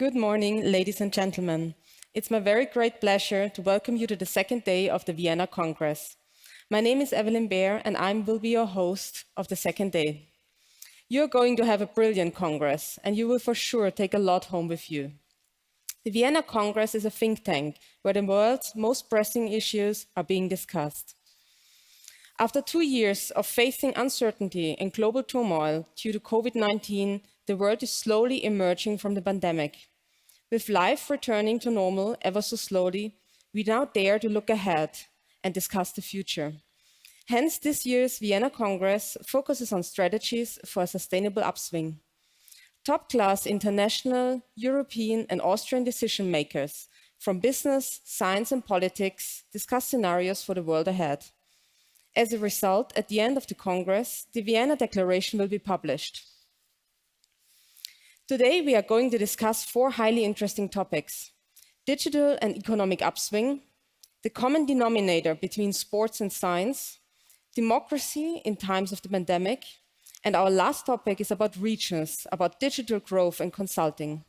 Good morning, ladies and gentlemen. It's my very great pleasure to welcome you to the second day of the Vienna Congress. My name is Evelyn Baer, and I will be your host of the second day. You're going to have a brilliant Congress, and you will for sure take a lot home with you. The Vienna Congress is a think tank where the world's most pressing issues are being discussed. After 2 years of facing uncertainty and global turmoil due to COVID-19, the world is slowly emerging from the pandemic. With life returning to normal ever so slowly, we now dare to look ahead and discuss the future. Hence, this year's Vienna Congress focuses on strategies for a sustainable upswing. Top-class international, European, and Austrian decision makers from business, science, and politics discuss scenarios for the world ahead. As a result, at the end of the Congress, the Vienna Declaration will be published. Today, we are going to discuss 4 highly interesting topics: digital and economic upswing, the common denominator between sports and science, democracy in times of the pandemic, and our last topic is about regions, about digital growth and consulting.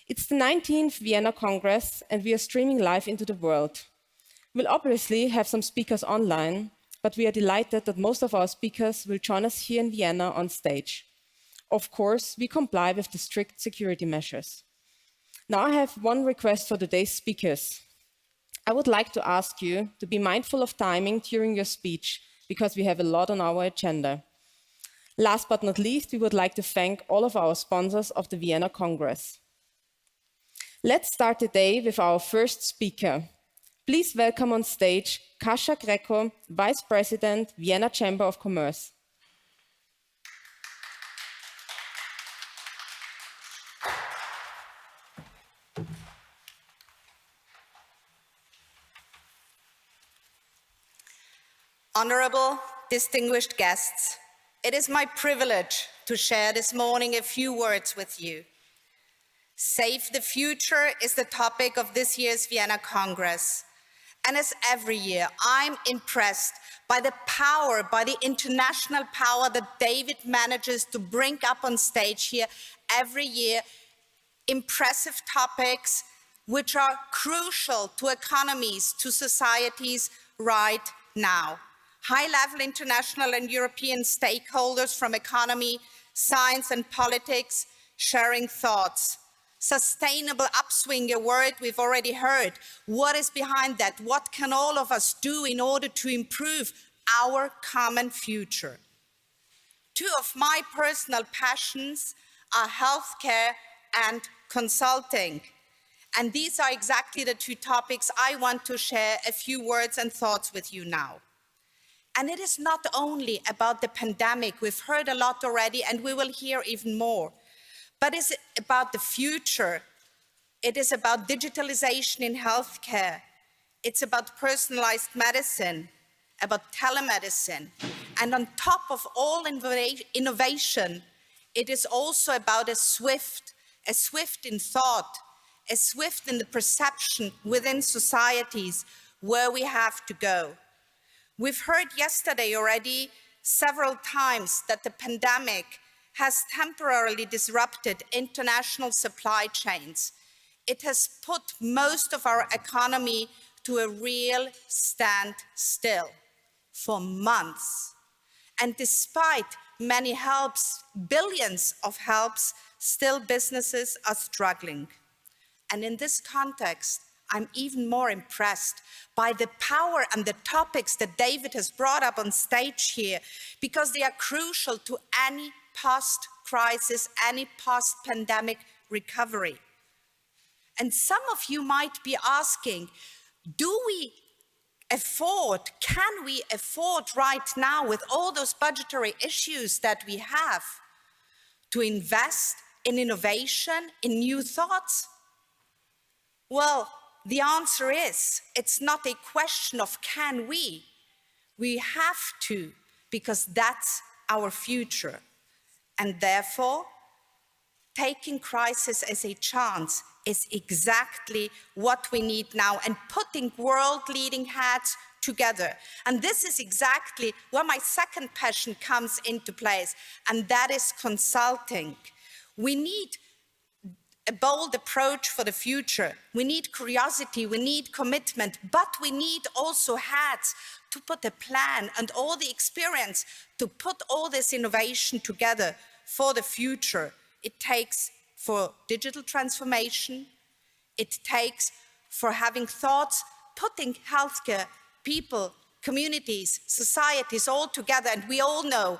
It's the 19th Vienna Congress, and we are streaming live into the world. We'll obviously have some speakers online, but we are delighted that most of our speakers will join us here in Vienna on stage. Of course, we comply with the strict security measures. Now I have one request for today's speakers. I would like to ask you to be mindful of timing during your speech, because we have a lot on our agenda. Last but not least, we would like to thank all of our sponsors of the Vienna Congress. Let's start the day with our first speaker. Please welcome on stage Kasia Greco, Vice President, Vienna Chamber of Commerce. Honorable, distinguished guests, it is my privilege to share this morning a few words with you. Save the future is the topic of this year's Vienna Congress. And as every year, I'm impressed by the power, by the international power that David manages to bring up on stage here every year. Impressive topics which are crucial to economies, to societies right now. High-level international and European stakeholders from economy, science and politics sharing thoughts. Sustainable upswing, a word we've already heard. What is behind that? What can all of us do in order to improve our common future? 2 of my personal passions are healthcare and consulting. And these are exactly the 2 topics I want to share a few words and thoughts with you now. And it is not only about the pandemic, we've heard a lot already and we will hear even more, but it's about the future. It is about digitalization in healthcare. It's about personalized medicine, about telemedicine. And on top of all innovation, it is also about a swift in thought, a swift in the perception within societies where we have to go. We've heard yesterday already several times that the pandemic has temporarily disrupted international supply chains. It has put most of our economy to a real standstill for months. And despite many helps, billions of helps, still businesses are struggling. And in this context, I'm even more impressed by the power and the topics that David has brought up on stage here, because they are crucial to any post-crisis, any post-pandemic recovery. And some of you might be asking, can we afford right now, with all those budgetary issues that we have, to invest in innovation, in new thoughts? Well, the answer is, it's not a question of can we. We have to, because that's our future. And therefore, taking crisis as a chance is exactly what we need now, and putting world-leading heads together. And this is exactly where my second passion comes into place, and that is consulting. We need a bold approach for the future. We need curiosity, we need commitment, but we need also heads to put a plan and all the experience to put all this innovation together for the future. It takes for digital transformation, it takes for having thoughts, putting healthcare, people, communities, societies all together. And we all know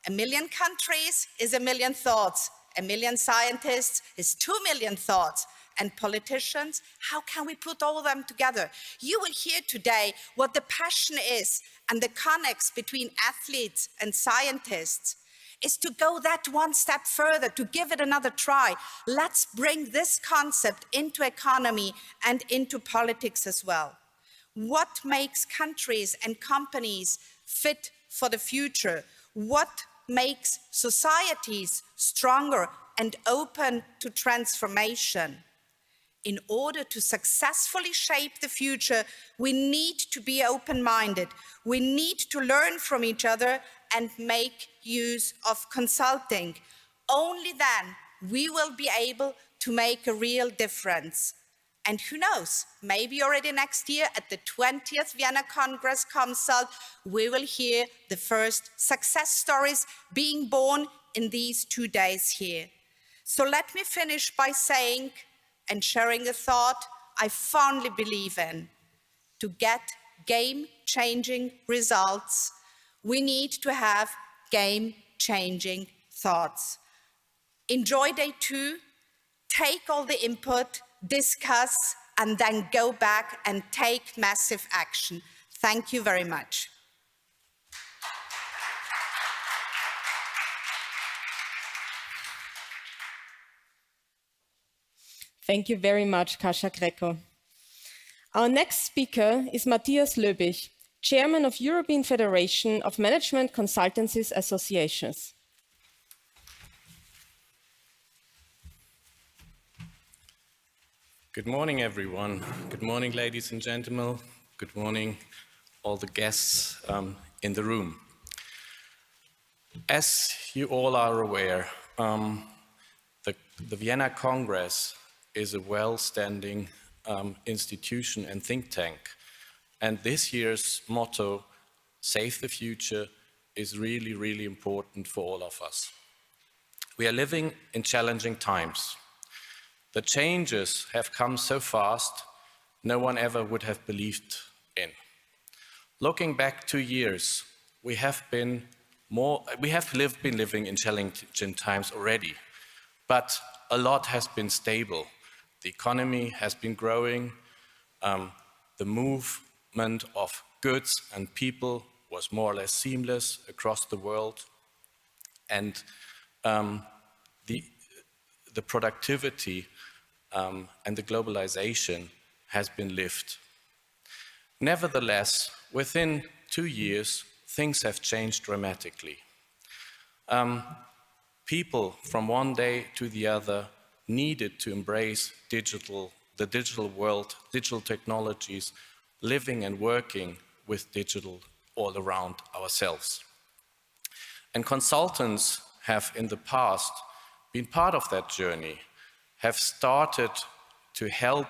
1 million countries is 1 million thoughts. 1 million scientists is 2 million thoughts. And politicians, how can we put all of them together? You will hear today what the passion is and the connects between athletes and scientists is to go that one step further, to give it another try. Let's bring this concept into economy and into politics as well. What makes countries and companies fit for the future? What makes societies stronger and open to transformation? In order to successfully shape the future, we need to be open-minded. We need to learn from each other and make use of consulting. Only then we will be able to make a real difference. And who knows, maybe already next year at the 20th Vienna Congress com.sult, we will hear the first success stories being born in these 2 days here. So let me finish by saying and sharing a thought I fondly believe in. To get game-changing results, we need to have game-changing thoughts. Enjoy day 2, take all the input, discuss, and then go back and take massive action. Thank you very much. Thank you very much, Kasia Greco. Our next speaker is Matthias Löbich, Chairman of European Federation of Management Consultancies Associations. Good morning, everyone. Good morning, ladies and gentlemen. Good morning, all the guests in the room. As you all are aware, the Vienna Congress is a well-standing institution and think tank. And this year's motto, Save the Future, is really, really important for all of us. We are living in challenging times. The changes have come so fast, no one ever would have believed in. Looking back 2 years, we have been living in challenging times already, but a lot has been stable. The economy has been growing, the movement of goods and people was more or less seamless across the world, and the productivity and the globalization has been lived. Nevertheless, within 2 years, things have changed dramatically. People from one day to the other needed to embrace the digital world, digital technologies, living and working with digital all around ourselves. And consultants have in the past been part of that journey, have started to help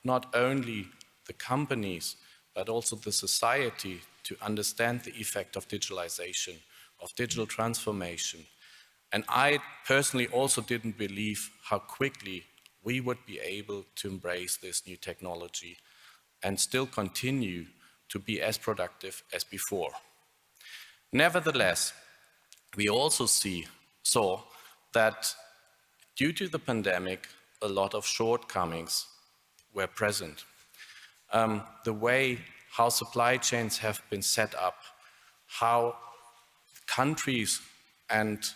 not only the companies, but also the society to understand the effect of digitalization, of digital transformation. And I personally also didn't believe how quickly we would be able to embrace this new technology and still continue to be as productive as before. Nevertheless, we also saw that due to the pandemic, a lot of shortcomings were present. The way how supply chains have been set up, how countries and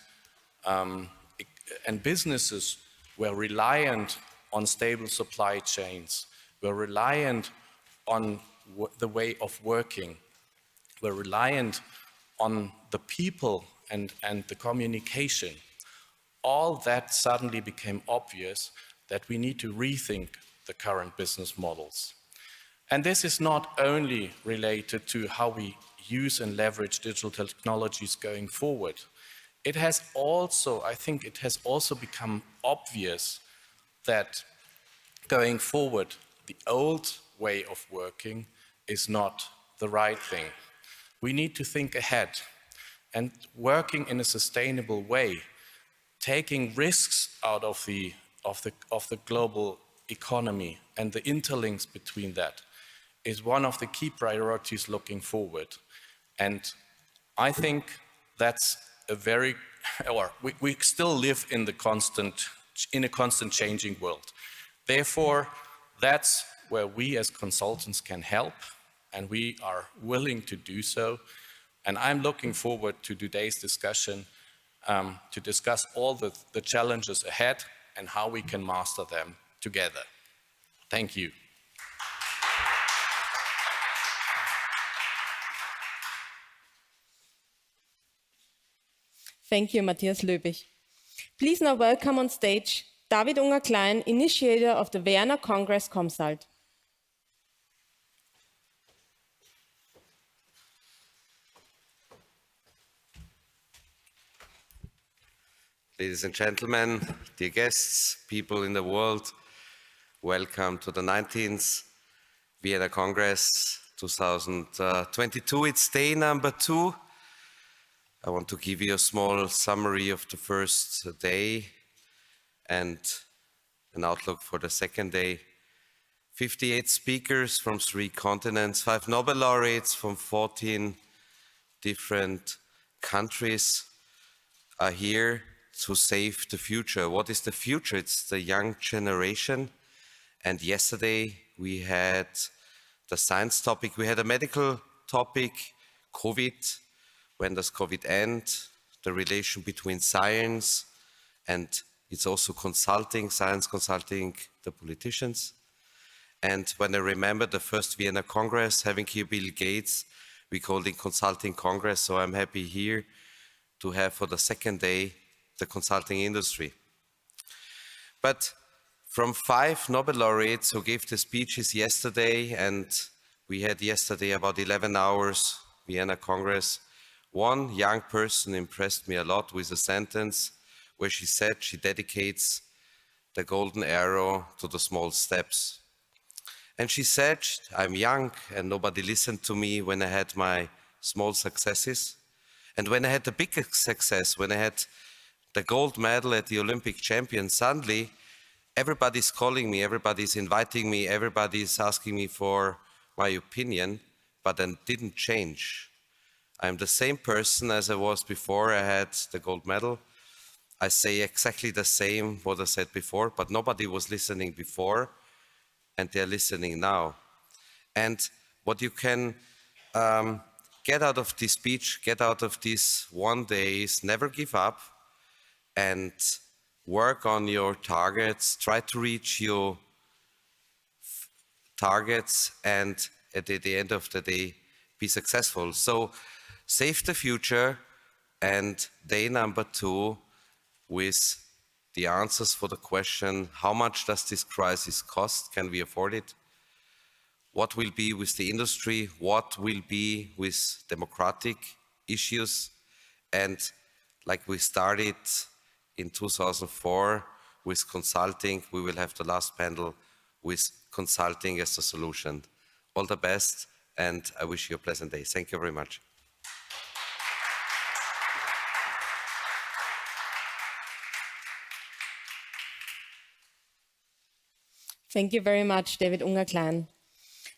businesses were reliant on stable supply chains, were reliant on the way of working, were reliant on the people and the communication. All that suddenly became obvious that we need to rethink the current business models. And this is not only related to how we use and leverage digital technologies going forward. It has also, I think it has also become obvious that going forward, the old way of working is not the right thing. We need to think ahead and working in a sustainable way, taking risks out of the global economy and the interlinks between that is one of the key priorities looking forward. And I think that's a very, or we still live in a constant changing world. Therefore, that's where we as consultants can help, and we are willing to do so. And I'm looking forward to today's discussion to discuss all the challenges ahead and how we can master them together. Thank you. Thank you, Matthias Löbig. Please now welcome on stage David Unger-Klein, initiator of the Vienna Congress com.sult. Ladies and gentlemen, dear guests, people in the world, welcome to the 19th Vienna Congress 2022. It's day number 2. I want to give you a small summary of the first day and an outlook for the second day. 58 speakers from 3 continents, 5 Nobel laureates from 14 different countries are here to save the future. What is the future? It's the young generation. And yesterday we had the science topic. We had a medical topic, COVID. When does COVID end? The relation between science and it's also consulting, science consulting the politicians. And when I remember the first Vienna Congress, having here Bill Gates, we called it Consulting Congress. So I'm happy here to have for the second day the consulting industry. But from 5 Nobel laureates who gave the speeches yesterday, and we had yesterday about 11 hours Vienna Congress, one young person impressed me a lot with a sentence where she said she dedicates the golden arrow to the small steps. And she said, I'm young and nobody listened to me when I had my small successes. And when I had the big success, when I had the gold medal at the Olympic Champions, suddenly everybody's calling me, everybody's inviting me, everybody's asking me for my opinion, but I didn't change. I'm the same person as I was before I had the gold medal. I say exactly the same what I said before, but nobody was listening before, and they're listening now. And what you can get out of this speech, get out of this one day is never give up and work on your targets, try to reach your targets, and at the end of the day, be successful. So save the future, and day number 2 with the answers for the question, how much does this crisis cost? Can we afford it? What will be with the industry? What will be with democratic issues? And like we started in 2004 with consulting, we will have the last panel with consulting as the solution. All the best, and I wish you a pleasant day. Thank you very much. Thank you very much, David Unger-Klein.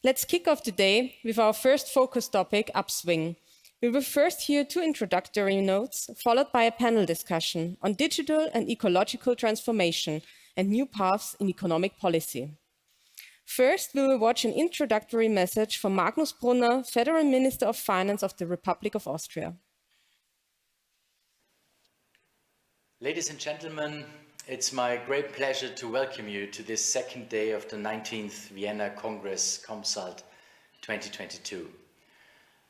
Let's kick off today with our first focus topic, upswing. We will first hear 2 introductory notes, followed by a panel discussion on digital and ecological transformation and new paths in economic policy. First, we will watch an introductory message from Magnus Brunner, Federal Minister of Finance of the Republic of Austria. Ladies and gentlemen, it's my great pleasure to welcome you to this second day of the 19th Vienna Congress com.sult 2022.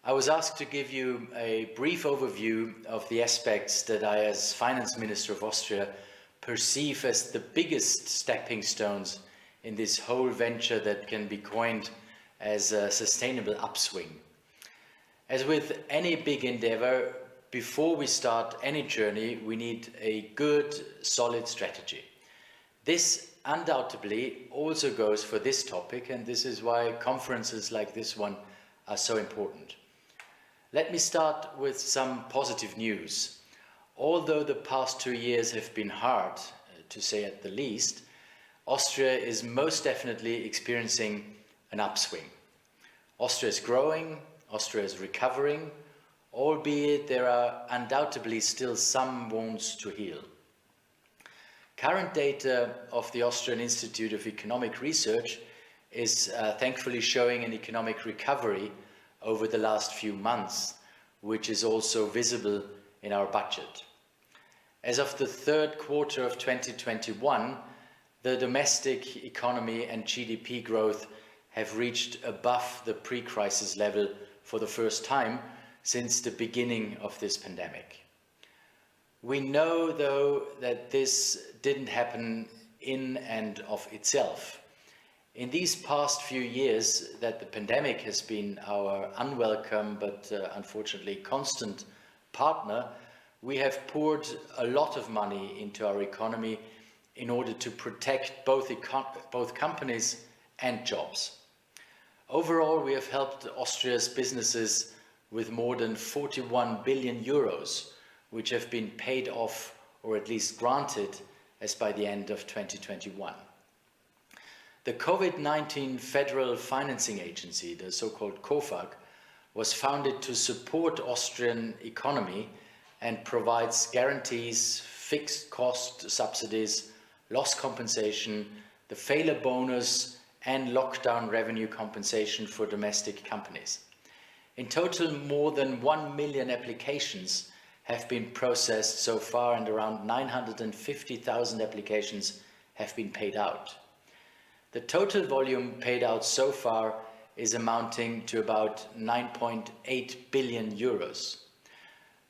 I was asked to give you a brief overview of the aspects that I, as Finance Minister of Austria, perceive as the biggest stepping stones in this whole venture that can be coined as a sustainable upswing. As with any big endeavor, before we start any journey, we need a good, solid strategy. This undoubtedly also goes for this topic, and this is why conferences like this one are so important. Let me start with some positive news. Although the past 2 years have been hard, to say at the least, Austria is most definitely experiencing an upswing. Austria is growing, Austria is recovering, albeit there are undoubtedly still some wounds to heal. Current data of the Austrian Institute of Economic Research is thankfully showing an economic recovery over the last few months, which is also visible in our budget. As of the third quarter of 2021, the domestic economy and GDP growth have reached above the pre-crisis level for the first time since the beginning of this pandemic. We know, though, that this didn't happen in and of itself. In these past few years that the pandemic has been our unwelcome but unfortunately constant partner, we have poured a lot of money into our economy in order to protect both companies and jobs. Overall, we have helped Austria's businesses with more than 41 billion euros, which have been paid off or at least granted as by the end of 2021. The COVID-19 Federal Financing Agency, the so-called COFAG, was founded to support Austrian economy and provides guarantees, fixed cost subsidies, loss compensation, the failure bonus, and lockdown revenue compensation for domestic companies. In total, more than 1 million applications have been processed so far, and around 950,000 applications have been paid out. The total volume paid out so far is amounting to about 9.8 billion euros.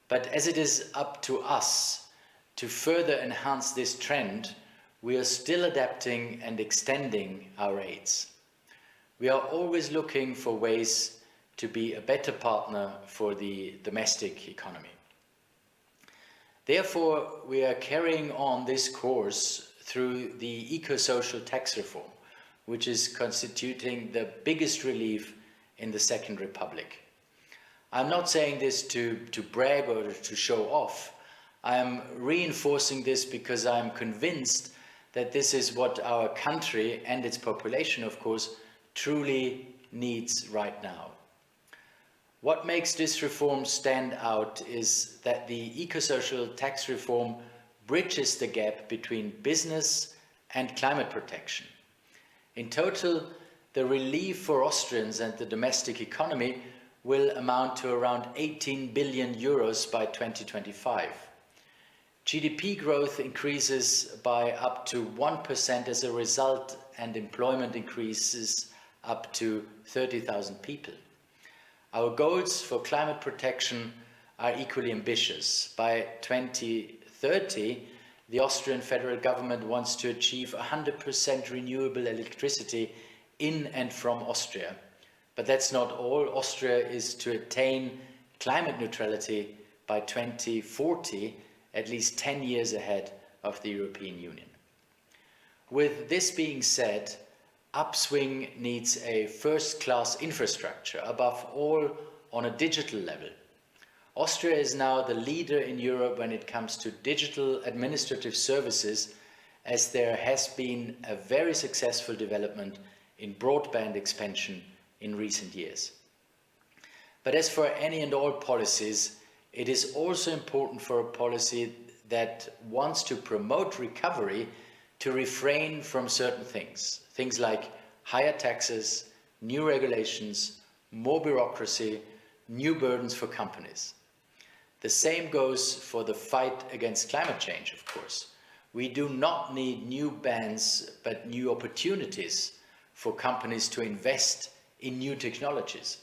But as it is up to us to further enhance this trend, we are still adapting and extending our aids. We are always looking for ways to be a better partner for the domestic economy. Therefore, we are carrying on this course through the eco-social tax reform, which is constituting the biggest relief in the Second Republic. I'm not saying this to brag or to show off. I am reinforcing this because I am convinced that this is what our country and its population, of course, truly needs right now. What makes this reform stand out is that the eco-social tax reform bridges the gap between business and climate protection. In total, the relief for Austrians and the domestic economy will amount to around 18 billion euros by 2025. GDP growth increases by up to 1% as a result, and employment increases up to 30,000 people. Our goals for climate protection are equally ambitious. By 2030, the Austrian federal government wants to achieve 100% renewable electricity in and from Austria. But that's not all. Austria is to attain climate neutrality by 2040, at least 10 years ahead of the European Union. With this being said, upswing needs a first-class infrastructure, above all on a digital level. Austria is now the leader in Europe when it comes to digital administrative services, as there has been a very successful development in broadband expansion in recent years. But as for any and all policies, it is also important for a policy that wants to promote recovery to refrain from certain things. Things like higher taxes, new regulations, more bureaucracy, new burdens for companies. The same goes for the fight against climate change, of course. We do not need new bans, but new opportunities for companies to invest in new technologies.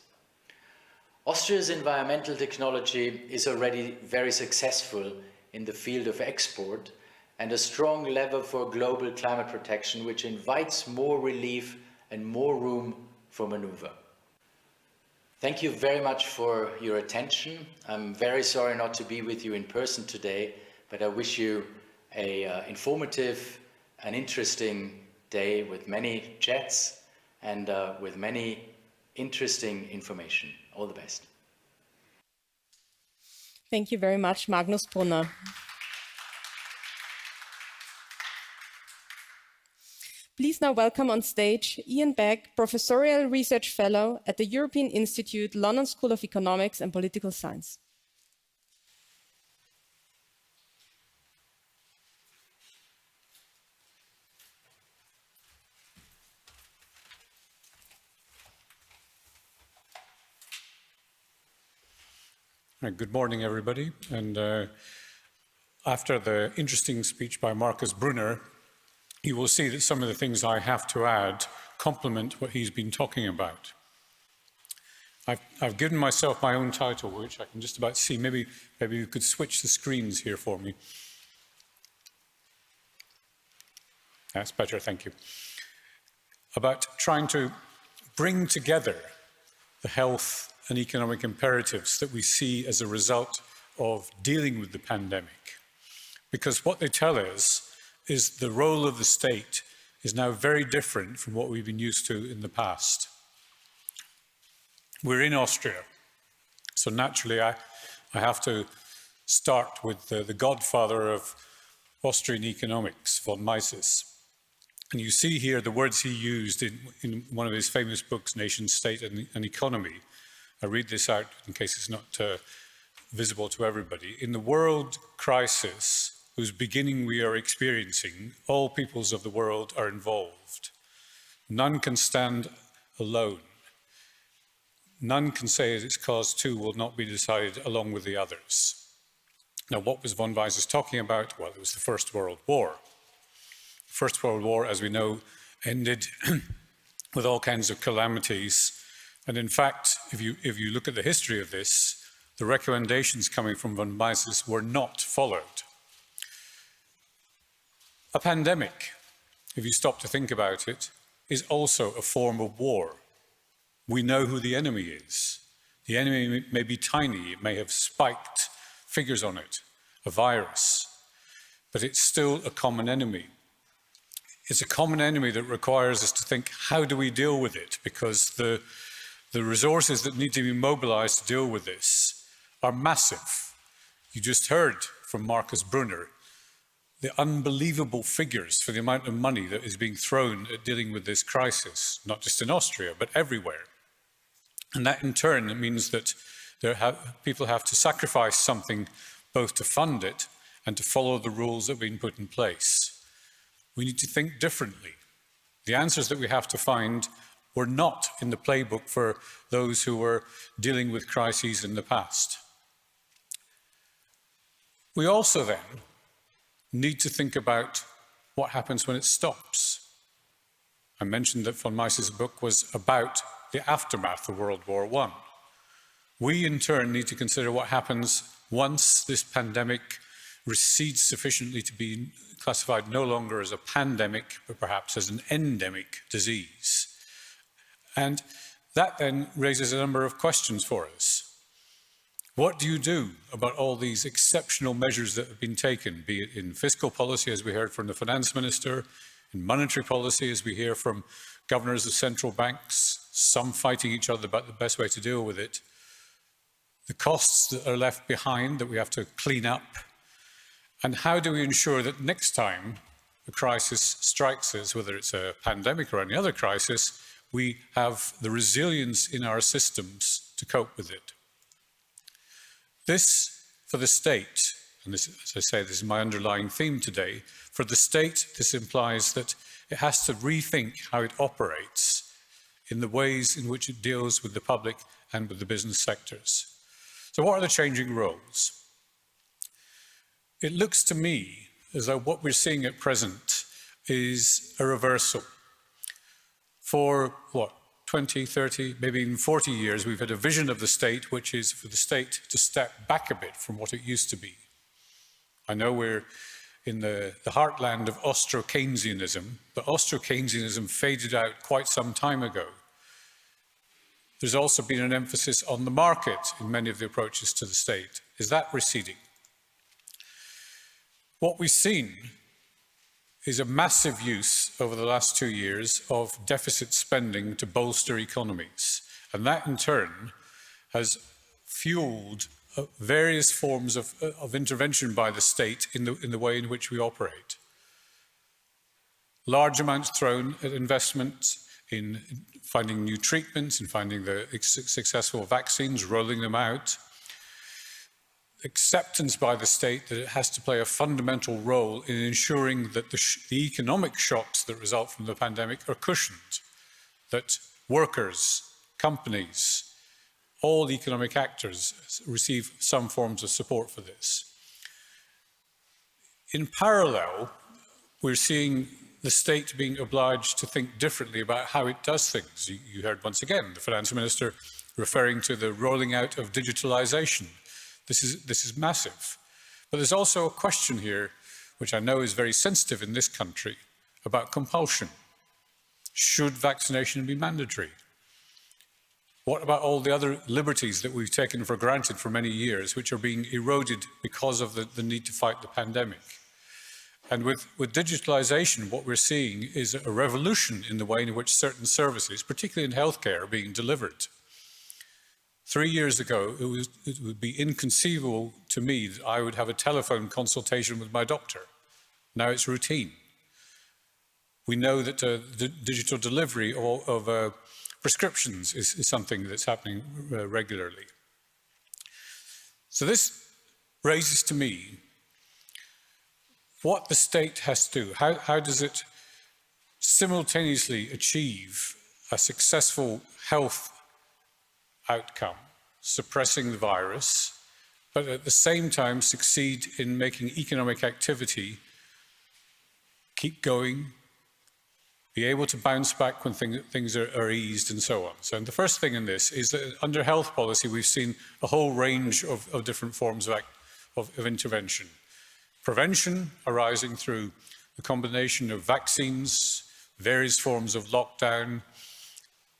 Austria's environmental technology is already very successful in the field of export, and a strong lever for global climate protection, which invites more relief and more room for maneuver. Thank you very much for your attention. I'm very sorry not to be with you in person today, but I wish you an informative an interesting day with many chats and with many interesting information. All the best. Thank you very much, Magnus Brunner. Please now welcome on stage Ian Beck, Professorial Research Fellow at the European Institute, London School of Economics and Political Science. Good morning, everybody. And after the interesting speech by Markus Brunner, you will see that some of the things I have to add complement what he's been talking about. I've given myself my own title, which I can just about see. Maybe you could switch the screens here for me. That's better, thank you. About trying to bring together the health and economic imperatives that we see as a result of dealing with the pandemic. Because what they tell us is the role of the state is now very different from what we've been used to in the past. We're in Austria, so naturally I have to start with the godfather of Austrian economics, von Mises. And you see here the words he used in one of his famous books, Nation, State and Economy. I read this out in case it's not visible to everybody. In the world crisis, whose beginning we are experiencing, all peoples of the world are involved. None can stand alone. None can say that its cause too will not be decided along with the others. Now, what was von Mises talking about? Well, it was the First World War. The First World War, as we know, ended with all kinds of calamities. And in fact, if you look at the history of this, the recommendations coming from von Mises were not followed. A pandemic, if you stop to think about it, is also a form of war. We know who the enemy is. The enemy may be tiny, it may have spiked figures on it, a virus, but it's still a common enemy. It's a common enemy that requires us to think, how do we deal with it? Because the resources that need to be mobilized to deal with this are massive. You just heard from Markus Brunner the unbelievable figures for the amount of money that is being thrown at dealing with this crisis, not just in Austria, but everywhere. And that in turn means that people have to sacrifice something both to fund it and to follow the rules that have been put in place. We need to think differently. The answers that we have to find were not in the playbook for those who were dealing with crises in the past. We also then need to think about what happens when it stops. I mentioned that von Mises' book was about the aftermath of World War I. We in turn need to consider what happens once this pandemic recedes sufficiently to be classified no longer as a pandemic, but perhaps as an endemic disease. And that then raises a number of questions for us. What do you do about all these exceptional measures that have been taken, be it in fiscal policy, as we heard from the finance minister, in monetary policy, as we hear from governors of central banks, some fighting each other about the best way to deal with it, the costs that are left behind that we have to clean up, and how do we ensure that next time a crisis strikes us, whether it's a pandemic or any other crisis, we have the resilience in our systems to cope with it. This, for the state, and this, as I say, this is my underlying theme today, for the state, this implies that it has to rethink how it operates in the ways in which it deals with the public and with the business sectors. So what are the changing roles? It looks to me as though what we're seeing at present is a reversal. For, 20, 30, maybe even 40 years, we've had a vision of the state, which is for the state to step back a bit from what it used to be. I know we're in the heartland of Austro-Keynesianism, but Austro-Keynesianism faded out quite some time ago. There's also been an emphasis on the market in many of the approaches to the state. Is that receding? What we've seen is a massive use over the last 2 years of deficit spending to bolster economies. And that in turn has fueled various forms of intervention by the state in the way in which we operate. Large amounts thrown at investment in finding new treatments, in finding the successful vaccines, rolling them out. Acceptance by the state that it has to play a fundamental role in ensuring that the economic shocks that result from the pandemic are cushioned, that workers, companies, all economic actors receive some forms of support for this. In parallel, we're seeing the state being obliged to think differently about how it does things. You heard once again the Finance Minister referring to the rolling out of digitalization. This is massive. But there's also a question here, which I know is very sensitive in this country, about compulsion. Should vaccination be mandatory? What about all the other liberties that we've taken for granted for many years, which are being eroded because of the need to fight the pandemic? And with digitalization, what we're seeing is a revolution in the way in which certain services, particularly in healthcare, are being delivered. 3 years ago, it would be inconceivable to me that I would have a telephone consultation with my doctor. Now it's routine. We know that the digital delivery of prescriptions is something that's happening regularly. So this raises to me what the state has to do. How does it simultaneously achieve a successful health outcome, suppressing the virus, but at the same time succeed in making economic activity keep going, be able to bounce back when things are eased and so on. So the first thing in this is that under health policy, we've seen a whole range of different forms of intervention. Prevention arising through the combination of vaccines, various forms of lockdown,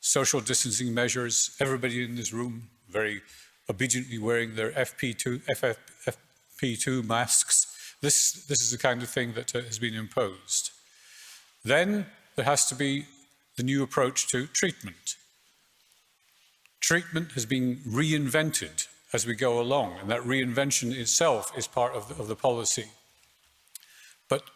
social distancing measures, everybody in this room very obediently wearing their FFP2 masks. This is the kind of thing that has been imposed. Then there has to be the new approach to treatment. Treatment has been reinvented as we go along, and that reinvention itself is part of the policy. But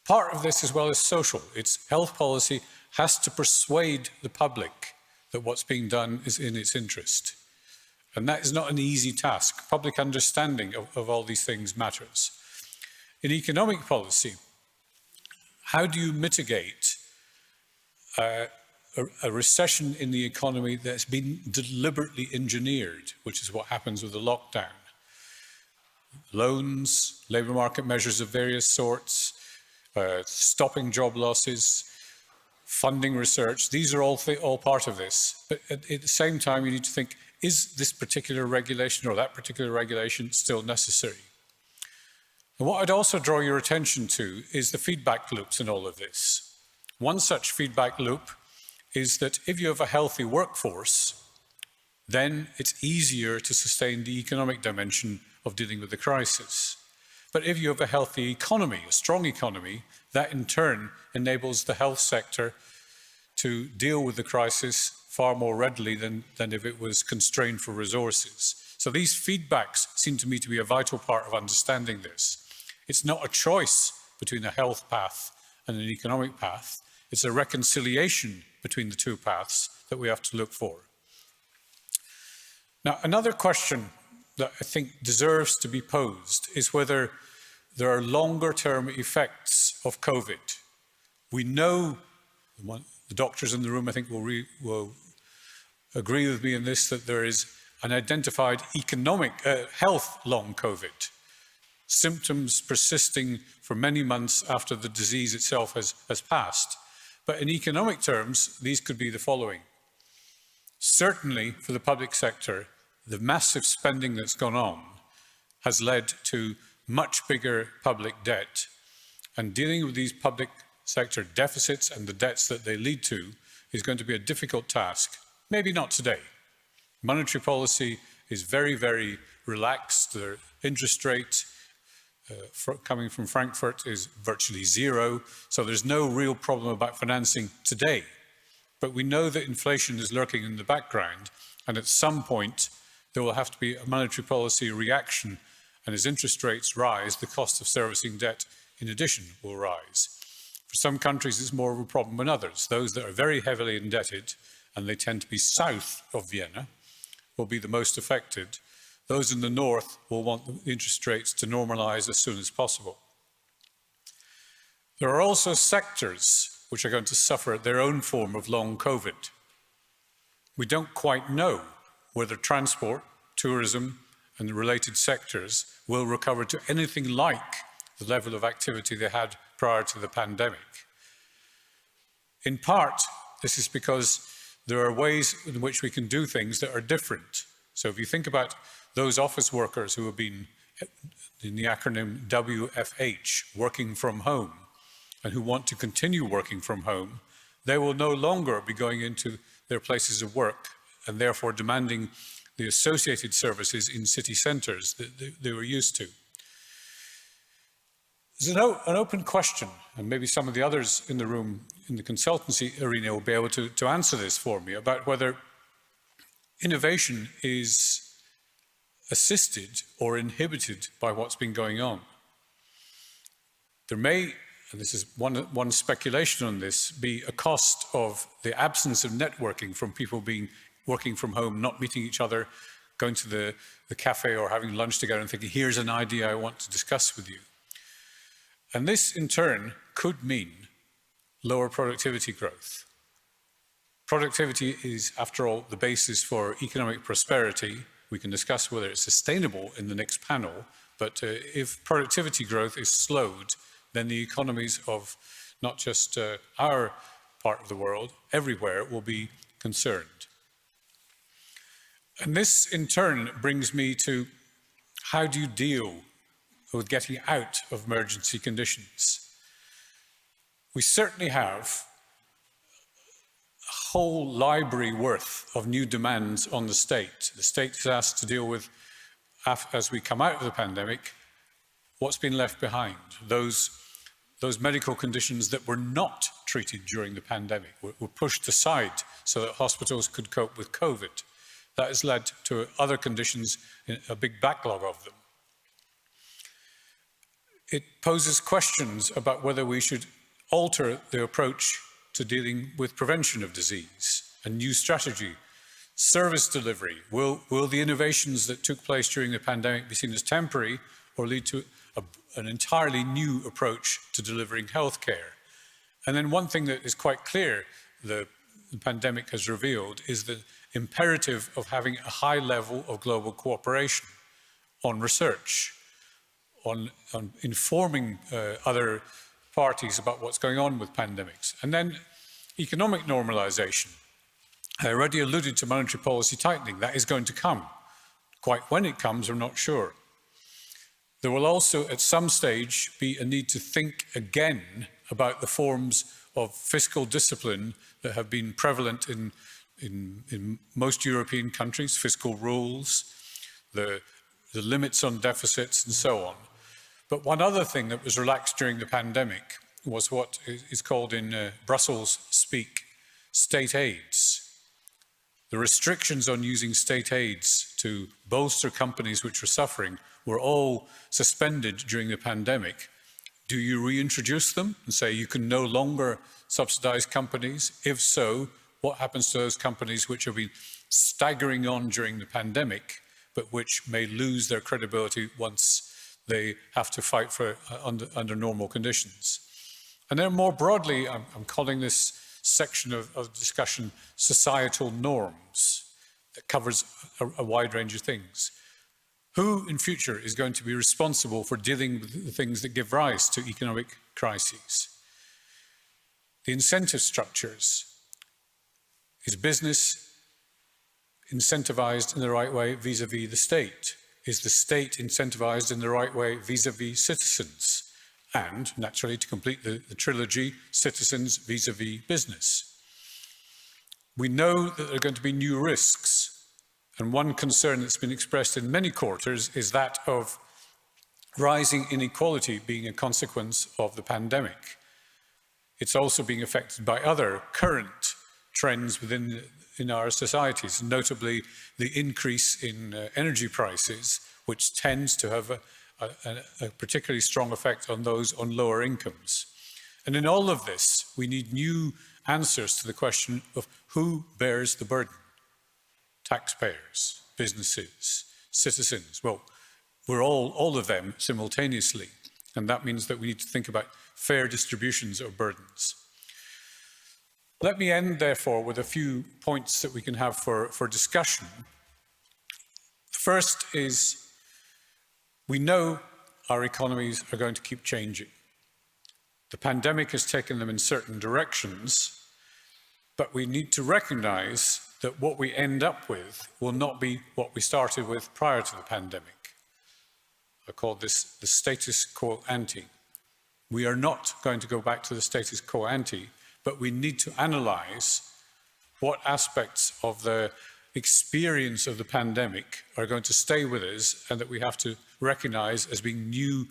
part of this as well is social. It's health policy has to persuade the public that what's being done is in its interest. And that is not an easy task. Public understanding of all these things matters. In economic policy, how do you mitigate a recession in the economy that's been deliberately engineered, which is what happens with the lockdown? Loans, labour market measures of various sorts, stopping job losses, funding research, these are all part of this. But at the same time, you need to think, is this particular regulation or that particular regulation still necessary? And what I'd also draw your attention to is the feedback loops in all of this. One such feedback loop is that if you have a healthy workforce, then it's easier to sustain the economic dimension of dealing with the crisis. But if you have a healthy economy, a strong economy, that in turn enables the health sector to deal with the crisis far more readily than if it was constrained for resources. So these feedbacks seem to me to be a vital part of understanding this. It's not a choice between a health path and an economic path. It's a reconciliation between the two paths that we have to look for. Now, another question that I think deserves to be posed is whether there are longer-term effects of COVID. We know, the doctors in the room I think will agree with me in this, that there is an identified economic health long COVID. Symptoms persisting for many months after the disease itself has passed. But in economic terms, these could be the following. Certainly for the public sector, the massive spending that's gone on has led to much bigger public debt. And dealing with these public sector deficits and the debts that they lead to is going to be a difficult task. Maybe not today. Monetary policy is very, very relaxed. Their interest rate coming from Frankfurt is virtually zero, so there's no real problem about financing today. But we know that inflation is lurking in the background, and at some point there will have to be a monetary policy reaction, and as interest rates rise, the cost of servicing debt in addition will rise. For some countries it's more of a problem than others. Those that are very heavily indebted, and they tend to be south of Vienna, will be the most affected. Those in the north will want the interest rates to normalise as soon as possible. There are also sectors which are going to suffer their own form of long COVID. We don't quite know whether transport, tourism and the related sectors will recover to anything like the level of activity they had prior to the pandemic. In part, this is because there are ways in which we can do things that are different. So if you think about those office workers who have been, in the acronym WFH, working from home, and who want to continue working from home, they will no longer be going into their places of work and therefore demanding the associated services in city centres that they were used to. There's an open question, and maybe some of the others in the room in the consultancy arena will be able to answer this for me, about whether innovation is assisted or inhibited by what's been going on. There may, and this is one speculation on this, be a cost of the absence of networking from people working from home, not meeting each other, going to the cafe or having lunch together and thinking, here's an idea I want to discuss with you. And this, in turn, could mean lower productivity growth. Productivity is, after all, the basis for economic prosperity. We can discuss whether it's sustainable in the next panel, but if productivity growth is slowed, then the economies of not just our part of the world, everywhere, will be concerned. And this, in turn, brings me to how do you deal with getting out of emergency conditions? We certainly have a whole library worth of new demands on the state. The state is asked to deal with, as we come out of the pandemic, what's been left behind. Those medical conditions that were not treated during the pandemic were pushed aside so that hospitals could cope with COVID. That has led to other conditions, a big backlog of them. It poses questions about whether we should alter the approach to dealing with prevention of disease, a new strategy, service delivery. Will the innovations that took place during the pandemic be seen as temporary or lead to an entirely new approach to delivering healthcare? And then one thing that is quite clear the pandemic has revealed is the imperative of having a high level of global cooperation on research, on informing other parties about what's going on with pandemics. And then economic normalization. I already alluded to monetary policy tightening. That is going to come. Quite when it comes, we're not sure. There will also, at some stage, be a need to think again about the forms of fiscal discipline that have been prevalent in most European countries, fiscal rules, the limits on deficits and so on. But one other thing that was relaxed during the pandemic was what is called in Brussels speak, state aids. The restrictions on using state aids to bolster companies which were suffering were all suspended during the pandemic. Do you reintroduce them and say you can no longer subsidize companies? If so, what happens to those companies which have been staggering on during the pandemic, but which may lose their credibility once they have to fight for under normal conditions? And then more broadly, I'm calling this section of discussion societal norms that covers a wide range of things. Who in future is going to be responsible for dealing with the things that give rise to economic crises? The incentive structures. Is business incentivized in the right way vis-à-vis the state? Is the state incentivized in the right way vis-à-vis citizens? And, naturally, to complete the trilogy, citizens vis-à-vis business. We know that there are going to be new risks. And one concern that's been expressed in many quarters is that of rising inequality being a consequence of the pandemic. It's also being affected by other current trends in our societies, notably the increase in energy prices, which tends to have a particularly strong effect on those on lower incomes. And in all of this, we need new answers to the question of who bears the burden. Taxpayers, businesses, citizens. Well, we're all of them simultaneously. And that means that we need to think about fair distributions of burdens. Let me end, therefore, with a few points that we can have for discussion. The first is, we know our economies are going to keep changing. The pandemic has taken them in certain directions, but we need to recognize that what we end up with will not be what we started with prior to the pandemic. I call this the status quo ante. We are not going to go back to the status quo ante, but we need to analyze what aspects of the experience of the pandemic are going to stay with us and that we have to recognize as being new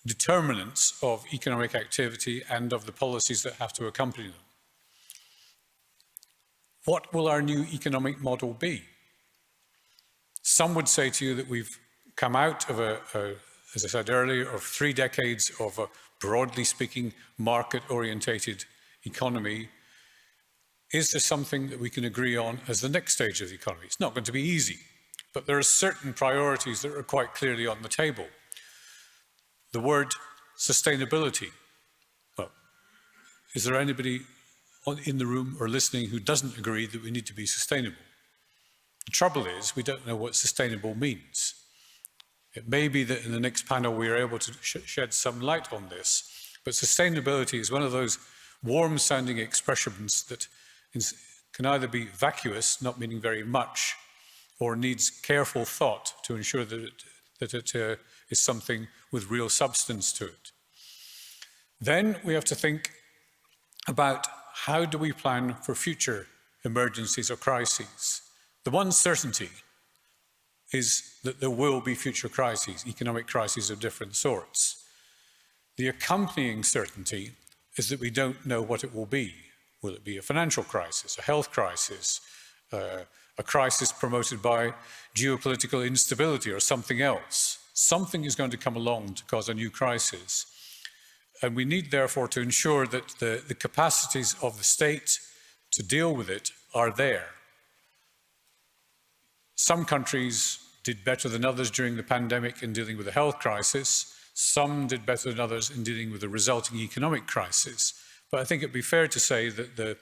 determinants of economic activity and of the policies that have to accompany them. What will our new economic model be? Some would say to you that we've come out of as I said earlier, of 3 decades of a broadly speaking market-orientated economy. Is there something that we can agree on as the next stage of the economy? It's not going to be easy, but there are certain priorities that are quite clearly on the table. The word sustainability. Well, is there anybody in the room or listening who doesn't agree that we need to be sustainable? The trouble is, we don't know what sustainable means. It may be that in the next panel we are able to shed some light on this, but sustainability is one of those warm-sounding expressions that can either be vacuous, not meaning very much, or needs careful thought to ensure that it is something with real substance to it. Then we have to think about how do we plan for future emergencies or crises. The one certainty is that there will be future crises, economic crises of different sorts. The accompanying certainty is that we don't know what it will be. Will it be a financial crisis, a health crisis, a crisis promoted by geopolitical instability or something else? Something is going to come along to cause a new crisis. And we need, therefore, to ensure that the capacities of the state to deal with it are there. Some countries did better than others during the pandemic in dealing with the health crisis. Some did better than others in dealing with the resulting economic crisis. But I think it'd be fair to say that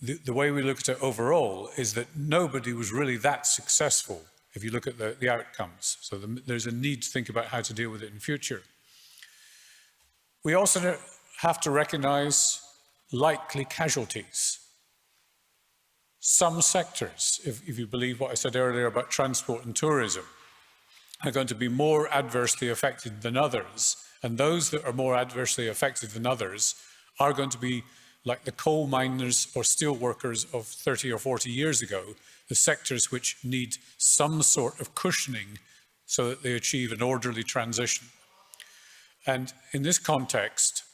the way we look at it overall is that nobody was really that successful if you look at the outcomes. So there's a need to think about how to deal with it in future. We also have to recognize likely casualties. Some sectors, if you believe what I said earlier about transport and tourism, are going to be more adversely affected than others. And those that are more adversely affected than others are going to be like the coal miners or steel workers of 30 or 40 years ago, the sectors which need some sort of cushioning so that they achieve an orderly transition. And in this context,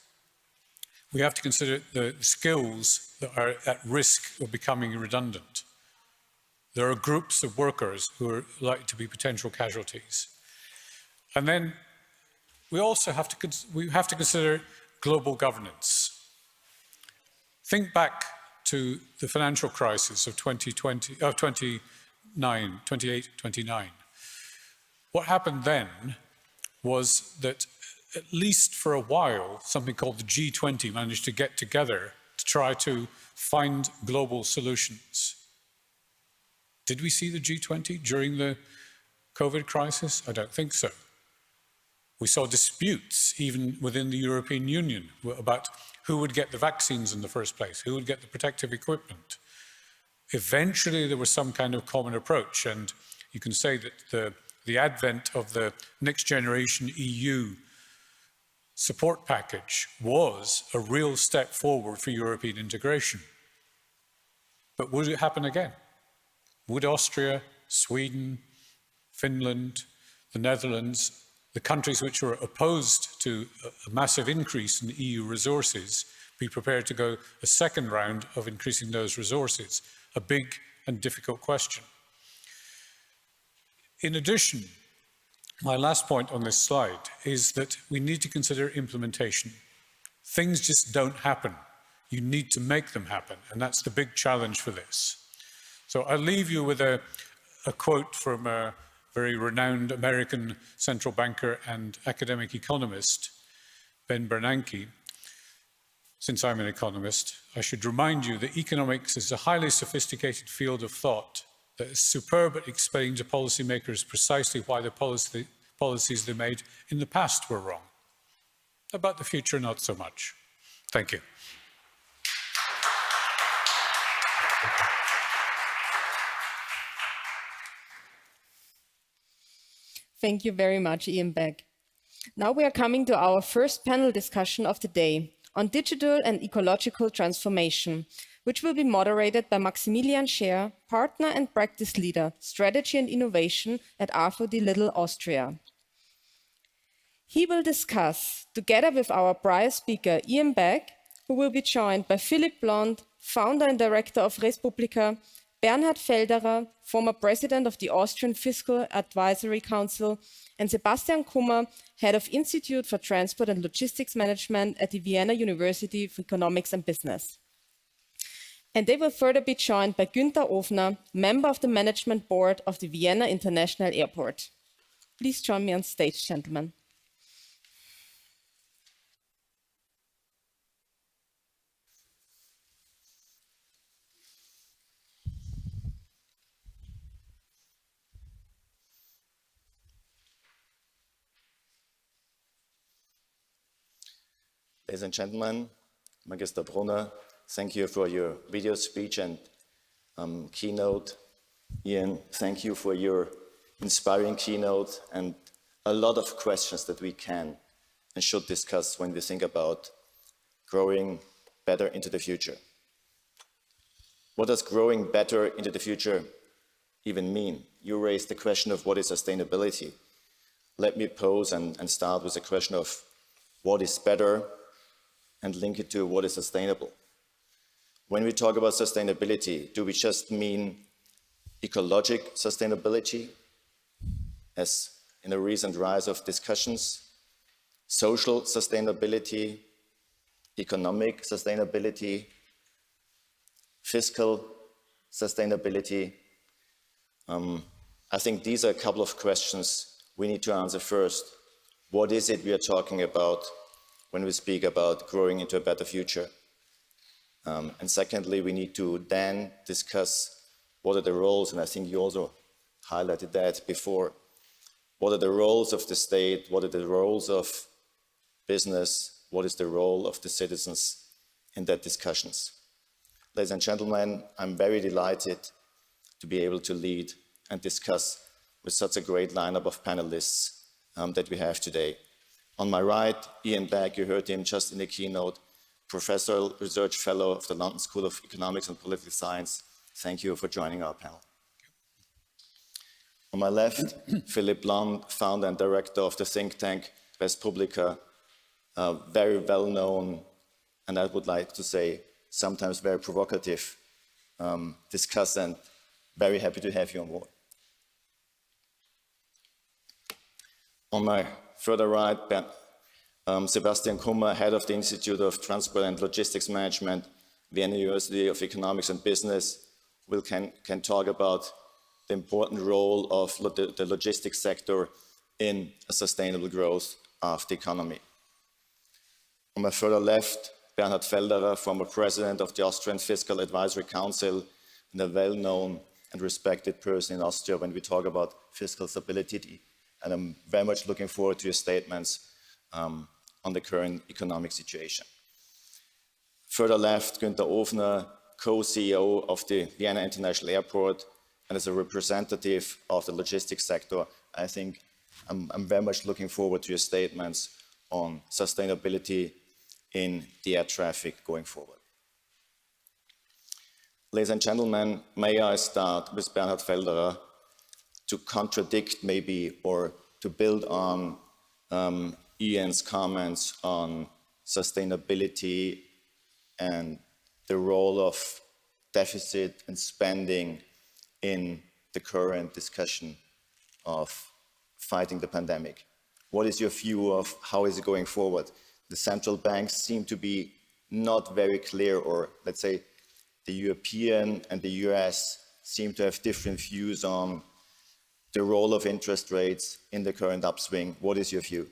we have to consider the skills that are at risk of becoming redundant. There are groups of workers who are likely to be potential casualties. And then we also have to consider global governance. Think back to the financial crisis of 28, 29. What happened then was that at least for a while, something called the G20 managed to get together to try to find global solutions. Did we see the G20 during the COVID crisis? I don't think so. We saw disputes even within the European Union about who would get the vaccines in the first place, who would get the protective equipment. Eventually, there was some kind of common approach, and you can say that the advent of the next generation EU support package was a real step forward for European integration. But would it happen again? Would Austria, Sweden, Finland, the Netherlands, the countries which were opposed to a massive increase in EU resources, be prepared to go a second round of increasing those resources? A big and difficult question. In addition, my last point on this slide is that we need to consider implementation. Things just don't happen. You need to make them happen, and that's the big challenge for this. So I'll leave you with a quote from a very renowned American central banker and academic economist, Ben Bernanke. Since I'm an economist, I should remind you that economics is a highly sophisticated field of thought that is superb at explaining to policymakers precisely why the policies they made in the past were wrong. About the future, not so much. Thank you. Thank you very much, Ian Beck. Now we are coming to our first panel discussion of the day on digital and ecological transformation, which will be moderated by Maximilian Scher, partner and practice leader, strategy and innovation at Arthur D. Little, Austria. He will discuss, together with our prior speaker, Ian Beck, who will be joined by Philipp Blond, founder and director of Respublika, Bernhard Felderer, former president of the Austrian Fiscal Advisory Council, and Sebastian Kummer, head of Institute for Transport and Logistics Management at the Vienna University of Economics and Business. And they will further be joined by Günther Ofner, member of the management board of the Vienna International Airport. Please join me on stage, gentlemen. Ladies and gentlemen, Magister Brunner, thank you for your video speech and keynote. Ian, thank you for your inspiring keynote and a lot of questions that we can and should discuss when we think about growing better into the future. What does growing better into the future even mean? You raised the question of what is sustainability. Let me pose and start with the question of what is better and link it to what is sustainable. When we talk about sustainability, do we just mean ecologic sustainability, as in a recent rise of discussions, social sustainability, economic sustainability, fiscal sustainability? I think these are a couple of questions we need to answer first. What is it we are talking about when we speak about growing into a better future? And secondly, we need to then discuss what are the roles, and I think you also highlighted that before. What are the roles of the state? What are the roles of business? What is the role of the citizens in that discussions? Ladies and gentlemen, I'm very delighted to be able to lead and discuss with such a great lineup of panelists that we have today. On my right, Ian Beck, you heard him just in the keynote, Professor Research Fellow of the London School of Economics and Political Science. Thank you for joining our panel. On my left, Philipp Blond, founder and director of the think tank Respublika, very well known, and I would like to say sometimes very provocative discussant. Very happy to have you on board. On my further right, Sebastian Kummer, head of the Institute of Transport and Logistics Management, Vienna University of Economics and Business, can talk about the important role of the logistics sector in a sustainable growth of the economy. On my further left, Bernhard Felderer, former president of the Austrian Fiscal Advisory Council, and a well-known and respected person in Austria when we talk about fiscal stability. And I'm very much looking forward to your statements on the current economic situation. Further left, Günther Ofner, co-CEO of the Vienna International Airport, and as a representative of the logistics sector, I think I'm very much looking forward to your statements on sustainability in the air traffic going forward. Ladies and gentlemen, may I start with Bernhard Felderer to contradict maybe or to build on Ian's comments on sustainability and the role of deficit and spending in the current discussion of fighting the pandemic. What is your view of how is it going forward? The central banks seem to be not very clear, or let's say the European and the US seem to have different views on the role of interest rates in the current upswing. What is your view?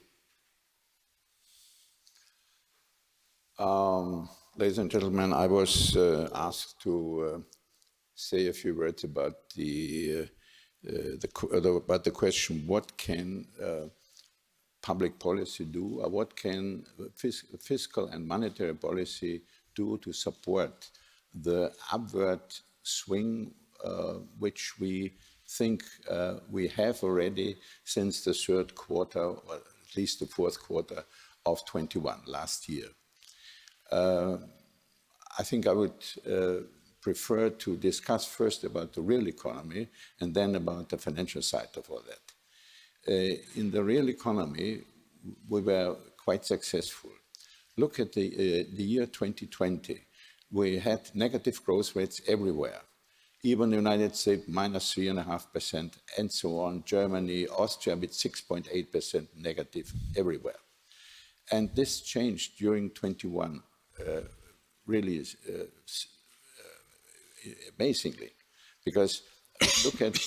Ladies and gentlemen, I was asked to say a few words about the question: what can public policy do, or what can fiscal and monetary policy do to support the upward swing which we think we have already since the third quarter, or at least the fourth quarter of 21 last year. I think I would prefer to discuss first about the real economy and then about the financial side of all that. In the real economy, we were quite successful. Look at the year 2020. We had negative growth rates everywhere. Even the United States, minus 3.5%, and so on. Germany, Austria with 6.8% negative everywhere. And this changed during 21, really amazingly, because look at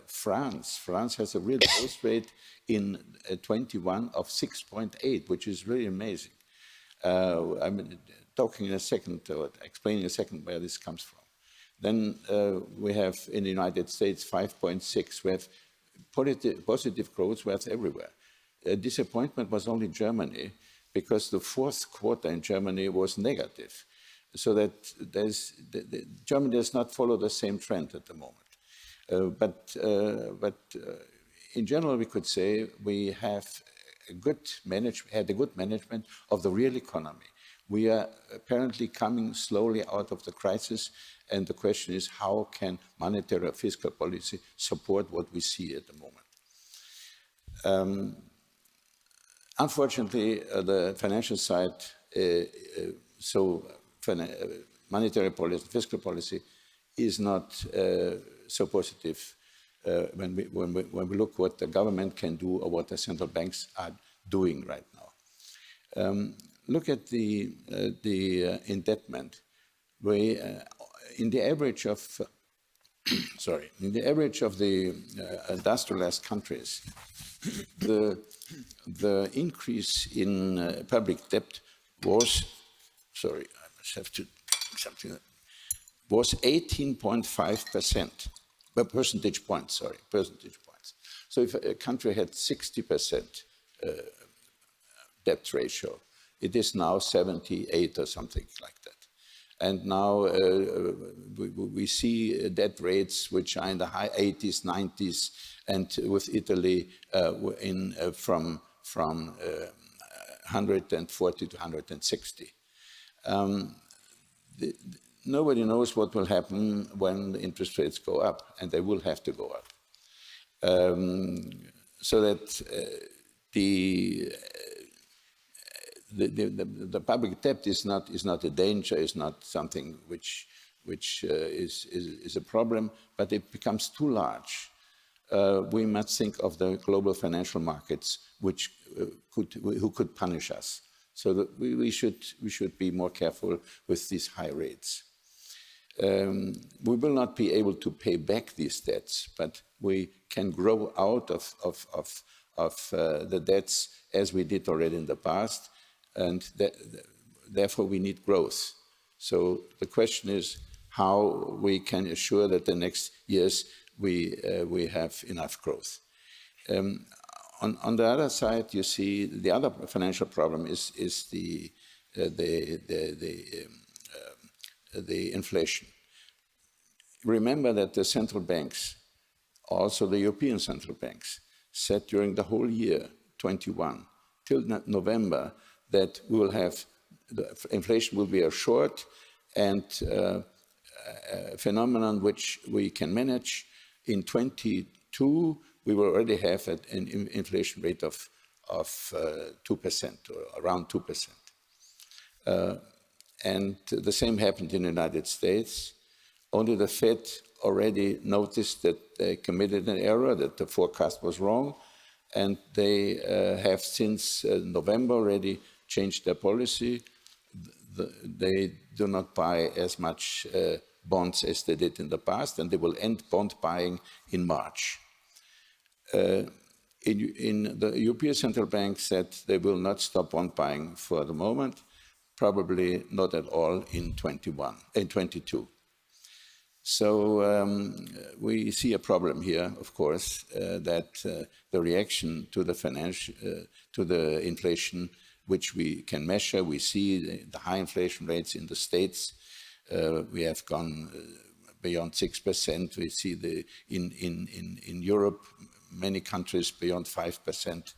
France. France has a real growth rate in 21 of 6.8, which is really amazing. I'm talking in a second, or explaining in a second where this comes from. Then we have in the United States 5.6. We have positive growth rates everywhere. Disappointment was only Germany, because the fourth quarter in Germany was negative. So that Germany does not follow the same trend at the moment. But in general, we could say we have had a good management of the real economy. We are apparently coming slowly out of the crisis, and the question is, how can monetary or fiscal policy support what we see at the moment? Unfortunately, the financial side, monetary policy, fiscal policy, is not so positive when we look what the government can do or what the central banks are doing right now. Look at the indebtment. In the average of the industrialized countries, the increase in public debt was, was 18.5%, percentage points. So if a country had 60% debt ratio, it is now 78 or something like that. And now we see debt rates which are in the high 80s, 90s, and with Italy from 140 to 160. Nobody knows what will happen when the interest rates go up, and they will have to go up. So that the public debt is not a danger, is not something which is a problem, but it becomes too large. We must think of the global financial markets, who could punish us. So that we should be more careful with these high rates. We will not be able to pay back these debts, but we can grow out of the debts as we did already in the past, and therefore we need growth. So the question is how we can assure that the next years we have enough growth. On the other side, you see the other financial problem is the inflation. Remember that the central banks, also the European central banks, said during the whole year 21 till November that we will have inflation will be a short and phenomenon which we can manage. In 22, we will already have an inflation rate of 2% or around 2%. And the same happened in the United States. Only the Fed already noticed that they committed an error, that the forecast was wrong, and they have since November already changed their policy. They do not buy as much bonds as they did in the past, and they will end bond buying in March. In the European Central Bank said they will not stop bond buying for the moment, probably not at all in 22. So we see a problem here, of course, that the reaction to the inflation, which we can measure, we see the high inflation rates in the States. We have gone beyond 6%. We see in Europe, many countries beyond 5%.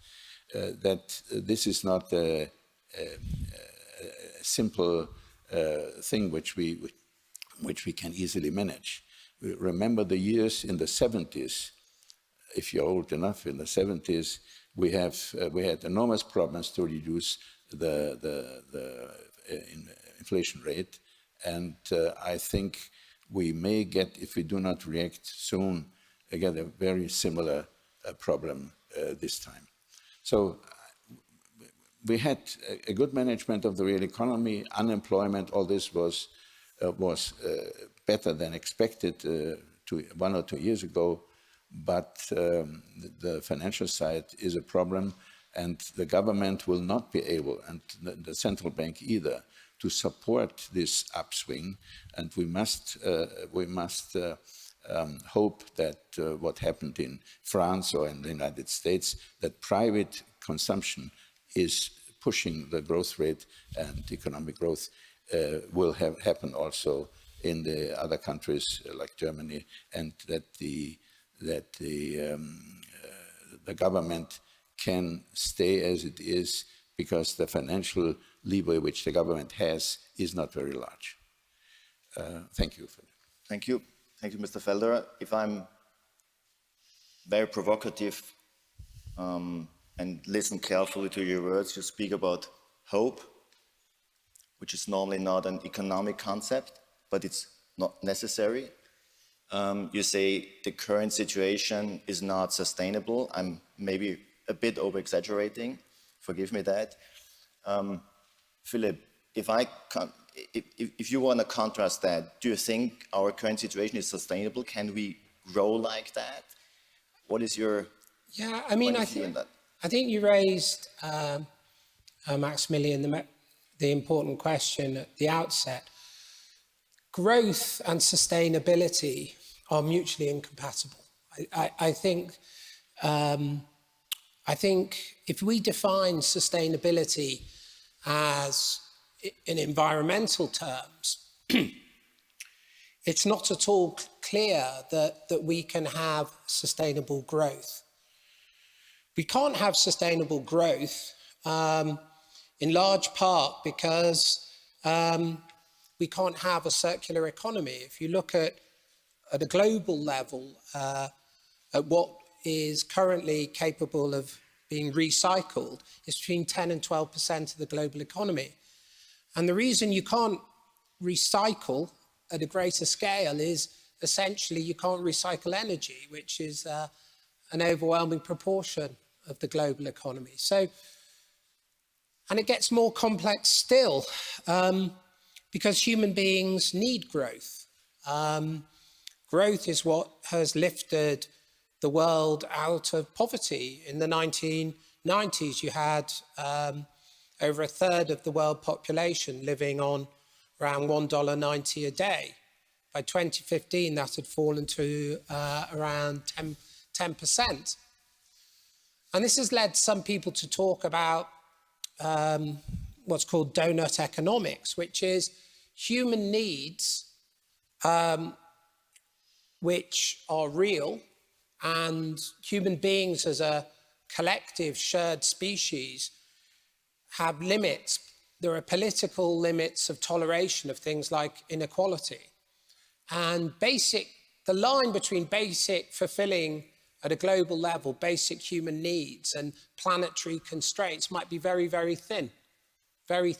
That this is not a simple thing which we can easily manage. We remember the years in the 70s. If you're old enough, in the 70s, we had enormous problems to reduce the inflation rate, and I think we may get, if we do not react soon, get a very similar problem this time. So we had a good management of the real economy, unemployment, all this was better than expected 1 or 2 years ago, but the financial side is a problem, and the government will not be able, and the central bank either, to support this upswing, and we must hope that what happened in France or in the United States, that private consumption is pushing the growth rate, and economic growth will happen also in the other countries like Germany, and that the government can stay as it is, because the financial leeway which the government has is not very large. Thank you for that. Thank you. Thank you, Mr. Felderer. If I'm very provocative and listen carefully to your words, you speak about hope, which is normally not an economic concept, but it's not necessary. You say the current situation is not sustainable. I'm maybe a bit over-exaggerating. Forgive me that. Philip, if you want to contrast that, do you think our current situation is sustainable? Can we grow like that? What is your I think you raised, Maximilian, the important question at the outset. Growth and sustainability are mutually incompatible. I think if we define sustainability as in environmental terms, it's not at all clear that we can have sustainable growth. We can't have sustainable growth in large part because we can't have a circular economy. If you look at a global level, at what is currently capable of being recycled, is between 10 and 12% of the global economy. And the reason you can't recycle at a greater scale is essentially you can't recycle energy, which is an overwhelming proportion of the global economy. So, and it gets more complex still because human beings need growth. Growth is what has lifted the world out of poverty. In the 1990s, you had over a third of the world population living on around $1.90 a day. By 2015, that had fallen to around 10%. And this has led some people to talk about what's called donut economics, which is human needs which are real, and human beings as a collective shared species have limits. There are political limits of toleration of things like inequality. And the line between basic fulfilling at a global level, basic human needs and planetary constraints might be very, very thin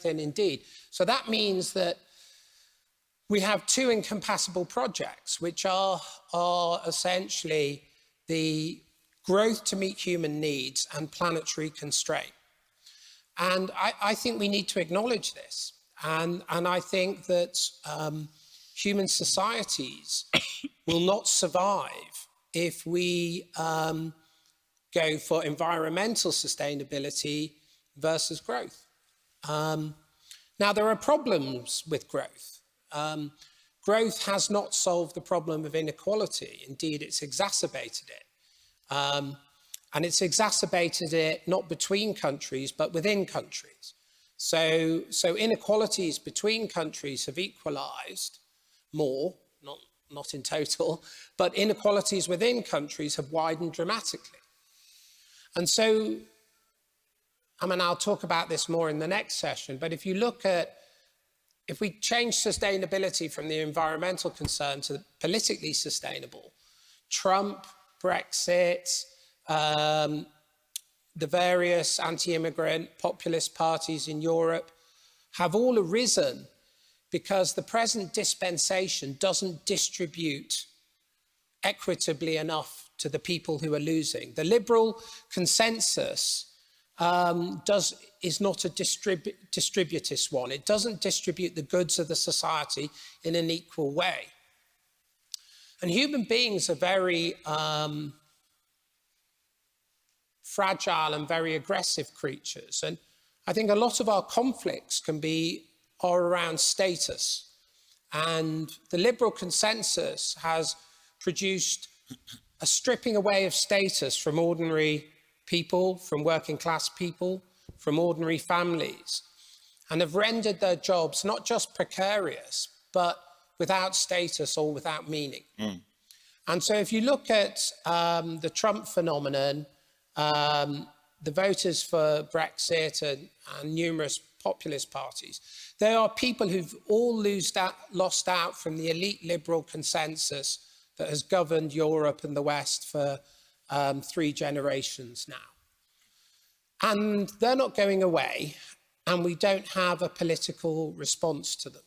indeed. So that means that we have two incompatible projects, which are essentially the growth to meet human needs and planetary constraint. And I think we need to acknowledge this. And I think that human societies will not survive if we go for environmental sustainability versus growth. Now, there are problems with growth. Growth has not solved the problem of inequality. Indeed, it's exacerbated it. And it's exacerbated it not between countries, but within countries. So inequalities between countries have equalized more, not in total, but inequalities within countries have widened dramatically. And so, I mean, I'll talk about this more in the next session, but if we change sustainability from the environmental concern to politically sustainable, Trump, Brexit, the various anti-immigrant populist parties in Europe have all arisen because the present dispensation doesn't distribute equitably enough to the people who are losing. The liberal consensus is not a distributist one. It doesn't distribute the goods of the society in an equal way. And human beings are very fragile and very aggressive creatures. And I think a lot of our conflicts are around status. And the liberal consensus has produced a stripping away of status from ordinary people, from working class people, from ordinary families, and have rendered their jobs not just precarious, but without status or without meaning. And so if you look at the Trump phenomenon, the voters for Brexit and numerous populist parties, they are people who've all lost out from the elite liberal consensus that has governed Europe and the West for 3 generations now. And they're not going away, and we don't have a political response to them.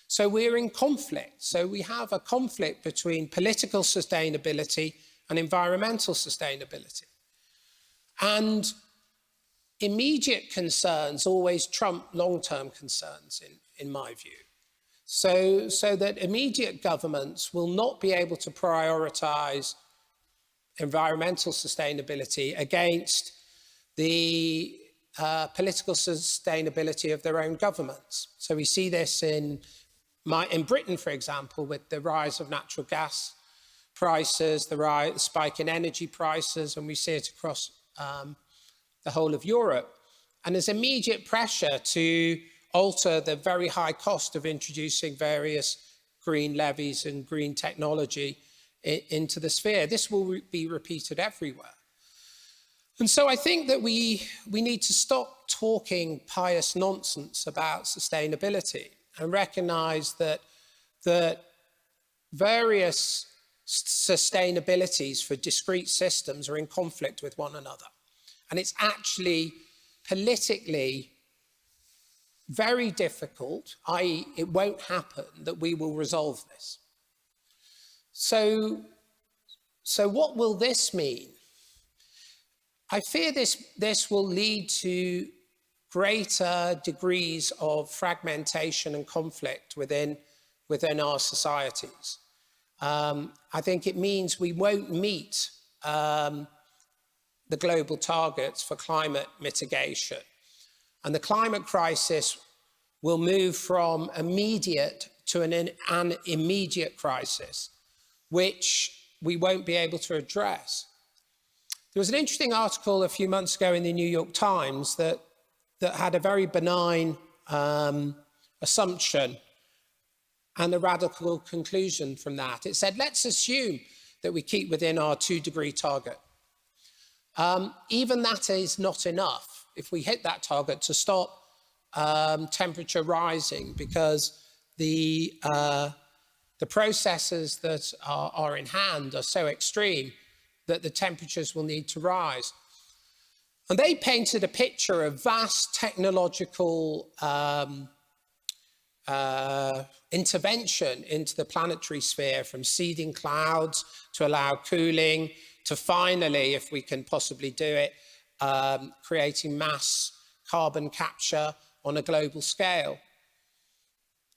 So we're in conflict. So we have a conflict between political sustainability and environmental sustainability. And immediate concerns always trump long-term concerns, in my view. So that immediate governments will not be able to prioritize environmental sustainability against the political sustainability of their own governments. So we see this in Britain, for example, with the rise of natural gas prices, the spike in energy prices, and we see it across the whole of Europe. And there's immediate pressure to alter the very high cost of introducing various green levies and green technology into the sphere. This will be repeated everywhere. And so I think that we need to stop talking pious nonsense about sustainability and recognize that various sustainabilities for discrete systems are in conflict with one another. And it's actually politically very difficult, i.e. it won't happen, that we will resolve this. So what will this mean? I fear this will lead to greater degrees of fragmentation and conflict within our societies. I think it means we won't meet the global targets for climate mitigation. And the climate crisis will move from immediate to an immediate crisis, which we won't be able to address. There was an interesting article a few months ago in the New York Times that had a very benign assumption and a radical conclusion from that. It said, let's assume that we keep within our 2-degree target. Even that is not enough if we hit that target to stop temperature rising, because the processes that are in hand are so extreme that the temperatures will need to rise. And they painted a picture of vast technological intervention into the planetary sphere, from seeding clouds to allow cooling, to finally, if we can possibly do it, creating mass carbon capture on a global scale.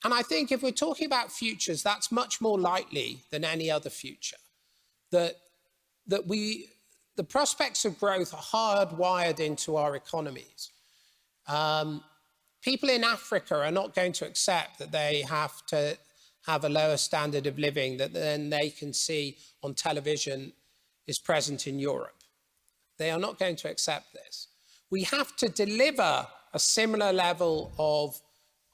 And I think if we're talking about futures, that's much more likely than any other future. The prospects of growth are hardwired into our economies. People in Africa are not going to accept that they have to have a lower standard of living that then they can see on television is present in Europe. They are not going to accept this. We have to deliver a similar level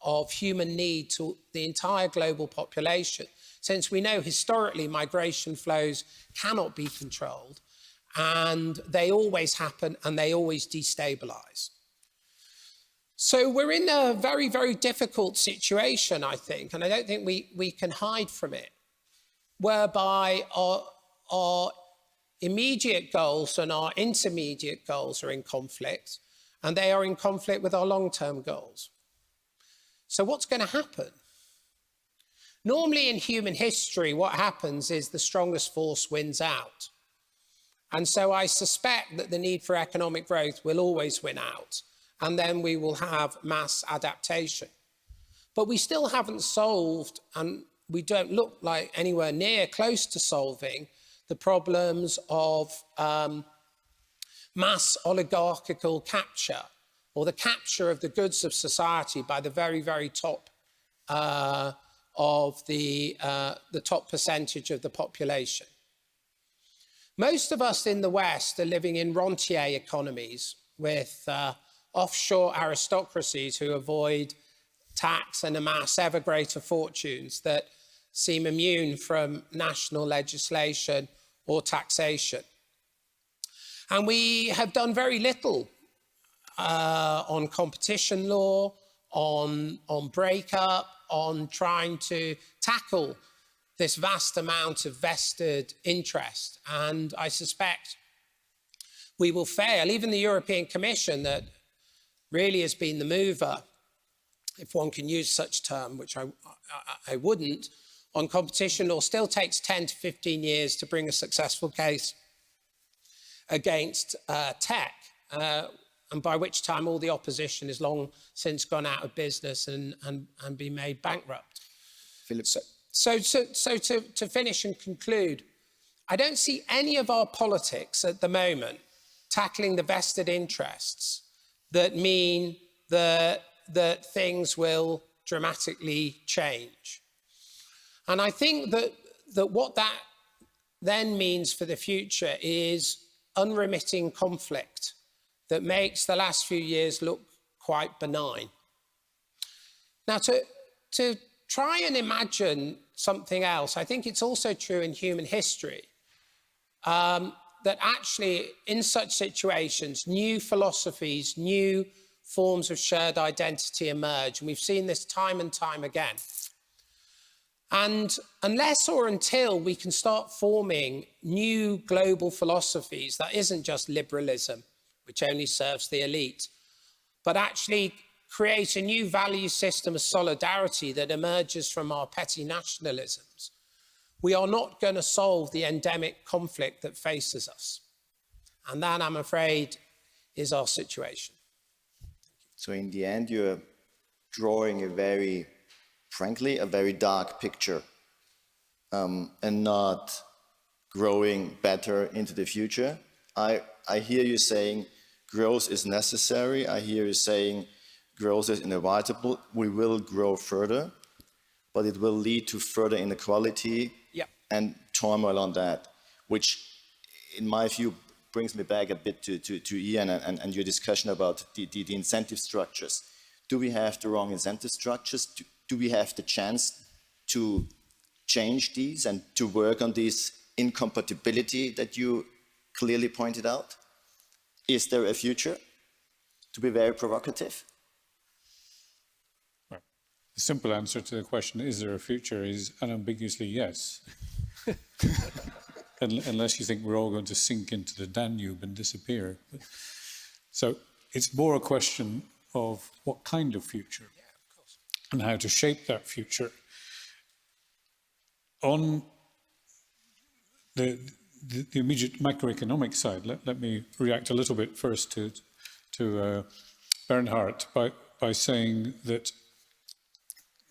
of human need to the entire global population, since we know historically migration flows cannot be controlled, and they always happen and they always destabilize. So we're in a very, very difficult situation, I think, and I don't think we can hide from it, whereby our immediate goals and our intermediate goals are in conflict, and they are in conflict with our long-term goals. So what's going to happen? Normally in human history, what happens is the strongest force wins out. And so I suspect that the need for economic growth will always win out, and then we will have mass adaptation. But we still haven't solved, and we don't look like anywhere near close to solving, the problems of mass oligarchical capture, or the capture of the goods of society by the very, very top of the top percentage of the population. Most of us in the West are living in rentier economies with offshore aristocracies who avoid tax and amass ever greater fortunes that seem immune from national legislation or taxation. And we have done very little on competition law, on breakup, on trying to tackle this vast amount of vested interest. And I suspect we will fail. Even the European Commission, that really has been the mover, if one can use such a term, which I wouldn't, on competition law, still takes 10 to 15 years to bring a successful case against tech, and by which time all the opposition is long since gone out of business and been made bankrupt. Philip. So to finish and conclude, I don't see any of our politics at the moment tackling the vested interests that mean that things will dramatically change. And I think that what that then means for the future is unremitting conflict that makes the last few years look quite benign. Now, to try and imagine something else, I think it's also true in human history, that actually in such situations, new philosophies, new forms of shared identity emerge. And we've seen this time and time again. And unless or until we can start forming new global philosophies, that isn't just liberalism, which only serves the elite, but actually create a new value system of solidarity that emerges from our petty nationalisms, we are not going to solve the endemic conflict that faces us. And that, I'm afraid, is our situation. So in the end, you're drawing frankly, a very dark picture, and not growing better into the future. I hear you saying growth is necessary. I hear you saying growth is inevitable. We will grow further, but it will lead to further inequality and turmoil on that, which, in my view, brings me back a bit to Ian and your discussion about the incentive structures. Do we have the wrong incentive structures? Do we have the chance to change these and to work on this incompatibility that you clearly pointed out? Is there a future? To be very provocative. Well, the simple answer to the question, is there a future, is unambiguously yes. unless you think we're all going to sink into the Danube and disappear. So it's more a question of what kind of future and how to shape that future. On the immediate macroeconomic side, let me react a little bit first to Bernhard by saying that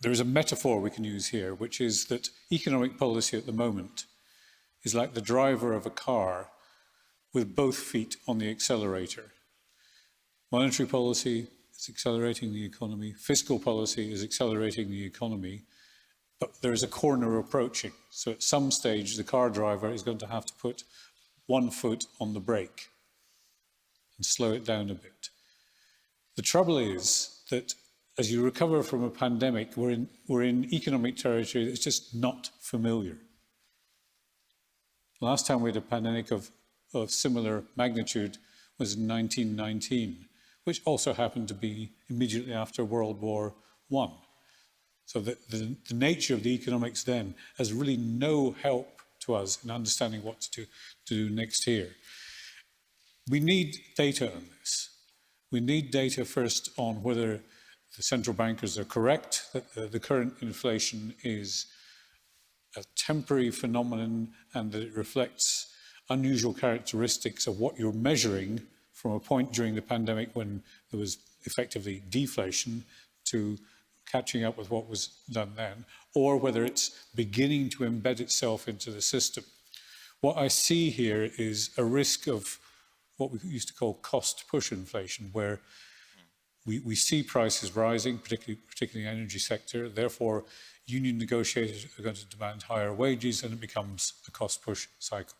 there is a metaphor we can use here, which is that economic policy at the moment is like the driver of a car with both feet on the accelerator. Monetary policy is accelerating the economy, fiscal policy is accelerating the economy, but there is a corner approaching. So at some stage, the car driver is going to have to put one foot on the brake and slow it down a bit. The trouble is that as you recover from a pandemic, we're in economic territory that's just not familiar. Last time we had a pandemic of similar magnitude was in 1919, which also happened to be immediately after World War I. So the nature of the economics then has really no help to us in understanding what to do next year. We need data on this. We need data first on whether the central bankers are correct, that the current inflation is a temporary phenomenon and that it reflects unusual characteristics of what you're measuring from a point during the pandemic when there was effectively deflation to catching up with what was done then, or whether it's beginning to embed itself into the system. What I see here is a risk of what we used to call cost push inflation, where we see prices rising, particularly in the energy sector. Therefore, union negotiators are going to demand higher wages and it becomes a cost push cycle.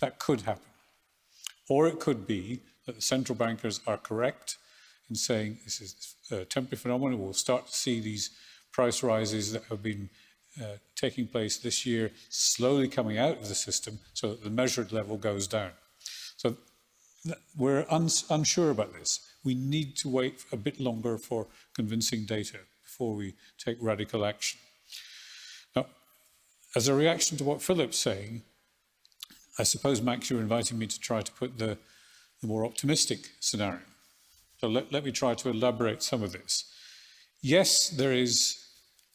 That could happen. Or it could be that the central bankers are correct in saying this is a temporary phenomenon. We'll start to see these price rises that have been taking place this year slowly coming out of the system so that the measured level goes down. So we're unsure about this. We need to wait a bit longer for convincing data before we take radical action. Now, as a reaction to what Philip's saying, I suppose, Max, you're inviting me to try to put the more optimistic scenario. So let me try to elaborate some of this. Yes, there is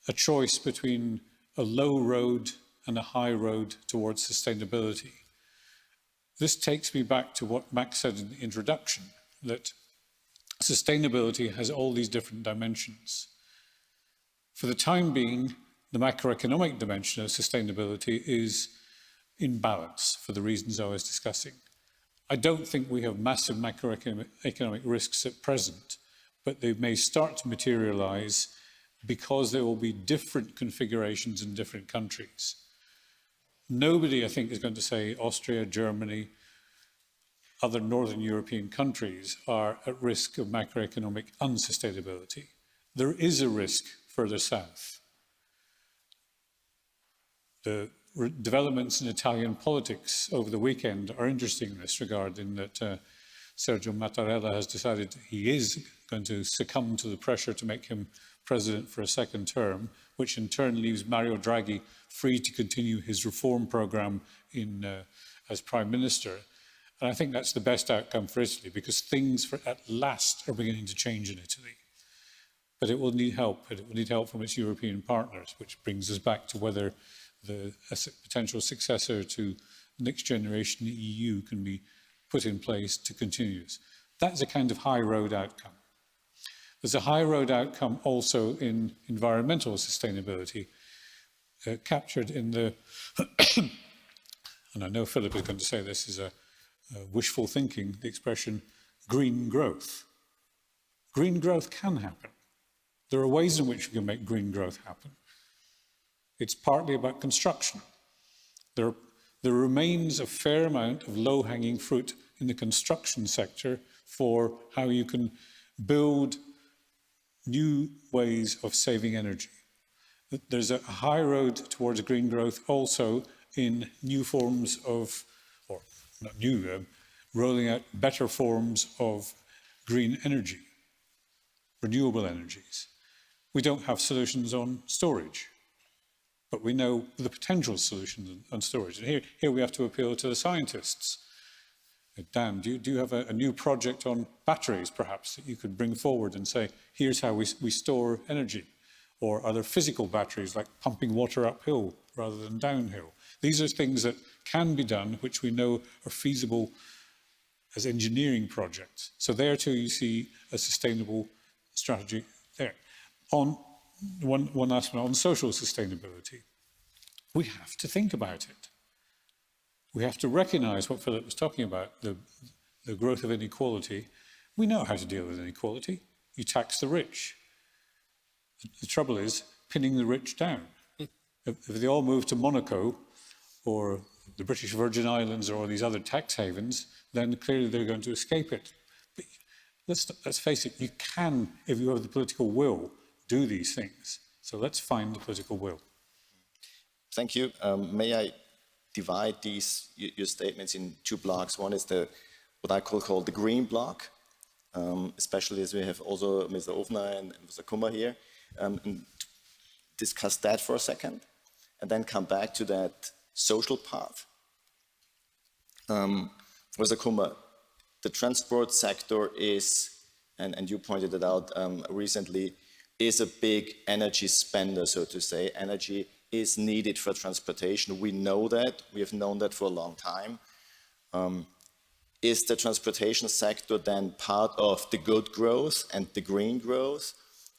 a choice between a low road and a high road towards sustainability. This takes me back to what Max said in the introduction, that sustainability has all these different dimensions. For the time being, the macroeconomic dimension of sustainability is in balance for the reasons I was discussing. I don't think we have massive macroeconomic risks at present, but they may start to materialize because there will be different configurations in different countries. Nobody, I think, is going to say Austria, Germany, other Northern European countries are at risk of macroeconomic unsustainability. There is a risk further south. The developments in Italian politics over the weekend are interesting in this regard, in that Sergio Mattarella has decided he is going to succumb to the pressure to make him president for a second term, which in turn leaves Mario Draghi free to continue his reform programme as Prime Minister. And I think that's the best outcome for Italy, because things at last are beginning to change in Italy. But it will need help. It will need help from its European partners, which brings us back to whether a potential successor to the next generation EU can be put in place to continue this. That's a kind of high road outcome. There's a high road outcome also in environmental sustainability, captured in the, and I know Philip is going to say this is a wishful thinking, the expression green growth. Green growth can happen. There are ways in which we can make green growth happen. It's partly about construction. There remains a fair amount of low-hanging fruit in the construction sector for how you can build new ways of saving energy. There's a high road towards green growth also in new forms of, or not new, rolling out better forms of green energy, renewable energies. We don't have solutions on storage. but we know the potential solutions and storage. And here we have to appeal to the scientists. Dan, do you have a new project on batteries, perhaps, that you could bring forward and say, here's how we store energy? Or are there physical batteries, like pumping water uphill rather than downhill? These are things that can be done, which we know are feasible as engineering projects. So there too you see a sustainable strategy there. On one last one, on social sustainability, we have to think about it. We have to recognize what Philip was talking about, the growth of inequality. We know how to deal with inequality. You tax the rich. The trouble is pinning the rich down. If they all move to Monaco or the British Virgin Islands or these other tax havens, then clearly they're going to escape it. But let's face it, you can, if you have the political will, do these things. So let's find the political will. Thank you. May I divide your statements in two blocks? One is what I call the green block, especially as we have also Mr. Ofner and Mr. Kummer here, and discuss that for a second, and then come back to that social part. Mr. Kummer, the transport sector is, and you pointed it out recently, is a big energy spender, so to say. Energy is needed for transportation. We know that. We have known that for a long time. Is the transportation sector then part of the good growth and the green growth?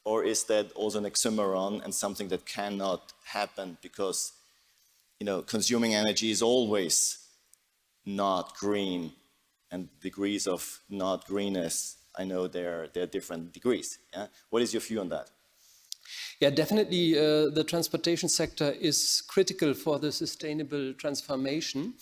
Or is that also an oxymoron and something that cannot happen because, consuming energy is always not green, and degrees of not greenness, I know there are different degrees. Yeah? What is your view on that? Yeah, definitely the transportation sector is critical for the sustainable transformation.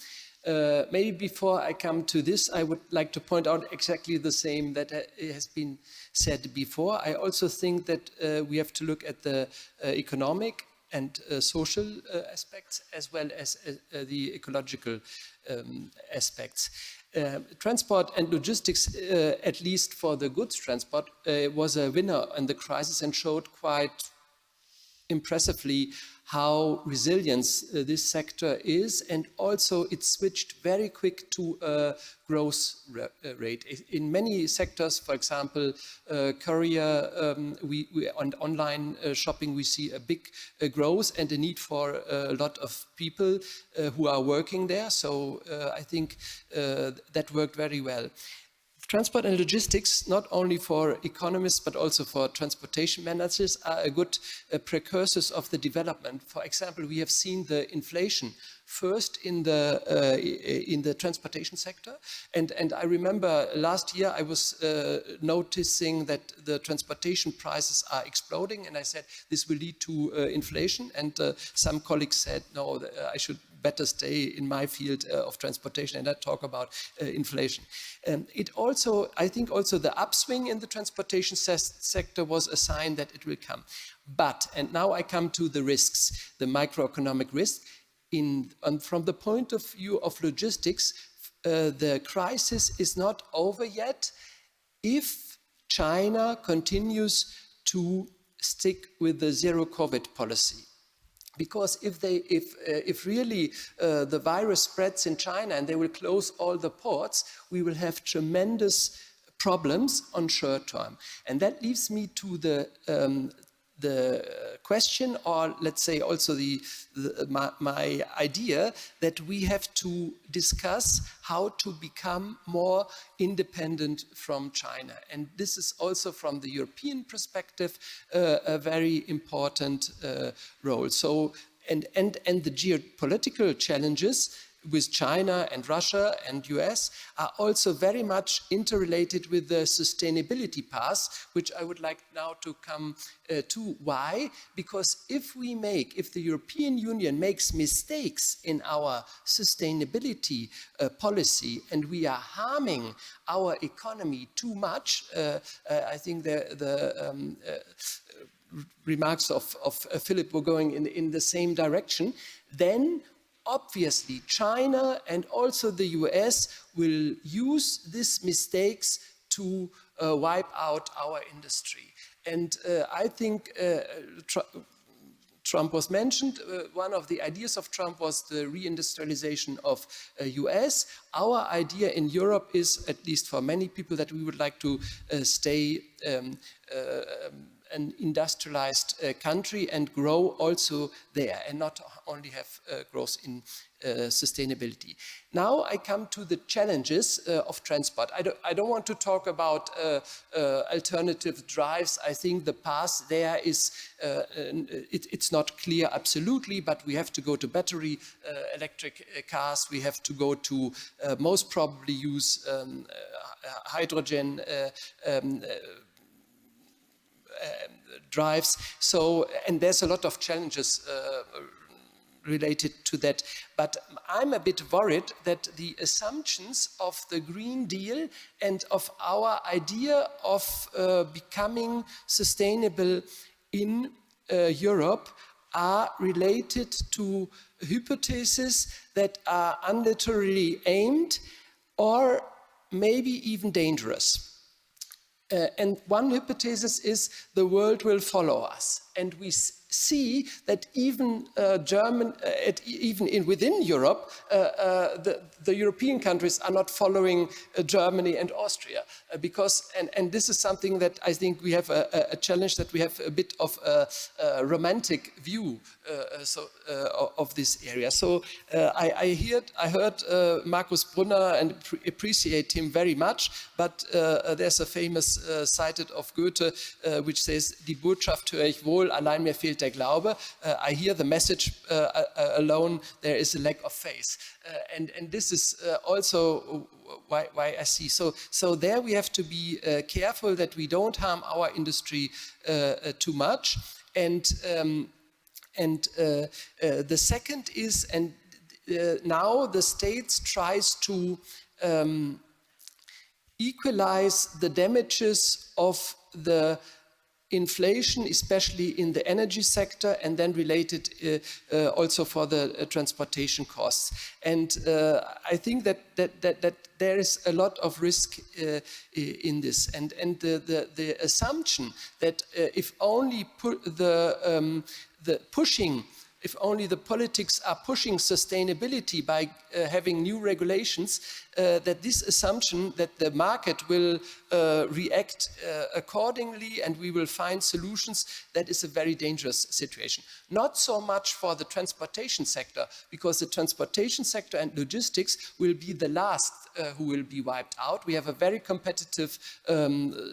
Maybe before I come to this, I would like to point out exactly the same that has been said before. I also think that we have to look at the economic and social aspects as well as the ecological aspects. Transport and logistics, at least for the goods transport, was a winner in the crisis and showed quite impressively how resilient this sector is, and also it switched very quick to a growth rate. In many sectors, for example, courier and online shopping, we see a big growth and a need for a lot of people who are working there. So I think that worked very well. Transport and logistics, not only for economists but also for transportation managers, are a good precursors of the development. For example, we have seen the inflation first in the transportation sector, and I remember last year I was noticing that the transportation prices are exploding, and I said this will lead to inflation, and some colleagues said no, I should better stay in my field of transportation and not talk about inflation. It also, I think also the upswing in the transportation sector was a sign that it will come. But, and now I come to the risks, the microeconomic risk. From the point of view of logistics, the crisis is not over yet if China continues to stick with the zero COVID policy. Because if really the virus spreads in China and they will close all the ports, we will have tremendous problems on short term. And that leads me to the question, or let's say also my idea, that we have to discuss how to become more independent from China. And this is also from the European perspective a very important role. So, and the geopolitical challenges with China and Russia and US are also very much interrelated with the sustainability path, which I would like now to come to. Why? Because if the European Union makes mistakes in our sustainability policy and we are harming our economy too much, I think the remarks of Philip were going in the same direction, then obviously China and also the US will use these mistakes to wipe out our industry. And I think Trump was mentioned. One of the ideas of Trump was the reindustrialization of US. Our idea in Europe is, at least for many people, that we would like to stay an industrialized country and grow also there, and not only have growth in sustainability. Now I come to the challenges of transport. I don't want to talk about alternative drives. I think the path there is, it's not clear absolutely, but we have to go to battery electric cars. We have to go to most probably use hydrogen drives. So, and there's a lot of challenges related to that. But I'm a bit worried that the assumptions of the Green Deal and of our idea of becoming sustainable in Europe are related to hypotheses that are unliterally aimed or maybe even dangerous. And one hypothesis is the world will follow us. And we see that even within Europe, the European countries are not following Germany and Austria, because and this is something that I think we have a challenge, that we have a bit of a romantic view of this area. So I heard Markus Brunner and appreciate him very much, but there's a famous cited of Goethe which says, "Die Botschaft höre ich wohl, allein mir fehlt der Glaube." I hear the message alone, there is a lack of faith. And this is also why I see. So there we have to be careful that we don't harm our industry too much. And the second is, and now the states tries to equalize the damages of the inflation, especially in the energy sector, and then related also for the transportation costs. And I think that there is a lot of risk in this. And the assumption that if only if only the politics are pushing sustainability by having new regulations, that this assumption that the market will react accordingly and we will find solutions, that is a very dangerous situation. Not so much for the transportation sector, because the transportation sector and logistics will be the last who will be wiped out. We have a very competitive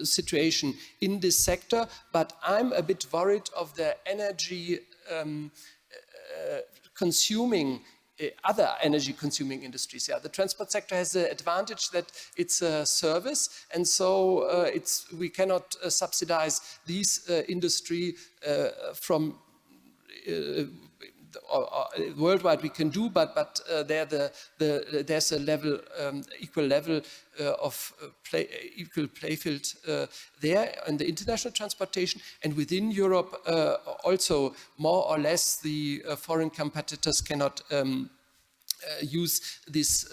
situation in this sector, but I'm a bit worried of the energy consuming other energy consuming industries. Yeah, the transport sector has the advantage that it's a service, and so we cannot subsidize these industry from worldwide. We can do, but there's a level, equal level of equal play field there in the international transportation, and within Europe also more or less the foreign competitors cannot use this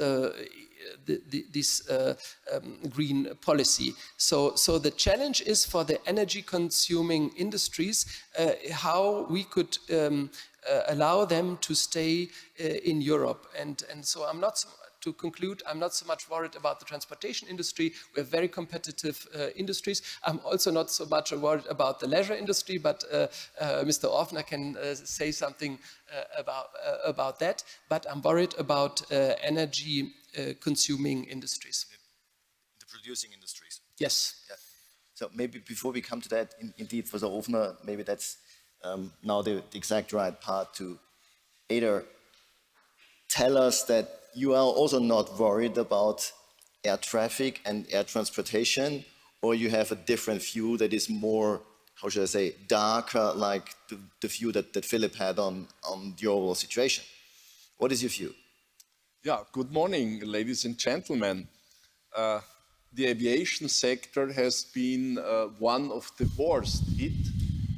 green policy. So the challenge is for the energy consuming industries how we could allow them to stay in Europe. And so to conclude, I'm not so much worried about the transportation industry. We have very competitive industries. I'm also not so much worried about the leisure industry, but Mr. Orfner can say something about that. But I'm worried about energy consuming industries. The producing industries. Yes. Yeah. So maybe before we come to that, indeed, for the Orfner, maybe that's now the exact right part to either tell us that you are also not worried about air traffic and air transportation, or you have a different view that is more, how should I say, darker, like the view that Philip had on the overall situation. What is your view? Yeah, good morning, ladies and gentlemen. The aviation sector has been one of the worst hit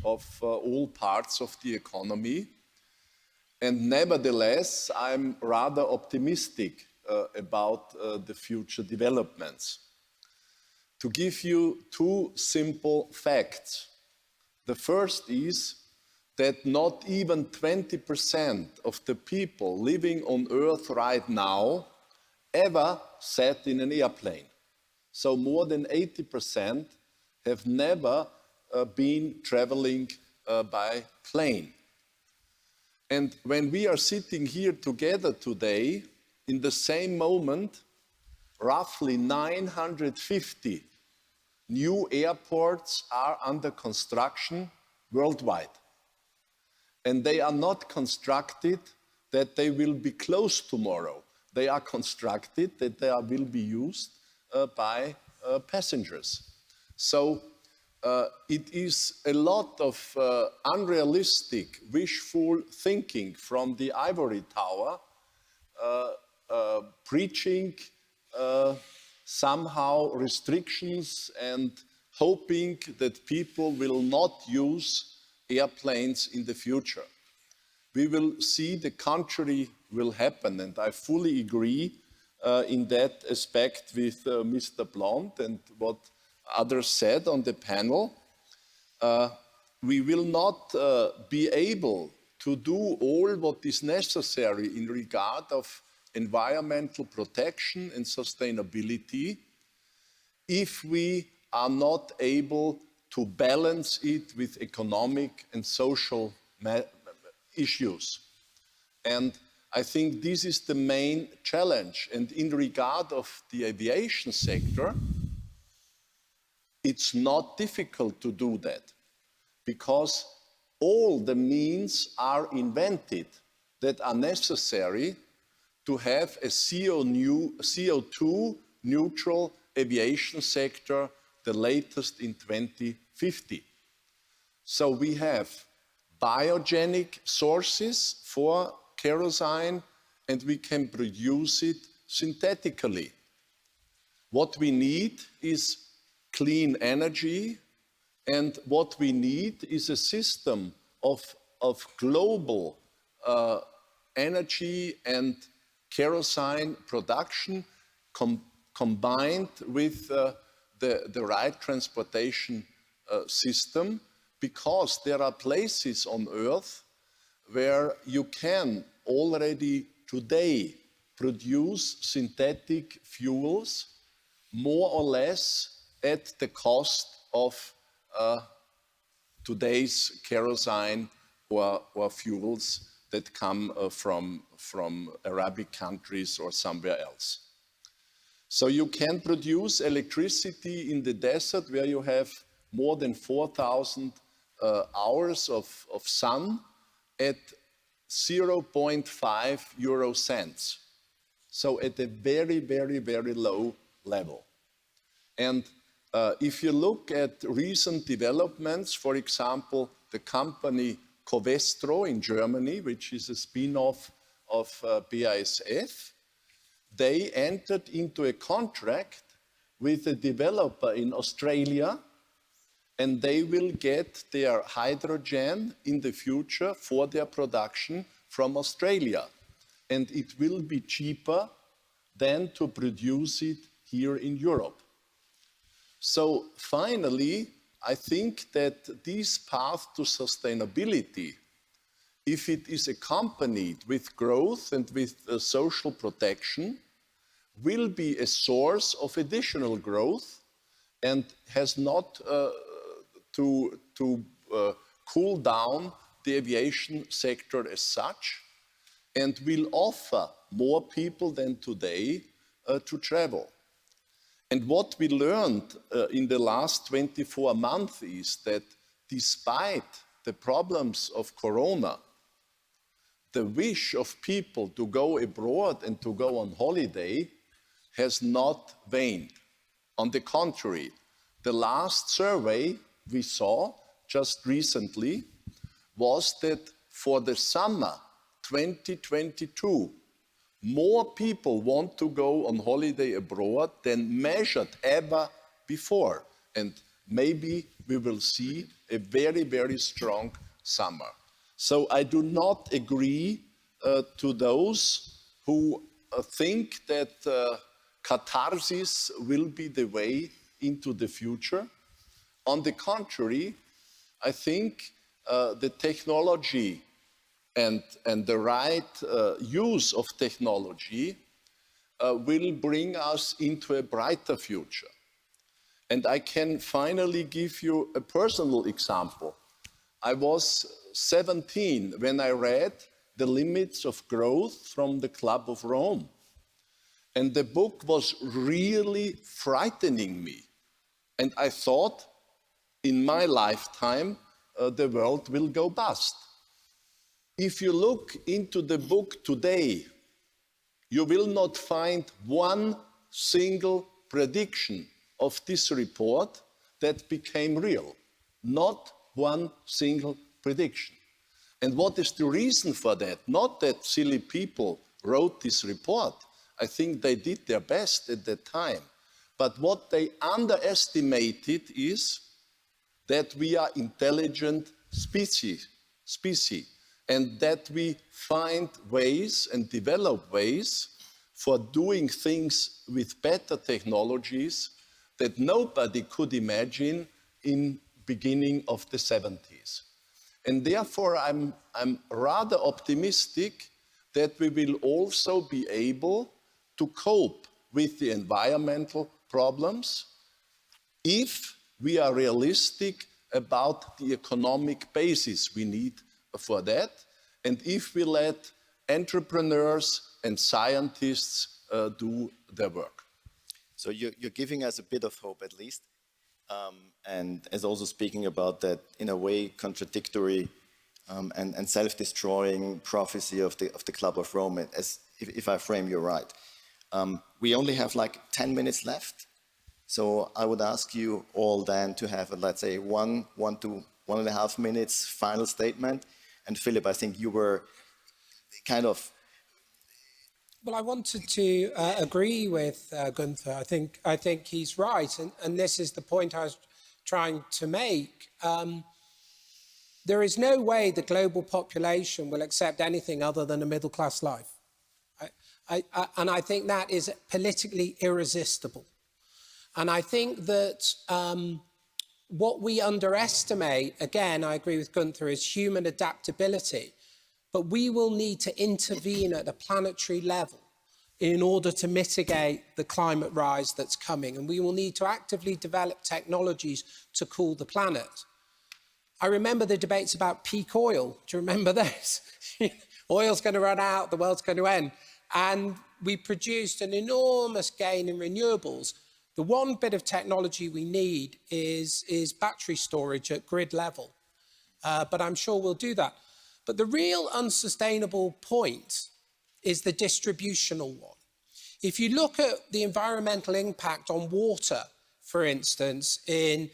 of all parts of the economy. And nevertheless, I'm rather optimistic about the future developments. To give you two simple facts. The first is that not even 20% of the people living on Earth right now ever sat in an airplane. So more than 80% have never been traveling by plane. And when we are sitting here together today, in the same moment, roughly 950 new airports are under construction worldwide. And they are not constructed that they will be closed tomorrow. They are constructed that they will be used by passengers. So it is a lot of unrealistic, wishful thinking from the ivory tower, preaching somehow restrictions and hoping that people will not use airplanes in the future. We will see the contrary will happen, and I fully agree in that aspect with Mr. Blond and what others said on the panel. We will not be able to do all what is necessary in regard of environmental protection and sustainability if we are not able to balance it with economic and social issues. And I think this is the main challenge. And in regard of the aviation sector, it's not difficult to do that because all the means are invented that are necessary to have a CO2 neutral aviation sector, the latest in 2050. So we have biogenic sources for kerosene and we can produce it synthetically. What we need is clean energy, and what we need is a system of global energy and kerosene production combined with the right transportation system, because there are places on Earth where you can already today produce synthetic fuels more or less at the cost of today's kerosene or fuels that come from Arabic countries or somewhere else. So you can produce electricity in the desert where you have more than 4,000 hours of sun at 0.5 euro cents. So at a very, very, very low level. And if you look at recent developments, for example, the company Covestro in Germany, which is a spin-off of BASF, they entered into a contract with a developer in Australia, and they will get their hydrogen in the future for their production from Australia. And it will be cheaper than to produce it here in Europe. So finally, I think that this path to sustainability, if it is accompanied with growth and with social protection, will be a source of additional growth and has not to cool down the aviation sector as such, and will offer more people than today to travel. And what we learned in the last 24 months is that despite the problems of Corona, the wish of people to go abroad and to go on holiday has not waned. On the contrary, the last survey we saw just recently was that for the summer 2022, more people want to go on holiday abroad than measured ever before. And maybe we will see a very, very strong summer. So I do not agree to those who think that catharsis will be the way into the future. On the contrary, I think the technology and the right use of technology will bring us into a brighter future. And I can finally give you a personal example. I was 17 when I read The Limits of Growth from the Club of Rome. And the book was really frightening me. And I thought, in my lifetime, the world will go bust. If you look into the book today, you will not find one single prediction of this report that became real. Not one single prediction. And what is the reason for that? Not that silly people wrote this report. I think they did their best at that time. But what they underestimated is that we are intelligent species, and that we find ways and develop ways for doing things with better technologies that nobody could imagine in beginning of the 70s. And therefore, I'm rather optimistic that we will also be able to cope with the environmental problems if we are realistic about the economic basis we need for that, and if we let entrepreneurs and scientists do their work. So you're giving us a bit of hope at least, and as also speaking about that in a way contradictory and self-destroying prophecy of the Club of Rome, as if I frame you right. We only have like 10 minutes left, so I would ask you all then to have, let's say, 1 to 1.5 minutes final statement. And Philip, I think you were kind of... Well, I wanted to agree with Gunther. I think he's right, and this is the point I was trying to make. There is no way the global population will accept anything other than a middle-class life. And I think that is politically irresistible. And I think that what we underestimate, again, I agree with Gunther, is human adaptability. But we will need to intervene at a planetary level in order to mitigate the climate rise that's coming. And we will need to actively develop technologies to cool the planet. I remember the debates about peak oil. Do you remember those? Oil's going to run out, the world's going to end. And we produced an enormous gain in renewables. The one bit of technology we need is battery storage at grid level. But I'm sure we'll do that. But the real unsustainable point is the distributional one. If you look at the environmental impact on water, for instance, in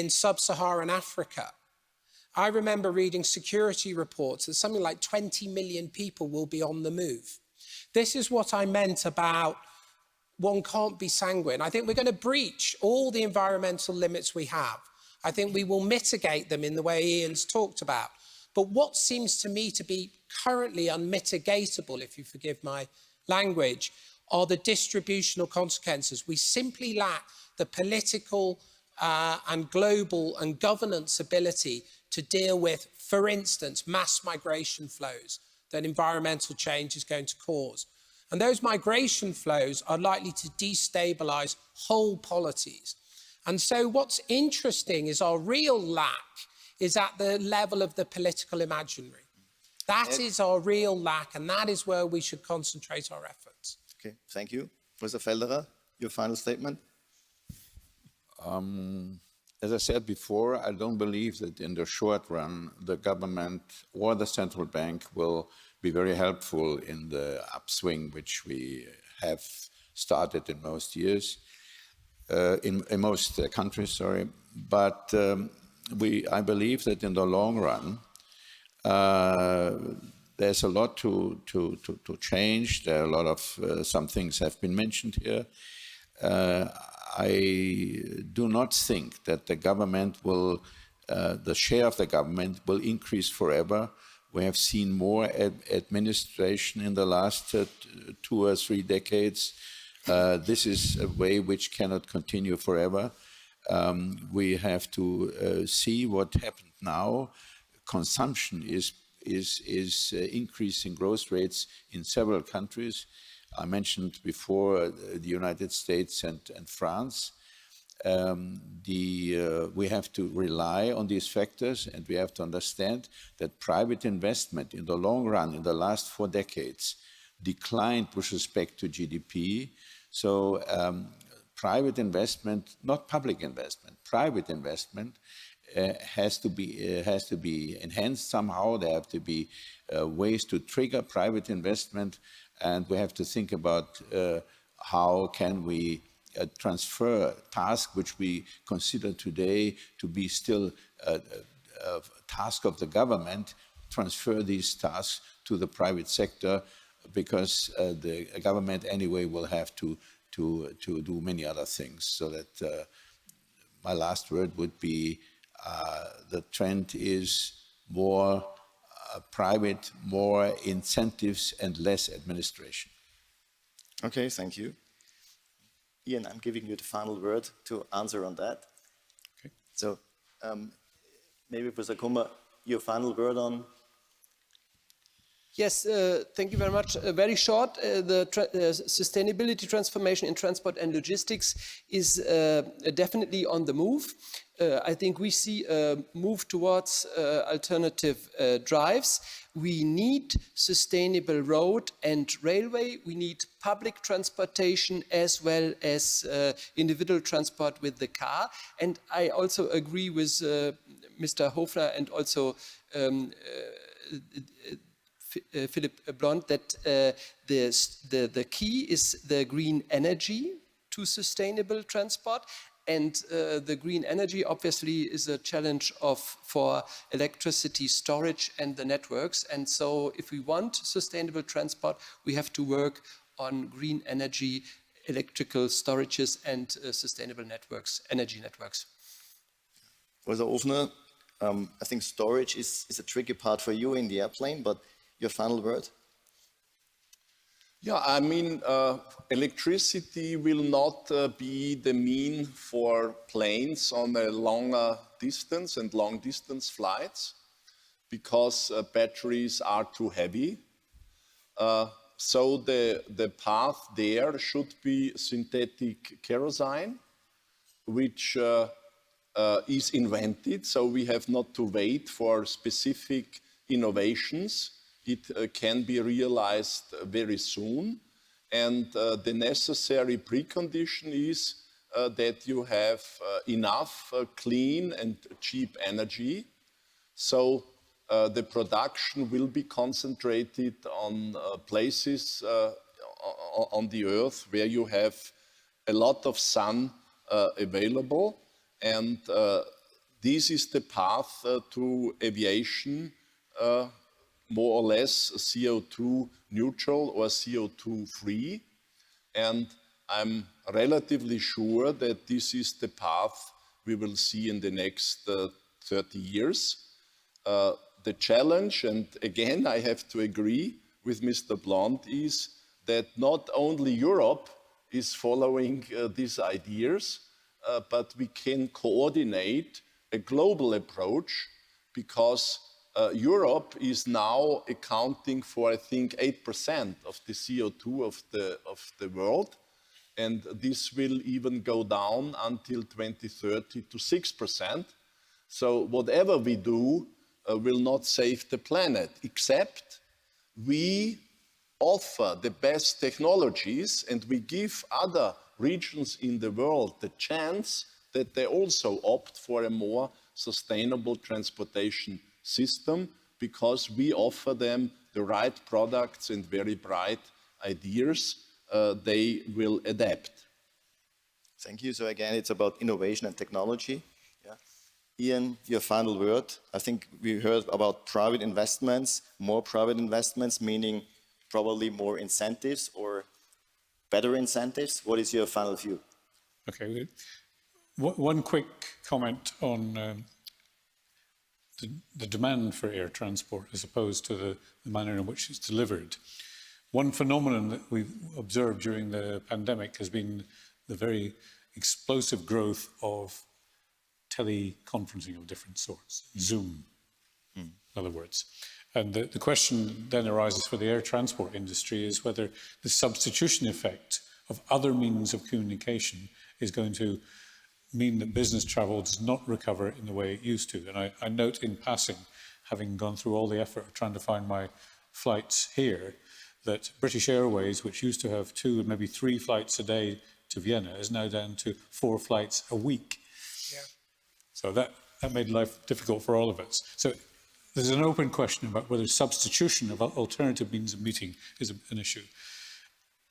sub-Saharan Africa, I remember reading security reports that something like 20 million people will be on the move. This is what I meant about one can't be sanguine. I think we're going to breach all the environmental limits we have. I think we will mitigate them in the way Ian's talked about. But what seems to me to be currently unmitigatable, if you forgive my language, are the distributional consequences. We simply lack the political and global and governance ability to deal with, for instance, mass migration flows that environmental change is going to cause. And those migration flows are likely to destabilize whole polities. And so what's interesting is our real lack is at the level of the political imaginary. That is our real lack, and that is where we should concentrate our efforts. Okay, thank you. Professor Felderer, your final statement? As I said before, I don't believe that in the short run, the government or the central bank will be very helpful in the upswing which we have started in most years, in most countries, sorry. But I believe that in the long run, there's a lot to change. There are a lot of, some things have been mentioned here. I do not think that the government will, the share of the government will increase forever. We have seen more administration in the last 2 or 3 decades. This is a way which cannot continue forever. We have to see what happened now. consumption is increasing growth rates in several countries. I mentioned before the United States and France. We have to rely on these factors, and we have to understand that private investment in the long run, in the last 4 decades, declined with respect to GDP. So private investment, not public investment, private investment has to be enhanced somehow. There have to be ways to trigger private investment, and we have to think about how can we transfer tasks which we consider today to be still a task of the government, transfer these tasks to the private sector, because the government anyway will have to do many other things. So that my last word would be the trend is more private, more incentives and less administration. Okay, thank you. Ian, I'm giving you the final word to answer on that. Okay. So maybe Professor Kummer, your final word on. Yes, thank you very much. Very short, the sustainability transformation in transport and logistics is definitely on the move. I think we see a move towards alternative drives. We need sustainable road and railway. We need public transportation as well as individual transport with the car. And I also agree with Mr. Hofler and also Philip Blond that the key is the green energy to sustainable transport. And the green energy obviously is a challenge for electricity storage and the networks. And so if we want sustainable transport, we have to work on green energy, electrical storages, and sustainable networks, energy networks. Professor Ofner, I think storage is a tricky part for you in the airplane, but your final word? Yeah, I mean, electricity will not be the mean for planes on a longer distance and long distance flights because batteries are too heavy. So the path there should be synthetic kerosene, which is invented. So we have not to wait for specific innovations. It can be realized very soon. And the necessary precondition is that you have enough clean and cheap energy. So the production will be concentrated on places on the earth where you have a lot of sun available. And this is the path to aviation, more or less CO2 neutral or CO2 free. And I'm relatively sure that this is the path we will see in the next 30 years. The challenge, and again I have to agree with Mr. Blond, is that not only Europe is following these ideas, but we can coordinate a global approach, because Europe is now accounting for, I think, 8% of the CO2 of the world, and this will even go down until 2030 to 6%. So whatever we do will not save the planet, except we offer the best technologies and we give other regions in the world the chance that they also opt for a more sustainable transportation system, because we offer them the right products and very bright ideas. They will adapt. Thank you. So again, it's about innovation and technology. Yeah. Ian, your final word. I think we heard about private investments, more private investments, meaning probably more incentives or better incentives. What is your final view? Okay. One quick comment on the demand for air transport as opposed to the manner in which it's delivered. One phenomenon that we've observed during the pandemic has been the very explosive growth of teleconferencing of different sorts, Zoom. in other words. And the question then arises for the air transport industry is whether the substitution effect of other means of communication is going to mean that business travel does not recover in the way it used to. And I note in passing, having gone through all the effort of trying to find my flights here, that British Airways, which used to have 2 and maybe 3 flights a day to Vienna, is now down to 4 flights a week. Yeah. So that made life difficult for all of us. So there's an open question about whether substitution of alternative means of meeting is an issue.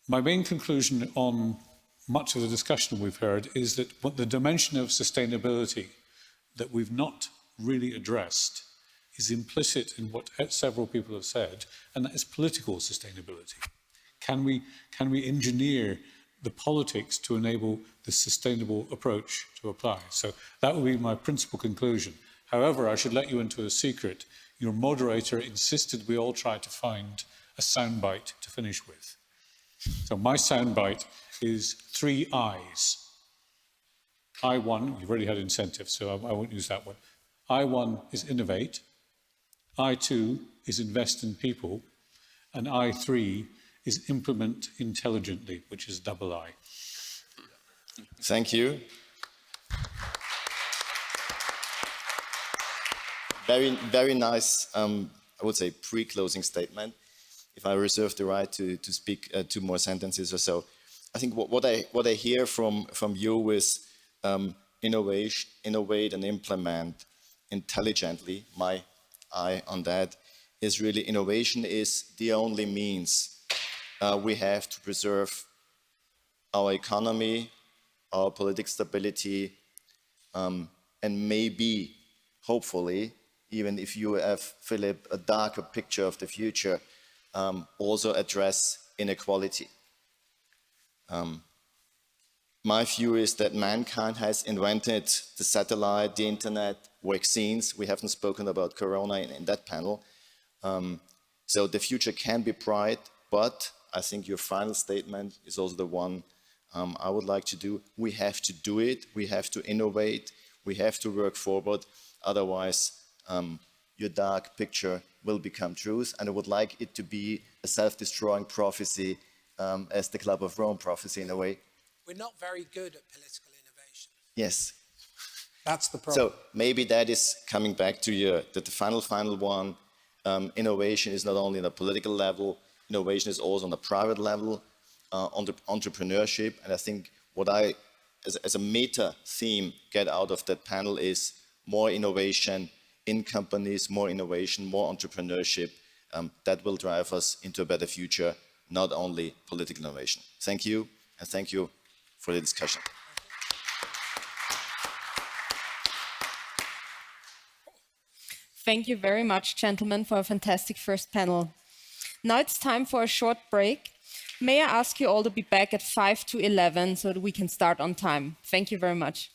My main conclusion on much of the discussion we've heard is that what the dimension of sustainability that we've not really addressed is implicit in what several people have said, and that is political sustainability. Can we engineer the politics to enable the sustainable approach to apply? So that would be my principal conclusion. However, I should let you into a secret. Your moderator insisted we all try to find a soundbite to finish with. So my soundbite is 3 I's. I1, you've already had incentives, so I won't use that one. I1 is innovate. I2 is invest in people. And I3 is implement intelligently, which is double I. Thank you. Very nice, I would say, pre-closing statement. If I reserve the right to speak 2 more sentences or so. I think what I hear from you is innovate and implement intelligently. My eye on that is really innovation is the only means we have to preserve our economy, our political stability, and maybe, hopefully, even if you have, Philip, a darker picture of the future, also address inequality. My view is that mankind has invented the satellite, the internet, vaccines. We haven't spoken about Corona in that panel. So the future can be bright, but I think your final statement is also the one I would like to do. We have to do it. We have to innovate. We have to work forward. Otherwise, your dark picture will become truth. And I would like it to be a self-destroying prophecy as the Club of Rome prophecy in a way. We're not very good at political innovation. Yes. That's the problem. So maybe that is coming back to you, that the final one, innovation is not only on a political level, innovation is also on a private level, on the entrepreneurship. And I think what I, as a meta theme, get out of that panel is more innovation in companies, more innovation, more entrepreneurship. That will drive us into a better future, not only political innovation. Thank you, and thank you for the discussion. Thank you very much, gentlemen, for a fantastic first panel. Now it's time for a short break. May I ask you all to be back at 5 to 11 so that we can start on time? Thank you very much.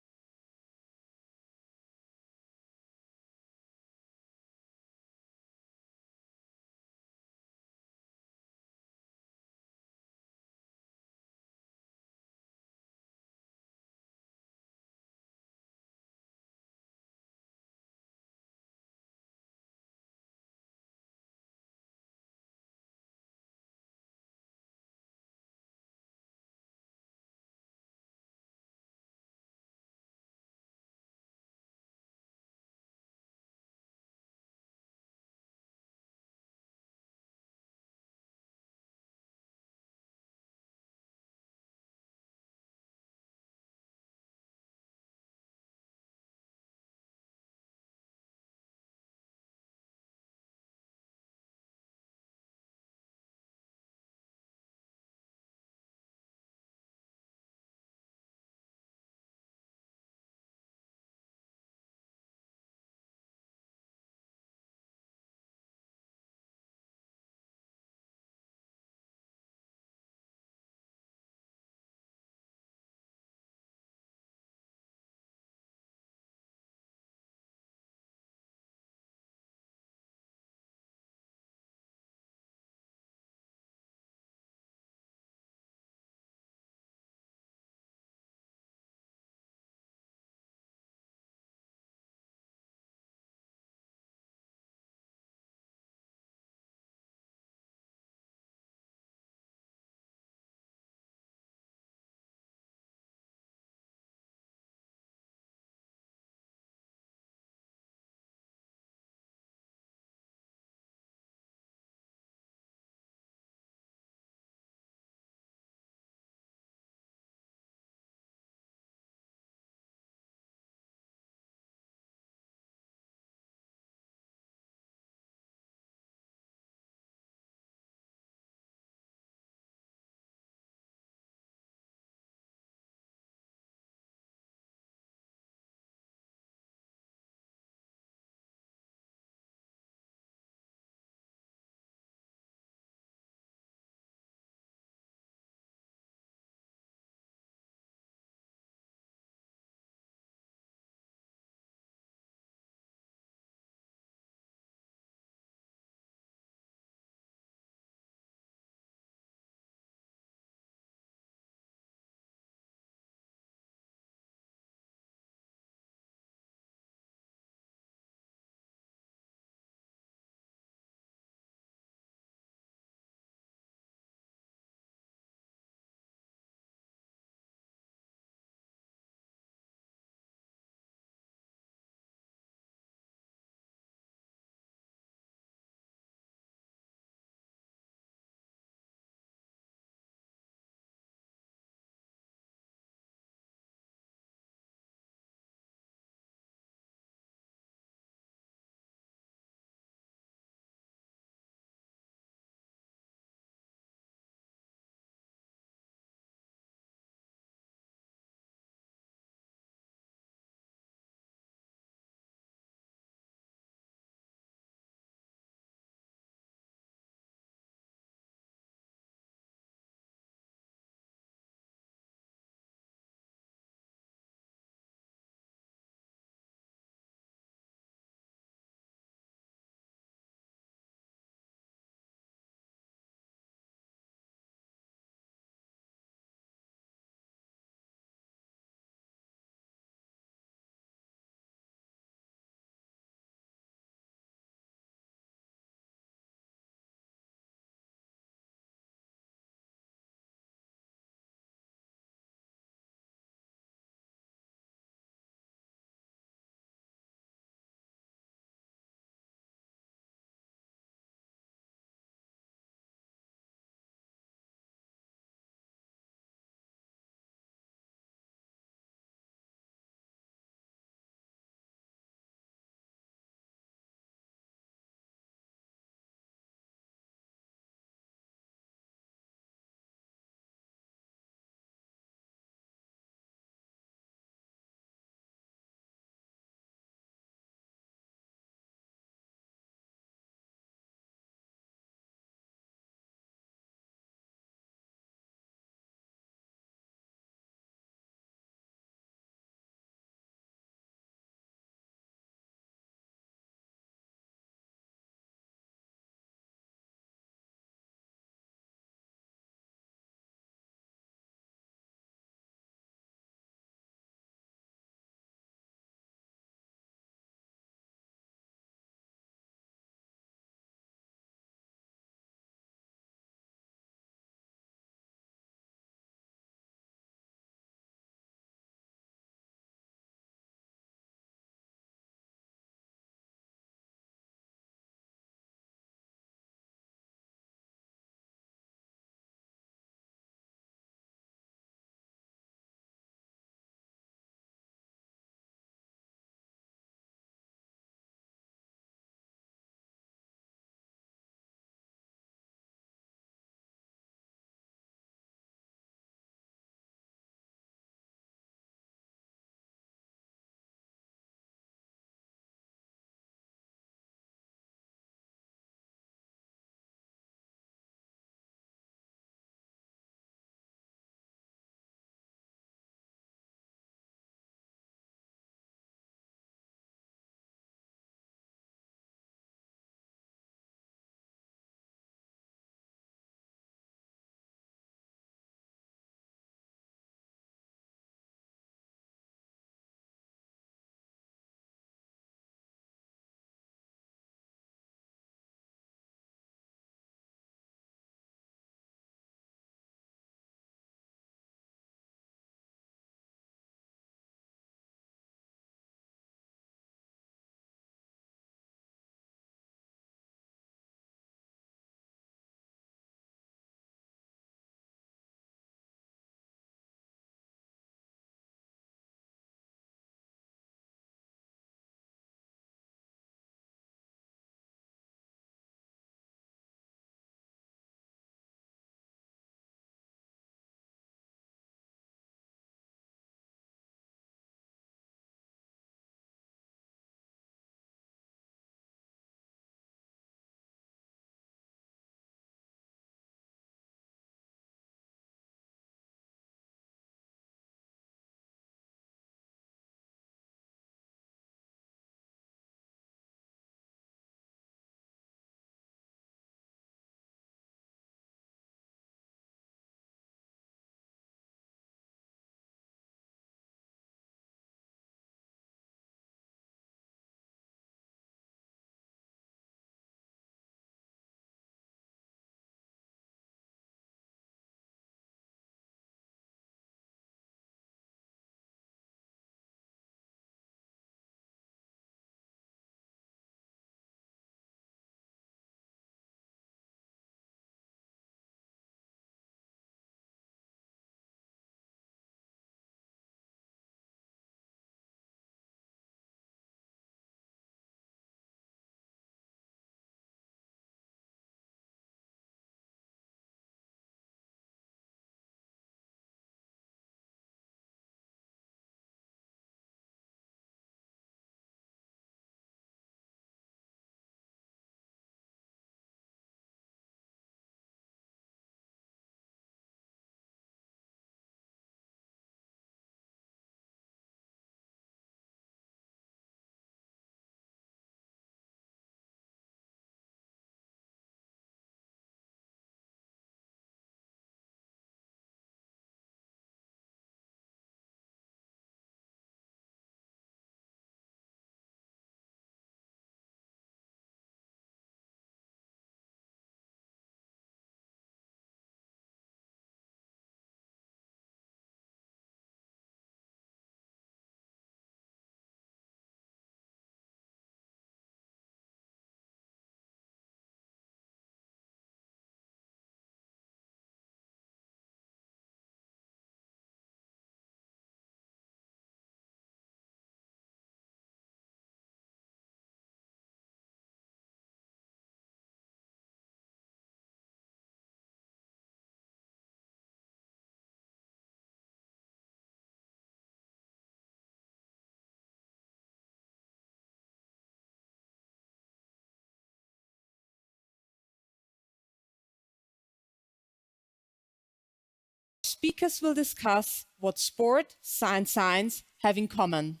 speakers will discuss what sport and science have in common.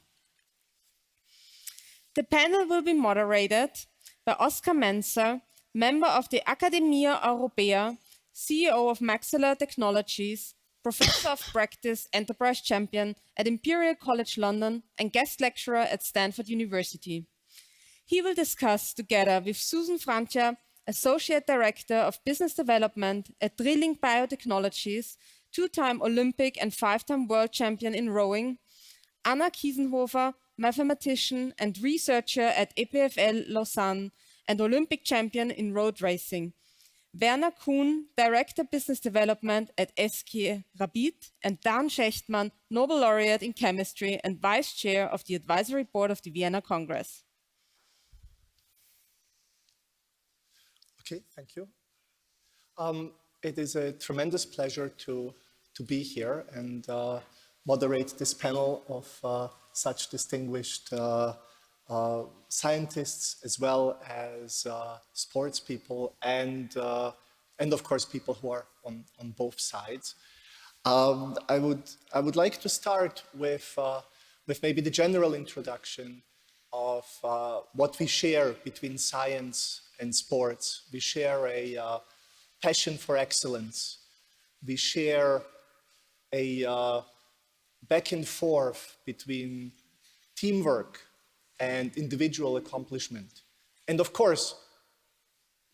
The panel will be moderated by Oskar Menzer, member of the Academia Europaea, CEO of Maxilla Technologies, Professor of Practice, Enterprise Champion at Imperial College London, and guest lecturer at Stanford University. He will discuss together with Susan Francia, Associate Director of Business Development at Drilling Biotechnologies, two-time Olympic and five-time world champion in rowing, Anna Kiesenhofer, mathematician and researcher at EPFL Lausanne and Olympic champion in road racing, Werner Kuhn, Director Business Development at SK Rapid, and Dan Schechtmann, Nobel Laureate in Chemistry and Vice Chair of the Advisory Board of the Vienna Congress. Okay, thank you. It is a tremendous pleasure to be here and moderate this panel of such distinguished scientists, as well as sports people, and of course people who are on both sides. I would like to start with maybe the general introduction of what we share between science and sports. We share a passion for excellence. We share a back and forth between teamwork and individual accomplishment. And of course,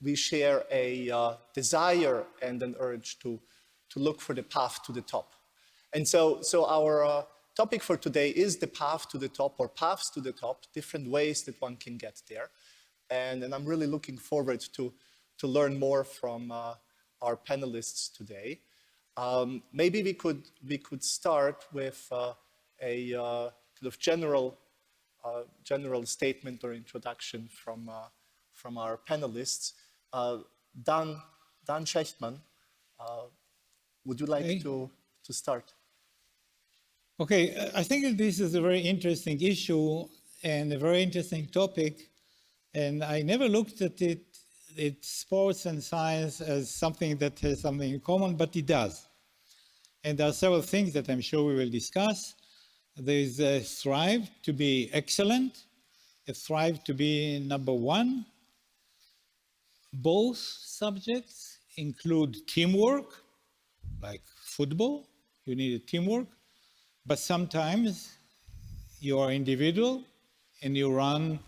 we share a desire and an urge to look for the path to the top. And so our topic for today is the path to the top, or paths to the top, different ways that one can get there. And I'm really looking forward to learn more from our panelists today. Maybe we could start with a kind of general statement or introduction from our panelists. Dan Schechtmann, would you like to start? Okay, I think this is a very interesting issue and a very interesting topic. And I never looked at sports and science as something that has something in common, but it does. And there are several things that I'm sure we will discuss. There is a strive to be excellent, a strive to be number one. Both subjects include teamwork, like football, you need a teamwork, but sometimes you are individual and you run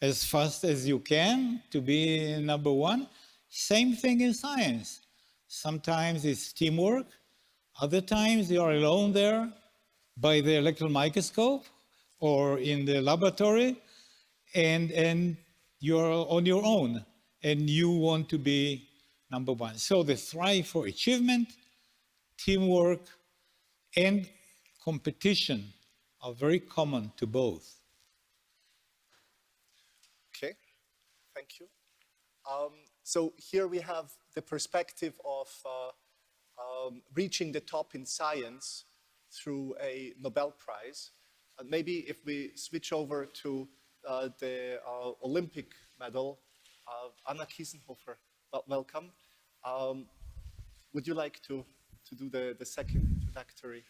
as fast as you can to be number one. Same thing in science. Sometimes it's teamwork, other times you are alone there by the electron microscope or in the laboratory, and you're on your own and you want to be number one. So the strive for achievement, teamwork, and competition are very common to both. Okay, thank you. So here we have the perspective of reaching the top in science through a Nobel Prize. Maybe if we switch over to the Olympic medal, Anna Kiesenhofer, welcome. Would you like to do the second introductory?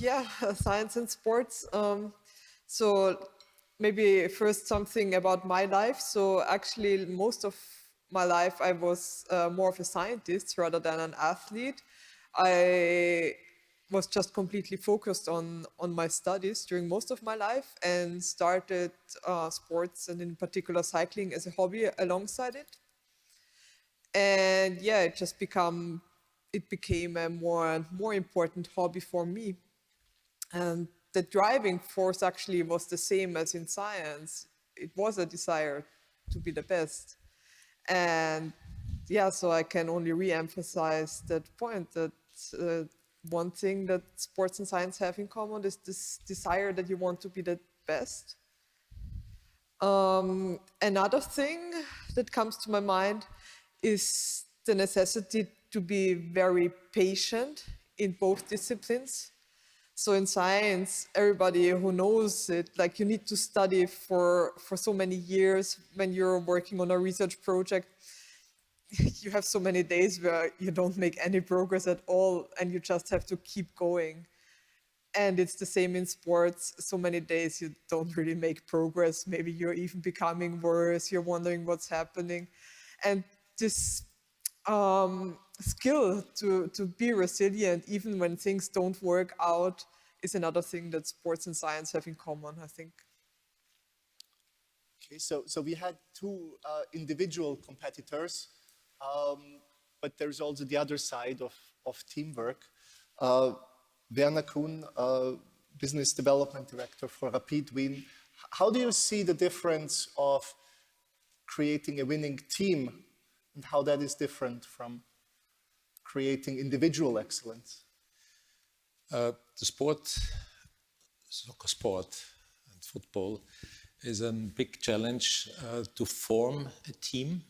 Yeah, science and sports. So maybe first something about my life. So actually most of my life I was more of a scientist rather than an athlete. I was just completely focused on my studies during most of my life and started sports, and in particular cycling, as a hobby alongside it. And yeah, it became a more and more important hobby for me. And the driving force actually was the same as in science. It was a desire to be the best. And yeah, so I can only re-emphasize that point, that one thing that sports and science have in common is this desire that you want to be the best. Another thing that comes to my mind is the necessity to be very patient in both disciplines. So in science, everybody who knows it, like you need to study for so many years when you're working on a research project. you have so many days where you don't make any progress at all and you just have to keep going. And it's the same in sports. So many days you don't really make progress. Maybe you're even becoming worse. You're wondering what's happening. And this skill to be resilient, even when things don't work out, is another thing that sports and science have in common, I think. Okay, so we had two individual competitors, but there's also the other side of teamwork. Werner Kuhn, Business Development Director for Rapid Wien. How do you see the difference of creating a winning team and how that is different from creating individual excellence? The sport, soccer sport and football, is a big challenge to form a team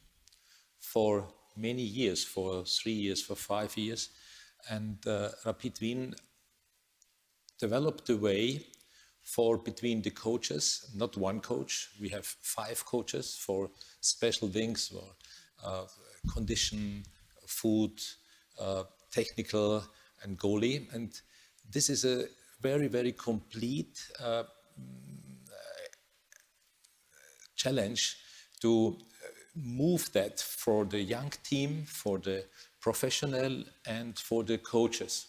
for many years, for 3 years, for 5 years. And Rapid Wien developed a way for between the coaches, not one coach, we have 5 coaches for special things, for condition, food, technical and goalie. And this is a very, very complete challenge to move that for the young team, for the professional and for the coaches.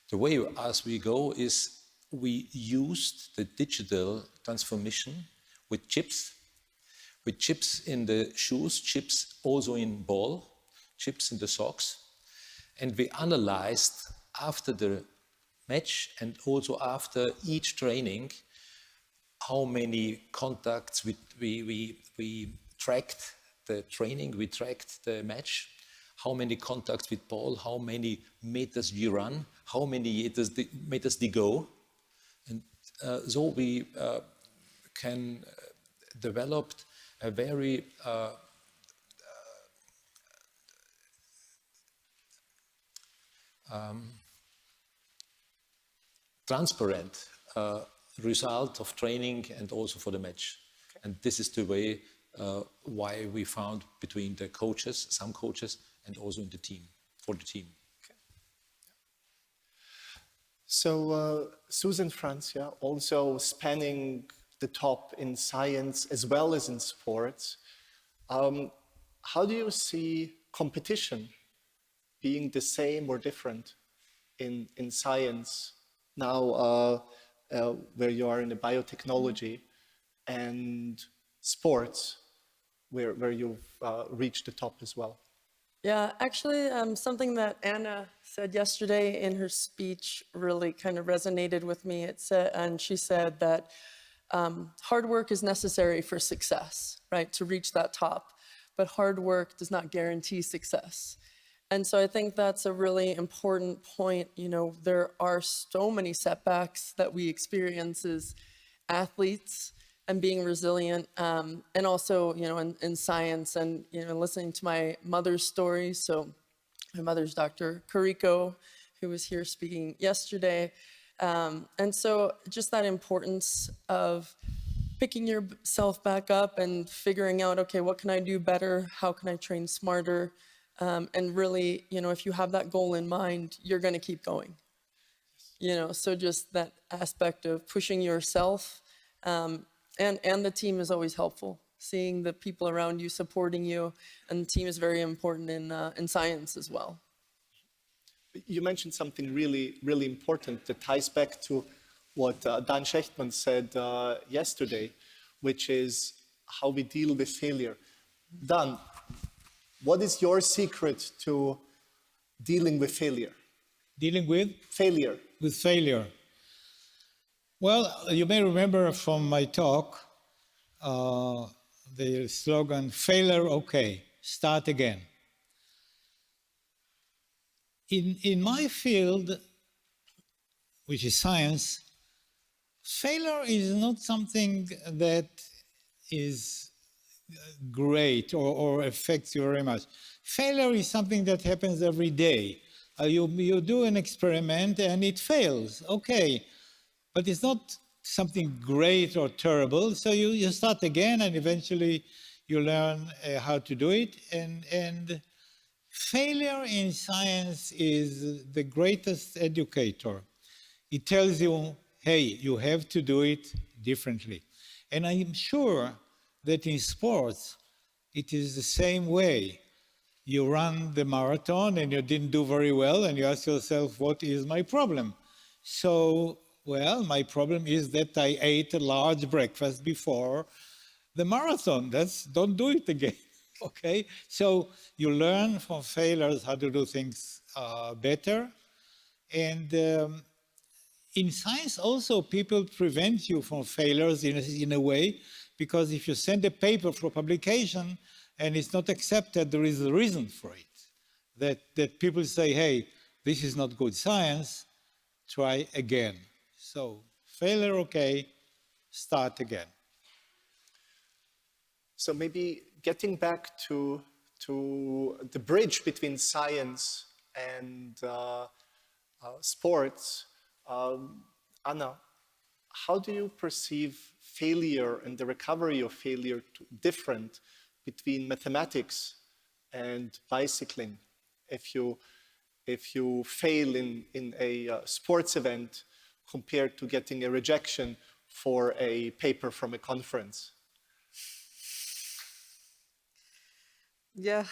The way as we go is we used the digital transformation with chips in the shoes, chips also in ball, chips in the socks. And we analyzed after the match and also after each training how many contacts we tracked the training, we tracked the match, how many contacts with ball, how many meters we run, how many meters they go. And so we can develop a very transparent result of training and also for the match. Okay. And this is the way why we found between the coaches, some coaches, and also in the team, for the team. Okay. So Susan Franz, yeah, also spanning the top in science as well as in sports. How do you see competition being the same or different in science now where you are in the biotechnology and sports where you've reached the top as well? Yeah, actually, something that Anna said yesterday in her speech really kind of resonated with me. And she said that hard work is necessary for success, right, to reach that top. But hard work does not guarantee success. And so I think that's a really important point. You know, there are so many setbacks that we experience as athletes, and being resilient, and also, you know, in science, and, you know, listening to my mother's story. So my mother's Dr. Kariko, who was here speaking yesterday. And so just that importance of picking yourself back up and figuring out, okay, what can I do better? How can I train smarter? And really, you know, if you have that goal in mind, you're going to keep going. You know, so just that aspect of pushing yourself, and the team is always helpful. Seeing the people around you supporting you, and the team is very important in science as well. You mentioned something really, really important that ties back to what Dan Schechtman said yesterday, which is how we deal with failure. Dan, what is your secret to dealing with failure? Dealing with? Failure. With failure. Well, you may remember from my talk, the slogan, failure, okay, start again. In my field, which is science, failure is not something that is great or affects you very much. Failure is something that happens every day. You do an experiment and it fails, okay. But it's not something great or terrible. So you start again, and eventually you learn how to do it. And Failure in science is the greatest educator. It tells you, hey, you have to do it differently. And I'm sure that in sports, it is the same way. You run the marathon and you didn't do very well, and you ask yourself, what is my problem? So, well, my problem is that I ate a large breakfast before the marathon. Don't do it again. Okay, so you learn from failures how to do things better. And in science also, people prevent you from failures in a way, because if you send a paper for publication and it's not accepted, there is a reason for it. That people say, hey, this is not good science, try again. So failure, okay, start again. So maybe getting back to the bridge between science and sports, Anna, how do you perceive failure and the recovery of failure different between mathematics and bicycling? If you fail in a sports event compared to getting a rejection for a paper from a conference? Yeah,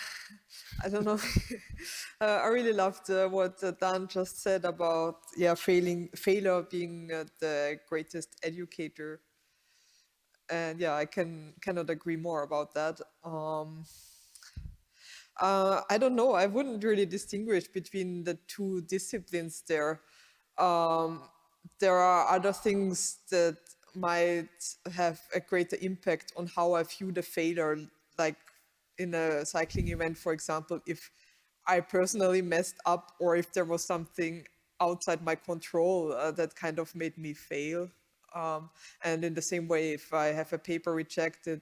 I don't know. I really loved what Dan just said about failure being the greatest educator, and yeah, I cannot agree more about that. I don't know. I wouldn't really distinguish between the two disciplines there. There are other things that might have a greater impact on how I view the failure, like in a cycling event, for example, if I personally messed up or if there was something outside my control that kind of made me fail. And in the same way, if I have a paper rejected,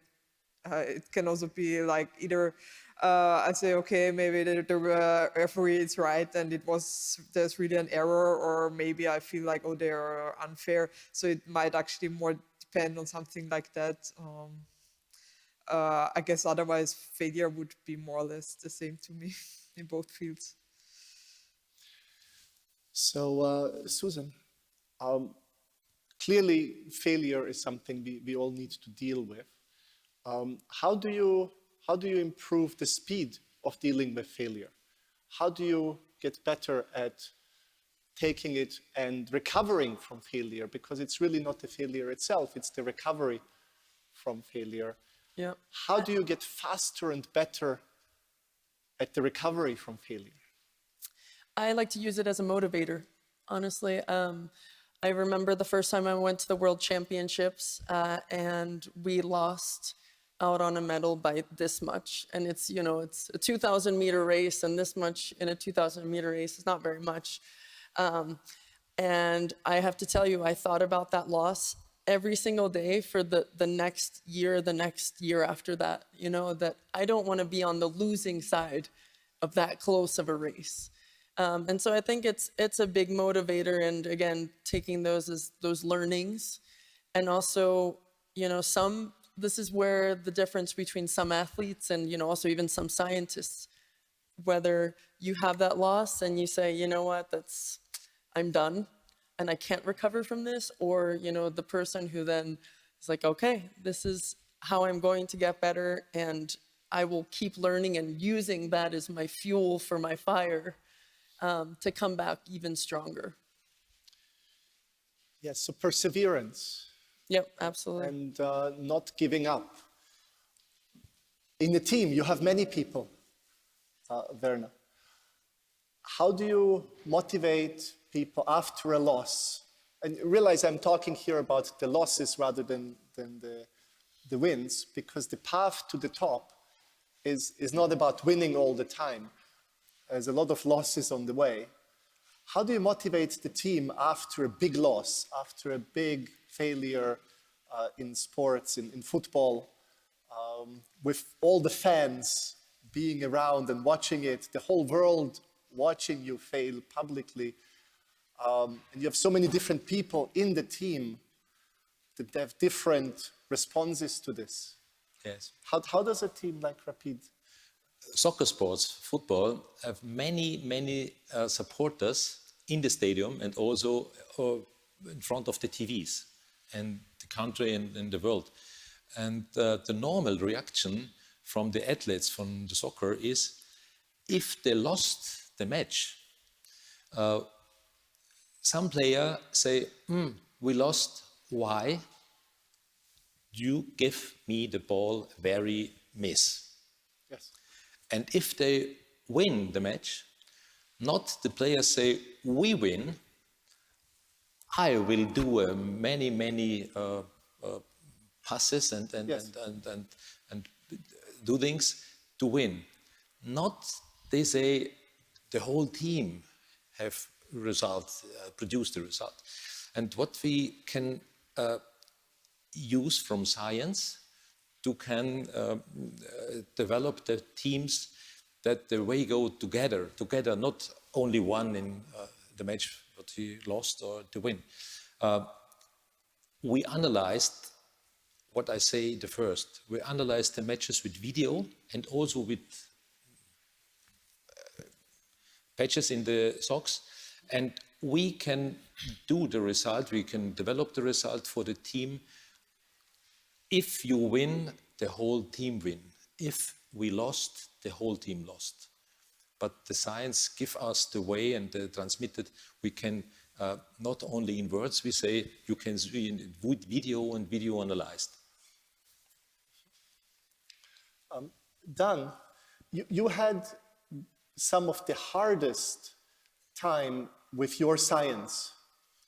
it can also be like either I say, okay, maybe the referee is right and there's really an error, or maybe I feel like, oh, they're unfair. So it might actually more depend on something like that. I guess otherwise failure would be more or less the same to me in both fields. So, Susan, clearly failure is something we all need to deal with. How do you improve the speed of dealing with failure? How do you get better at taking it and recovering from failure? Because it's really not the failure itself, it's the recovery from failure. Yeah. How do you get faster and better at the recovery from failure? I like to use it as a motivator, honestly. I remember the first time I went to the World Championships and we lost out on a medal by this much. And it's, it's a 2,000 meter race, and this much in a 2,000 meter race is not very much. And I have to tell you, I thought about that loss every single day for the next year after that, that I don't want to be on the losing side of that close of a race. And so I think it's a big motivator, and again, taking those as those learnings. And also, this is where the difference between some athletes and, also even some scientists, whether you have that loss and you say, you know what, I'm done and I can't recover from this, or, the person who then is like, okay, this is how I'm going to get better, and I will keep learning and using that as my fuel for my fire to come back even stronger. Yes, so perseverance. Yep, absolutely. And not giving up. In a team, you have many people, Werner. How do you motivate people after a loss? And realize I'm talking here about the losses rather than the wins, because the path to the top is not about winning all the time. There's a lot of losses on the way. How do you motivate the team after a big loss, after a big failure in sports, in football, with all the fans being around and watching it, the whole world watching you fail publicly, and you have so many different people in the team that have different responses to this? Yes. How does a team like Rapid soccer sports, football, have many supporters in the stadium and also in front of the TVs and the country and the world. And the normal reaction from the athletes from the soccer is, if they lost the match, some player say, we lost, why? You give me the ball very miss. Yes. And if they win the match, not the players say, we win, I will do many passes and do things to win. Not they say the whole team have results, produced the result. And what we can use from science to can develop the teams that the way go together, not only one in the match that he lost or to win. We analyzed what I say the first. We analyzed the matches with video and also with patches in the socks, and we can do the result, we can develop the result for the team. If you win, the whole team win. If we lost, the whole team lost. But the science gives us the way and transmitted. We can not only in words, we say you can see in video and video analyzed. Dan, you had some of the hardest time with your science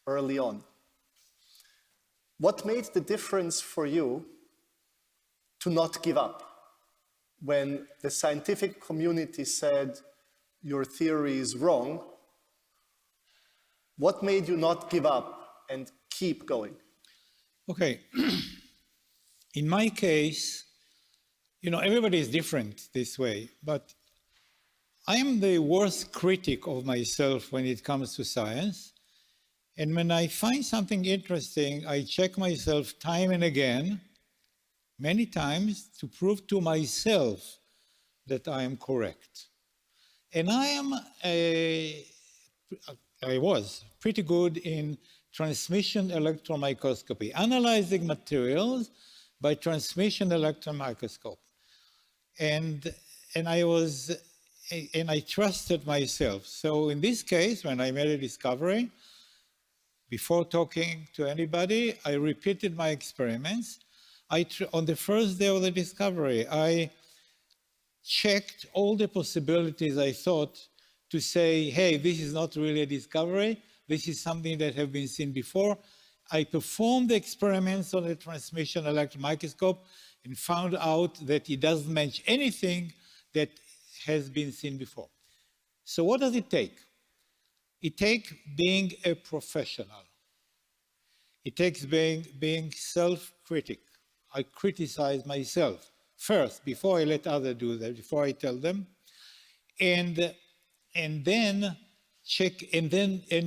early on. What made the difference for you to not give up when the scientific community said your theory is wrong? What made you not give up and keep going? Okay. In my case, everybody is different this way, but I am the worst critic of myself when it comes to science. And when I find something interesting, I check myself time and again, many times, to prove to myself that I am correct. And I was pretty good in transmission electron microscopy, analyzing materials by transmission electron microscope. And I trusted myself. So in this case, when I made a discovery, before talking to anybody, I repeated my experiments. On the first day of the discovery, I checked all the possibilities I thought to say, hey, this is not really a discovery. This is something that have been seen before. I performed the experiments on the transmission electron microscope and found out that it doesn't match anything that has been seen before. So what does it take? It takes being a professional. It takes being self-critic. I criticize myself first before I let others do that, before I tell them. And then check, and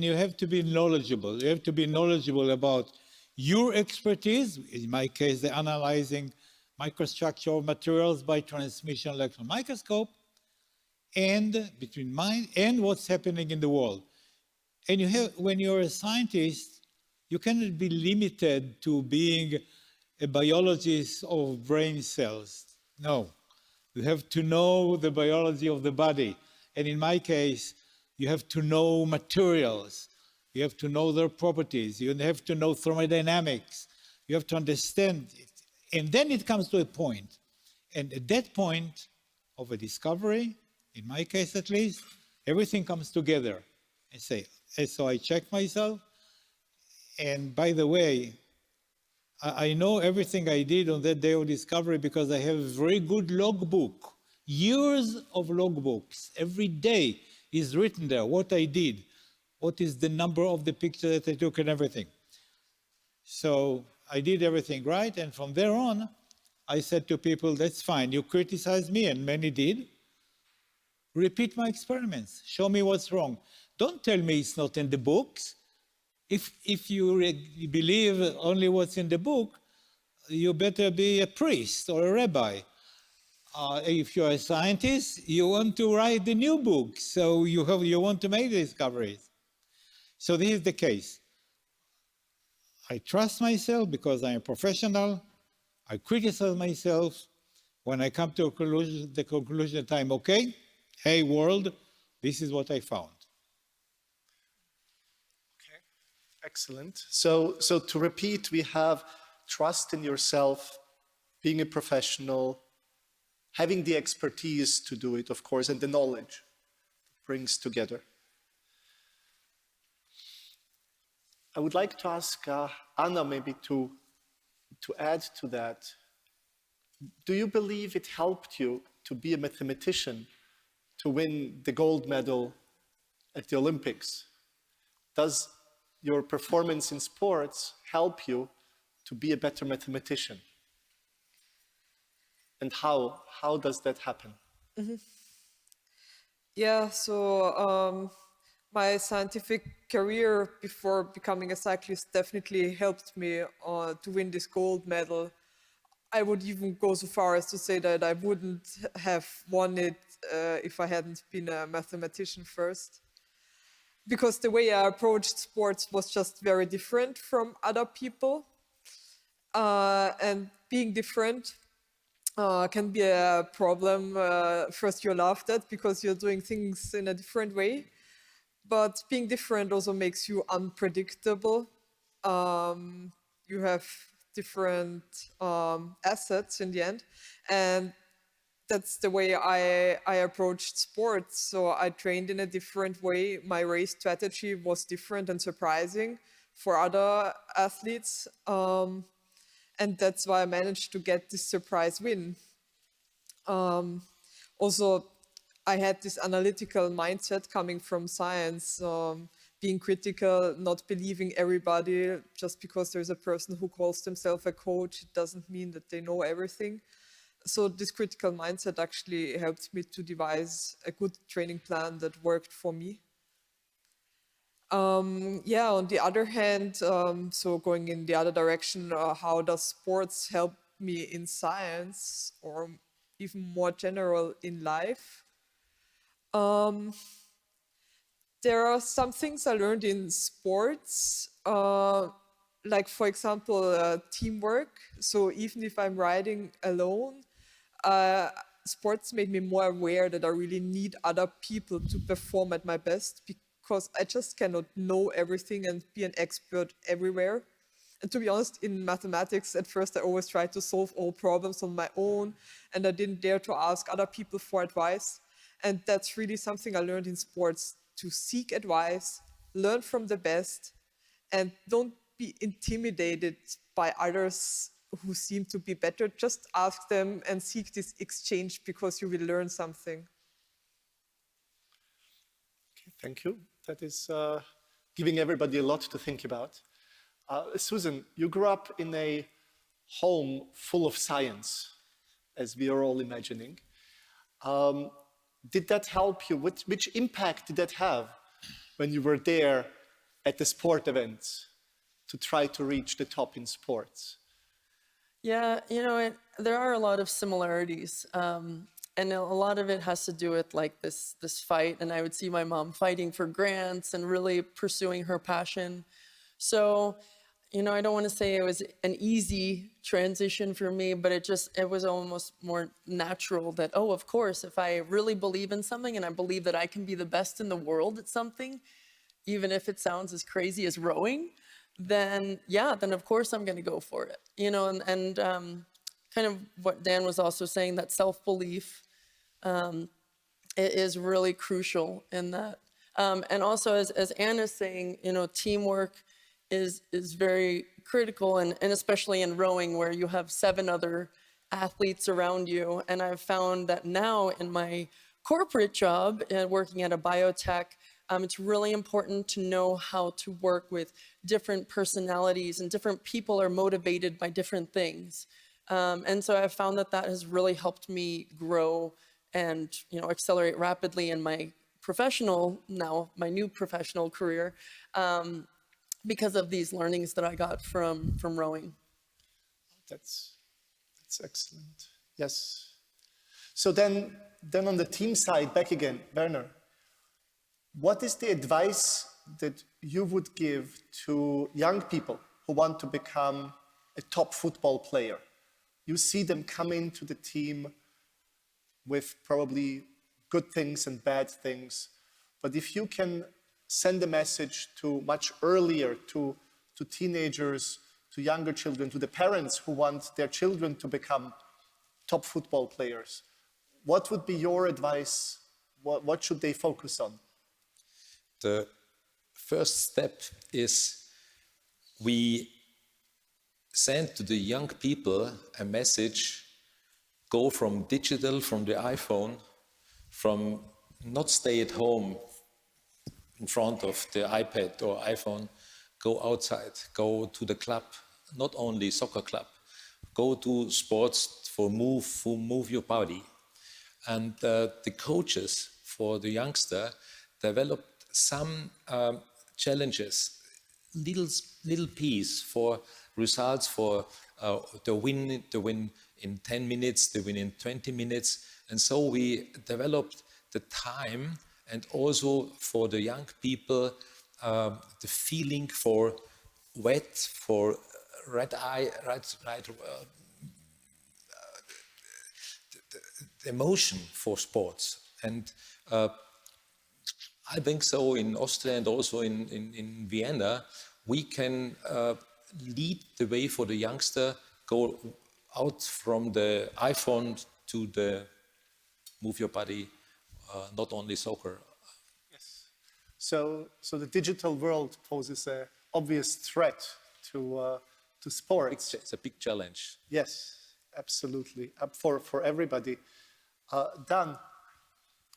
you have to be knowledgeable. You have to be knowledgeable about your expertise, in my case, the analyzing microstructure of materials by transmission electron microscope, and between mine and what's happening in the world. And when you're a scientist, you cannot be limited to being a biologist of brain cells. No, you have to know the biology of the body. And in my case, you have to know materials. You have to know their properties. You have to know thermodynamics. You have to understand it. And then it comes to a point. And at that point of a discovery, in my case at least, everything comes together. And so I check myself. And by the way, I know everything I did on that day of discovery because I have a very good logbook. Years of logbooks. Every day is written there what I did, what is the number of the picture that I took and everything. So I did everything right. And from there on, I said to people, that's fine. You criticize me, and many did. Repeat my experiments. Show me what's wrong. Don't tell me it's not in the books. If you believe only what's in the book, you better be a priest or a rabbi. if you're a scientist, you want to write the new book, so you want to make discoveries. So this is the case. I trust myself because I'm a professional. I criticize myself. When I come to the conclusion that I'm okay, hey world, this is what I found. Okay, excellent. So to repeat, we have trust in yourself, being a professional, having the expertise to do it, of course, and the knowledge it brings together. I would like to ask Anna maybe to add to that. Do you believe it helped you to be a mathematician, to win the gold medal at the Olympics? Does your performance in sports help you to be a better mathematician? And how does that happen? Mm-hmm. Yeah, so my scientific career before becoming a cyclist definitely helped me to win this gold medal. I would even go so far as to say that I wouldn't have won it if I hadn't been a mathematician first. Because the way I approached sports was just very different from other people. And being different can be a problem. First, you're laughed at because you're doing things in a different way. But being different also makes you unpredictable. You have different assets in the end. And that's the way I approached sports. So I trained in a different way. My race strategy was different and surprising for other athletes. And that's why I managed to get this surprise win. Also, I had this analytical mindset coming from science, being critical, not believing everybody. Just because there's a person who calls themselves a coach, it doesn't mean that they know everything. So this critical mindset actually helped me to devise a good training plan that worked for me. Yeah, on the other hand, so going in the other direction, how does sports help me in science or even more general in life? There are some things I learned in sports, like for example, teamwork. So even if I'm riding alone, sports made me more aware that I really need other people to perform at my best because I just cannot know everything and be an expert everywhere. And to be honest, in mathematics, at first I always tried to solve all problems on my own and I didn't dare to ask other people for advice. And that's really something I learned in sports, to seek advice, learn from the best, and don't be intimidated by others who seem to be better. Just ask them and seek this exchange because you will learn something. Okay, thank you. That is giving everybody a lot to think about. Susan, you grew up in a home full of science, as we are all imagining. Did that help you? Which impact did that have when you were there at the sport events to try to reach the top in sports? Yeah, you know, there are a lot of similarities. And a lot of it has to do with like this fight. And I would see my mom fighting for grants and really pursuing her passion. So, you know, I don't want to say it was an easy transition for me, but it was almost more natural that, oh, of course, if I really believe in something and I believe that I can be the best in the world at something, even if it sounds as crazy as rowing, then yeah, then of course I'm going to go for it. You know, and kind of what Dan was also saying, that self-belief it is really crucial in that. And also, as Anna's saying, you know, teamwork is very critical, and especially in rowing where you have 7 other athletes around you. And I've found that now in my corporate job, working at a biotech, it's really important to know how to work with different personalities, and different people are motivated by different things. And so I've found that has really helped me grow and, you know, accelerate rapidly in my my new professional career, because of these learnings that I got from rowing. That's excellent. Yes. So then on the team side, back again, Werner, what is the advice that you would give to young people who want to become a top football player? You see them come into the team with probably good things and bad things, but if you can send a message to much earlier to teenagers, to younger children, to the parents who want their children to become top football players, what would be your advice? What should they focus on? The first step is we send to the young people a message, go from digital, from the iPhone, from not stay at home in front of the iPad or iPhone, go outside, go to the club, not only soccer club, go to sports for move your body. And the coaches for the youngster developed some challenges, little piece for results for the win in 10 minutes, the win in 20 minutes. And so we developed the time and also for the young people, the feeling for wet, for red eye, the emotion for sports. And I think so in Austria and also in Vienna, we can lead the way for the youngster, go out from the iPhone to the move your body, not only soccer. Yes. So the digital world poses an obvious threat to sports. It's a big challenge. Yes, absolutely, for everybody. Dan,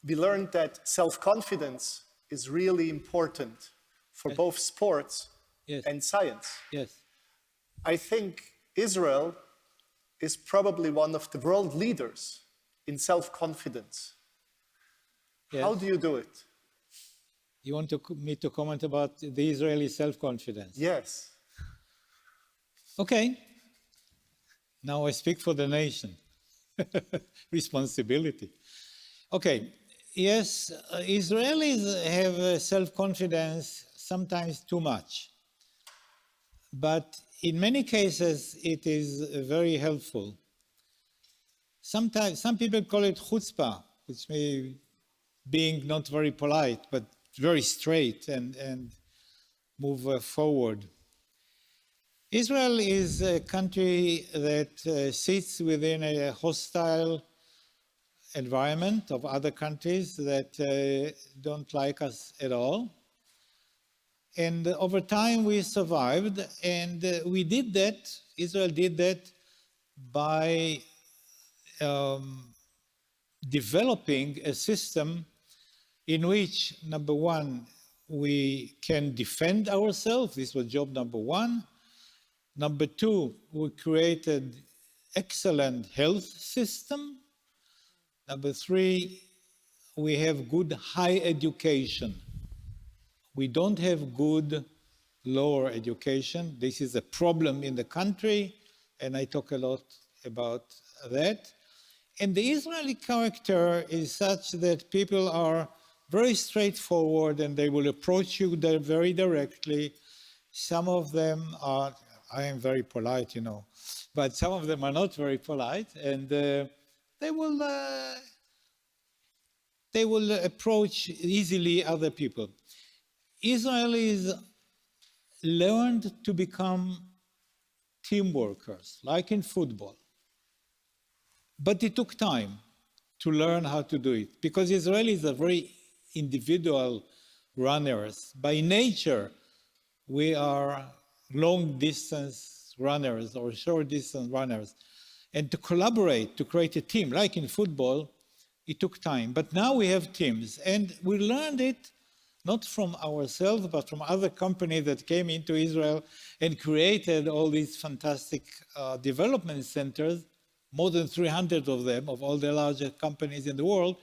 we learned that self-confidence is really important for both sports and science. Yes. I think Israel is probably one of the world leaders in self-confidence. Yes. How do you do it? You want me to comment about the Israeli self-confidence? Yes. Okay. Now I speak for the nation. Responsibility. Okay. Yes, Israelis have self-confidence, sometimes too much. But in many cases, it is very helpful. Sometimes, some people call it chutzpah, which may being not very polite, but very straight and move forward. Israel is a country that sits within a hostile environment of other countries that don't like us at all. And over time we survived, and we did that, Israel did that by developing a system in which, number one, we can defend ourselves. This was job number one. Number two, we created excellent health system. Number three, we have good higher education. We don't have good lower education. This is a problem in the country, and I talk a lot about that. And the Israeli character is such that people are very straightforward and they will approach you very directly. Some of them are, I am very polite, you know, but some of them are not very polite, and they will approach easily other people. Israelis learned to become team workers, like in football. But it took time to learn how to do it, because Israelis are very individual runners. By nature, we are long-distance runners or short-distance runners. And to collaborate, to create a team, like in football, it took time. But now we have teams, and we learned it not from ourselves, but from other companies that came into Israel and created all these fantastic development centers, more than 300 of them, of all the largest companies in the world.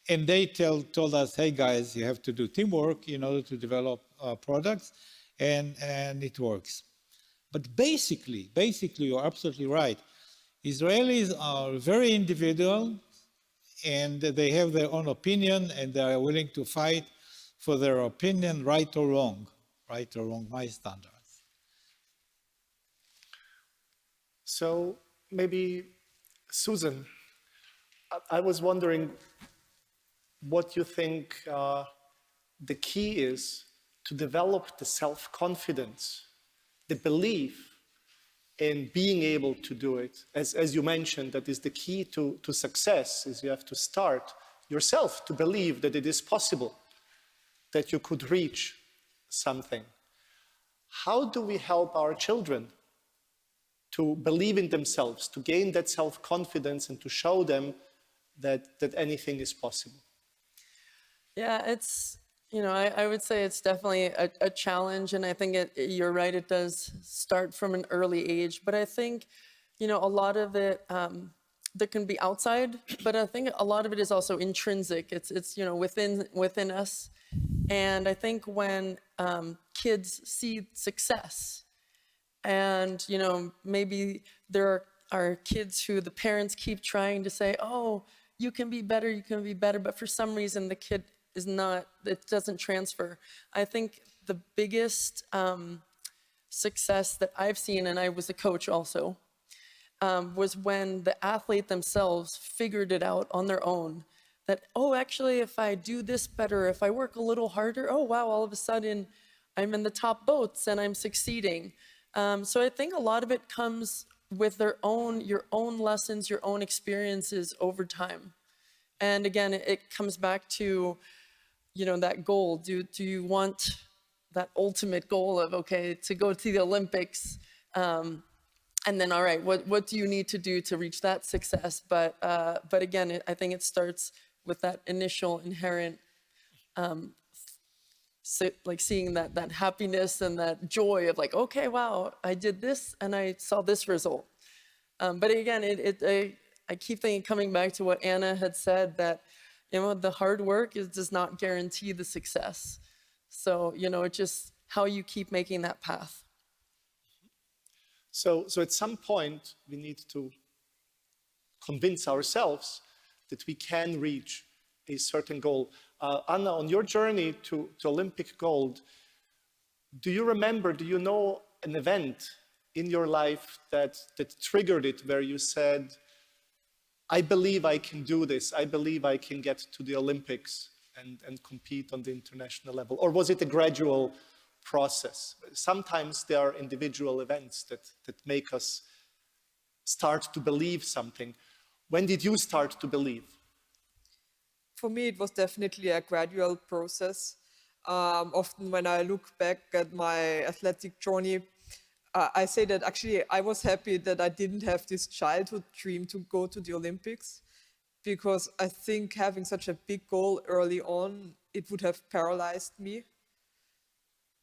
And they told us, hey guys, you have to do teamwork in order to develop products, and it works. But basically, you're absolutely right. Israelis are very individual, and they have their own opinion, and they are willing to fight for their opinion, right or wrong, my standards. So maybe, Susan, I was wondering what you think the key is to develop the self-confidence, the belief in being able to do it. As you mentioned, that is the key to success, is you have to start yourself to believe that it is possible, that you could reach something. How do we help our children to believe in themselves, to gain that self-confidence and to show them that anything is possible? Yeah, it's, I would say it's definitely a challenge, and I think you're right, it does start from an early age, but I think, a lot of it that can be outside, but I think a lot of it is also intrinsic. It's within us, and I think when kids see success, and maybe there are kids who the parents keep trying to say, oh, you can be better, but for some reason the kid it doesn't transfer. I think the biggest success that I've seen, and I was a coach also, was when the athlete themselves figured it out on their own. That, oh, actually, if I do this better, if I work a little harder, oh, wow, all of a sudden I'm in the top boats and I'm succeeding. So I think a lot of it comes with your own lessons, your own experiences over time. And again, it comes back to, that goal. Do you want that ultimate goal of, okay, to go to the Olympics? And then, all right, what do you need to do to reach that success? But again, I think it starts with that initial inherent, seeing that happiness and that joy of okay, wow, I did this and I saw this result. But again, I keep coming back to what Anna had said, that the hard work does not guarantee the success. So it's just how you keep making that path. So at some point, we need to convince ourselves that we can reach a certain goal. Anna, on your journey to Olympic gold, do you know an event in your life that triggered it, where you said, I believe I can do this, I believe I can get to the Olympics and compete on the international level? Or was it a gradual process? Sometimes there are individual events that make us start to believe something. When did you start to believe? For me, it was definitely a gradual process. Often when I look back at my athletic journey, I say that actually I was happy that I didn't have this childhood dream to go to the Olympics, because I think having such a big goal early on, it would have paralyzed me.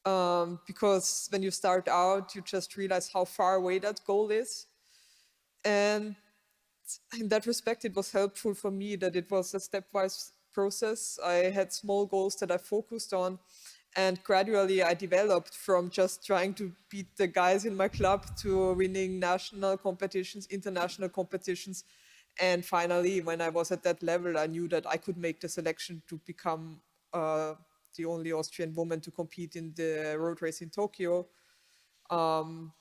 Because when you start out, you just realize how far away that goal is. And in that respect, it was helpful for me that it was a stepwise process. I had small goals that I focused on, and gradually I developed from just trying to beat the guys in my club to winning national competitions, international competitions. And finally, when I was at that level, I knew that I could make the selection to become the only Austrian woman to compete in the road race in Tokyo. And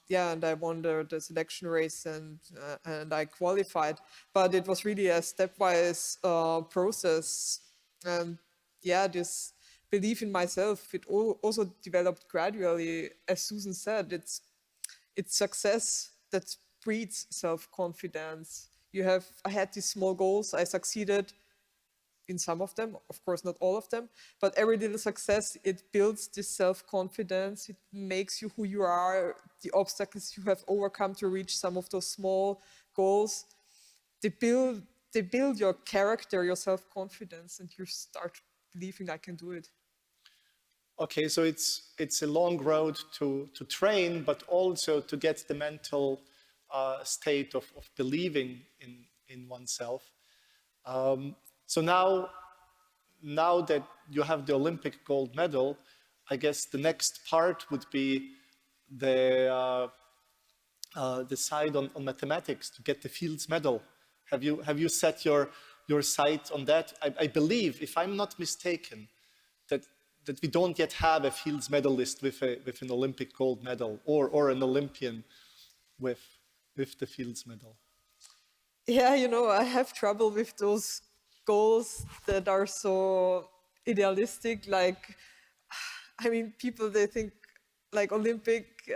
I won the selection race and I qualified. But it was really a stepwise process. And this belief in myself, it also developed gradually. As Susan said, it's success that breeds self-confidence. I had these small goals, I succeeded in some of them, of course not all of them, but every little success, it builds this self-confidence, it makes you who you are, the obstacles you have overcome to reach some of those small goals, they build your character, your self-confidence, and you start believing I can do it. Okay, so it's a long road to train, but also to get the mental state of believing in oneself. So now that you have the Olympic gold medal, I guess the next part would be the side on mathematics to get the Fields medal. Have you set your your sight on that. I believe, if I'm not mistaken, that we don't yet have a Fields medalist with an Olympic gold medal or an Olympian with the Fields medal. Yeah, you know, I have trouble with those goals that are so idealistic. Like, I mean, people, they think like Olympic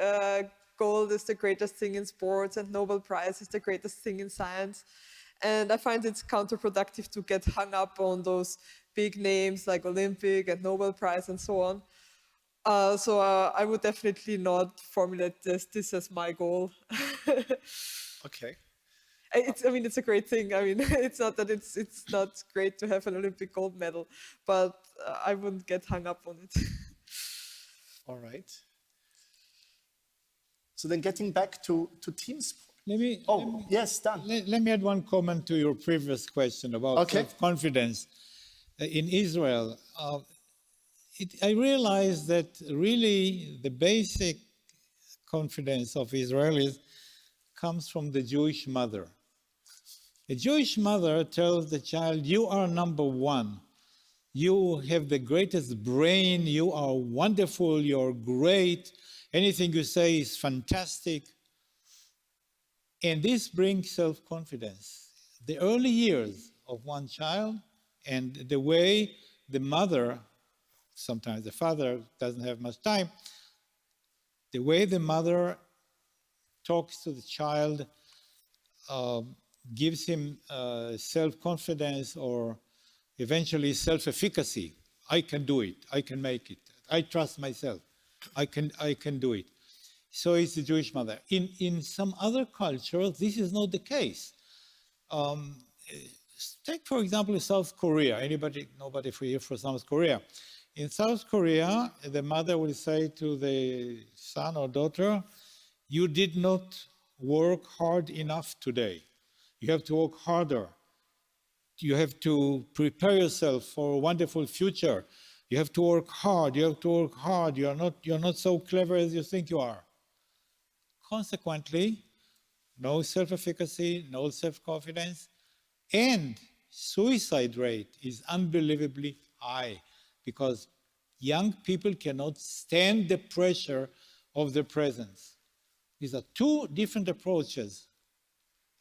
gold is the greatest thing in sports and Nobel Prize is the greatest thing in science. And I find it's counterproductive to get hung up on those big names like Olympic and Nobel Prize and so on. So I would definitely not formulate this as my goal. Okay. I mean, it's a great thing. I mean, it's not that it's not great to have an Olympic gold medal, but I wouldn't get hung up on it. All right. So then getting back to team sport. Yes, Dan. Let me add one comment to your previous question about self-confidence. In Israel, I realized that really the basic confidence of Israelis comes from the Jewish mother. A Jewish mother tells the child, you are number one. You have the greatest brain. You are wonderful. You're great. Anything you say is fantastic. And this brings self-confidence. The early years of one child and the way the mother, sometimes the father doesn't have much time, the way the mother talks to the child gives him self-confidence or eventually self-efficacy. I can do it. I can make it. I trust myself. I can do it. So it's the Jewish mother. In some other cultures, this is not the case. Take, for example, South Korea. Nobody here for South Korea. In South Korea, the mother will say to the son or daughter, you did not work hard enough today. You have to work harder. You have to prepare yourself for a wonderful future. You have to work hard. You have to work hard. You're not so clever as you think you are. Consequently, no self-efficacy, no self-confidence, and suicide rate is unbelievably high because young people cannot stand the pressure of the presence. These are two different approaches.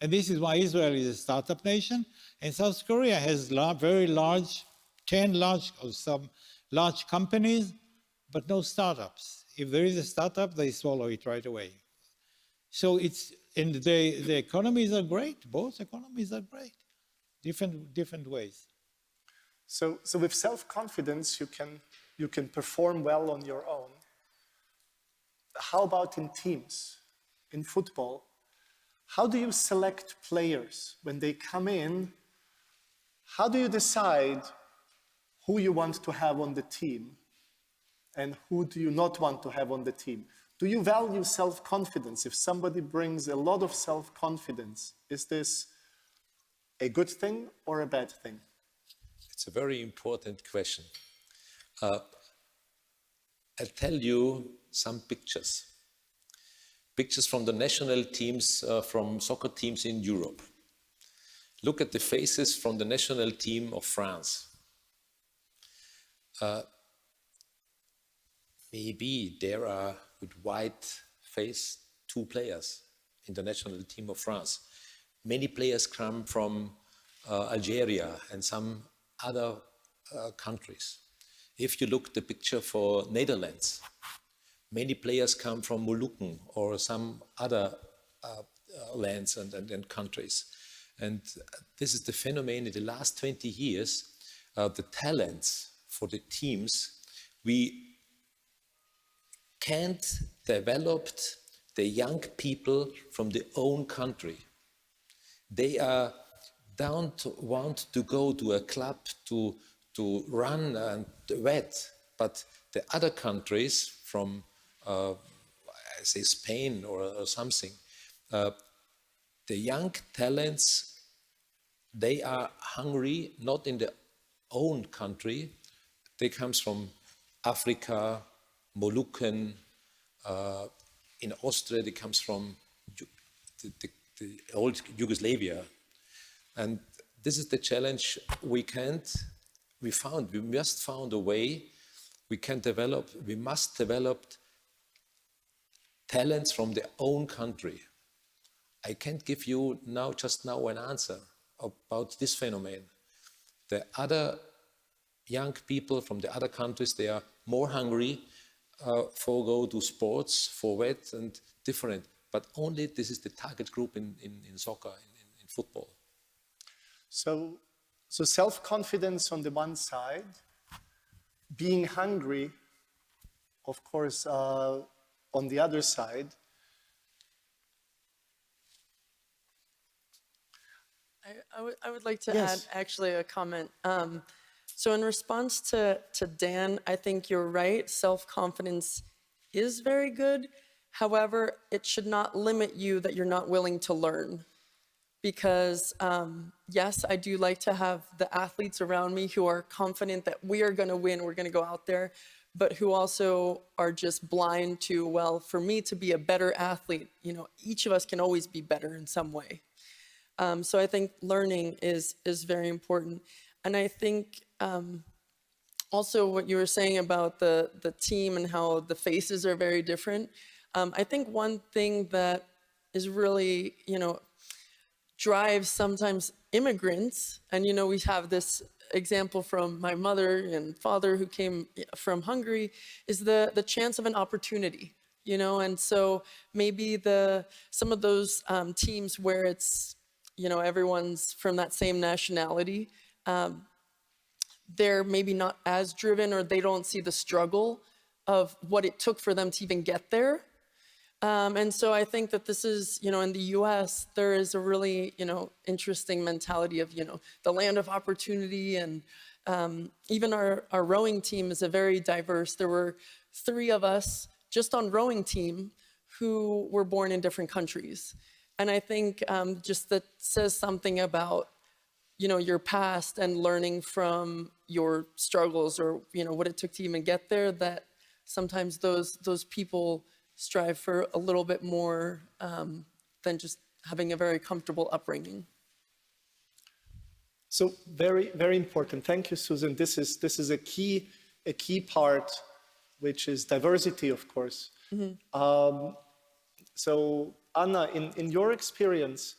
And this is why Israel is a startup nation, and South Korea has very large, 10 large or some large companies, but no startups. If there is a startup, they swallow it right away. So and the economies are great. Both economies are great, different ways. So with self-confidence, you can perform well on your own. How about in teams, in football? How do you select players when they come in? How do you decide who you want to have on the team and who do you not want to have on the team? Do you value self-confidence? If somebody brings a lot of self-confidence, is this a good thing or a bad thing? It's a very important question. I'll tell you some pictures. Pictures from the national teams, from soccer teams in Europe. Look at the faces from the national team of France. Maybe there are, with white face, 2 players in the national team of France. Many players come from Algeria and some other countries. If you look at the picture for Netherlands, many players come from Molukken or some other lands and countries. And this is the phenomenon in the last 20 years, the talents for the teams. We can't develop the young people from their own country. They don't want to go to a club to run and wet, but the other countries from say Spain or something, the young talents, they are hungry, not in their own country. They come from Africa, Molukken, in Austria, they come from the old Yugoslavia. And this is the challenge we must find a way we must develop talents from their own country. I can't give you just now an answer about this phenomenon. The other young people from the other countries, they are more hungry for go to sports, for wet and different. But only this is the target group in soccer, in football. So self-confidence on the one side, being hungry, of course, on the other side. I would like to add actually a comment. So in response to Dan, I think you're right. Self-confidence is very good. However, it should not limit you that you're not willing to learn. Because yes, I do like to have the athletes around me who are confident that we are going to win, we're going to go out there, but who also are just blind to, well, for me to be a better athlete, each of us can always be better in some way. So I think learning is very important. And I think also what you were saying about the team and how the faces are very different. I think one thing that is really, drives sometimes immigrants, and we have this example from my mother and father who came from Hungary, is the chance of an opportunity, and so maybe some of those teams where it's, everyone's from that same nationality, they're maybe not as driven, or they don't see the struggle of what it took for them to even get there. And so I think that this is, in the US, there is a really, interesting mentality of, the land of opportunity. And even our rowing team is a very diverse. There were 3 of us just on rowing team who were born in different countries. And I think just that says something about, your past and learning from your struggles, or, what it took to even get there, that sometimes those people strive for a little bit more than just having a very comfortable upbringing. So very, very important. Thank you, Susan. This is a key part, which is diversity, of course. Mm-hmm. So Anna, in your experience,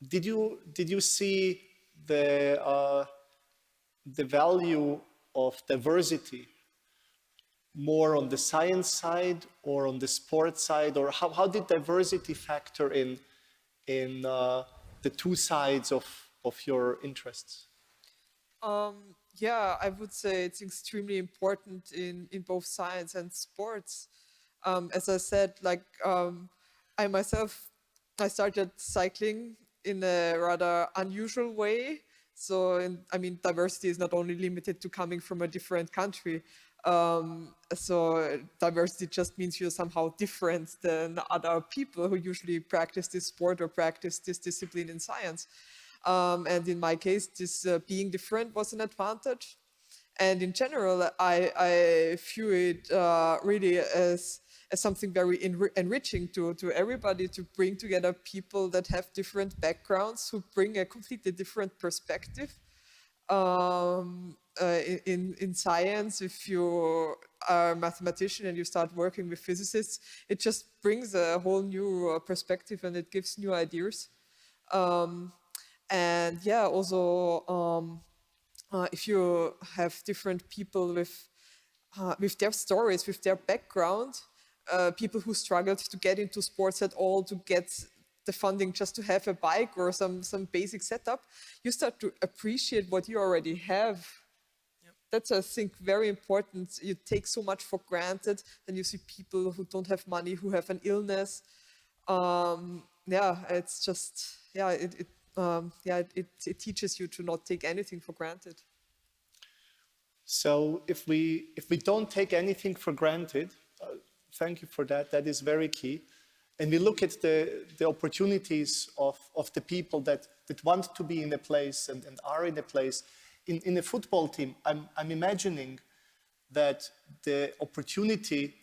did you see the value of diversity more on the science side or on the sports side, or how did diversity factor in the 2 sides of your interests? Yeah, I would say it's extremely important in both science and sports. As I said, I started cycling in a rather unusual way. So, diversity is not only limited to coming from a different country. So diversity just means you're somehow different than other people who usually practice this sport or practice this discipline in science. And in my case, this being different was an advantage. And in general, I view it really as something very enriching to everybody, to bring together people that have different backgrounds, who bring a completely different perspective. In science, if you are a mathematician and you start working with physicists, it just brings a whole new perspective, and it gives new ideas. And yeah, also if you have different people with their stories, with their background, people who struggled to get into sports at all, to get the funding just to have a bike or some basic setup, you start to appreciate what you already have. Yep. That's, I think, very important. You take so much for granted, and you see people who don't have money, who have an illness. It's just, it teaches you to not take anything for granted. So if we don't take anything for granted, thank you for that. That is very key. And we look at the opportunities of the people that want to be in a place and are in a place. In a football team, I'm imagining that the opportunity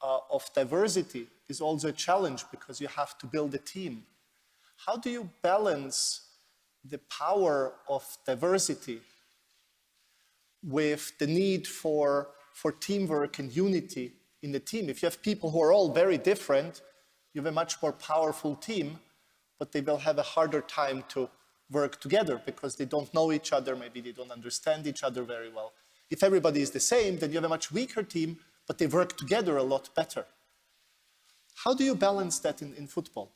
of diversity is also a challenge, because you have to build a team. How do you balance the power of diversity with the need for teamwork and unity in the team. If you have people who are all very different, you have a much more powerful team, but they will have a harder time to work together because they don't know each other, maybe they don't understand each other very well. If everybody is the same, then you have a much weaker team, but they work together a lot better. How do you balance that in football?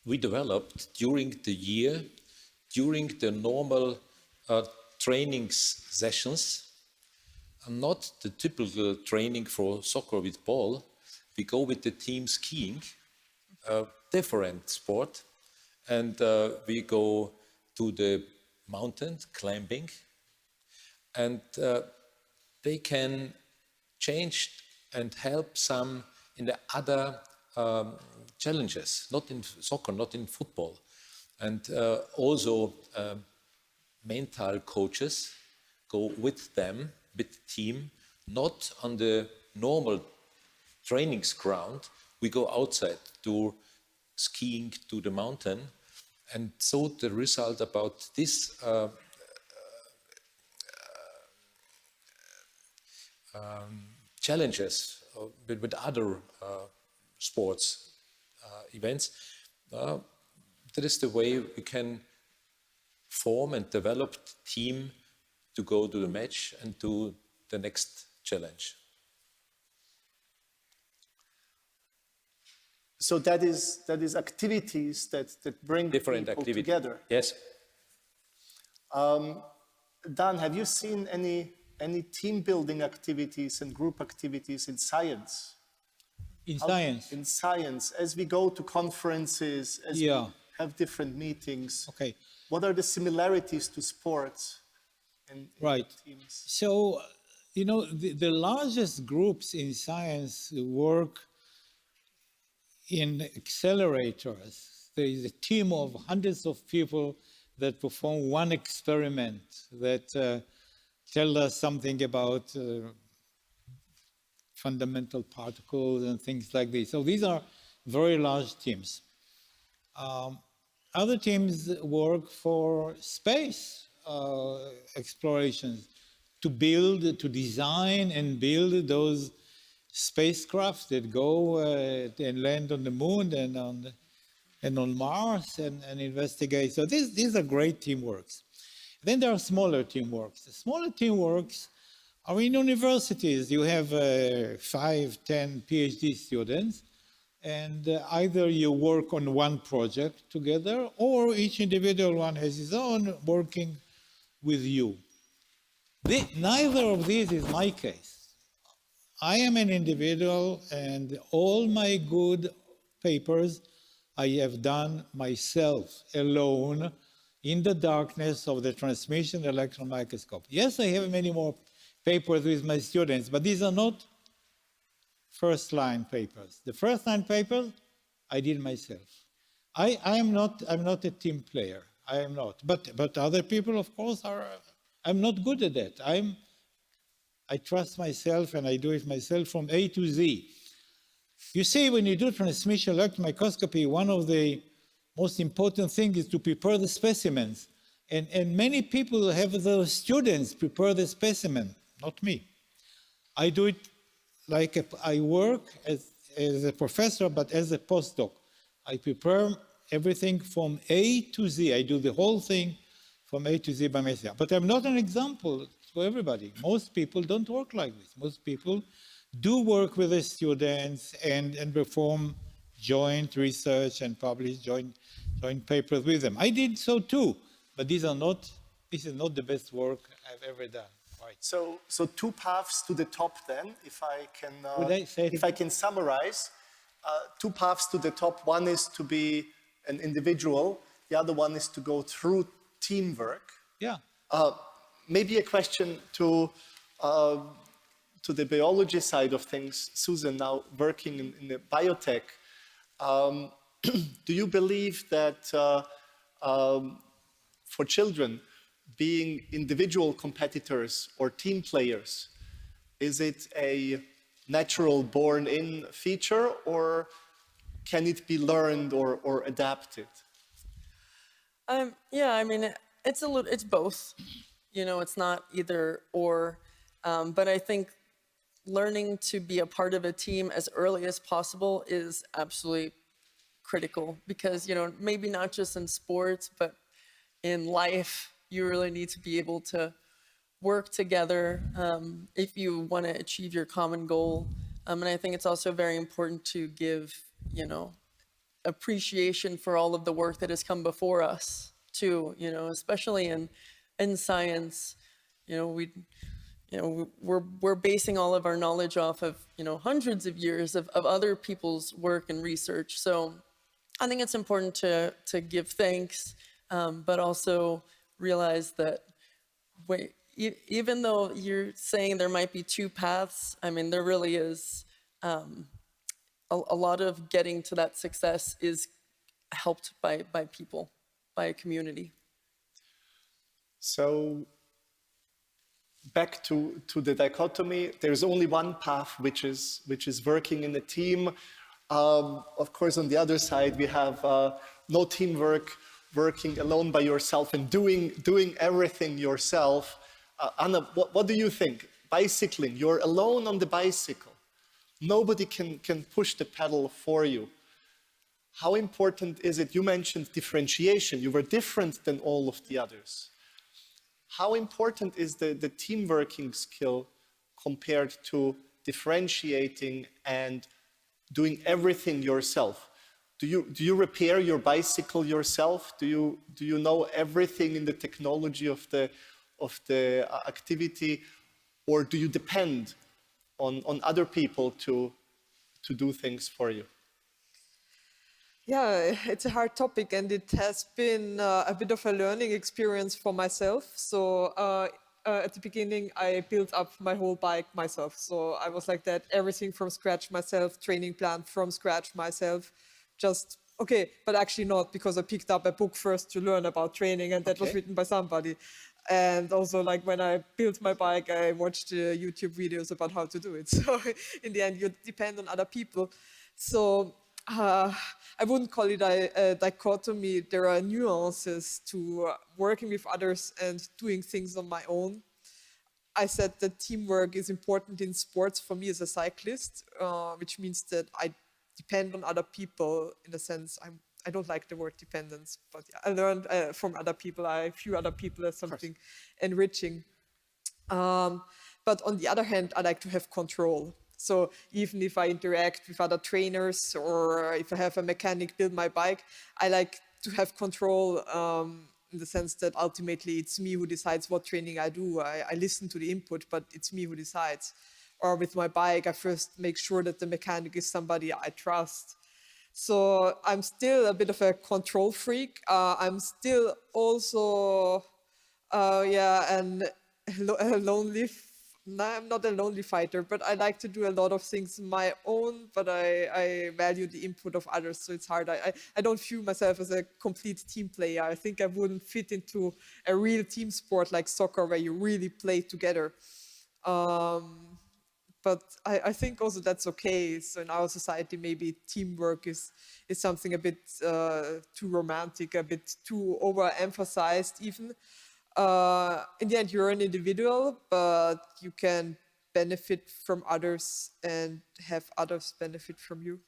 We developed during the year, during the normal training sessions, not the typical training for soccer with ball. We go with the team skiing, a different sport, and we go to the mountain climbing, and they can change and help some in the other challenges, not in soccer, not in football. And also mental coaches go with them, with the team, not on the normal trainings ground. We go outside to skiing to the mountain. And so the result about this challenges with other sports events, that is the way we can form and develop the team to go to the match and to the next challenge. So that is activities that bring Different people activity. together. Yes. Dan, have you seen any team building activities and group activities in science? In science, as we go to conferences, as we have different meetings. Okay. What are the similarities to sports in teams? So, you know, the largest groups in science work in accelerators. There is a team of hundreds of people that perform one experiment that tell us something about fundamental particles and things like this. So these are very large teams. Other teams work for space explorations, to build, to design and build those spacecraft that go and land on the moon and on Mars and investigate. So these are great teamworks. Then there are smaller teamworks. The smaller teamworks are in universities. You have 5, 10 PhD students, and either you work on one project together, or each individual one has his own working with you. Neither of these is my case. I am an individual, and all my good papers I have done myself, alone, in the darkness of the transmission electron microscope. Yes, I have many more papers with my students, but these are not first-line papers. The first-line papers, I did myself. I'm not a team player. I am not. But other people, of course, are. I'm not good at that. I trust myself and I do it myself from A to Z. You see, when you do transmission electron microscopy, one of the most important things is to prepare the specimens. And many people have their students prepare the specimen, not me. I do it like I work as a professor, but as a postdoc. I prepare everything from A to Z. I do the whole thing from A to Z by myself. But I'm not an example for everybody. Most people don't work like this. Most people do work with the students and perform joint research and publish joint papers with them. I did so too, but this is not the best work I've ever done. Right. So two paths to the top then, if I can summarize. Two paths to the top. One is to be an individual. The other one is to go through teamwork. Yeah. Maybe a question to the biology side of things. Susan, now working in the biotech, do you believe that for children, being individual competitors or team players, is it a natural born-in feature, or can it be learned or adapted? Yeah, I mean, it's both. You know, it's not either or. But I think learning to be a part of a team as early as possible is absolutely critical because, you know, maybe not just in sports, but in life, you really need to be able to work together if you want to achieve your common goal. And I think it's also very important to give, you know, appreciation for all of the work that has come before us too, you know, especially in science. You know, we're basing all of our knowledge off of, you know, hundreds of years of other people's work and research. So I think it's important to give thanks, but also realize that even though you're saying there might be two paths, I mean, there really is a lot of getting to that success is helped by people, by a community. So back to the dichotomy, there's only one path, which is working in a team. Of course, on the other side, we have no teamwork, working alone by yourself and doing everything yourself. Anna, what do you think? Bicycling, you're alone on the bicycle. Nobody can push the pedal for you. How important is it? You mentioned differentiation. You were different than all of the others. How important is the team working skill compared to differentiating and doing everything yourself? Do you repair your bicycle yourself? Do you know everything in the technology of the activity, or do you depend on other people to do things for you? Yeah, it's a hard topic, and it has been a bit of a learning experience for myself. So at the beginning, I built up my whole bike myself. So I was like that, everything from scratch myself, training plan from scratch myself. Just, okay, but actually not, because I picked up a book first to learn about training, and that was written by somebody. And also, like, when I built my bike, I watched YouTube videos about how to do it. So in the end, you depend on other people. So I wouldn't call it a dichotomy. There are nuances to working with others and doing things on my own. I said that teamwork is important in sports for me as a cyclist, which means that I depend on other people. In a sense, I don't like the word dependence, but yeah, I learned from other people. I view other people as something enriching. But on the other hand, I like to have control. So even if I interact with other trainers, or if I have a mechanic build my bike, I like to have control in the sense that ultimately it's me who decides what training I do. I listen to the input, but it's me who decides. Or with my bike, I first make sure that the mechanic is somebody I trust. So I'm still a bit of a control freak. I'm still also, and a lonely. No, I'm not a lonely fighter, but I like to do a lot of things my own, but I value the input of others, so it's hard. I don't view myself as a complete team player. I think I wouldn't fit into a real team sport like soccer, where you really play together. But I think also that's okay. So in our society, maybe teamwork is something a bit too romantic, a bit too overemphasized even. In the end, you're an individual, but you can benefit from others and have others benefit from you.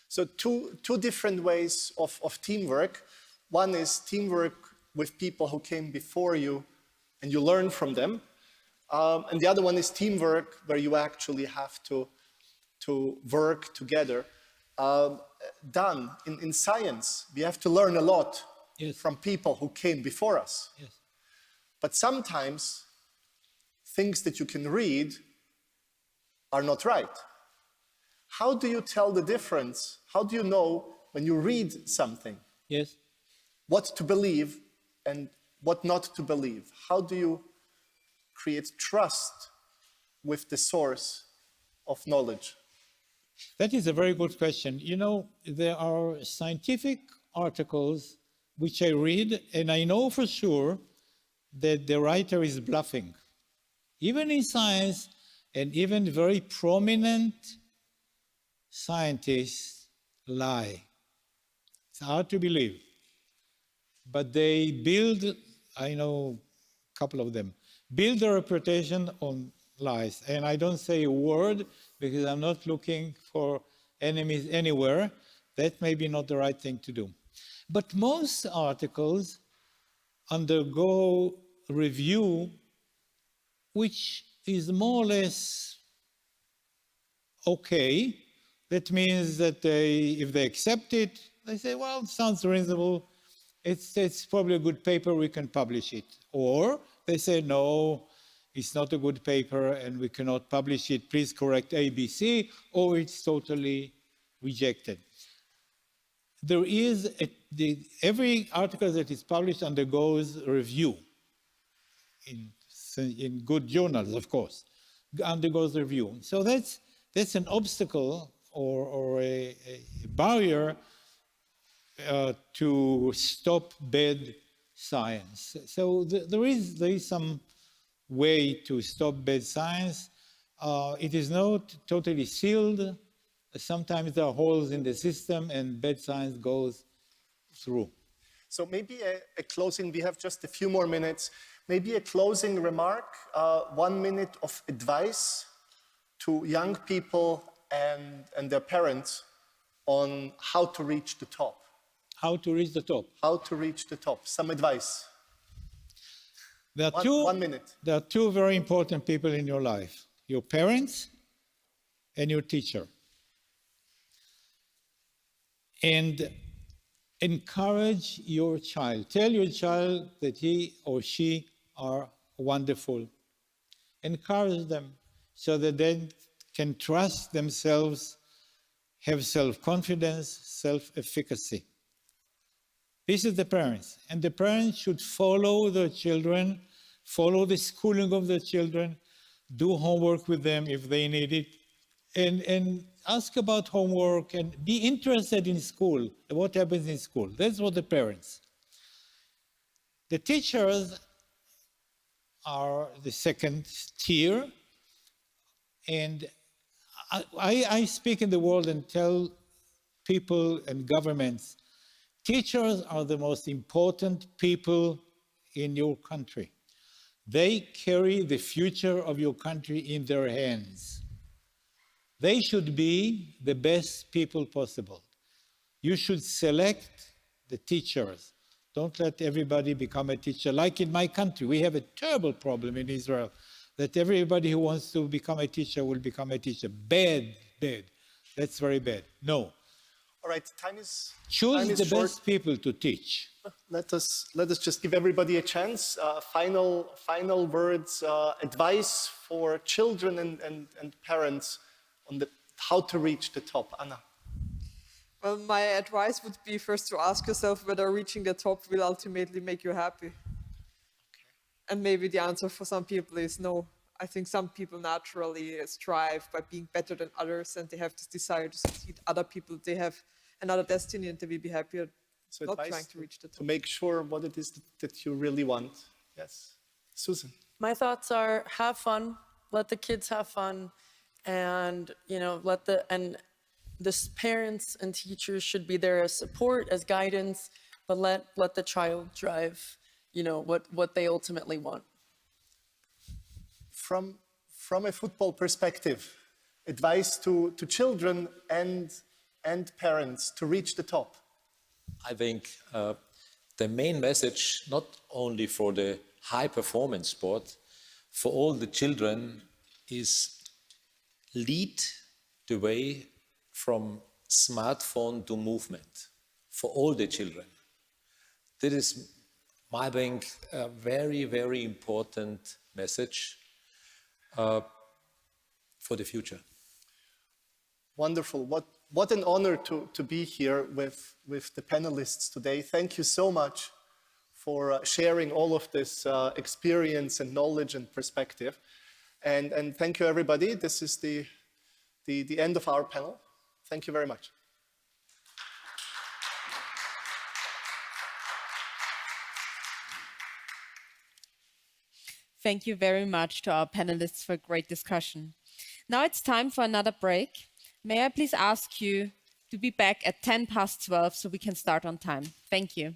So two different ways of teamwork. One is teamwork with people who came before you and you learn from them. And the other one is teamwork where you actually have to work together. Done in science, we have to learn a lot from people who came before us. Yes. But sometimes things that you can read are not right. How do you tell the difference? How do you know when you read something? Yes. What to believe and what not to believe? How do you create trust with the source of knowledge? That is a very good question. You know, there are scientific articles which I read, and I know for sure that the writer is bluffing. Even in science, and even very prominent scientists lie. It's hard to believe. but they build, I know a couple of them, build their reputation on lies. And I don't say a word because I'm not looking for enemies anywhere. That may be not the right thing to do. But most articles undergo review, which is more or less okay. That means that if they accept it, they say, well, it sounds reasonable. It's probably a good paper, we can publish it. Or they say, no, it's not a good paper and we cannot publish it. Please correct ABC, or it's totally rejected. There is, every article that is published undergoes review in good journals, of course, undergoes review. So that's an obstacle or a barrier to stop bad science. So there is some way to stop bad science. It is not totally sealed. Sometimes there are holes in the system and bad science goes through. So maybe a closing, we have just a few more minutes, maybe a closing remark, 1 minute of advice to young people and their parents on how to reach the top. How to reach the top. How to reach the top. Some advice. There are 1 minute. There are two very important people in your life, your parents and your teacher. And encourage your child. Tell your child that he or she are wonderful. Encourage them so that they can trust themselves, have self-confidence, self-efficacy. This is the parents. And the parents should follow their children, follow the schooling of their children, do homework with them if they need it, and ask about homework and be interested in school, what happens in school. That's what the parents. The teachers are the second tier. And I speak in the world and tell people and governments, teachers are the most important people in your country. They carry the future of your country in their hands. They should be the best people possible. You should select the teachers. Don't let everybody become a teacher. Like in my country, we have a terrible problem in Israel that everybody who wants to become a teacher will become a teacher. Bad, bad. That's very bad. No. All right, time is Choose the short. best people to teach. Let us just give everybody a chance. Final words, advice for children and parents on how to reach the top. Anna. Well, my advice would be first to ask yourself whether reaching the top will ultimately make you happy. And maybe the answer for some people is no. I think some people naturally strive by being better than others and they have this desire to succeed. Other people, they have another destiny and they will be happier So not advice trying to reach the top. to make sure what it is that you really want. Yes. Susan. My thoughts are have fun, let the kids have fun, and let the parents and teachers should be there as support, as guidance, but let the child drive, what they ultimately want. From a football perspective, advice to children and parents to reach the top. I think the main message, not only for the high performance sport, for all the children is lead the way from smartphone to movement for all the children. That is, I think, a very, very important message for the future. Wonderful. What an honor to be here with the panelists today. Thank you so much for sharing all of this experience and knowledge and perspective. And thank you, everybody. This is the end of our panel. Thank you very much. Thank you very much to our panelists for a great discussion. Now it's time for another break. May I please ask you to be back at 12 so we can start on time. Thank you.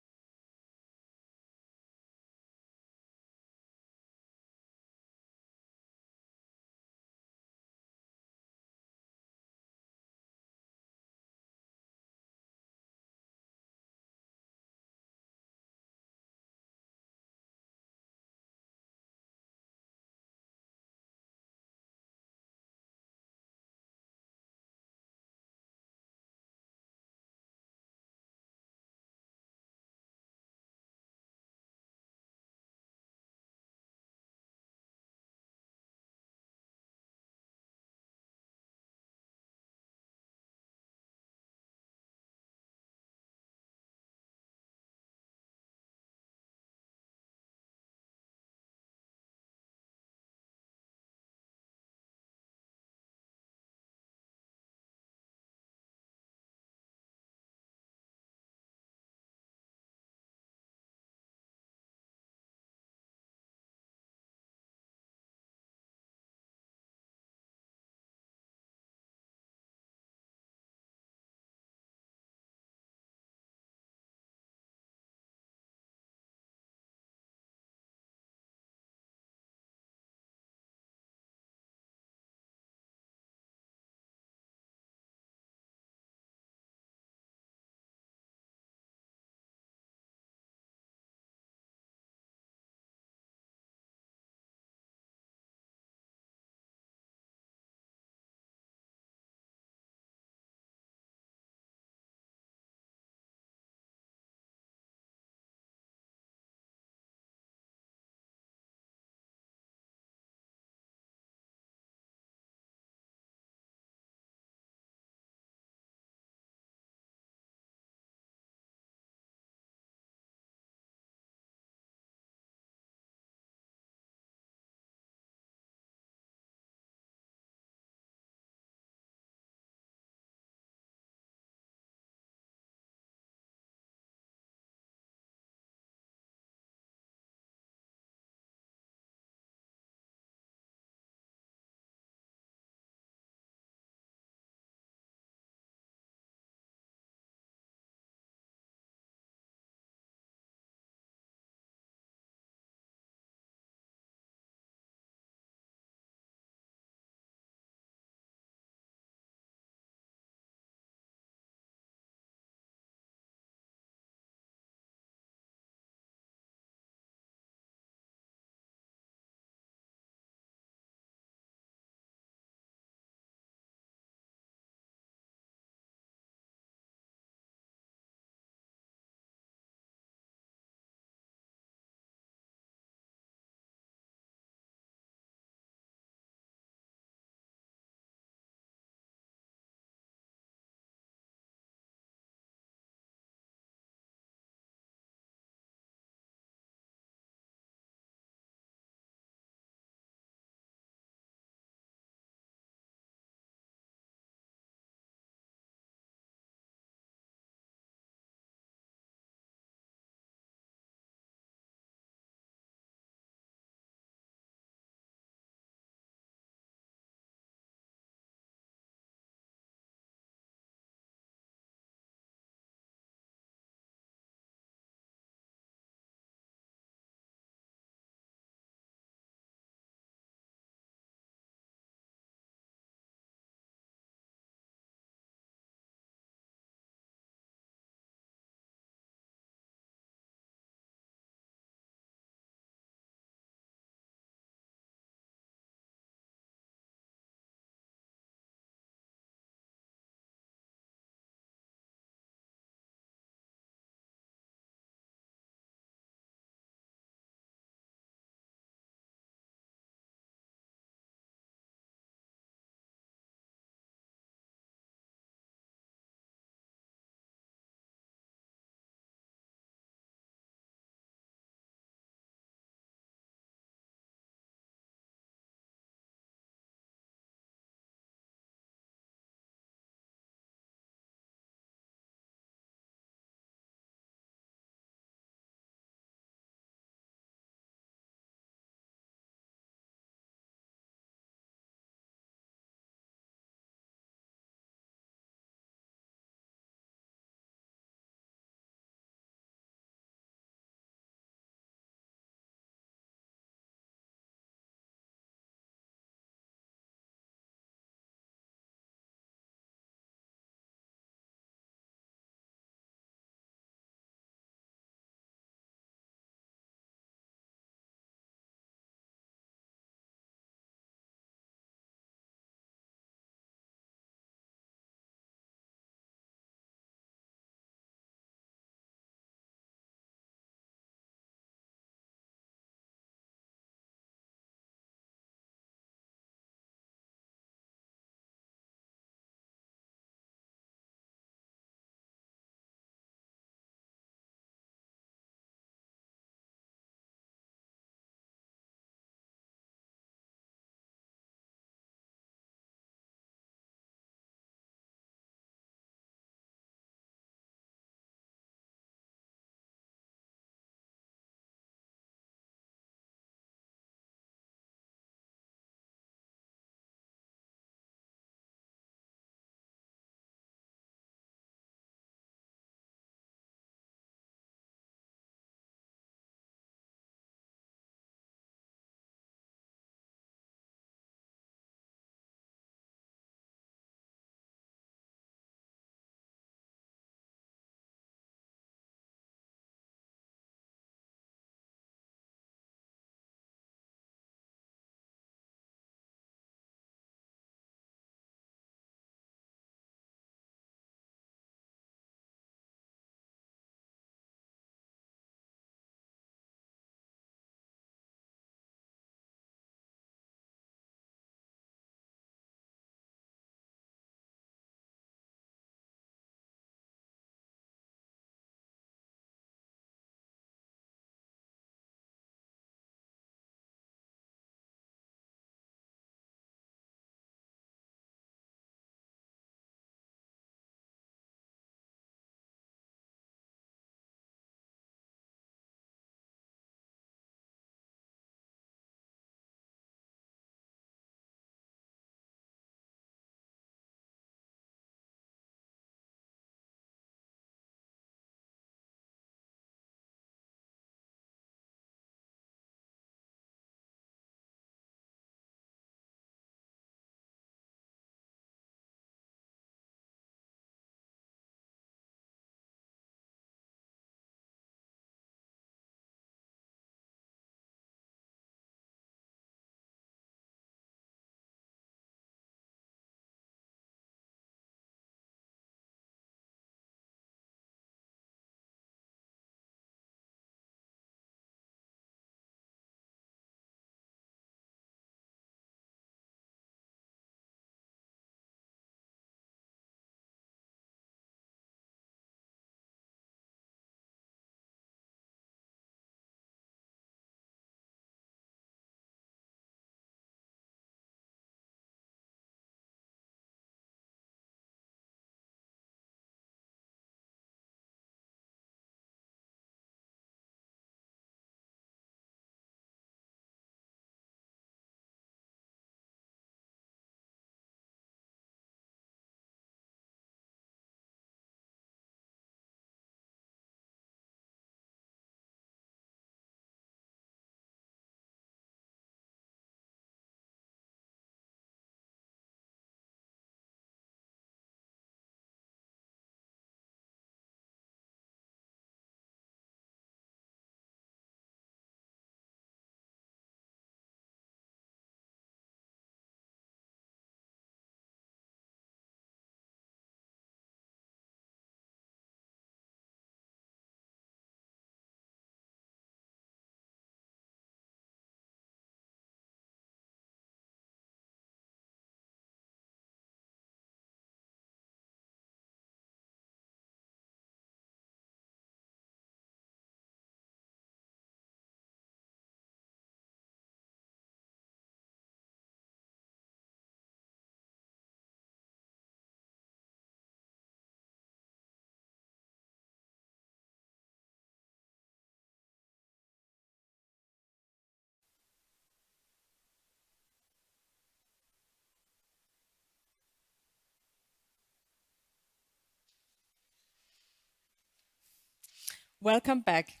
Welcome back.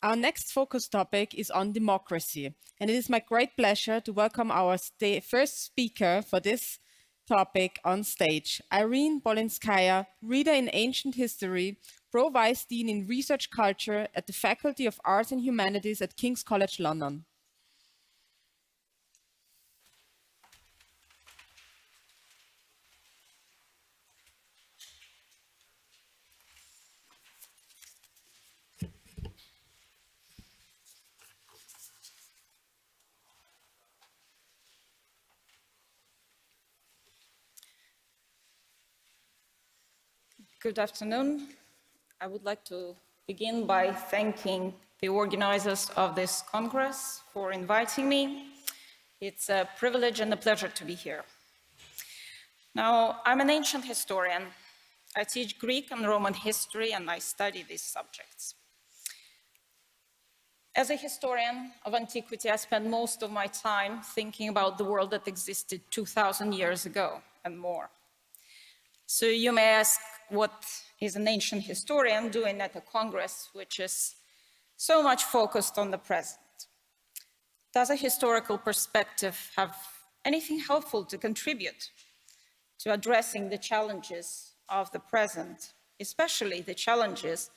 Our next focus topic is on democracy, and it is my great pleasure to welcome our first speaker for this topic on stage, Irene Bolinskaya, reader in ancient history, Pro Vice Dean in Research Culture at the Faculty of Arts and Humanities at King's College London. Good afternoon. I would like to begin by thanking the organizers of this Congress for inviting me. It's a privilege and a pleasure to be here. Now, I'm an ancient historian. I teach Greek and Roman history, and I study these subjects. As a historian of antiquity, I spend most of my time thinking about the world that existed 2,000 years ago and more. So you may ask, what is an ancient historian doing at a Congress which is so much focused on the present? Does a historical perspective have anything helpful to contribute to addressing the challenges of the present, especially the challenges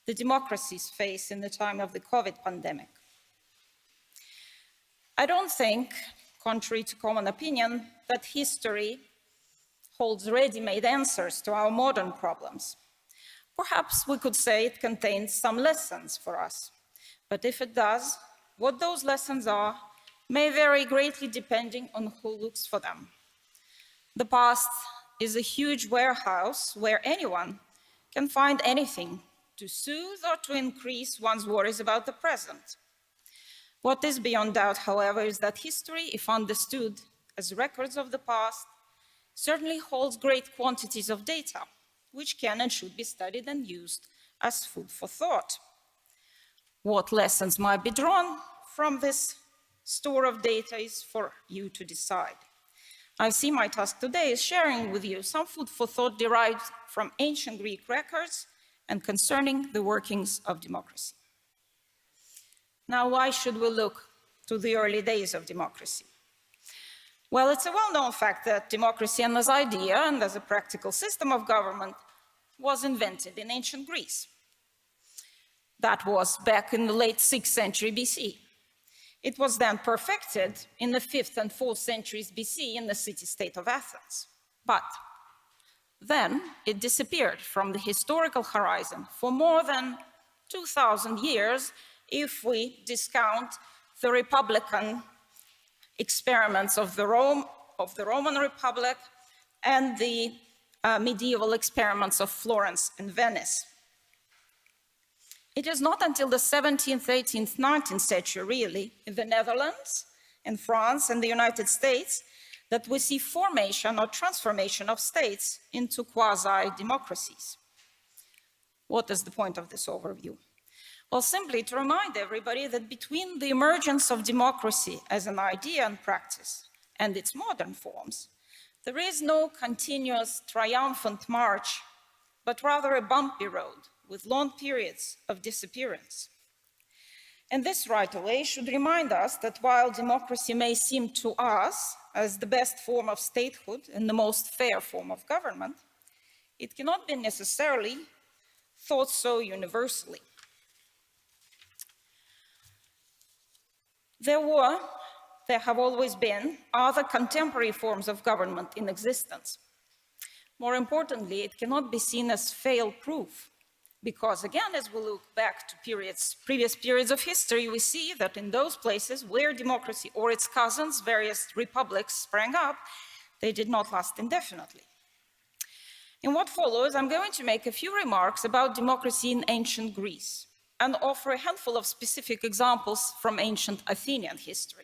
the democracies face in the time of the COVID pandemic? I don't think, contrary to common opinion, that history holds ready-made answers to our modern problems. Perhaps we could say it contains some lessons for us, but if it does, what those lessons are may vary greatly depending on who looks for them. The past is a huge warehouse where anyone can find anything to soothe or to increase one's worries about the present. What is beyond doubt, however, is that history, if understood as records of the past, certainly holds great quantities of data, which can and should be studied and used as food for thought. What lessons might be drawn from this store of data is for you to decide. I see my task today is sharing with you some food for thought derived from ancient Greek records and concerning the workings of democracy. Now, why should we look to the early days of democracy? Well, it's a well-known fact that democracy as idea and as a practical system of government was invented in ancient Greece. That was back in the late 6th century BC. It was then perfected in the 5th and 4th centuries BC in the city-state of Athens. But then it disappeared from the historical horizon for more than 2,000 years if we discount the Republican experiments of the Roman Republic and the medieval experiments of Florence and Venice. It is not until the 17th, 18th, 19th century, really, in the Netherlands, in France, and the United States, that we see formation or transformation of states into quasi-democracies. What is the point of this overview? Well, simply to remind everybody that between the emergence of democracy as an idea and practice and its modern forms, there is no continuous triumphant march, but rather a bumpy road with long periods of disappearance. And this right away should remind us that while democracy may seem to us as the best form of statehood and the most fair form of government, it cannot be necessarily thought so universally. There have always been other contemporary forms of government in existence. More importantly, it cannot be seen as fail-proof, because again, as we look back to previous periods of history, we see that in those places where democracy or its cousins, various republics, sprang up, they did not last indefinitely. In what follows, I'm going to make a few remarks about democracy in ancient Greece and offer a handful of specific examples from ancient Athenian history.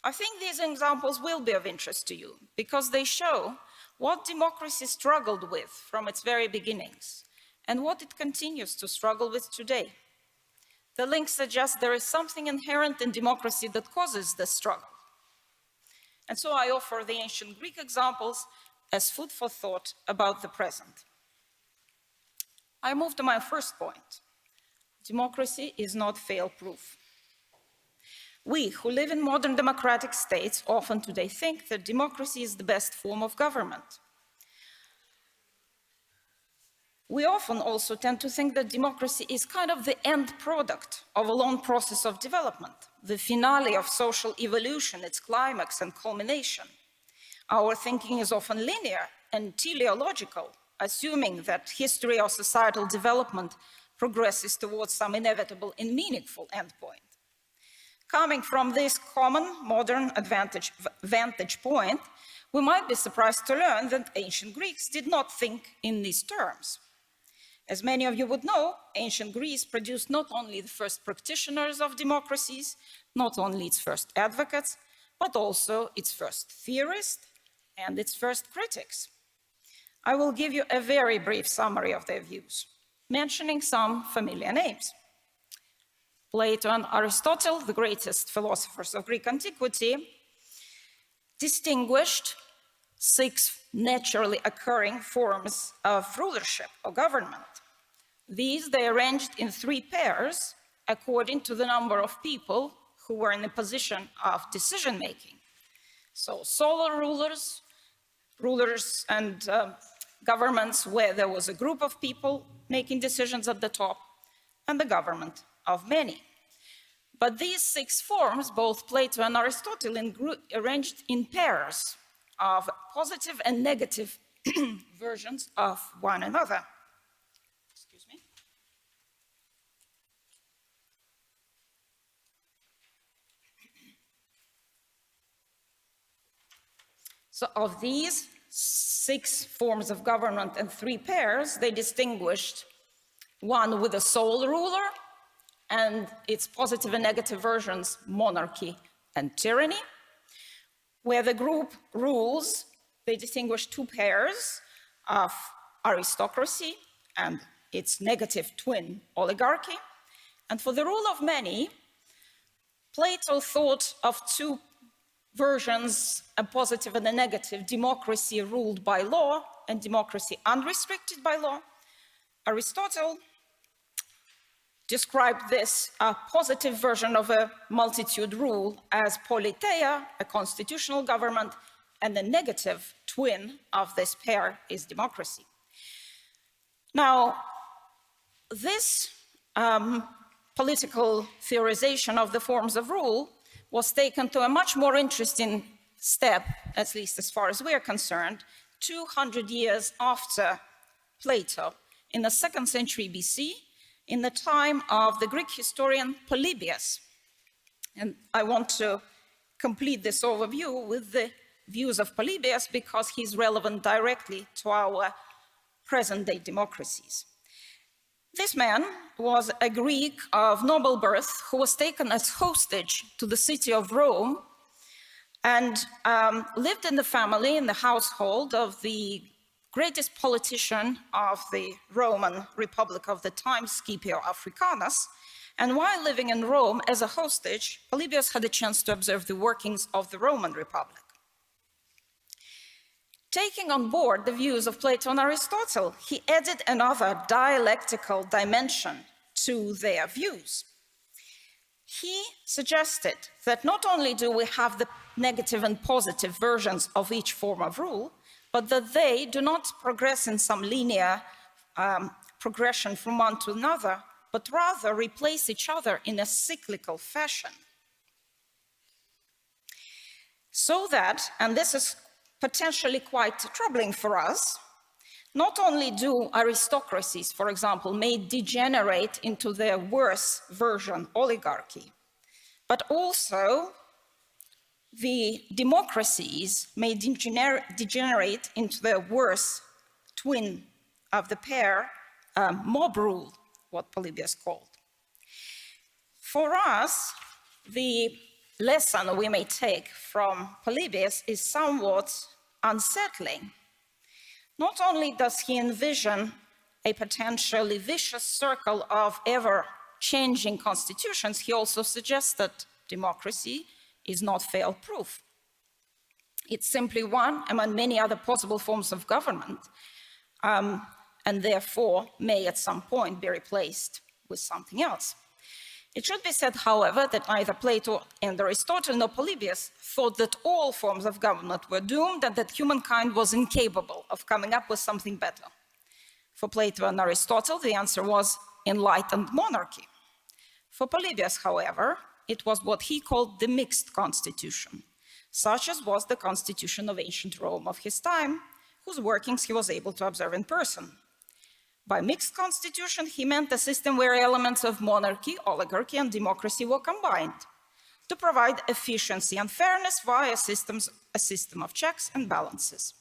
I think these examples will be of interest to you because they show what democracy struggled with from its very beginnings and what it continues to struggle with today. The link suggests there is something inherent in democracy that causes this struggle. And so I offer the ancient Greek examples as food for thought about the present. I move to my first point. democracy is not fail-proof. We who live in modern democratic states often today think that democracy is the best form of government. We often also tend to think that democracy is kind of the end product of a long process of development, the finale of social evolution, its climax and culmination. Our thinking is often linear and teleological, assuming that history or societal development progresses towards some inevitable and meaningful endpoint. Coming from this common modern vantage point, we might be surprised to learn that ancient Greeks did not think in these terms. As many of you would know, ancient Greece produced not only the first practitioners of democracies, not only its first advocates, but also its first theorists and its first critics. I will give you a very brief summary of their views, mentioning some familiar names. Plato and Aristotle, the greatest philosophers of Greek antiquity, distinguished 6 naturally occurring forms of rulership or government. These they arranged in 3 pairs according to the number of people who were in a position of decision-making. So solo rulers, rulers and governments where there was a group of people making decisions at the top, and the government of many. But these 6 forms, both Plato and Aristotle, arranged in pairs of positive and negative versions of one another. Excuse me. So of these 6 forms of government and 3 pairs, they distinguished one with a sole ruler and its positive and negative versions, monarchy and tyranny. Where the group rules, they distinguish 2 pairs of aristocracy and its negative twin, oligarchy. And for the rule of many, Plato thought of 2 versions, a positive and a negative, democracy ruled by law and democracy unrestricted by law. Aristotle described this positive version of a multitude rule as politeia, a constitutional government, and the negative twin of this pair is democracy. Now, this political theorization of the forms of rule was taken to a much more interesting step, at least as far as we're concerned, 200 years after Plato, in the 2nd century BC, in the time of the Greek historian Polybius. And I want to complete this overview with the views of Polybius because he's relevant directly to our present-day democracies. This man was a Greek of noble birth who was taken as hostage to the city of Rome and lived in the family, in the household of the greatest politician of the Roman Republic of the time, Scipio Africanus. And while living in Rome as a hostage, Polybius had a chance to observe the workings of the Roman Republic. Taking on board the views of Plato and Aristotle, he added another dialectical dimension to their views. He suggested that not only do we have the negative and positive versions of each form of rule, but that they do not progress in some linear progression from one to another, but rather replace each other in a cyclical fashion. So that, and this is potentially quite troubling for us, not only do aristocracies, for example, may degenerate into their worse version, oligarchy, but also the democracies may degenerate into their worse twin of the pair, mob rule, what Polybius called. For us, the lesson we may take from Polybius is somewhat unsettling. Not only does he envision a potentially vicious circle of ever-changing constitutions, he also suggests that democracy is not fail-proof. It's simply one among many other possible forms of government, and therefore may at some point be replaced with something else. It should be said, however, that neither Plato and Aristotle nor Polybius thought that all forms of government were doomed and that humankind was incapable of coming up with something better. For Plato and Aristotle, the answer was enlightened monarchy. For Polybius, however, it was what he called the mixed constitution, such as was the constitution of ancient Rome of his time, whose workings he was able to observe in person. By mixed constitution, he meant a system where elements of monarchy, oligarchy, and democracy were combined to provide efficiency and fairness via a system of checks and balances.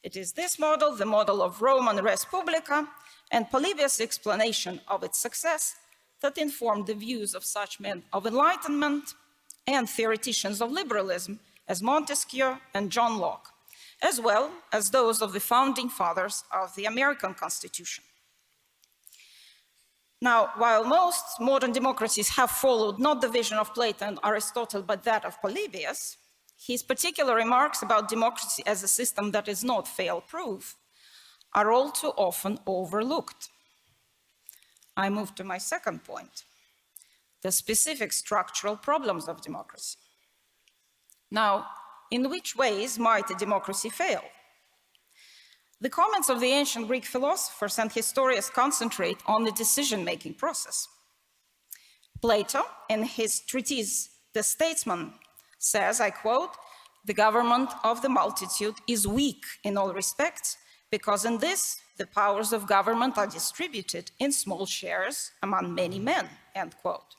It is this model, the model of Roman Respublica, and Polybius' explanation of its success that informed the views of such men of Enlightenment and theoreticians of liberalism as Montesquieu and John Locke, as well as those of the founding fathers of the American Constitution. Now, while most modern democracies have followed not the vision of Plato and Aristotle, but that of Polybius, his particular remarks about democracy as a system that is not fail-proof are all too often overlooked. I move to my second point, the specific structural problems of democracy. Now, in which ways might a democracy fail? The comments of the ancient Greek philosophers and historians concentrate on the decision-making process. Plato, in his treatise, The Statesman, says, I quote, "The government of the multitude is weak in all respects, because in this, the powers of government are distributed in small shares among many men," end quote.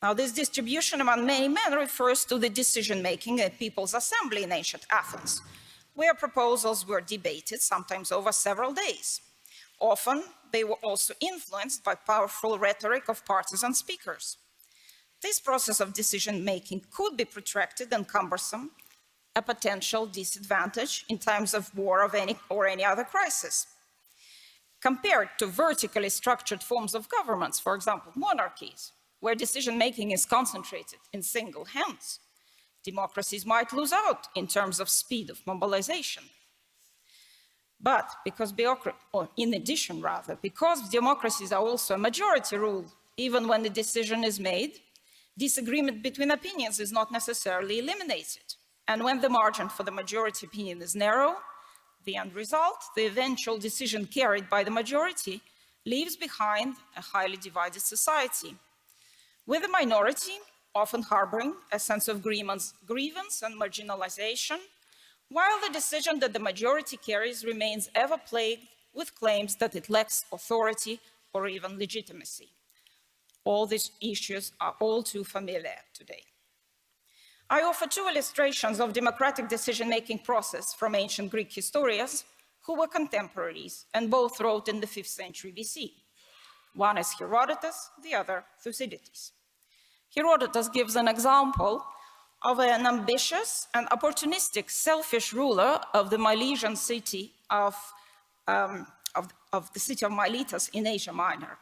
Now, this distribution among many men refers to the decision-making at People's Assembly in ancient Athens, where proposals were debated, sometimes over several days. Often, they were also influenced by powerful rhetoric of partisan speakers. This process of decision-making could be protracted and cumbersome, a potential disadvantage in times of war or any other crisis. Compared to vertically structured forms of governments, for example, monarchies, where decision-making is concentrated in single hands, democracies might lose out in terms of speed of mobilization. But because democracies are also a majority rule, even when the decision is made, disagreement between opinions is not necessarily eliminated. And when the margin for the majority opinion is narrow, the end result, the eventual decision carried by the majority, leaves behind a highly divided society, with the minority often harboring a sense of grievance and marginalization, while the decision that the majority carries remains ever plagued with claims that it lacks authority or even legitimacy. All these issues are all too familiar today. I offer two illustrations of democratic decision-making process from ancient Greek historians who were contemporaries and both wrote in the 5th century BC. One is Herodotus, the other Thucydides. Herodotus gives an example of an ambitious and opportunistic, selfish ruler of the Milesian city of the city of Miletus in Asia Minor.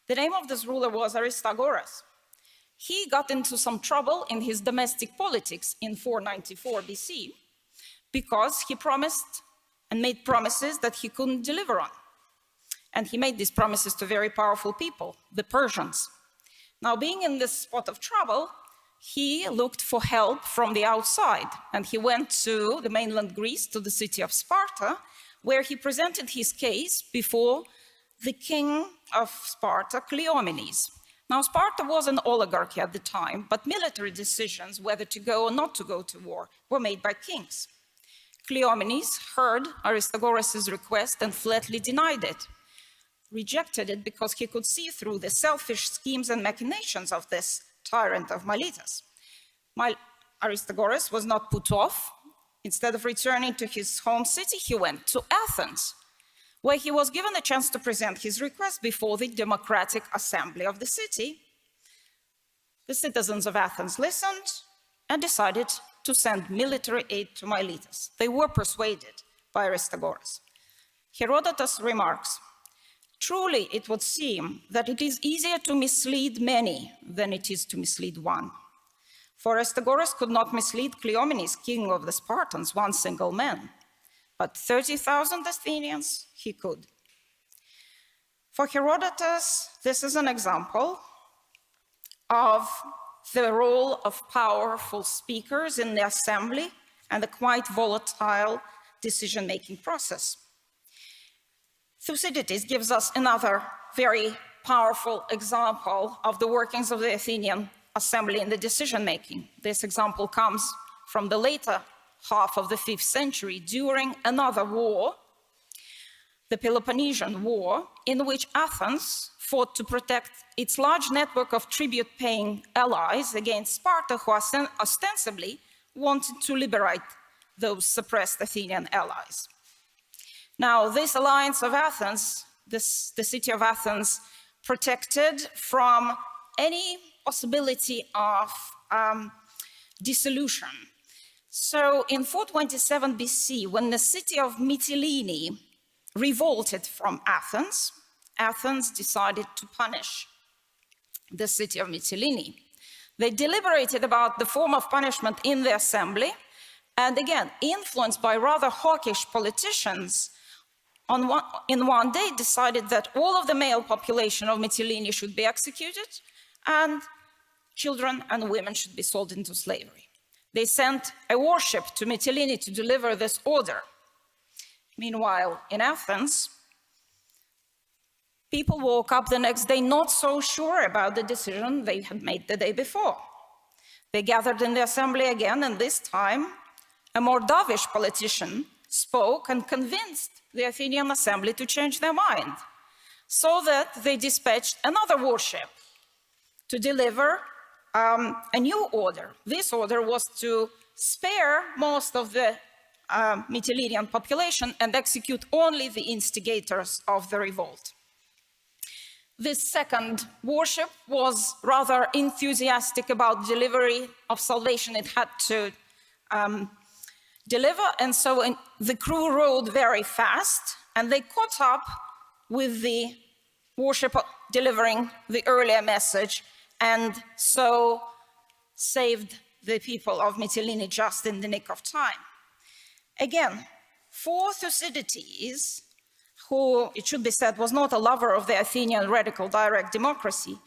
The name of this ruler was Aristagoras. He got into some trouble in his domestic politics in 494 BC because he promised and made promises that he couldn't deliver on. And he made these promises to very powerful people, the Persians. Now, being in this spot of trouble, he looked for help from the outside, and he went to the mainland Greece, to the city of Sparta, where he presented his case before the king of Sparta, Cleomenes. Now, Sparta was an oligarchy at the time, but military decisions, whether to go or not to go to war, were made by kings. Cleomenes heard Aristagoras' request and flatly denied it, rejected it because he could see through the selfish schemes and machinations of this tyrant of Miletus. Aristagoras was not put off. Instead of returning to his home city, he went to Athens, where he was given a chance to present his request before the democratic assembly of the city. The citizens of Athens listened and decided to send military aid to Miletus. They were persuaded by Aristagoras. Herodotus remarks, "Truly, it would seem that it is easier to mislead many than it is to mislead one. For Aristagoras could not mislead Cleomenes, king of the Spartans, one single man, but 30,000 Athenians he could." For Herodotus, this is an example of the role of powerful speakers in the assembly and the quite volatile decision-making process. Thucydides gives us another very powerful example of the workings of the Athenian assembly in the decision-making. This example comes from the later half of the 5th century during another war, the Peloponnesian War, in which Athens fought to protect its large network of tribute-paying allies against Sparta, who ostensibly wanted to liberate those suppressed Athenian allies. Now, this alliance of Athens, the city of Athens, protected from any possibility of dissolution. So in 427 BC, when the city of Mytilene revolted from Athens, Athens decided to punish the city of Mytilene. They deliberated about the form of punishment in the assembly, and again, influenced by rather hawkish politicians, in one day decided that all of the male population of Mytilene should be executed, and children and women should be sold into slavery. They sent a warship to Mytilene to deliver this order. Meanwhile, in Athens, people woke up the next day not so sure about the decision they had made the day before. They gathered in the assembly again, and this time, a more dovish politician spoke and convinced the Athenian assembly to change their mind, so that they dispatched another warship to deliver a new order. This order was to spare most of the Mytilenean population and execute only the instigators of the revolt. This second warship was rather enthusiastic about delivery of salvation it had to deliver, and so the crew rowed very fast, and they caught up with the warship delivering the earlier message, and so saved the people of Mytilene just in the nick of time. Again, for Thucydides, who, it should be said, was not a lover of the Athenian radical direct democracy,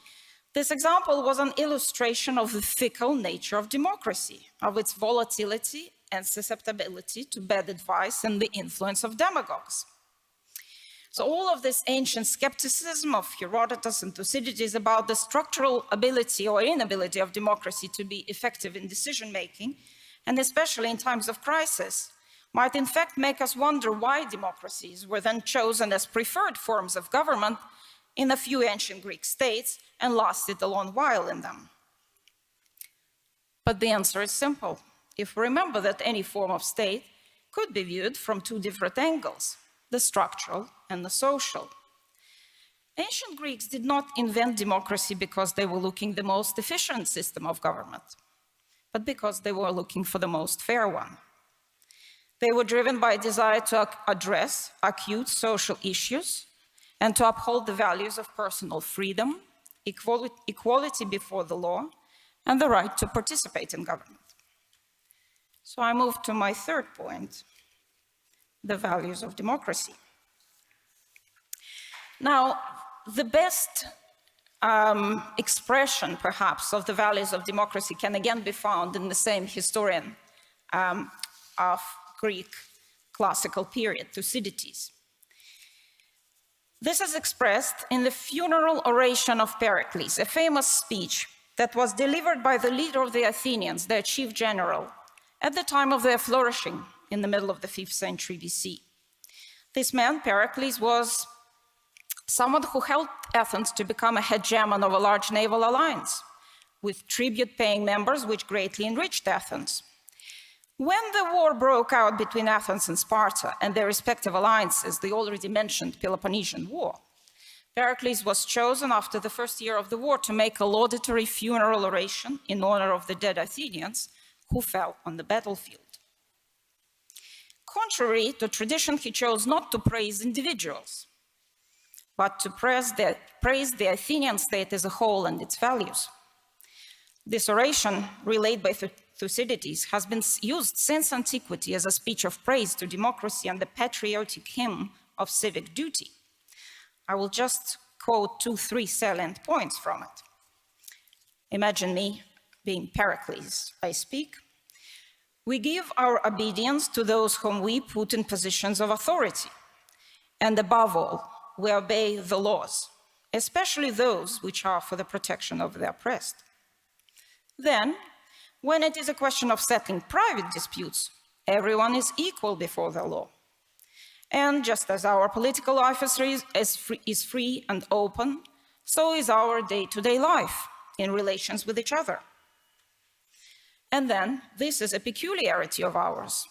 this example was an illustration of the fickle nature of democracy, of its volatility and susceptibility to bad advice and the influence of demagogues. So all of this ancient skepticism of Herodotus and Thucydides about the structural ability or inability of democracy to be effective in decision-making, and especially in times of crisis, might in fact make us wonder why democracies were then chosen as preferred forms of government in a few ancient Greek states and lasted a long while in them. But the answer is simple. If we remember that any form of state could be viewed from two different angles, the structural and the social. Ancient Greeks did not invent democracy because they were looking for the most efficient system of government, but because they were looking for the most fair one. They were driven by a desire to address acute social issues and to uphold the values of personal freedom, equality before the law, and the right to participate in government. So I move to my third point, the values of democracy. Now, the best expression, perhaps, of the values of democracy can again be found in the same historian of Greek classical period, Thucydides. This is expressed in the funeral oration of Pericles, a famous speech that was delivered by the leader of the Athenians, their chief general, at the time of their flourishing in the middle of the 5th century BC. This man, Pericles, was someone who helped Athens to become a hegemon of a large naval alliance, with tribute-paying members, which greatly enriched Athens. When the war broke out between Athens and Sparta and their respective alliances, the already mentioned Peloponnesian War, Pericles was chosen after the first year of the war to make a laudatory funeral oration in honor of the dead Athenians who fell on the battlefield. Contrary to tradition, he chose not to praise individuals, but to praise the Athenian state as a whole and its values. This oration, relayed by Thucydides, has been used since antiquity as a speech of praise to democracy and the patriotic hymn of civic duty. I will just quote 2-3 salient points from it. Imagine me being Pericles, I speak. We give our obedience to those whom we put in positions of authority. And above all, we obey the laws, especially those which are for the protection of the oppressed. Then, when it is a question of settling private disputes, everyone is equal before the law. And just as our political life is free and open, so is our day-to-day life in relations with each other. And then, this is a peculiarity of ours.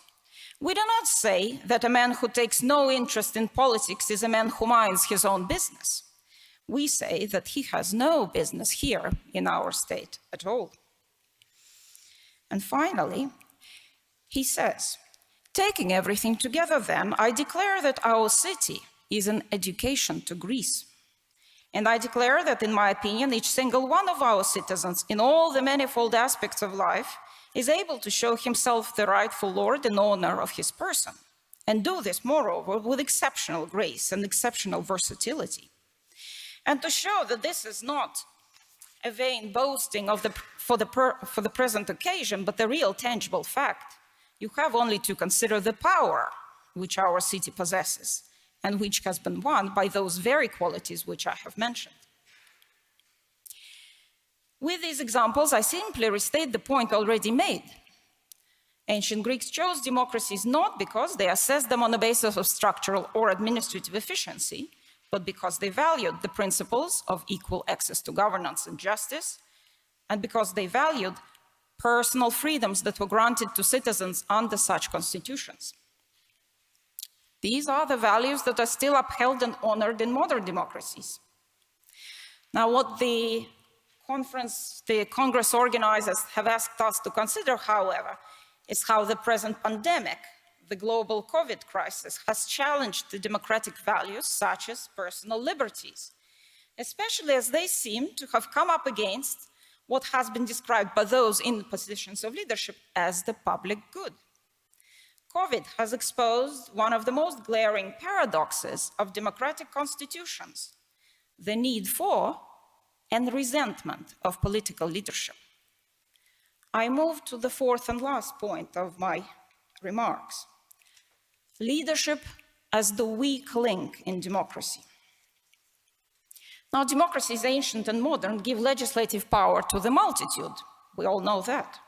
We do not say that a man who takes no interest in politics is a man who minds his own business. We say that he has no business here in our state at all. And finally, he says, taking everything together then, I declare that our city is an education to Greece. And I declare that, in my opinion, each single one of our citizens, in all the manifold aspects of life, is able to show himself the rightful lord and owner of his person, and do this, moreover, with exceptional grace and exceptional versatility. And to show that this is not a vain boasting for the present occasion, but a real tangible fact, you have only to consider the power which our city possesses, and which has been won by those very qualities which I have mentioned. With these examples, I simply restate the point already made. Ancient Greeks chose democracies not because they assessed them on the basis of structural or administrative efficiency, but because they valued the principles of equal access to governance and justice, and because they valued personal freedoms that were granted to citizens under such constitutions. These are the values that are still upheld and honored in modern democracies. Now, what the Congress organizers have asked us to consider, however, is how the present pandemic, the global COVID crisis, has challenged the democratic values such as personal liberties, especially as they seem to have come up against what has been described by those in positions of leadership as the public good. COVID has exposed one of the most glaring paradoxes of democratic constitutions, the need for and resentment of political leadership. I move to the fourth and last point of my remarks. Leadership as the weak link in democracy. Now, democracies, ancient and modern, give legislative power to the multitude. We all know that.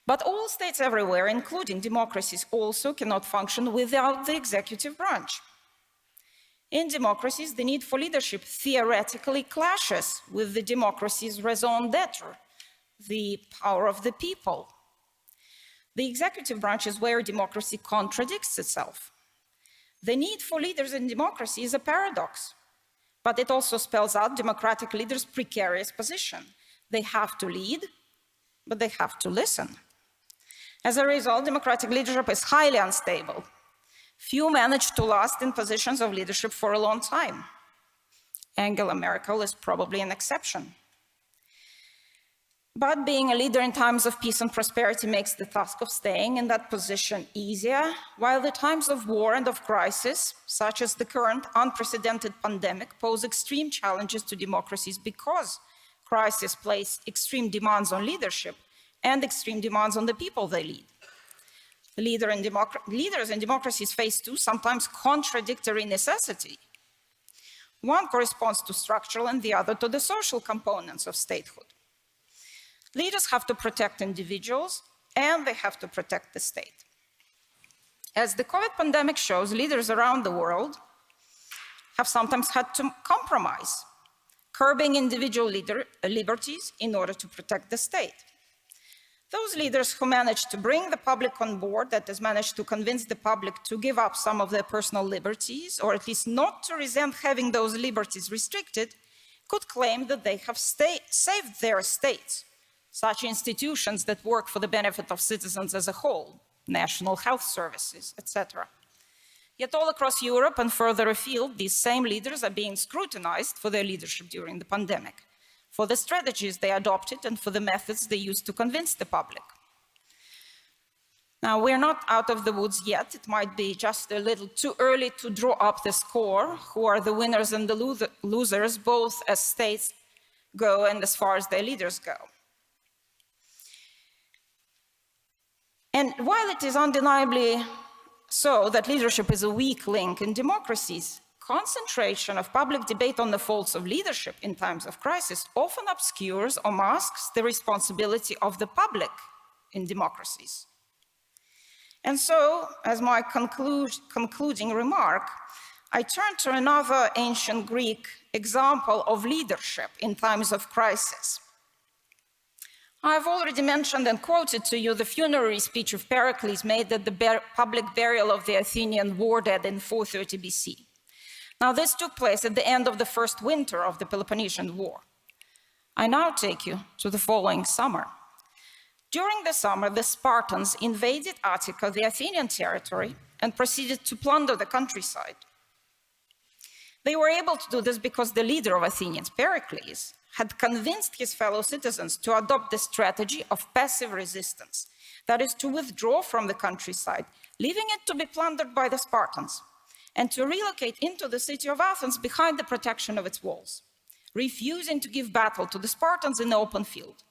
But all states everywhere, including democracies, also cannot function without the executive branch. In democracies, the need for leadership theoretically clashes with the democracy's raison d'etre, the power of the people. The executive branch is where democracy contradicts itself. The need for leaders in democracy is a paradox, but it also spells out democratic leaders' precarious position. They have to lead, but they have to listen. As a result, democratic leadership is highly unstable. Few manage to last in positions of leadership for a long time. Angela Merkel is probably an exception. But being a leader in times of peace and prosperity makes the task of staying in that position easier, while the times of war and of crisis, such as the current unprecedented pandemic, pose extreme challenges to democracies because crises place extreme demands on leadership and extreme demands on the people they lead. Leaders in democracies face two sometimes contradictory necessities. One corresponds to structural and the other to the social components of statehood. Leaders have to protect individuals and they have to protect the state. As the COVID pandemic shows, leaders around the world have sometimes had to compromise, curbing individual liberties in order to protect the state. Those leaders who managed to bring the public on board, that has managed to convince the public to give up some of their personal liberties, or at least not to resent having those liberties restricted, could claim that they have saved their states, such institutions that work for the benefit of citizens as a whole, national health services, etc. Yet all across Europe and further afield, these same leaders are being scrutinized for their leadership during the pandemic, for the strategies they adopted and for the methods they used to convince the public. Now, we're not out of the woods yet. It might be just a little too early to draw up the score, who are the winners and the losers, both as states go and as far as their leaders go. And while it is undeniably so that leadership is a weak link in democracies, concentration of public debate on the faults of leadership in times of crisis often obscures or masks the responsibility of the public in democracies. And so, as my concluding remark, I turn to another ancient Greek example of leadership in times of crisis. I've already mentioned and quoted to you the funerary speech of Pericles made at the public burial of the Athenian war dead in 430 BC. Now, this took place at the end of the first winter of the Peloponnesian War. I now take you to the following summer. During the summer, the Spartans invaded Attica, the Athenian territory, and proceeded to plunder the countryside. They were able to do this because the leader of Athenians, Pericles, had convinced his fellow citizens to adopt the strategy of passive resistance, that is, to withdraw from the countryside, leaving it to be plundered by the Spartans, and to relocate into the city of Athens behind the protection of its walls, refusing to give battle to the Spartans in the open field.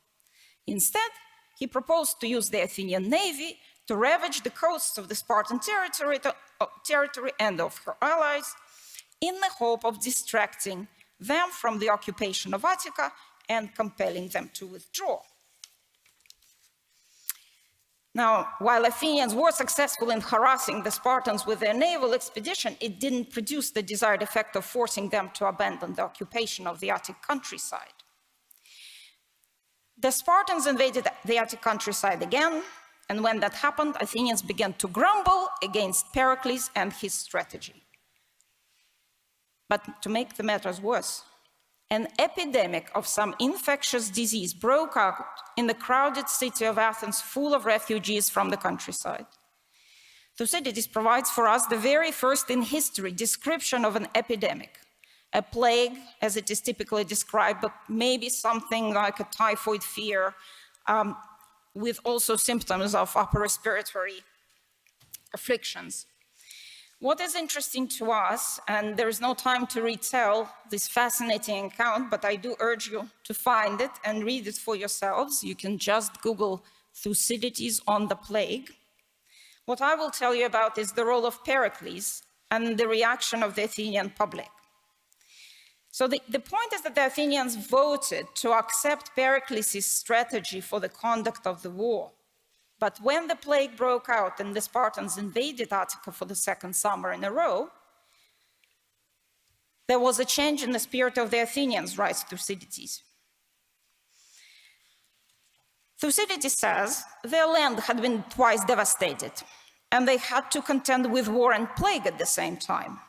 Instead, he proposed to use the Athenian navy to ravage the coasts of the Spartan territory and of her allies in the hope of distracting them from the occupation of Attica and compelling them to withdraw. Now, while Athenians were successful in harassing the Spartans with their naval expedition, it didn't produce the desired effect of forcing them to abandon the occupation of the Attic countryside. The Spartans invaded the Attic countryside again, and when that happened, Athenians began to grumble against Pericles and his strategy. But to make the matters worse, an epidemic of some infectious disease broke out in the crowded city of Athens, full of refugees from the countryside. Thucydides provides for us the very first in history description of an epidemic, a plague, as it is typically described, but maybe something like a typhoid fever, with also symptoms of upper respiratory afflictions. What is interesting to us, and there is no time to retell this fascinating account, but I do urge you to find it and read it for yourselves. You can just Google Thucydides on the plague. What I will tell you about is the role of Pericles and the reaction of the Athenian public. So the point is that the Athenians voted to accept Pericles' strategy for the conduct of the war. But when the plague broke out and the Spartans invaded Attica for the second summer in a row, there was a change in the spirit of the Athenians, writes Thucydides. Thucydides says their land had been twice devastated, and they had to contend with war and plague at the same time.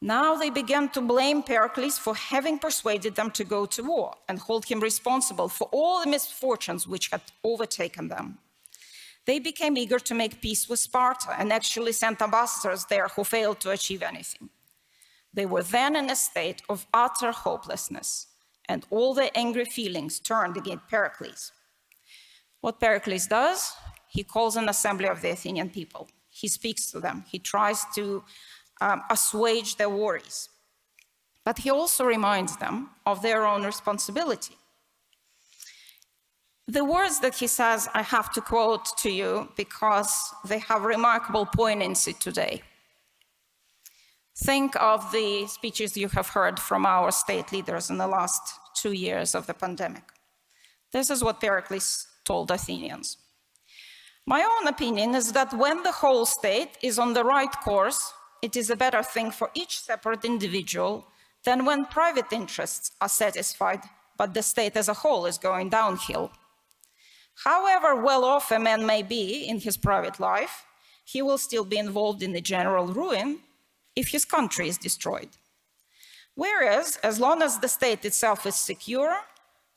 Now they began to blame Pericles for having persuaded them to go to war and hold him responsible for all the misfortunes which had overtaken them. They became eager to make peace with Sparta and actually sent ambassadors there who failed to achieve anything. They were then in a state of utter hopelessness, and all their angry feelings turned against Pericles. What Pericles does, he calls an assembly of the Athenian people. He speaks to them. He tries to assuage their worries. But he also reminds them of their own responsibility. The words that he says, I have to quote to you because they have remarkable poignancy today. Think of the speeches you have heard from our state leaders in the last 2 years of the pandemic. This is what Pericles told Athenians. My own opinion is that when the whole state is on the right course, it is a better thing for each separate individual than when private interests are satisfied, but the state as a whole is going downhill. However well-off a man may be in his private life, he will still be involved in the general ruin if his country is destroyed. Whereas, as long as the state itself is secure,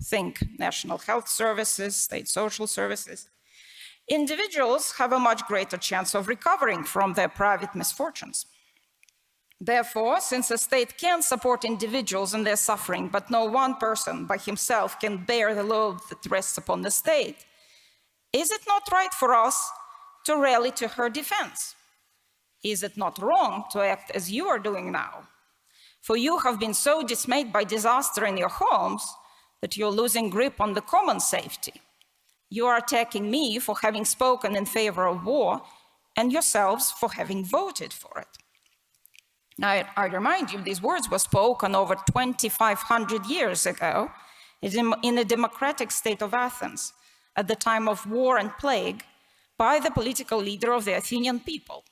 think national health services, state social services, individuals have a much greater chance of recovering from their private misfortunes. Therefore, since a state can support individuals in their suffering, but no one person by himself can bear the load that rests upon the state, is it not right for us to rally to her defense. Is it not wrong to act as you are doing now? For you have been so dismayed by disaster in your homes that you're losing grip on the common safety. You are attacking me for having spoken in favor of war and yourselves for having voted for it. Now, I remind you, these words were spoken over 2,500 years ago in the democratic state of Athens at the time of war and plague by the political leader of the Athenian people.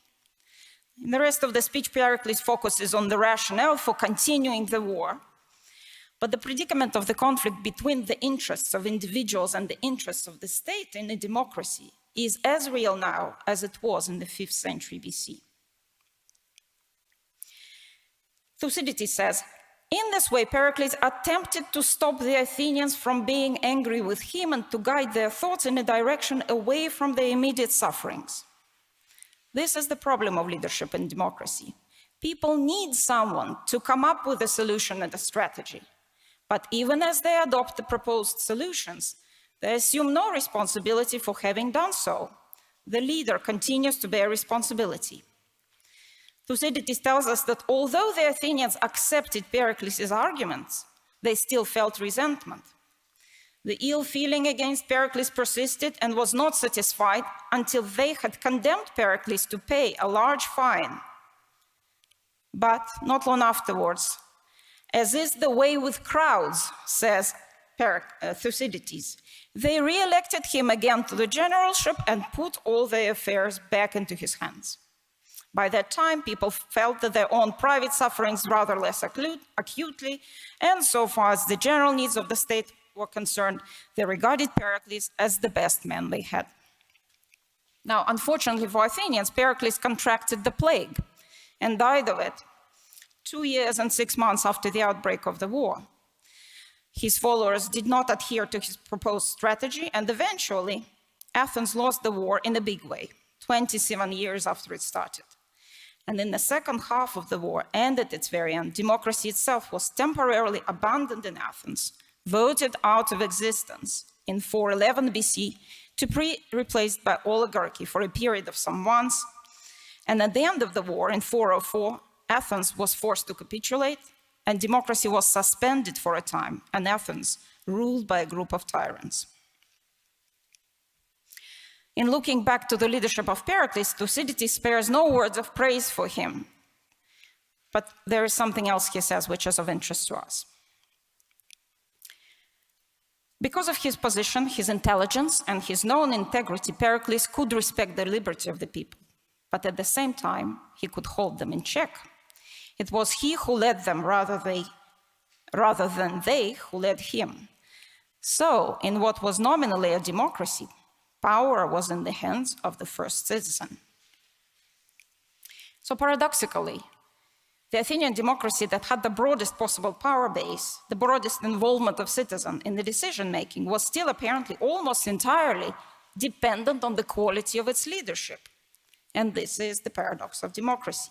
In the rest of the speech, Pericles focuses on the rationale for continuing the war, but the predicament of the conflict between the interests of individuals and the interests of the state in a democracy is as real now as it was in the 5th century BC. Thucydides says, in this way, Pericles attempted to stop the Athenians from being angry with him and to guide their thoughts in a direction away from their immediate sufferings. This is the problem of leadership in democracy. People need someone to come up with a solution and a strategy. But even as they adopt the proposed solutions, they assume no responsibility for having done so. The leader continues to bear responsibility. Thucydides tells us that although the Athenians accepted Pericles' arguments, they still felt resentment. The ill feeling against Pericles persisted and was not satisfied until they had condemned Pericles to pay a large fine. But not long afterwards, as is the way with crowds, says Thucydides, they re-elected him again to the generalship and put all their affairs back into his hands. By that time, people felt that their own private sufferings rather less acutely, and so far as the general needs of the state were concerned, they regarded Pericles as the best man they had. Now, unfortunately for Athenians, Pericles contracted the plague and died of it 2 years and 6 months after the outbreak of the war. His followers did not adhere to his proposed strategy, and eventually, Athens lost the war in a big way, 27 years after it started. And in the second half of the war, and at its very end, democracy itself was temporarily abandoned in Athens, voted out of existence in 411 BC, to be replaced by oligarchy for a period of some months. And at the end of the war, in 404, Athens was forced to capitulate, and democracy was suspended for a time, and Athens ruled by a group of tyrants. In looking back to the leadership of Pericles, Thucydides spares no words of praise for him. But there is something else he says which is of interest to us. Because of his position, his intelligence, and his known integrity, Pericles could respect the liberty of the people. But at the same time, he could hold them in check. It was he who led them rather than they who led him. So, in what was nominally a democracy, power was in the hands of the first citizen. So paradoxically, the Athenian democracy that had the broadest possible power base, the broadest involvement of citizens in the decision-making, was still apparently almost entirely dependent on the quality of its leadership. And this is the paradox of democracy.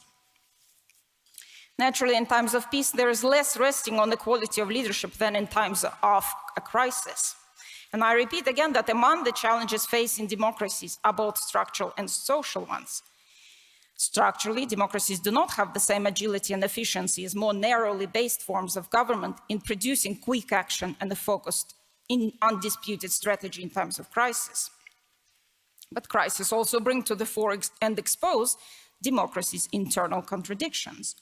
Naturally, in times of peace, there is less resting on the quality of leadership than in times of a crisis. And I repeat again that among the challenges facing democracies are both structural and social ones. Structurally, democracies do not have the same agility and efficiency as more narrowly based forms of government in producing quick action and a focused, undisputed strategy in times of crisis. But crises also bring to the fore and expose democracy's internal contradictions.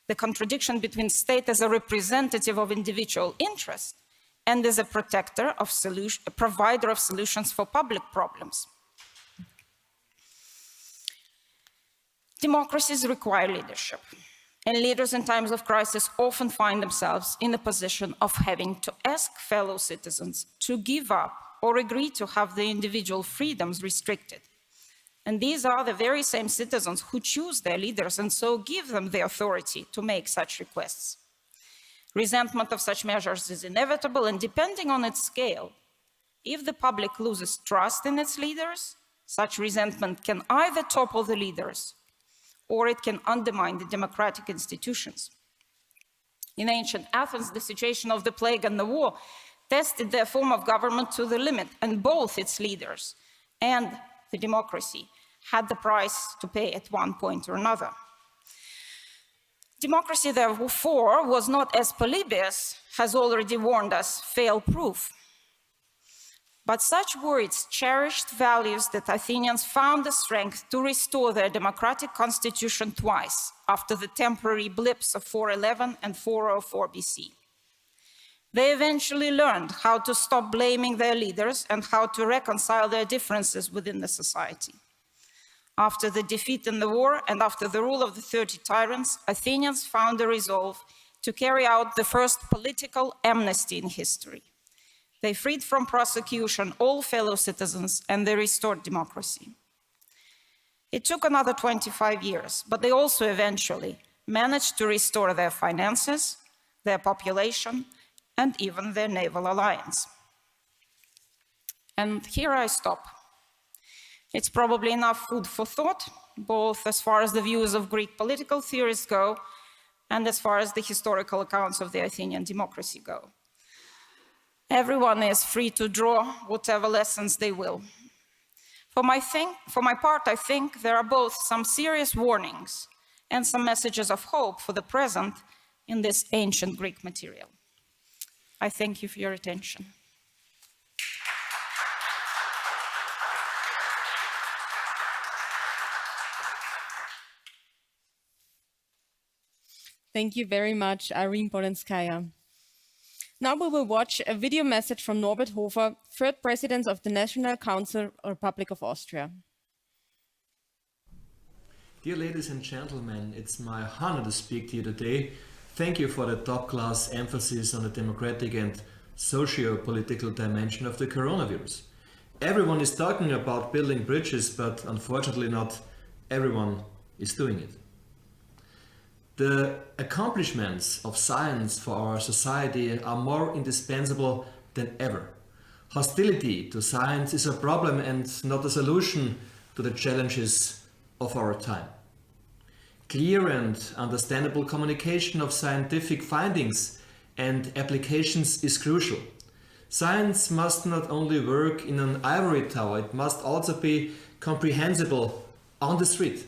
The contradiction between state as a representative of individual interest and as a provider of solutions for public problems. Democracies require leadership, and leaders in times of crisis often find themselves in a position of having to ask fellow citizens to give up or agree to have their individual freedoms restricted. And these are the very same citizens who choose their leaders and so give them the authority to make such requests. Resentment of such measures is inevitable, and depending on its scale, if the public loses trust in its leaders, such resentment can either topple the leaders or it can undermine the democratic institutions. In ancient Athens, the situation of the plague and the war tested their form of government to the limit, and both its leaders and the democracy had the price to pay at one point or another. Democracy, therefore, was not, as Polybius has already warned us, fail-proof. But such were its cherished values that Athenians found the strength to restore their democratic constitution twice after the temporary blips of 411 and 404 BC. They eventually learned how to stop blaming their leaders and how to reconcile their differences within the society. After the defeat in the war and after the rule of the 30 tyrants, Athenians found the resolve to carry out the first political amnesty in history. They freed from prosecution all fellow citizens and they restored democracy. It took another 25 years, but they also eventually managed to restore their finances, their population, and even their naval alliance. And here I stop. It's probably enough food for thought, both as far as the views of Greek political theorists go, and as far as the historical accounts of the Athenian democracy go. Everyone is free to draw whatever lessons they will. For my part, I think there are both some serious warnings and some messages of hope for the present in this ancient Greek material. I thank you for your attention. Thank you very much, Irene Bolenskaya. Now we will watch a video message from Norbert Hofer, third President of the National Council, Republic of Austria. Dear ladies and gentlemen, it's my honor to speak to you today. Thank you for the top-class emphasis on the democratic and socio-political dimension of the coronavirus. Everyone is talking about building bridges, but unfortunately not everyone is doing it. The accomplishments of science for our society are more indispensable than ever. Hostility to science is a problem and not a solution to the challenges of our time. Clear and understandable communication of scientific findings and applications is crucial. Science must not only work in an ivory tower, it must also be comprehensible on the street.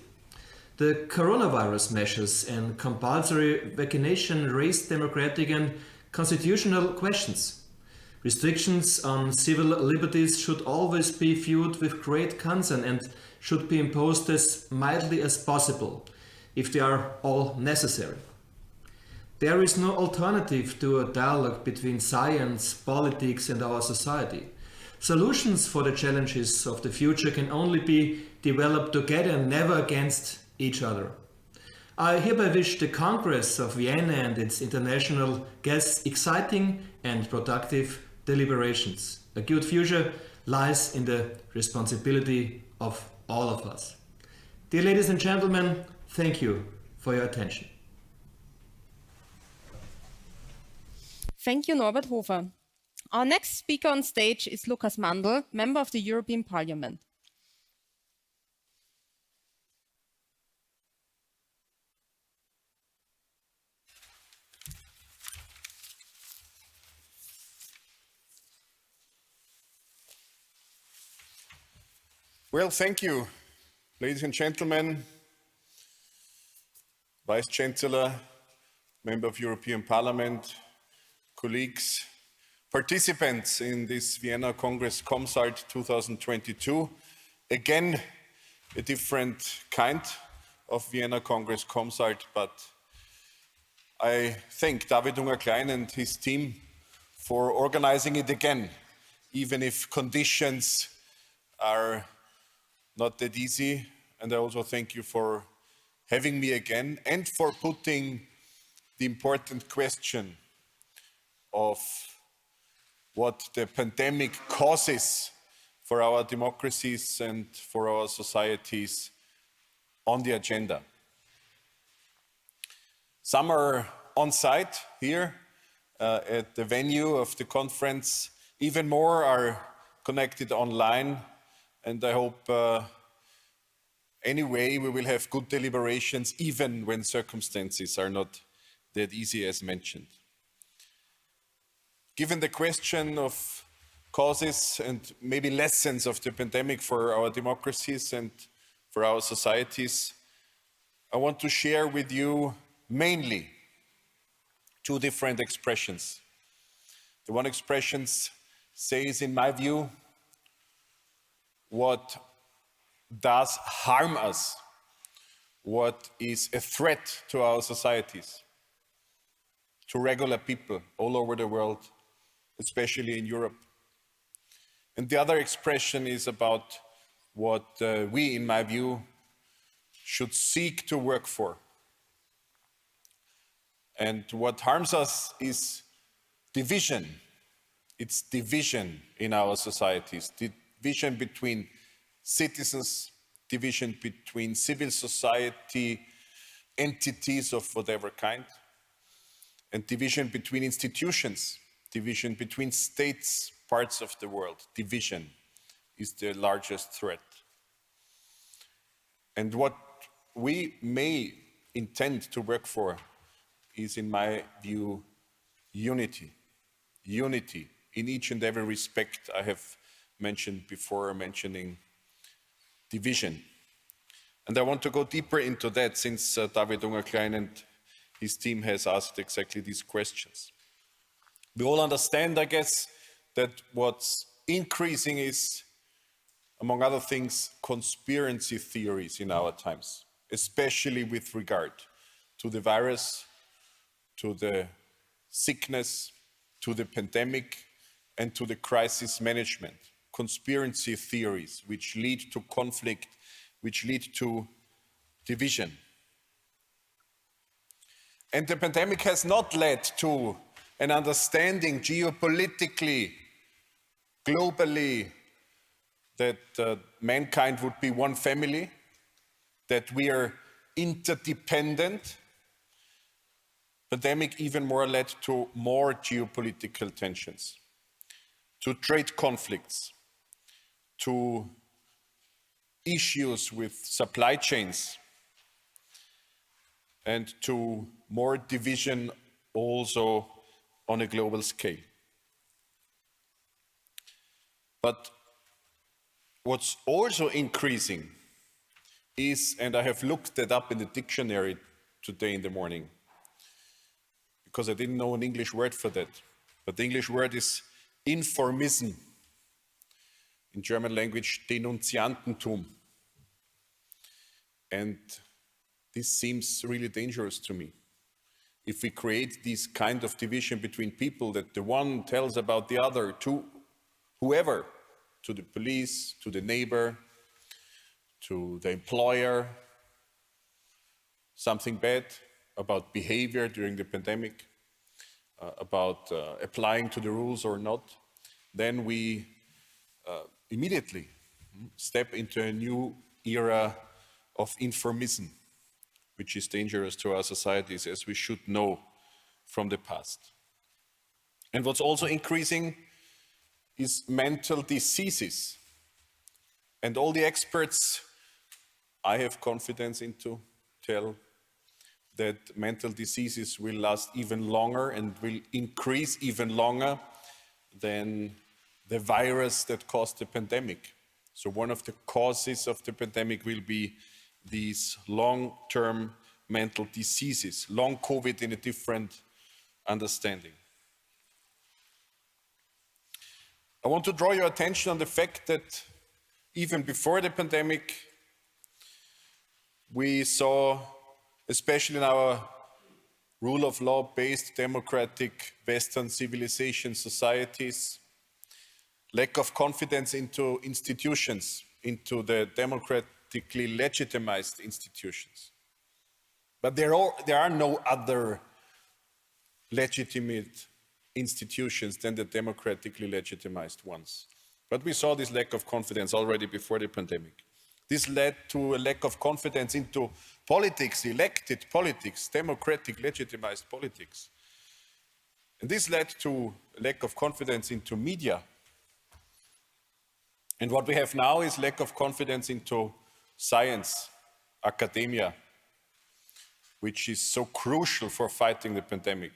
The coronavirus measures and compulsory vaccination raise democratic and constitutional questions. Restrictions on civil liberties should always be viewed with great concern and should be imposed as mildly as possible, if they are all necessary. There is no alternative to a dialogue between science, politics and our society. Solutions for the challenges of the future can only be developed together, never against each other. I hereby wish the Congress of Vienna and its international guests exciting and productive deliberations. A good future lies in the responsibility of all of us. Dear ladies and gentlemen, thank you for your attention. Thank you, Norbert Hofer. Our next speaker on stage is Lukas Mandl, member of the European Parliament. Well, thank you, ladies and gentlemen, Vice Chancellor, Member of European Parliament, colleagues, participants in this Vienna Congress com.sult 2022. Again, a different kind of Vienna Congress com.sult, but I thank David Unger-Klein and his team for organizing it again, even if conditions are not that easy. And I also thank you for having me again and for putting the important question of what the pandemic causes for our democracies and for our societies on the agenda. Some are on site here at the venue of the conference. Even more are connected online. And I hope anyway we will have good deliberations even when circumstances are not that easy as mentioned. Given the question of causes and maybe lessons of the pandemic for our democracies and for our societies, I want to share with you mainly two different expressions. The one expression says, in my view, what does harm us, what is a threat to our societies, to regular people all over the world, especially in Europe. And the other expression is about what we, in my view, should seek to work for. And what harms us is division. It's division in our societies, division between citizens, division between civil society entities of whatever kind, and division between institutions, division between states, parts of the world. Division is the largest threat. And what we may intend to work for is, in my view, unity. Unity in each and every respect I have mentioned before, mentioning division. And I want to go deeper into that, since David Ungerklein and his team has asked exactly these questions. We all understand, I guess, that what's increasing is, among other things, conspiracy theories in our times, especially with regard to the virus, to the sickness, to the pandemic, and to the crisis management. Conspiracy theories which lead to conflict, which lead to division. And the pandemic has not led to an understanding geopolitically, globally, that mankind would be one family, that we are interdependent. Pandemic even more led to more geopolitical tensions, to trade conflicts, to issues with supply chains, and to more division also on a global scale. But what's also increasing is, and I have looked that up in the dictionary today in the morning, because I didn't know an English word for that, but the English word is informism. In German language, Denunziantentum. And this seems really dangerous to me. If we create this kind of division between people, that the one tells about the other to whoever, to the police, to the neighbor, to the employer, something bad about behavior during the pandemic, about applying to the rules or not, then we immediately step into a new era of informism, which is dangerous to our societies, as we should know from the past. And what's also increasing is mental diseases. And all the experts I have confidence into tell that mental diseases will last even longer and will increase even longer than the virus that caused the pandemic. So one of the causes of the pandemic will be these long-term mental diseases, long COVID in a different understanding. I want to draw your attention on the fact that even before the pandemic, we saw, especially in our rule of law-based democratic Western civilization societies, lack of confidence into institutions, into the democratically legitimized institutions. But there are no other legitimate institutions than the democratically legitimized ones. But we saw this lack of confidence already before the pandemic. This led to a lack of confidence into politics, elected politics, democratic legitimized politics. And this led to a lack of confidence into media. And what we have now is lack of confidence into science, academia, which is so crucial for fighting the pandemic.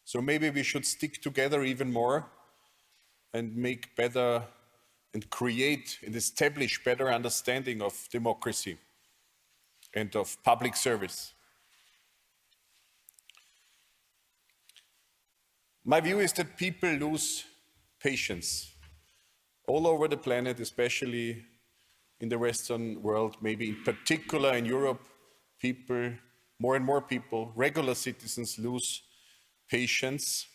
So maybe we should stick together even more and make better and create and establish better understanding of democracy and of public service. My view is that people lose patience all over the planet, especially in the Western world, maybe in particular in Europe. People, more and more people, regular citizens, lose patience.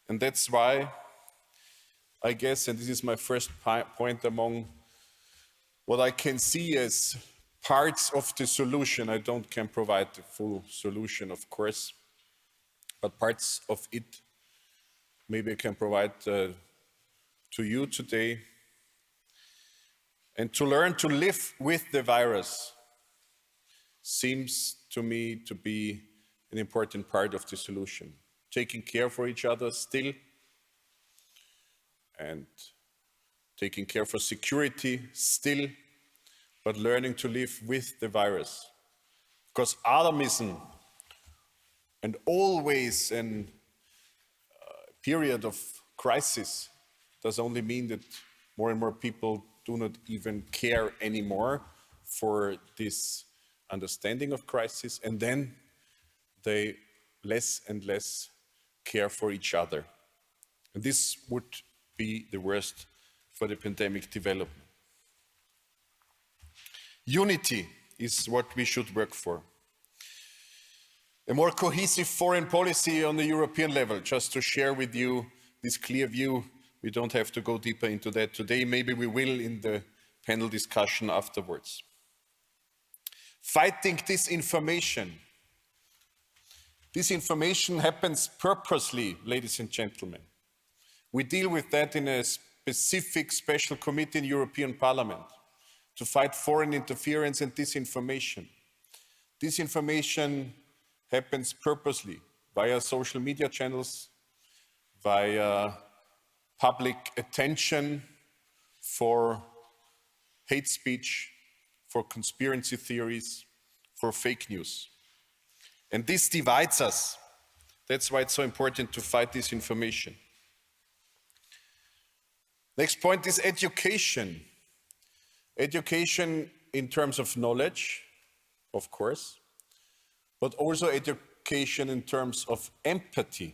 And that's why, I guess, and this is my first point among what I can see as parts of the solution. I can provide the full solution, of course, but parts of it maybe I can provide to you today. And to learn to live with the virus seems to me to be an important part of the solution. Taking care for each other still, and taking care for security still, but learning to live with the virus. Because alarmism and always a period of crisis does only mean that more and more people do not even care anymore for this understanding of crisis, and then they less and less care for each other. And this would be the worst for the pandemic development. Unity is what we should work for. A more cohesive foreign policy on the European level, just to share with you this clear view. We don't have to go deeper into that today. Maybe we will in the panel discussion afterwards. Fighting disinformation. Disinformation happens purposely, ladies and gentlemen. We deal with that in a specific special committee in the European Parliament to fight foreign interference and disinformation. Disinformation happens purposely via social media channels, via public attention for hate speech, for conspiracy theories, for fake news. And this divides us. That's why it's so important to fight disinformation. Next point is education. Education in terms of knowledge, of course, but also education in terms of empathy.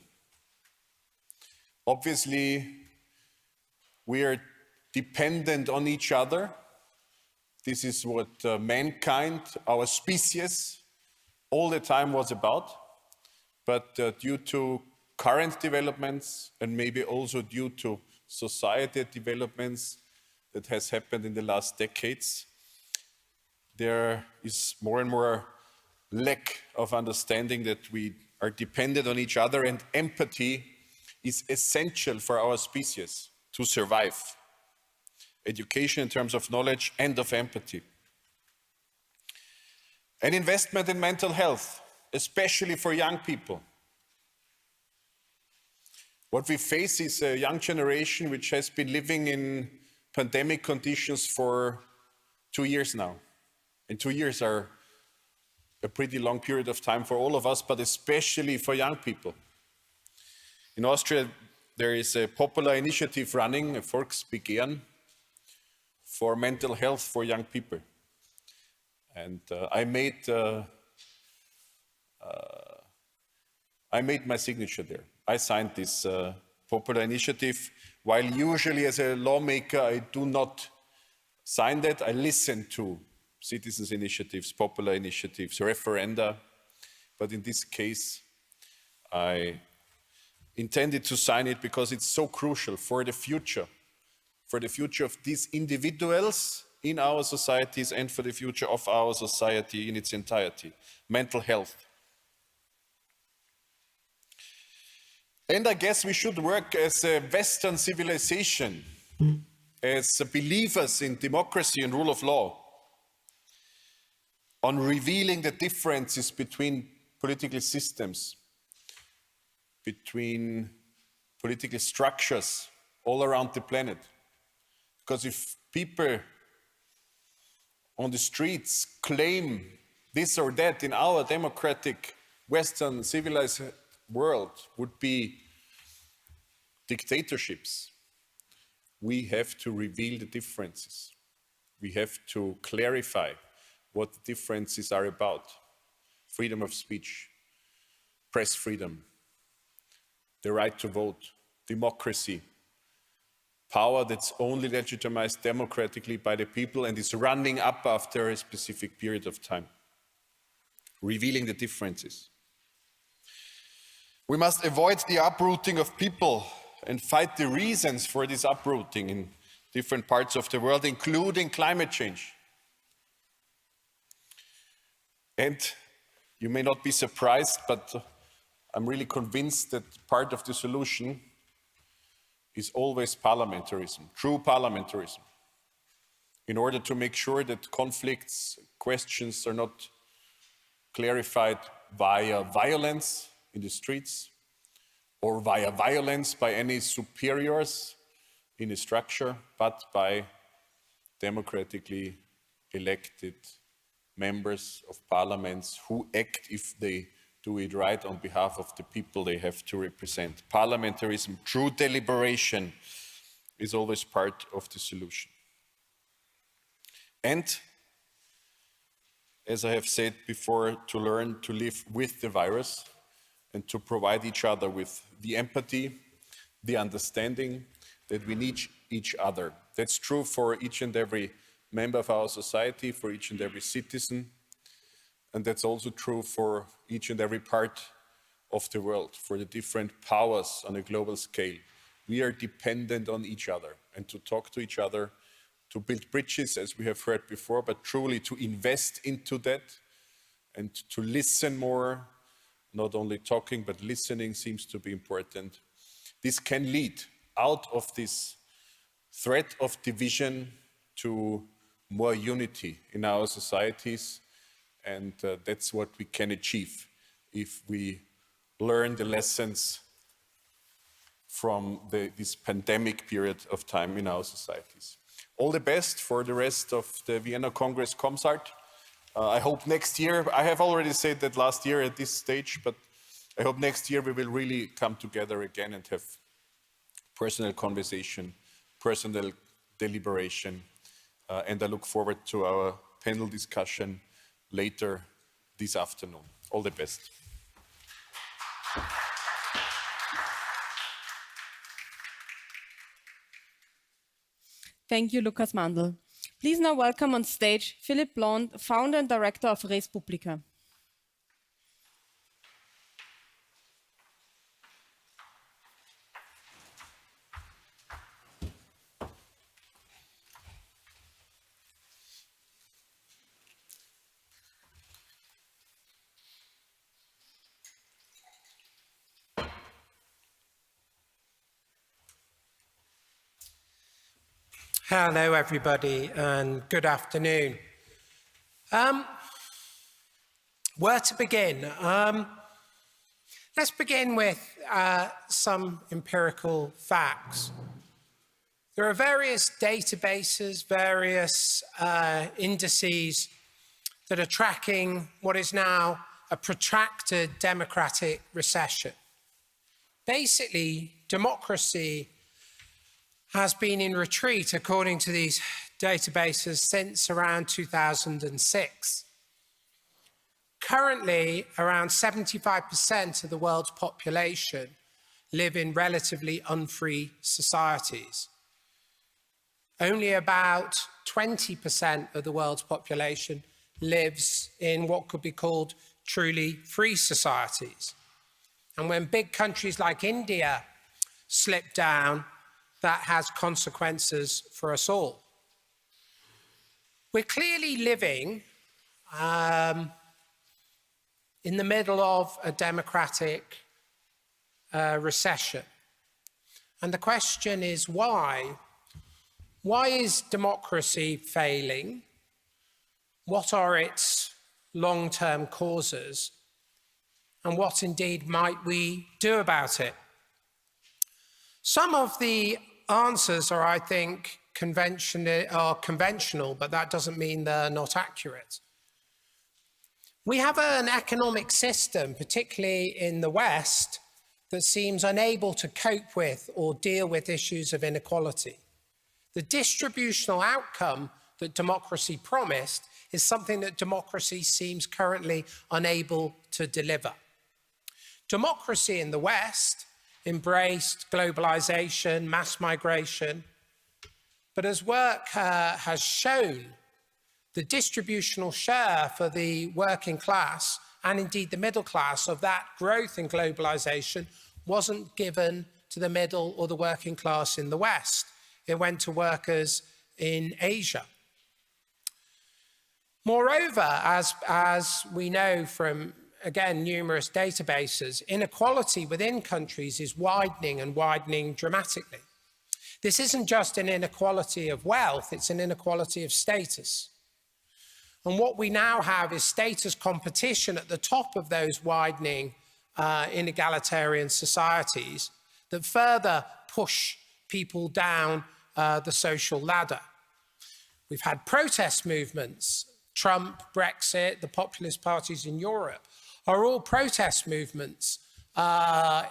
Obviously, we are dependent on each other. This is what mankind, our species, all the time was about. But due to current developments and maybe also due to society developments that has happened in the last decades, there is more and more lack of understanding that we are dependent on each other, and empathy is essential for our species to survive. Education in terms of knowledge and of empathy. An investment in mental health, especially for young people. What we face is a young generation which has been living in pandemic conditions for 2 years now. And 2 years are a pretty long period of time for all of us, but especially for young people. In Austria, there is a popular initiative running, a Volksbegehren, for mental health for young people. And I made my signature there. I signed this popular initiative. While usually as a lawmaker, I do not sign that. I listen to citizens' initiatives, popular initiatives, referenda. But in this case, I intended to sign it because it's so crucial for the future of these individuals in our societies and for the future of our society in its entirety. Mental health. And I guess we should work as a Western civilization, as believers in democracy and rule of law, on revealing the differences between political systems, between political structures all around the planet. Because if people on the streets claim this or that in our democratic Western civilized world would be dictatorships, we have to reveal the differences. We have to clarify what the differences are about. Freedom of speech, press freedom, the right to vote, democracy, power that's only legitimized democratically by the people and is running up after a specific period of time. Revealing the differences. We must avoid the uprooting of people and fight the reasons for this uprooting in different parts of the world, including climate change. And you may not be surprised, but I'm really convinced that part of the solution is always parliamentarism, true parliamentarism, in order to make sure that conflicts, questions are not clarified via violence in the streets or via violence by any superiors in a structure, but by democratically elected members of parliaments who act, if they do it right, on behalf of the people they have to represent. Parliamentarism, true deliberation, is always part of the solution. And, as I have said before, to learn to live with the virus and to provide each other with the empathy, the understanding that we need each other. That's true for each and every member of our society, for each and every citizen, and that's also true for each and every part of the world, for the different powers on a global scale. We are dependent on each other, and to talk to each other, to build bridges, as we have heard before, but truly to invest into that and to listen more. Not only talking, but listening seems to be important. This can lead out of this threat of division to more unity in our societies, and that's what we can achieve if we learn the lessons from this pandemic period of time in our societies. All the best for the rest of the Vienna Congress com.sult. I hope next year, I have already said that last year at this stage, but I hope next year we will really come together again and have personal conversation, personal deliberation, and I look forward to our panel discussion later this afternoon. All the best. Thank you, Lukas Mandl. Please now welcome on stage Philipp Blond, founder and director of Res Publica. Hello, everybody, and good afternoon. Where to begin? Let's begin with some empirical facts. There are various databases, various indices that are tracking what is now a protracted democratic recession. Basically, democracy has been in retreat, according to these databases, since around 2006. Currently, around 75% of the world's population live in relatively unfree societies. Only about 20% of the world's population lives in what could be called truly free societies. And when big countries like India slip down, that has consequences for us all. We're clearly living in the middle of a democratic recession. And the question is why? Why is democracy failing? What are its long-term causes? And what indeed might we do about it? Some of the answers are, I think, conventional, but that doesn't mean they're not accurate. We have an economic system, particularly in the West, that seems unable to cope with or deal with issues of inequality. The distributional outcome that democracy promised is something that democracy seems currently unable to deliver. Democracy in the West embraced globalization, mass migration, but as work has shown, the distributional share for the working class and indeed the middle class of that growth in globalization wasn't given to the middle or the working class in the West. It went to workers in Asia. Moreover, as we know from, again, numerous databases, inequality within countries is widening and widening dramatically. This isn't just an inequality of wealth, it's an inequality of status. And what we now have is status competition at the top of those widening inegalitarian societies that further push people down the social ladder. We've had protest movements. Trump, Brexit, the populist parties in Europe are all protest movements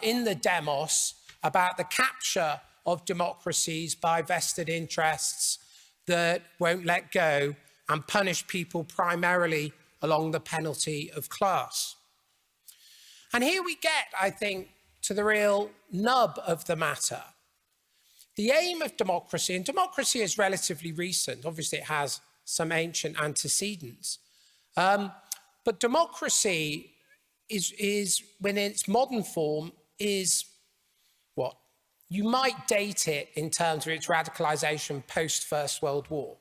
in the demos about the capture of democracies by vested interests that won't let go and punish people primarily along the penalty of class. And here we get, I think, to the real nub of the matter. The aim of democracy, and democracy is relatively recent, obviously it has some ancient antecedents, but democracy is when in its modern form, is what? You might date it in terms of its radicalization post-First World War.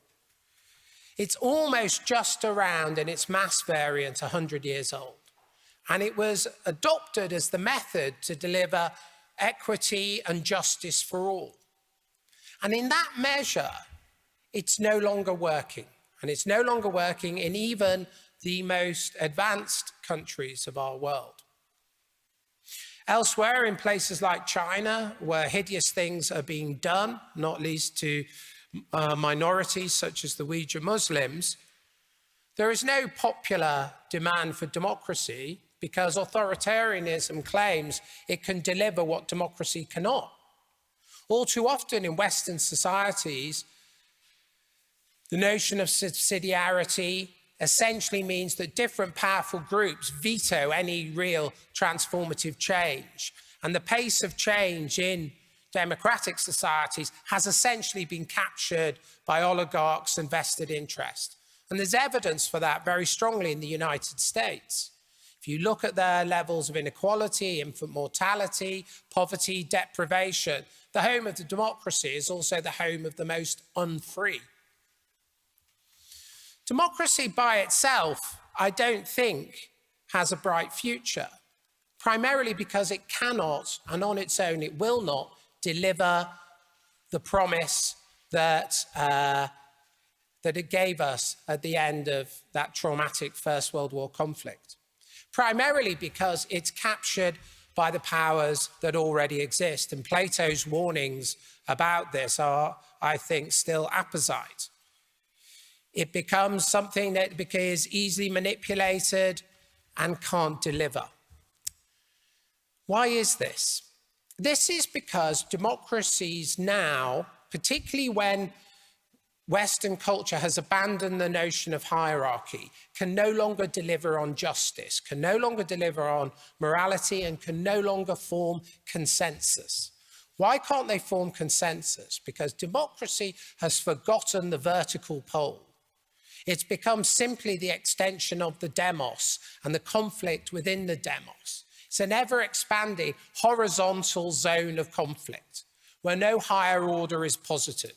It's almost just around, in its mass variant, 100 years old. And it was adopted as the method to deliver equity and justice for all. And in that measure, it's no longer working. And it's no longer working in even the most advanced countries of our world. Elsewhere, in places like China, where hideous things are being done, not least to minorities such as the Uyghur Muslims, there is no popular demand for democracy because authoritarianism claims it can deliver what democracy cannot. All too often in Western societies, the notion of subsidiarity essentially means that different powerful groups veto any real transformative change. And the pace of change in democratic societies has essentially been captured by oligarchs and vested interest. And there's evidence for that very strongly in the United States. If you look at their levels of inequality, infant mortality, poverty, deprivation, the home of the democracy is also the home of the most unfree. Democracy by itself, I don't think, has a bright future, primarily because it cannot, and on its own it will not, deliver the promise that it gave us at the end of that traumatic First World War conflict. Primarily because it's captured by the powers that already exist. And Plato's warnings about this are, I think, still apposite. It becomes something that is easily manipulated and can't deliver. Why is this? This is because democracies now, particularly when Western culture has abandoned the notion of hierarchy, can no longer deliver on justice, can no longer deliver on morality, and can no longer form consensus. Why can't they form consensus? Because democracy has forgotten the vertical pole. It's become simply the extension of the demos and the conflict within the demos. It's an ever-expanding horizontal zone of conflict where no higher order is posited.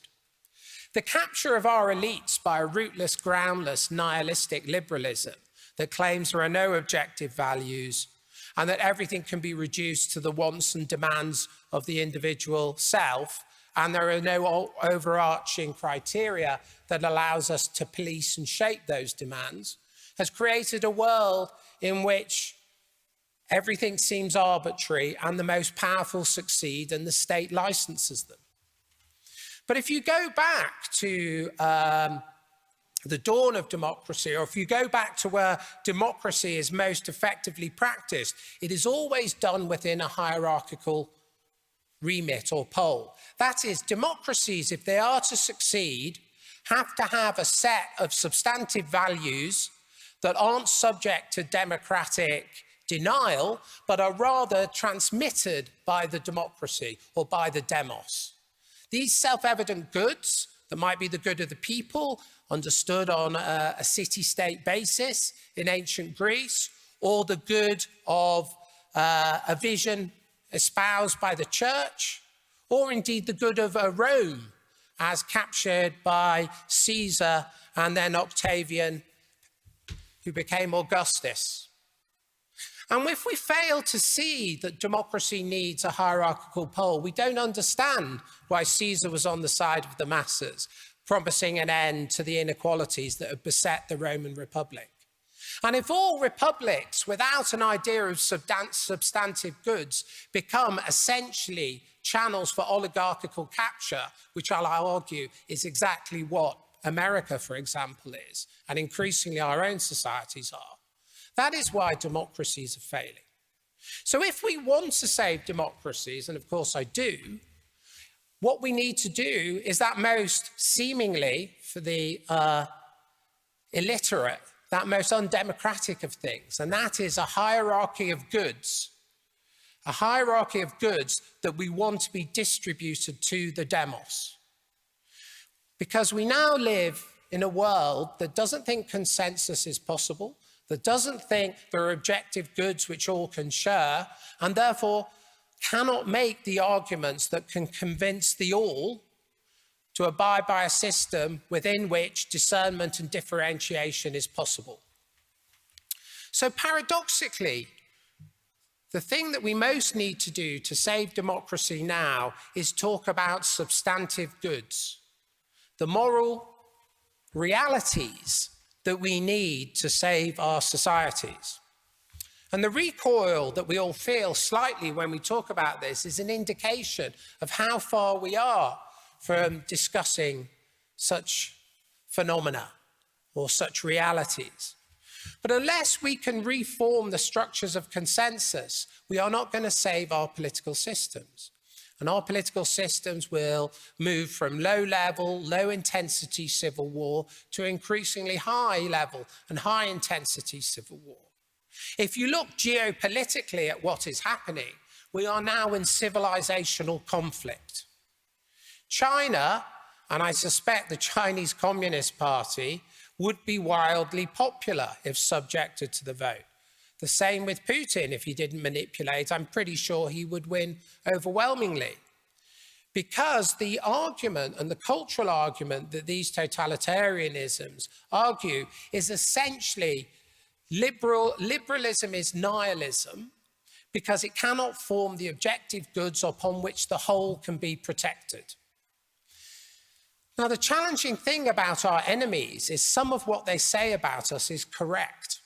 The capture of our elites by a rootless, groundless, nihilistic liberalism that claims there are no objective values and that everything can be reduced to the wants and demands of the individual self, and there are no overarching criteria that allows us to police and shape those demands, has created a world in which everything seems arbitrary and the most powerful succeed and the state licenses them. But if you go back to the dawn of democracy, or if you go back to where democracy is most effectively practiced, it is always done within a hierarchical remit or pole. That is, democracies, if they are to succeed, have to have a set of substantive values that aren't subject to democratic denial, but are rather transmitted by the democracy or by the demos. These self-evident goods, that might be the good of the people, understood on a city-state basis in ancient Greece, or the good of a vision espoused by the church, or indeed the good of Rome, as captured by Caesar and then Octavian, who became Augustus. And if we fail to see that democracy needs a hierarchical pole, we don't understand why Caesar was on the side of the masses, promising an end to the inequalities that have beset the Roman Republic. And if all republics without an idea of substantive goods become essentially channels for oligarchical capture, which I'll argue is exactly what America, for example, is, and increasingly our own societies are, that is why democracies are failing. So if we want to save democracies, and of course I do, what we need to do is that most seemingly, for the illiterate, that most undemocratic of things, and that is a hierarchy of goods that we want to be distributed to the demos. Because we now live in a world that doesn't think consensus is possible, that doesn't think there are objective goods which all can share, and therefore cannot make the arguments that can convince the all to abide by a system within which discernment and differentiation is possible. So paradoxically, the thing that we most need to do to save democracy now is talk about substantive goods, the moral realities that we need to save our societies. And the recoil that we all feel slightly when we talk about this is an indication of how far we are from discussing such phenomena or such realities. But unless we can reform the structures of consensus, we are not going to save our political systems. And our political systems will move from low-level, low-intensity civil war to increasingly high-level and high-intensity civil war. If you look geopolitically at what is happening, we are now in civilizational conflict. China, and I suspect the Chinese Communist Party, would be wildly popular if subjected to the vote. The same with Putin. If he didn't manipulate, I'm pretty sure he would win overwhelmingly. Because the argument and the cultural argument that these totalitarianisms argue is essentially liberalism is nihilism because it cannot form the objective goods upon which the whole can be protected. Now, the challenging thing about our enemies is some of what they say about us is correct.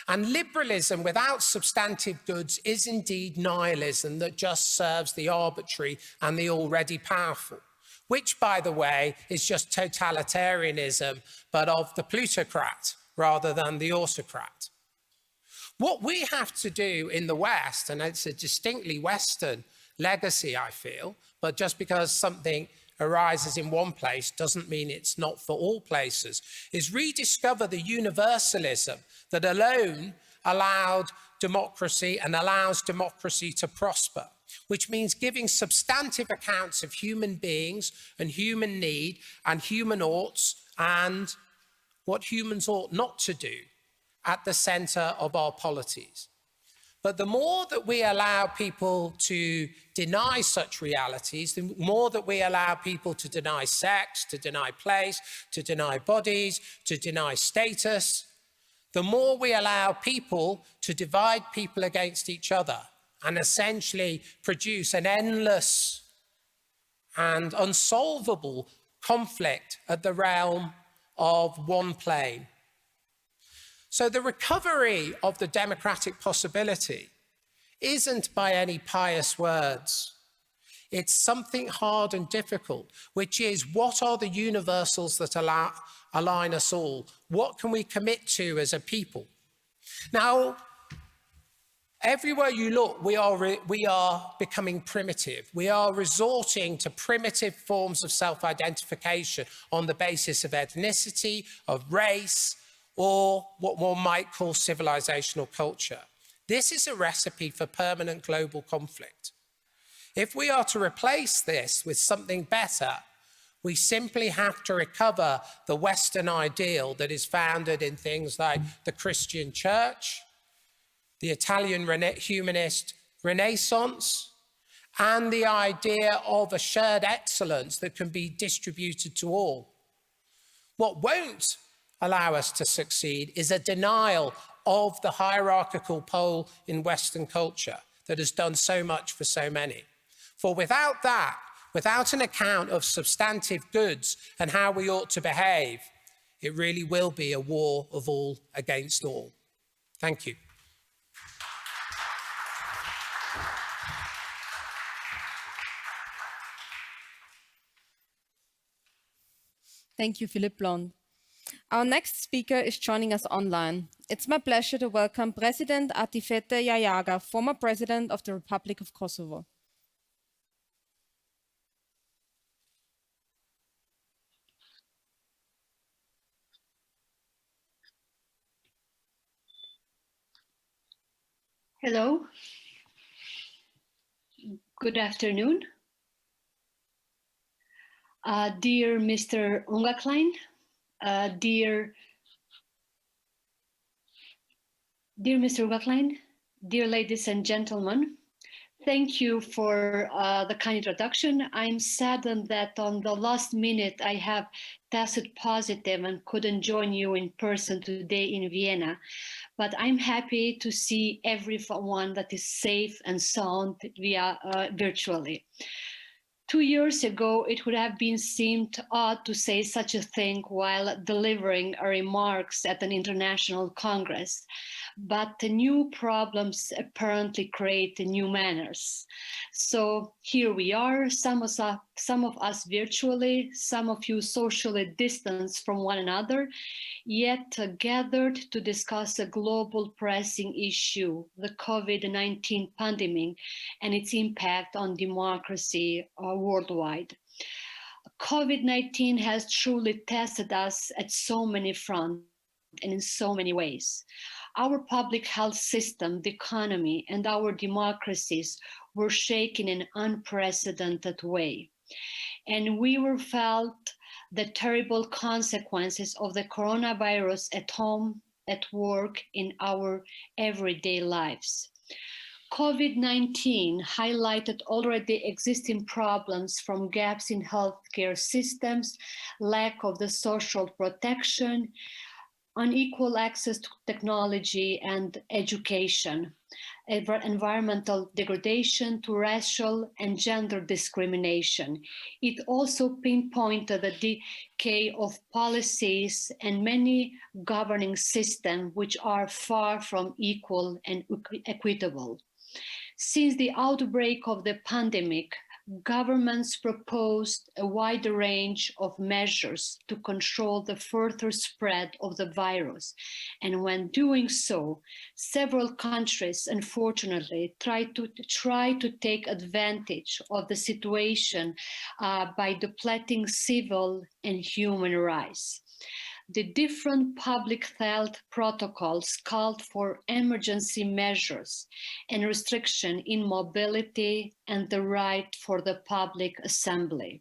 And liberalism without substantive goods is indeed nihilism that just serves the arbitrary and the already powerful, which, by the way, is just totalitarianism, but of the plutocrat rather than the autocrat. What we have to do in the West, and it's a distinctly Western legacy, I feel, but just because something arises in one place doesn't mean it's not for all places, is rediscover the universalism that alone allowed democracy and allows democracy to prosper, which means giving substantive accounts of human beings and human need and human oughts and what humans ought not to do at the center of our polities. But the more that we allow people to deny such realities, the more that we allow people to deny sex, to deny place, to deny bodies, to deny status, the more we allow people to divide people against each other and essentially produce an endless and unsolvable conflict at the realm of one plane. So the recovery of the democratic possibility isn't by any pious words. It's something hard and difficult, which is what are the universals that align us all? What can we commit to as a people? Now, Everywhere you look, we are becoming primitive. We are resorting to primitive forms of self-identification on the basis of ethnicity, of race, or what one might call civilizational culture. This is a recipe for permanent global conflict. If we are to replace this with something better, we simply have to recover the Western ideal that is founded in things like the Christian church, the Italian humanist Renaissance, and the idea of a shared excellence that can be distributed to all. What won't allow us to succeed is a denial of the hierarchical pole in Western culture that has done so much for so many. For without that, without an account of substantive goods and how we ought to behave, it really will be a war of all against all. Thank you. Thank you, Philipp Blond. Our next speaker is joining us online. It's my pleasure to welcome President Atifete Yayaga, former President of the Republic of Kosovo. Hello. Good afternoon. Dear Mr. Ungaklein, dear Mr. Ungaklein, dear ladies and gentlemen, thank you for the kind introduction. I'm saddened that on the last minute I have tested positive and couldn't join you in person today in Vienna, but I'm happy to see everyone that is safe and sound virtually. 2 years ago, it would have seemed odd to say such a thing while delivering remarks at an international congress. But the new problems apparently create new manners. So here we are, some of us virtually, some of you socially distanced from one another, yet gathered to discuss a global pressing issue, the COVID-19 pandemic and its impact on democracy worldwide. COVID-19 has truly tested us at so many fronts and in so many ways. Our public health system, the economy, and our democracies were shaken in an unprecedented way. And we were felt the terrible consequences of the coronavirus at home, at work, in our everyday lives. COVID-19 highlighted already existing problems from gaps in healthcare systems, lack of the social protection, unequal access to technology and education, environmental degradation, to racial and gender discrimination. It also pinpointed the decay of policies and many governing systems which are far from equal and equitable. Since the outbreak of the pandemic, governments proposed a wide range of measures to control the further spread of the virus. And when doing so, several countries, unfortunately, tried to take advantage of the situation by depleting civil and human rights. The different public health protocols called for emergency measures and restriction in mobility and the right for the public assembly.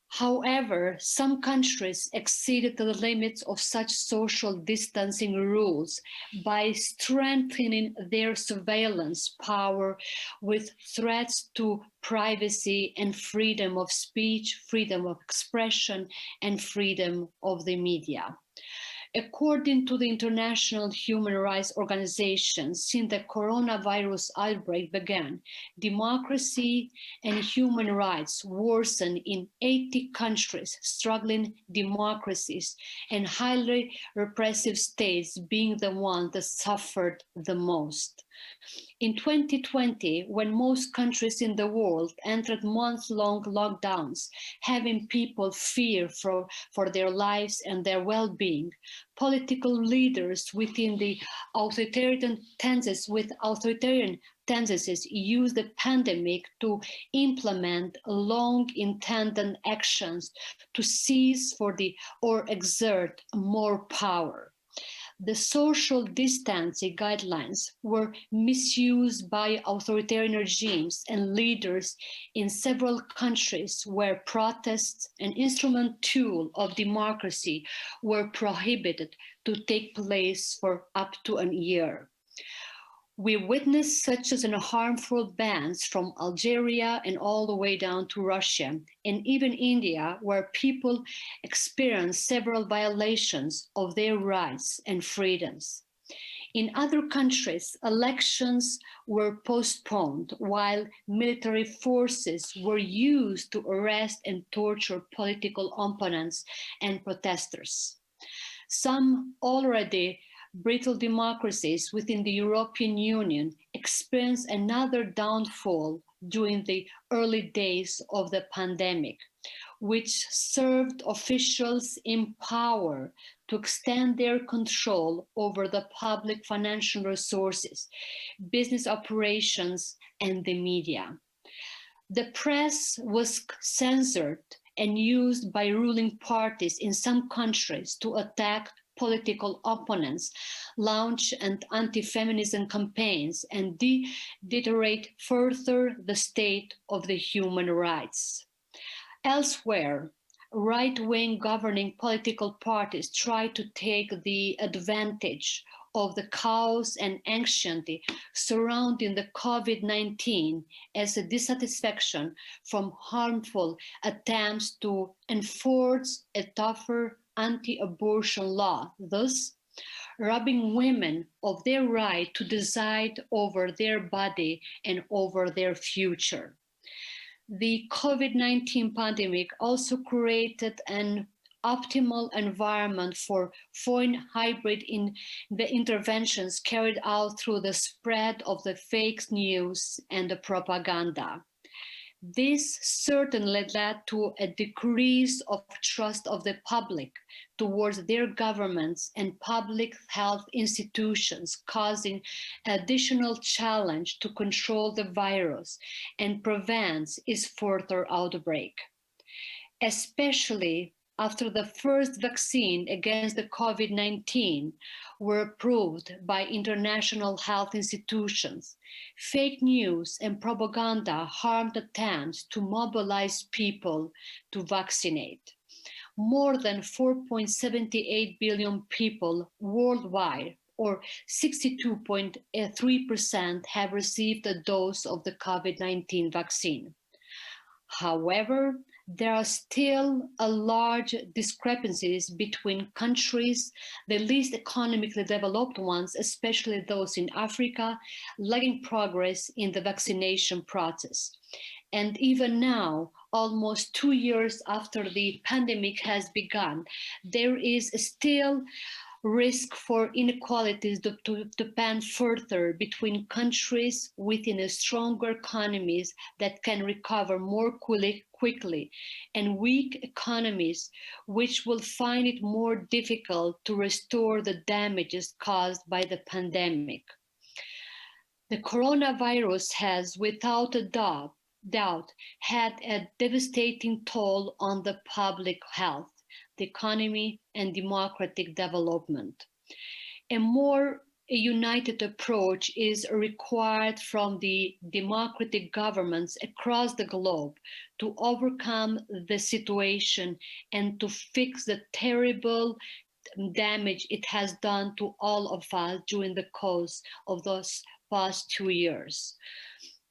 However, some countries exceeded the limits of such social distancing rules by strengthening their surveillance power with threats to privacy and freedom of speech, freedom of expression, and freedom of the media. According to the International Human Rights Organization, since the coronavirus outbreak began, democracy and human rights worsened in 80 countries, struggling democracies and highly repressive states being the ones that suffered the most. In 2020, when most countries in the world entered month-long lockdowns, having people fear for their lives and their well-being, political leaders within the authoritarian tendencies used the pandemic to implement long-intended actions to seize or exert more power. The social distancing guidelines were misused by authoritarian regimes and leaders in several countries where protests, an instrument tool of democracy, were prohibited to take place for up to a year. We witnessed such as harmful bans from Algeria and all the way down to Russia, and even India, where people experienced several violations of their rights and freedoms. In other countries, elections were postponed while military forces were used to arrest and torture political opponents and protesters. Some already brittle democracies within the European Union experienced another downfall during the early days of the pandemic, which served officials in power to extend their control over the public financial resources, business operations, and the media. The press was censored and used by ruling parties in some countries to attack political opponents, launch anti-feminism campaigns, and deteriorate further the state of the human rights. Elsewhere, right-wing governing political parties try to take the advantage of the chaos and anxiety surrounding the COVID-19 as a dissatisfaction from harmful attempts to enforce a tougher anti-abortion law, thus robbing women of their right to decide over their body and over their future. The COVID-19 pandemic also created an optimal environment for foreign hybrid interventions carried out through the spread of the fake news and the propaganda. This certainly led to a decrease of trust of the public towards their governments and public health institutions, causing additional challenge to control the virus and prevent its further outbreak. Especially after the first vaccine against the COVID-19 were approved by international health institutions, fake news and propaganda harmed attempts to mobilize people to vaccinate. More than 4.78 billion people worldwide, or 62.3%, have received a dose of the COVID-19 vaccine. However, there are still large discrepancies between countries, the least economically developed ones, especially those in Africa, lagging progress in the vaccination process. And even now, almost 2 years after the pandemic has begun, there is still risk for inequalities to bend further between countries within stronger economies that can recover more quickly and weak economies which will find it more difficult to restore the damages caused by the pandemic. The coronavirus has, without a doubt, had a devastating toll on the public health, the economy, and democratic development. A more united approach is required from the democratic governments across the globe to overcome the situation and to fix the terrible damage it has done to all of us during the course of those past 2 years.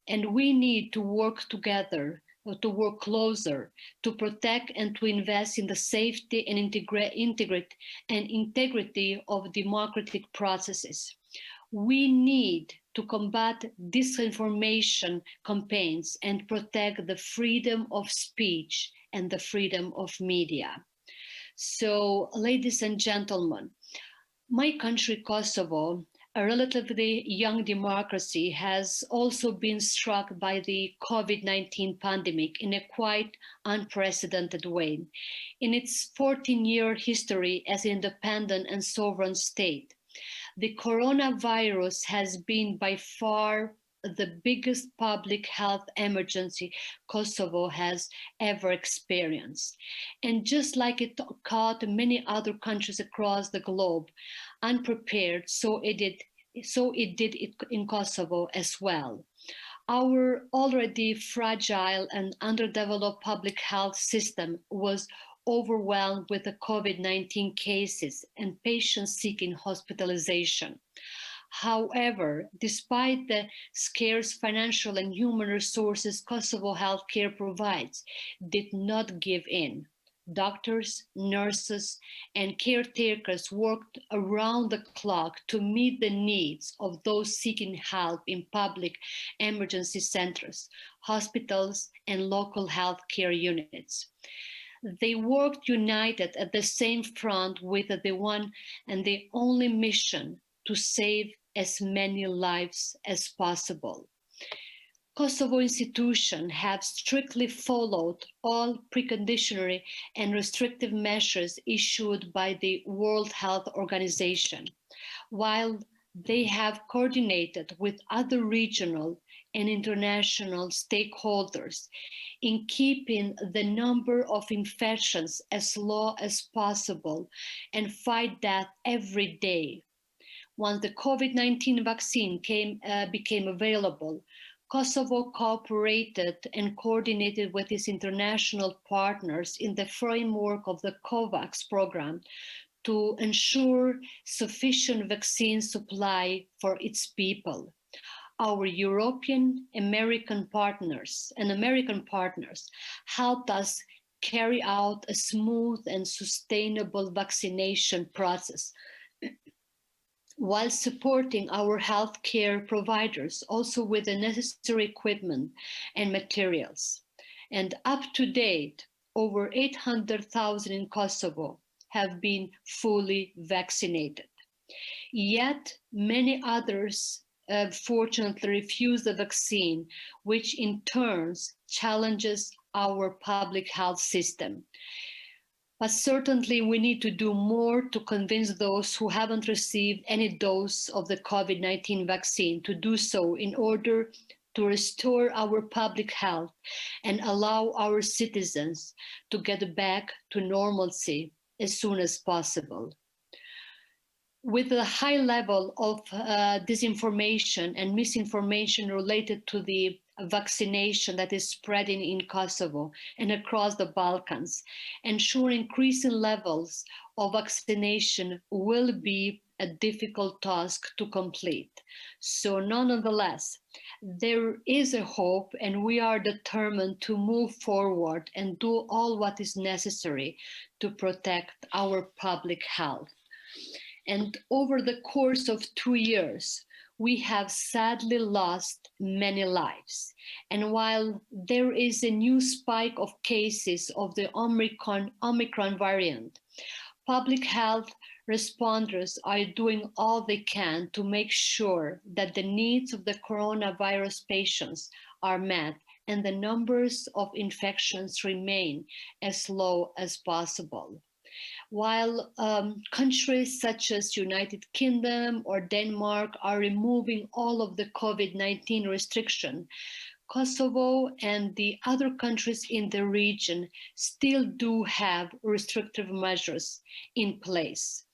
And we need to work together, to work closer, to protect and to invest in the safety and integrity of democratic processes. We need to combat disinformation campaigns and protect the freedom of speech and the freedom of media. So, ladies and gentlemen, my country, Kosovo, a relatively young democracy, has also been struck by the COVID-19 pandemic in a quite unprecedented way. In its 14-year history as an independent and sovereign state, the coronavirus has been by far the biggest public health emergency Kosovo has ever experienced. And just like it caught many other countries across the globe unprepared, so it did it in Kosovo as well. Our already fragile and underdeveloped public health system was overwhelmed with the COVID-19 cases and patients seeking hospitalization. However, despite the scarce financial and human resources Kosovo healthcare provides, did not give in. Doctors, nurses, and caretakers worked around the clock to meet the needs of those seeking help in public emergency centers, hospitals, and local healthcare units. They worked united at the same front with the one and the only mission to save as many lives as possible. Kosovo institutions have strictly followed all preconditionary and restrictive measures issued by the World Health Organization, while they have coordinated with other regional and international stakeholders in keeping the number of infections as low as possible and fight death every day. Once the COVID-19 vaccine became available, Kosovo cooperated and coordinated with its international partners in the framework of the COVAX program to ensure sufficient vaccine supply for its people. Our European American partners helped us carry out a smooth and sustainable vaccination process, while supporting our healthcare providers also with the necessary equipment and materials. And up to date, over 800,000 in Kosovo have been fully vaccinated. Yet many others fortunately refuse the vaccine, which in turn challenges our public health system. But certainly we need to do more to convince those who haven't received any dose of the COVID-19 vaccine to do so in order to restore our public health and allow our citizens to get back to normalcy as soon as possible. With the high level of disinformation and misinformation related to the vaccination that is spreading in Kosovo and across the Balkans, ensuring increasing levels of vaccination will be a difficult task to complete. So nonetheless, there is a hope, and we are determined to move forward and do all what is necessary to protect our public health. And over the course of 2 years, we have sadly lost many lives. And while there is a new spike of cases of the Omicron variant, public health responders are doing all they can to make sure that the needs of the coronavirus patients are met and the numbers of infections remain as low as possible. While countries such as United Kingdom or Denmark are removing all of the COVID-19 restriction, Kosovo and the other countries in the region still do have restrictive measures in place.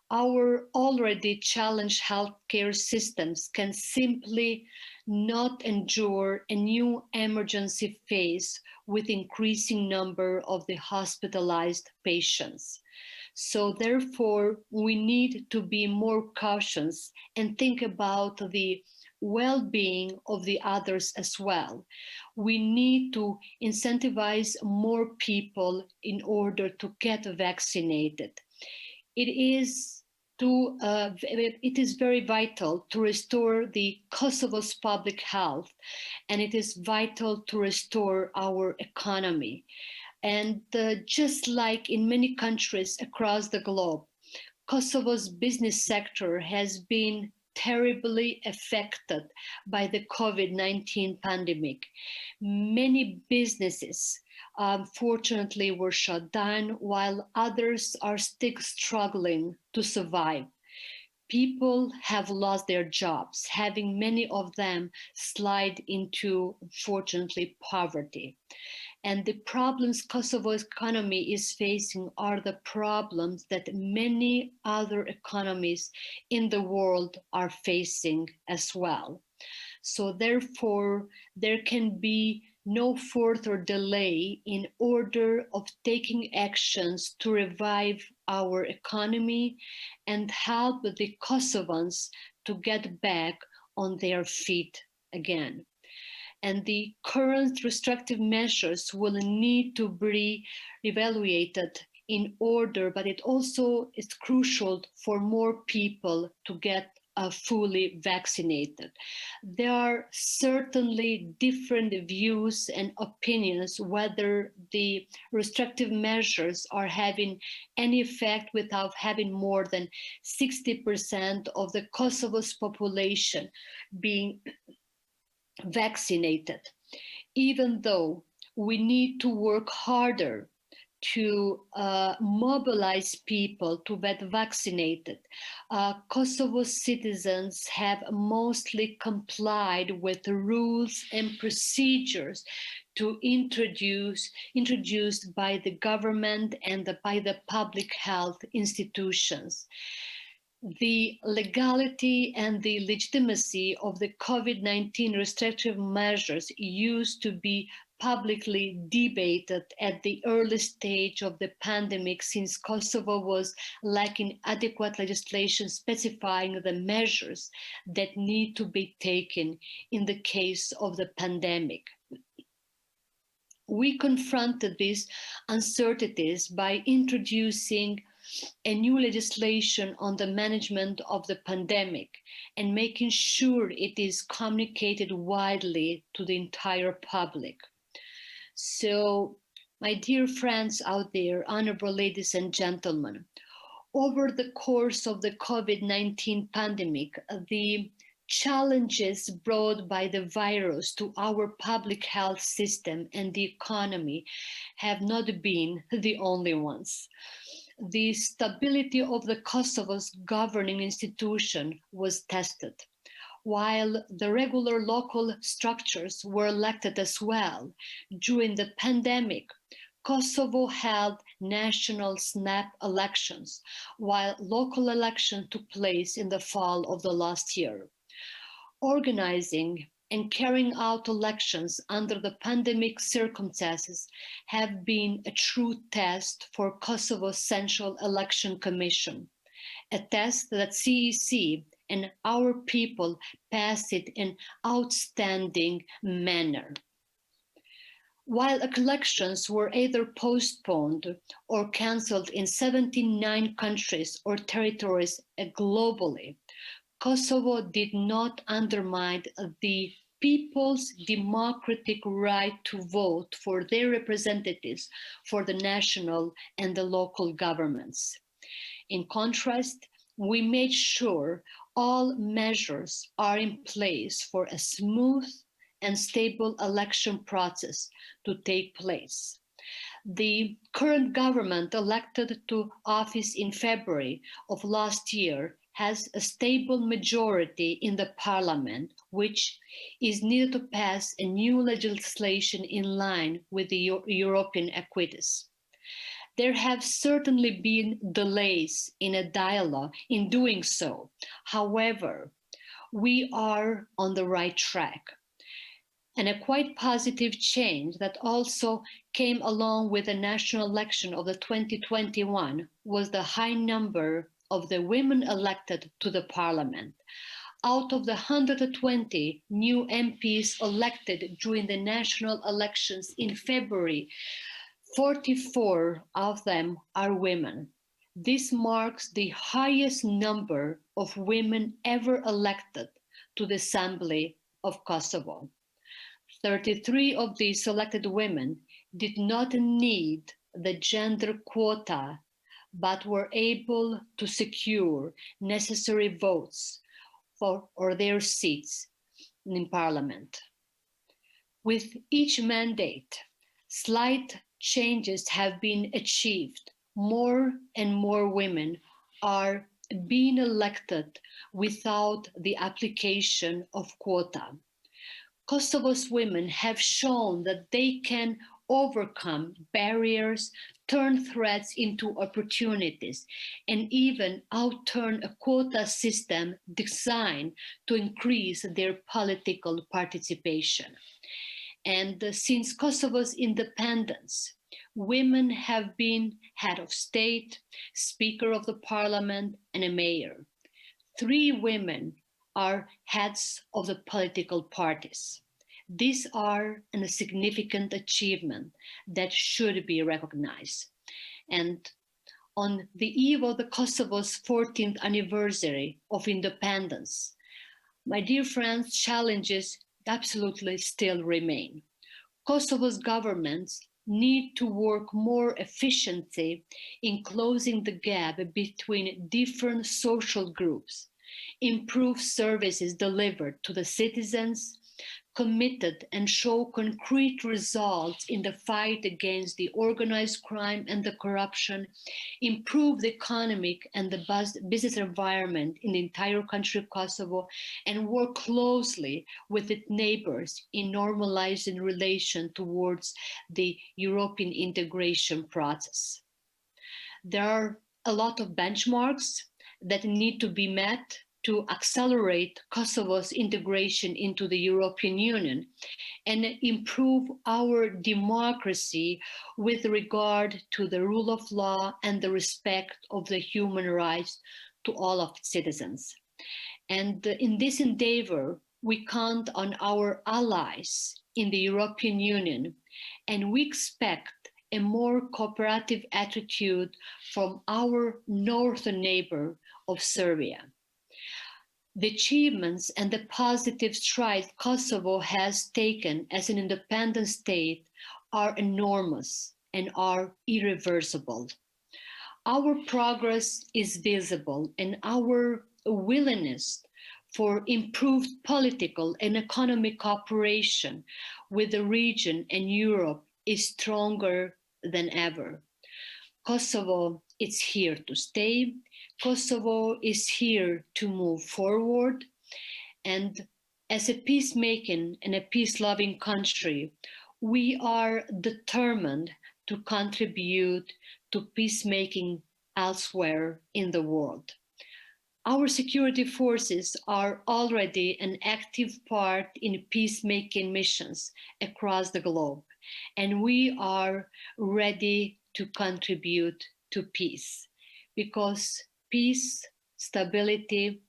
Our already challenged healthcare systems can simply not endure a new emergency phase with increasing number of the hospitalized patients. So therefore, we need to be more cautious and think about the well-being of the others as well. We need to incentivize more people in order to get vaccinated. It is very vital to restore the Kosovo's public health, and it is vital to restore our economy. And just like in many countries across the globe, Kosovo's business sector has been terribly affected by the COVID-19 pandemic. Many businesses, unfortunately, were shut down, while others are still struggling to survive. People have lost their jobs, having many of them slide into, unfortunately, poverty. And the problems Kosovo's economy is facing are the problems that many other economies in the world are facing as well. So therefore, there can be no further delay in order of taking actions to revive our economy and help the Kosovans to get back on their feet again. And the current restrictive measures will need to be evaluated in order, but it also is crucial for more people to get fully vaccinated. There are certainly different views and opinions whether the restrictive measures are having any effect without having more than 60% of the Kosovo's population being vaccinated, even though we need to work harder to mobilize people to get vaccinated. Kosovo citizens have mostly complied with the rules and procedures introduced by the government and by the public health institutions. The legality and the legitimacy of the COVID-19 restrictive measures used to be publicly debated at the early stage of the pandemic, since Kosovo was lacking adequate legislation specifying the measures that need to be taken in the case of the pandemic. We confronted these uncertainties by introducing a new legislation on the management of the pandemic and making sure it is communicated widely to the entire public. So, my dear friends out there, honorable ladies and gentlemen, over the course of the COVID-19 pandemic, the challenges brought by the virus to our public health system and the economy have not been the only ones. The stability of the Kosovo's governing institution was tested, while the regular local structures were elected as well. During the pandemic, Kosovo held national snap elections, while local elections took place in the fall of the last year. Organizing and carrying out elections under the pandemic circumstances have been a true test for Kosovo's Central Election Commission, a test that CEC and our people passed it in outstanding manner. While elections were either postponed or cancelled in 79 countries or territories globally, Kosovo did not undermine the people's democratic right to vote for their representatives for the national and the local governments. In contrast, we made sure all measures are in place for a smooth and stable election process to take place. The current government elected to office in February of last year has a stable majority in the parliament, which is needed to pass a new legislation in line with the European equities. There have certainly been delays in a dialogue in doing so. However, we are on the right track. And a quite positive change that also came along with the national election of the 2021 was the high number of the women elected to the parliament. Out of the 120 new MPs elected during the national elections in February, 44 of them are women. This marks the highest number of women ever elected to the Assembly of Kosovo. 33 of these elected women did not need the gender quota, but were able to secure necessary votes, for their seats in parliament. With each mandate, slight changes have been achieved. More and more women are being elected without the application of quota. Kosovo's women have shown that they can overcome barriers, turn threats into opportunities, and even outturn a quota system designed to increase their political participation. And since Kosovo's independence, women have been head of state, speaker of the parliament, and a mayor. 3 women are heads of the political parties. These are a significant achievement that should be recognized. And on the eve of the Kosovo's 14th anniversary of independence, my dear friends, challenges absolutely still remain. Kosovo's governments need to work more efficiently in closing the gap between different social groups, improve services delivered to the citizens, committed and show concrete results in the fight against the organized crime and the corruption, improve the economic and the business environment in the entire country of Kosovo, and work closely with its neighbors in normalizing relation towards the European integration process. There are a lot of benchmarks that need to be met to accelerate Kosovo's integration into the European Union and improve our democracy with regard to the rule of law and the respect of the human rights to all of its citizens. And in this endeavor, we count on our allies in the European Union, and we expect a more cooperative attitude from our northern neighbor of Serbia. The achievements and the positive strides Kosovo has taken as an independent state are enormous and are irreversible. Our progress is visible, and our willingness for improved political and economic cooperation with the region and Europe is stronger than ever. Kosovo is here to stay. Kosovo is here to move forward. And as a peacemaking and a peace-loving country, we are determined to contribute to peacemaking elsewhere in the world. Our security forces are already an active part in peacemaking missions across the globe, and we are ready to contribute to peace, because peace, stability,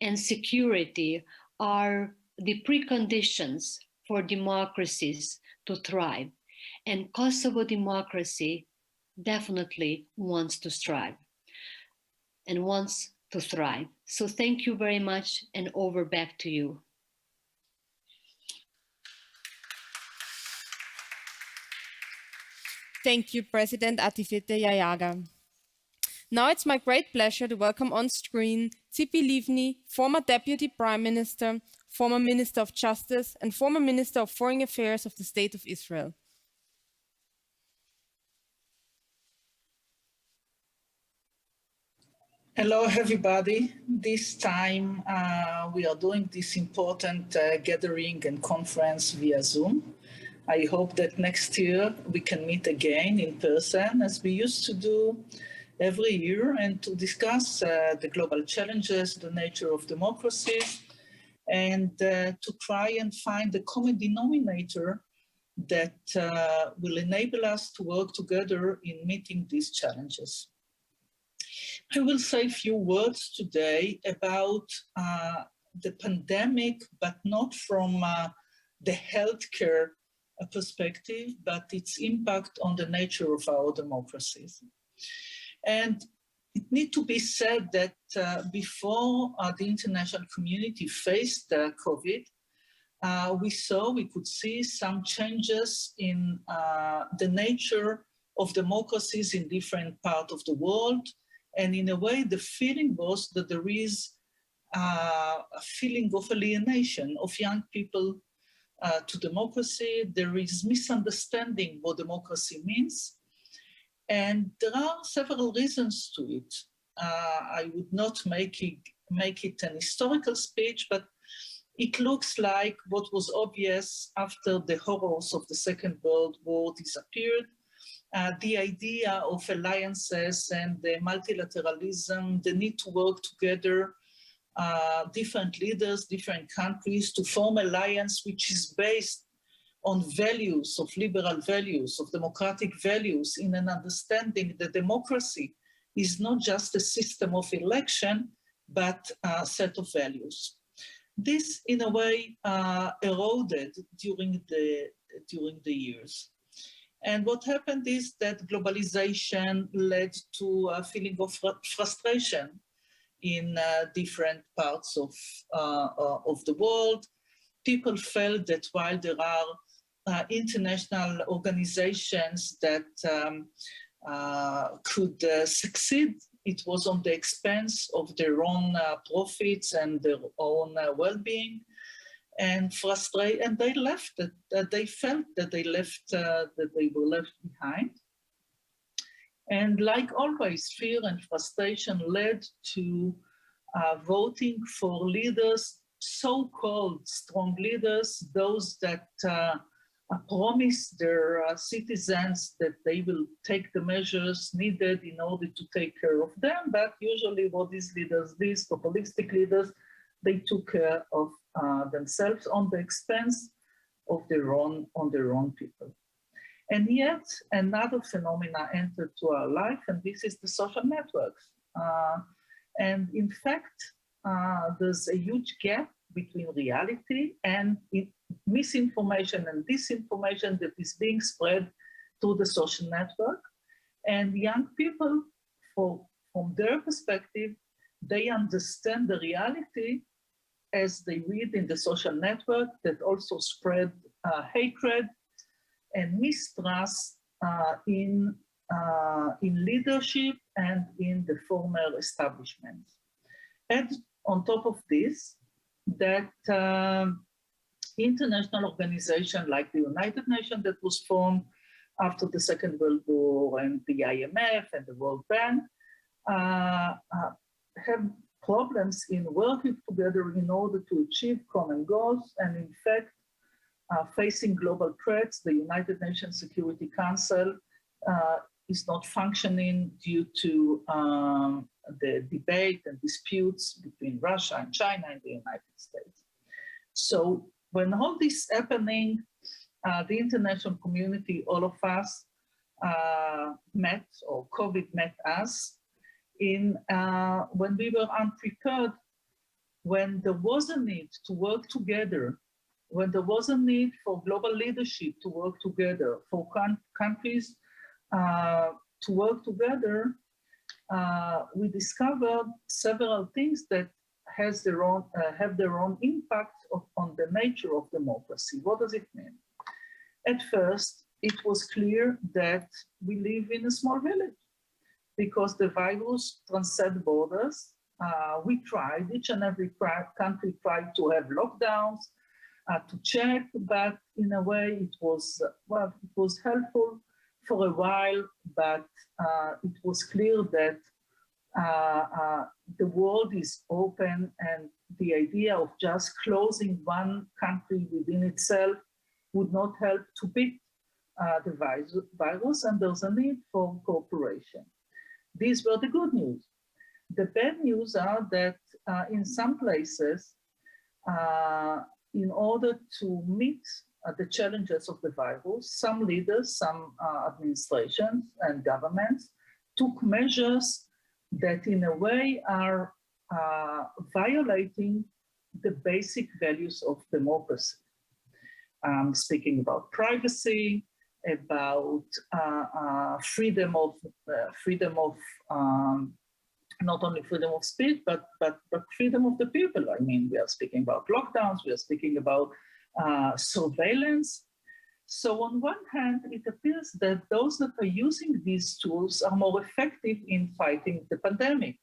and security are the preconditions for democracies to thrive. And Kosovo democracy definitely wants to strive and wants to thrive. So thank you very much, and over back to you. Thank you, President Atifete Yayaga. Now it's my great pleasure to welcome on screen Tzipi Livni, former Deputy Prime Minister, former Minister of Justice, and former Minister of Foreign Affairs of the State of Israel. Hello, everybody. This time we are doing this important gathering and conference via Zoom. I hope that next year we can meet again in person, as we used to do every year, and to discuss the global challenges, the nature of democracies, and to try and find the common denominator that will enable us to work together in meeting these challenges. I will say a few words today about the pandemic, but not from the healthcare perspective, but its impact on the nature of our democracies. And it needs to be said that before the international community faced COVID, we could see some changes in the nature of democracies in different parts of the world. And in a way, the feeling was that there is a feeling of alienation of young people to democracy. There is misunderstanding what democracy means. And there are several reasons to it. I would not make it an historical speech, but it looks like what was obvious after the horrors of the Second World War disappeared. The idea of alliances and the multilateralism, the need to work together, different leaders, different countries to form alliance which is based on values, of liberal values, of democratic values, in an understanding that democracy is not just a system of election, but a set of values. This, in a way, eroded during the years. And what happened is that globalization led to a feeling of frustration in different parts of the world. People felt that while there are international organizations that could succeed, it was on the expense of their own profits and their own well-being, and they left. They felt that they were left behind. And like always, fear and frustration led to voting for leaders, so-called strong leaders, those that promise their citizens that they will take the measures needed in order to take care of them. But usually what these leaders, these populistic leaders, they took care of themselves on the expense of their own people. And yet another phenomena entered to our life, and this is the social networks. And in fact, there's a huge gap between reality and misinformation and disinformation that is being spread through the social network. And young people, from their perspective, they understand the reality as they read in the social network that also spread hatred and mistrust in leadership and in the former establishment. And on top of this, that international organization like the United Nations that was formed after the Second World War, and the IMF and the World Bank have problems in working together in order to achieve common goals. And in fact, facing global threats, the United Nations Security Council is not functioning due to the debate and disputes between Russia and China and the United States. So when all this happening, the international community, all of us met, or COVID met us, when we were unprepared, when there was a need to work together, when there was a need for global leadership to work together, for countries to work together, we discovered several things that have their own impact on the nature of democracy. What does it mean? At first, it was clear that we live in a small village because the virus transcends borders. We tried, each and every country tried to have lockdowns, to check, but in a way it was helpful for a while, but it was clear that the world is open, and the idea of just closing one country within itself would not help to beat the virus, and there's a need for cooperation. These were the good news. The bad news are that in some places, in order to meet the challenges of the virus, some leaders, some administrations and governments took measures that in a way are violating the basic values of democracy. Speaking about privacy, about freedom of not only freedom of speech, but freedom of the people. I mean, we are speaking about lockdowns, we are speaking about surveillance. So on one hand, it appears that those that are using these tools are more effective in fighting the pandemic.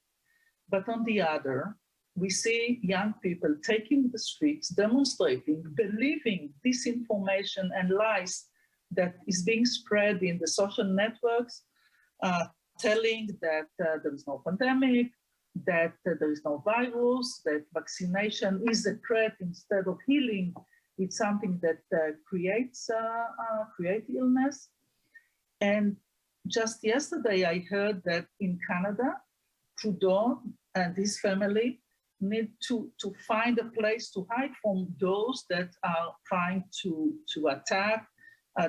But on the other, we see young people taking the streets, demonstrating, believing disinformation and lies that is being spread in the social networks, telling that there is no pandemic, that there is no virus, that vaccination is a threat instead of healing. It's something that creates illness. And just yesterday, I heard that in Canada, Trudeau and his family need to find a place to hide from those that are trying to attack,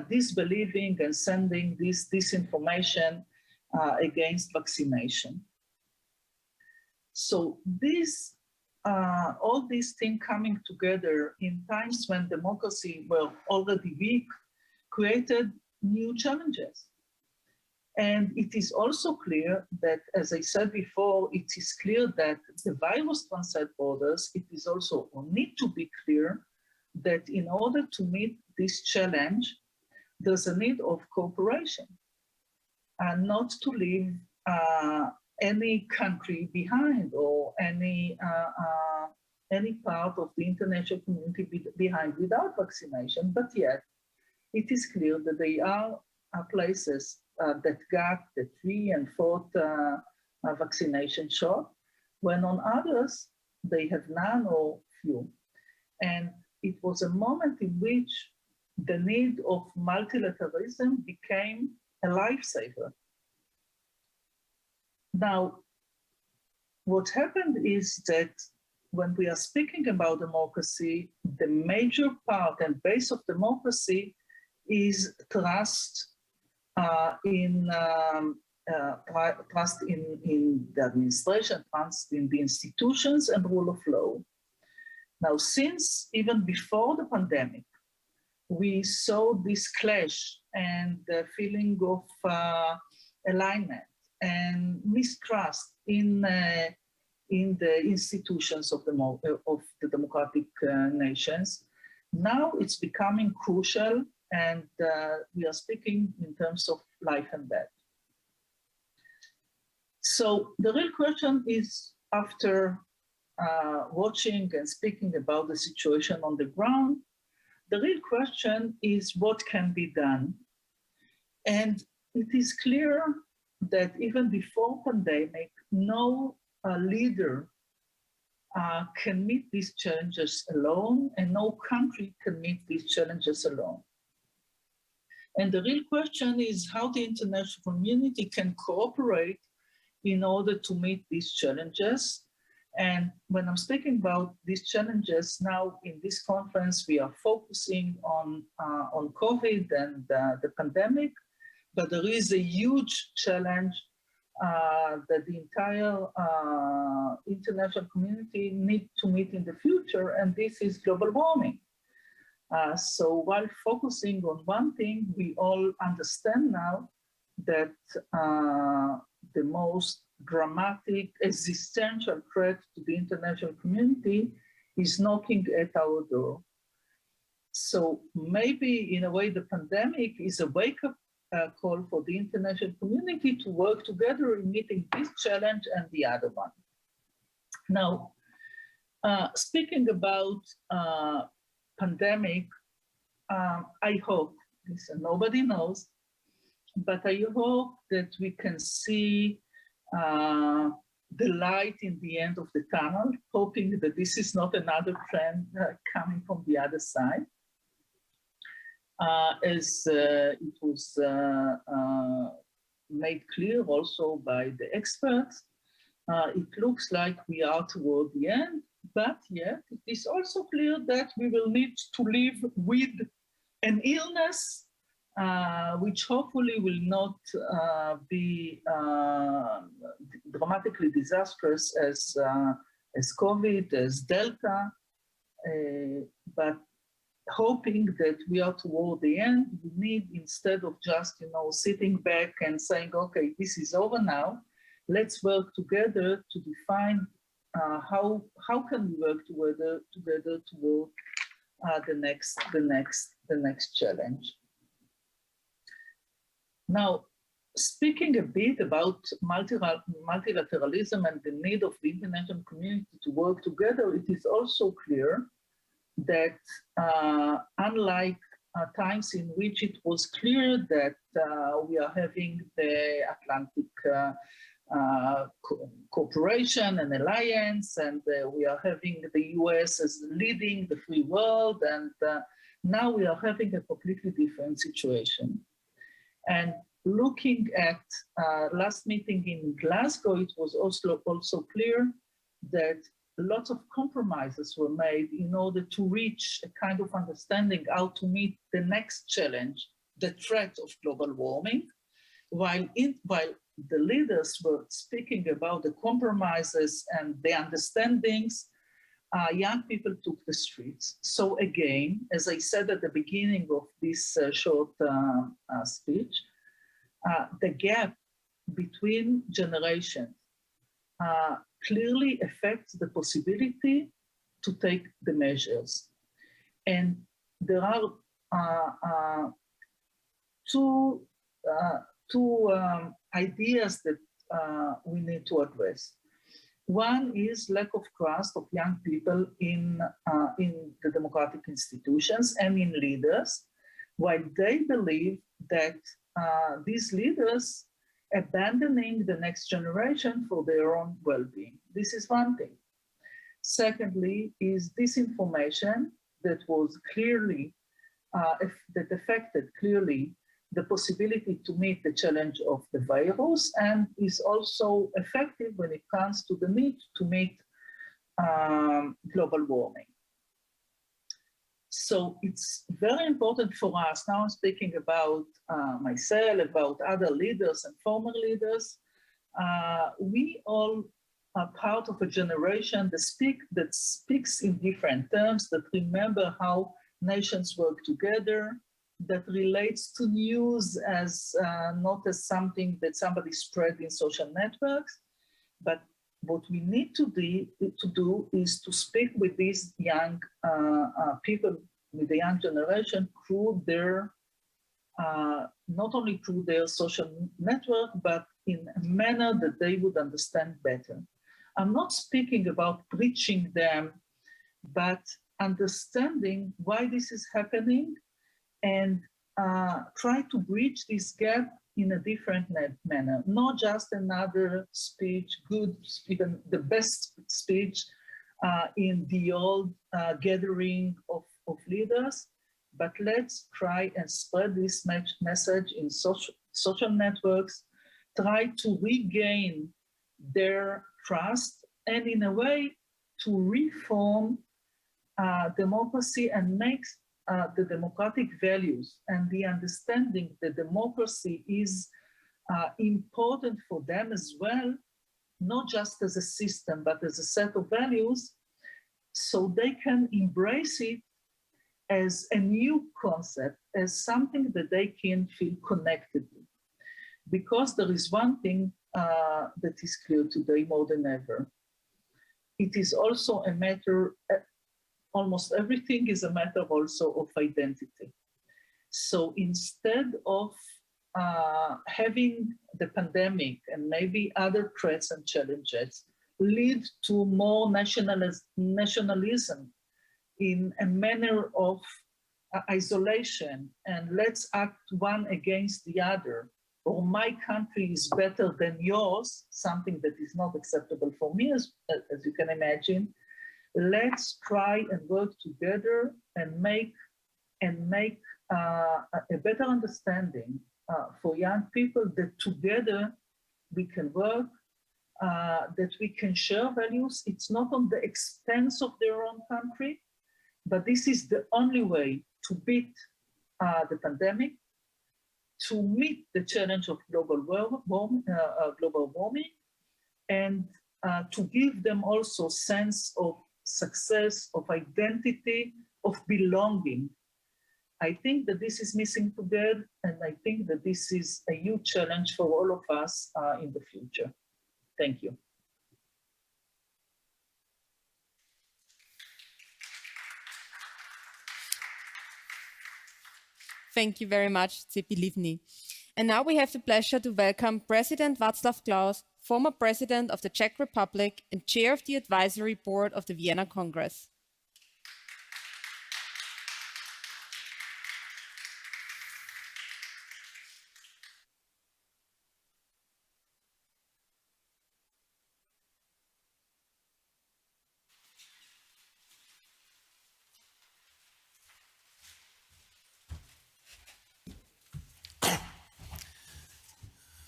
disbelieving and sending this disinformation against vaccination. So this, all these things coming together in times when democracy were already weak, created new challenges. And it is also clear that, as I said before, it is clear that the virus transcends borders. It is also need to be clear that in order to meet this challenge, there's a need of cooperation and not to leave any country behind or any part of the international community behind without vaccination. But yet, it is clear that there are places that got the 3rd and 4th vaccination shot, when on others, they have none or few. And it was a moment in which the need of multilateralism became a lifesaver. Now, what happened is that when we are speaking about democracy, the major part and base of democracy is trust in the administration, trust in the institutions, and rule of law. Now, since even before the pandemic, we saw this clash and the feeling of alignment and mistrust in the institutions of the democratic nations. Now it's becoming crucial, and we are speaking in terms of life and death. So the real question is, after watching and speaking about the situation on the ground, the real question is what can be done. And it is clear that even before pandemic, no leader can meet these challenges alone, and no country can meet these challenges alone. And the real question is how the international community can cooperate in order to meet these challenges. And when I'm speaking about these challenges now in this conference, we are focusing on COVID and the pandemic, but there is a huge challenge that the entire international community needs to meet in the future, and this is global warming. So while focusing on one thing, we all understand now that the most dramatic existential threat to the international community is knocking at our door. So maybe in a way, the pandemic is a wake-up call for the international community to work together in meeting this challenge and the other one. Now, speaking about pandemic, I hope, listen, nobody knows, but I hope that we can see the light in the end of the tunnel, hoping that this is not another trend coming from the other side. As it was made clear also by the experts, it looks like we are toward the end, but yet it is also clear that we will need to live with an illness which hopefully will not be dramatically disastrous as COVID, as Delta, but hoping that we are toward the end. We need, instead of just sitting back and saying, okay, this is over now, let's work together to define how can we work together toward the next challenge. Now, speaking a bit about multilateralism and the need of the international community to work together, it is also clear that unlike times in which it was clear that we are having the Atlantic cooperation and alliance, and we are having the US as leading the free world, and now we are having a completely different situation. And looking at last meeting in Glasgow, it was also clear that lots of compromises were made in order to reach a kind of understanding how to meet the next challenge, the threat of global warming, while the leaders were speaking about the compromises and the understandings, young people took the streets. So again, as I said at the beginning of this short speech, the gap between generations clearly affects the possibility to take the measures. And there are two ideas that we need to address. One is lack of trust of young people in the democratic institutions and in leaders, while they believe that these leaders abandoning the next generation for their own well-being. This is one thing. Secondly, is disinformation that was clearly, that affected clearly the possibility to meet the challenge of the virus, and is also effective when it comes to the need to meet global warming. So it's very important for us, now I'm speaking about myself, about other leaders and former leaders, we all are part of a generation that speaks in different terms, that remember how nations work together, that relates to news as not as something that somebody spread in social networks, but what we need to do is to speak with these young people, with the young generation, through their, not only through their social network, but in a manner that they would understand better. I'm not speaking about preaching them, but understanding why this is happening and try to bridge this gap in a different manner, not just another speech, even the best speech in the old gathering of leaders, but let's try and spread this message in social networks, try to regain their trust, and in a way to reform democracy and make the democratic values and the understanding that democracy is important for them as well, not just as a system, but as a set of values, so they can embrace it as a new concept, as something that they can feel connected to. Because there is one thing that is clear today more than ever. It is also a matter, almost everything is a matter also of identity. So instead of having the pandemic and maybe other threats and challenges lead to more nationalism in a manner of isolation, and let's act one against the other, or my country is better than yours, something that is not acceptable for me, as you can imagine. Let's try and work together and make a better understanding for young people that together we can work, that we can share values. It's not on the expense of their own country, but this is the only way to beat the pandemic, to meet the challenge of global warming, and to give them also sense of success, of identity, of belonging. I think that this is missing today, and I think that this is a huge challenge for all of us in the future. Thank you. Thank you very much, Tzipi Livni. And now we have the pleasure to welcome President Václav Klaus, former President of the Czech Republic and Chair of the Advisory Board of the Vienna Congress.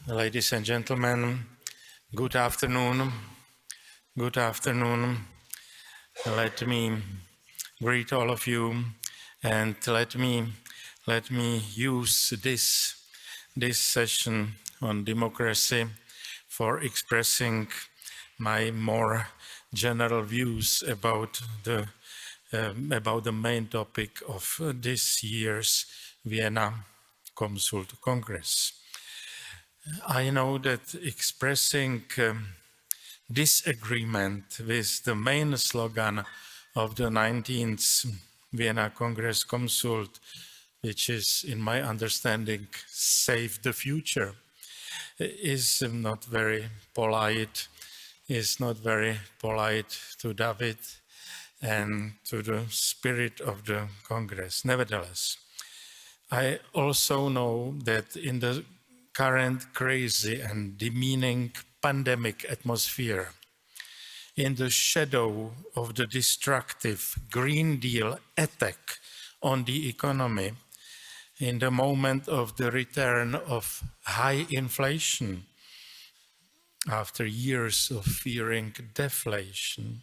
Ladies and gentlemen, good afternoon. Good afternoon. Let me greet all of you, and let me use this session on democracy for expressing my more general views about the main topic of this year's Vienna com.sult Congress. I know that expressing disagreement with the main slogan of the 19th Vienna Congress com.sult, which is, in my understanding, save the future, is not very polite, to David and to the spirit of the Congress. Nevertheless, I also know that in the current crazy and demeaning pandemic atmosphere, in the shadow of the destructive Green Deal attack on the economy, in the moment of the return of high inflation, after years of fearing deflation,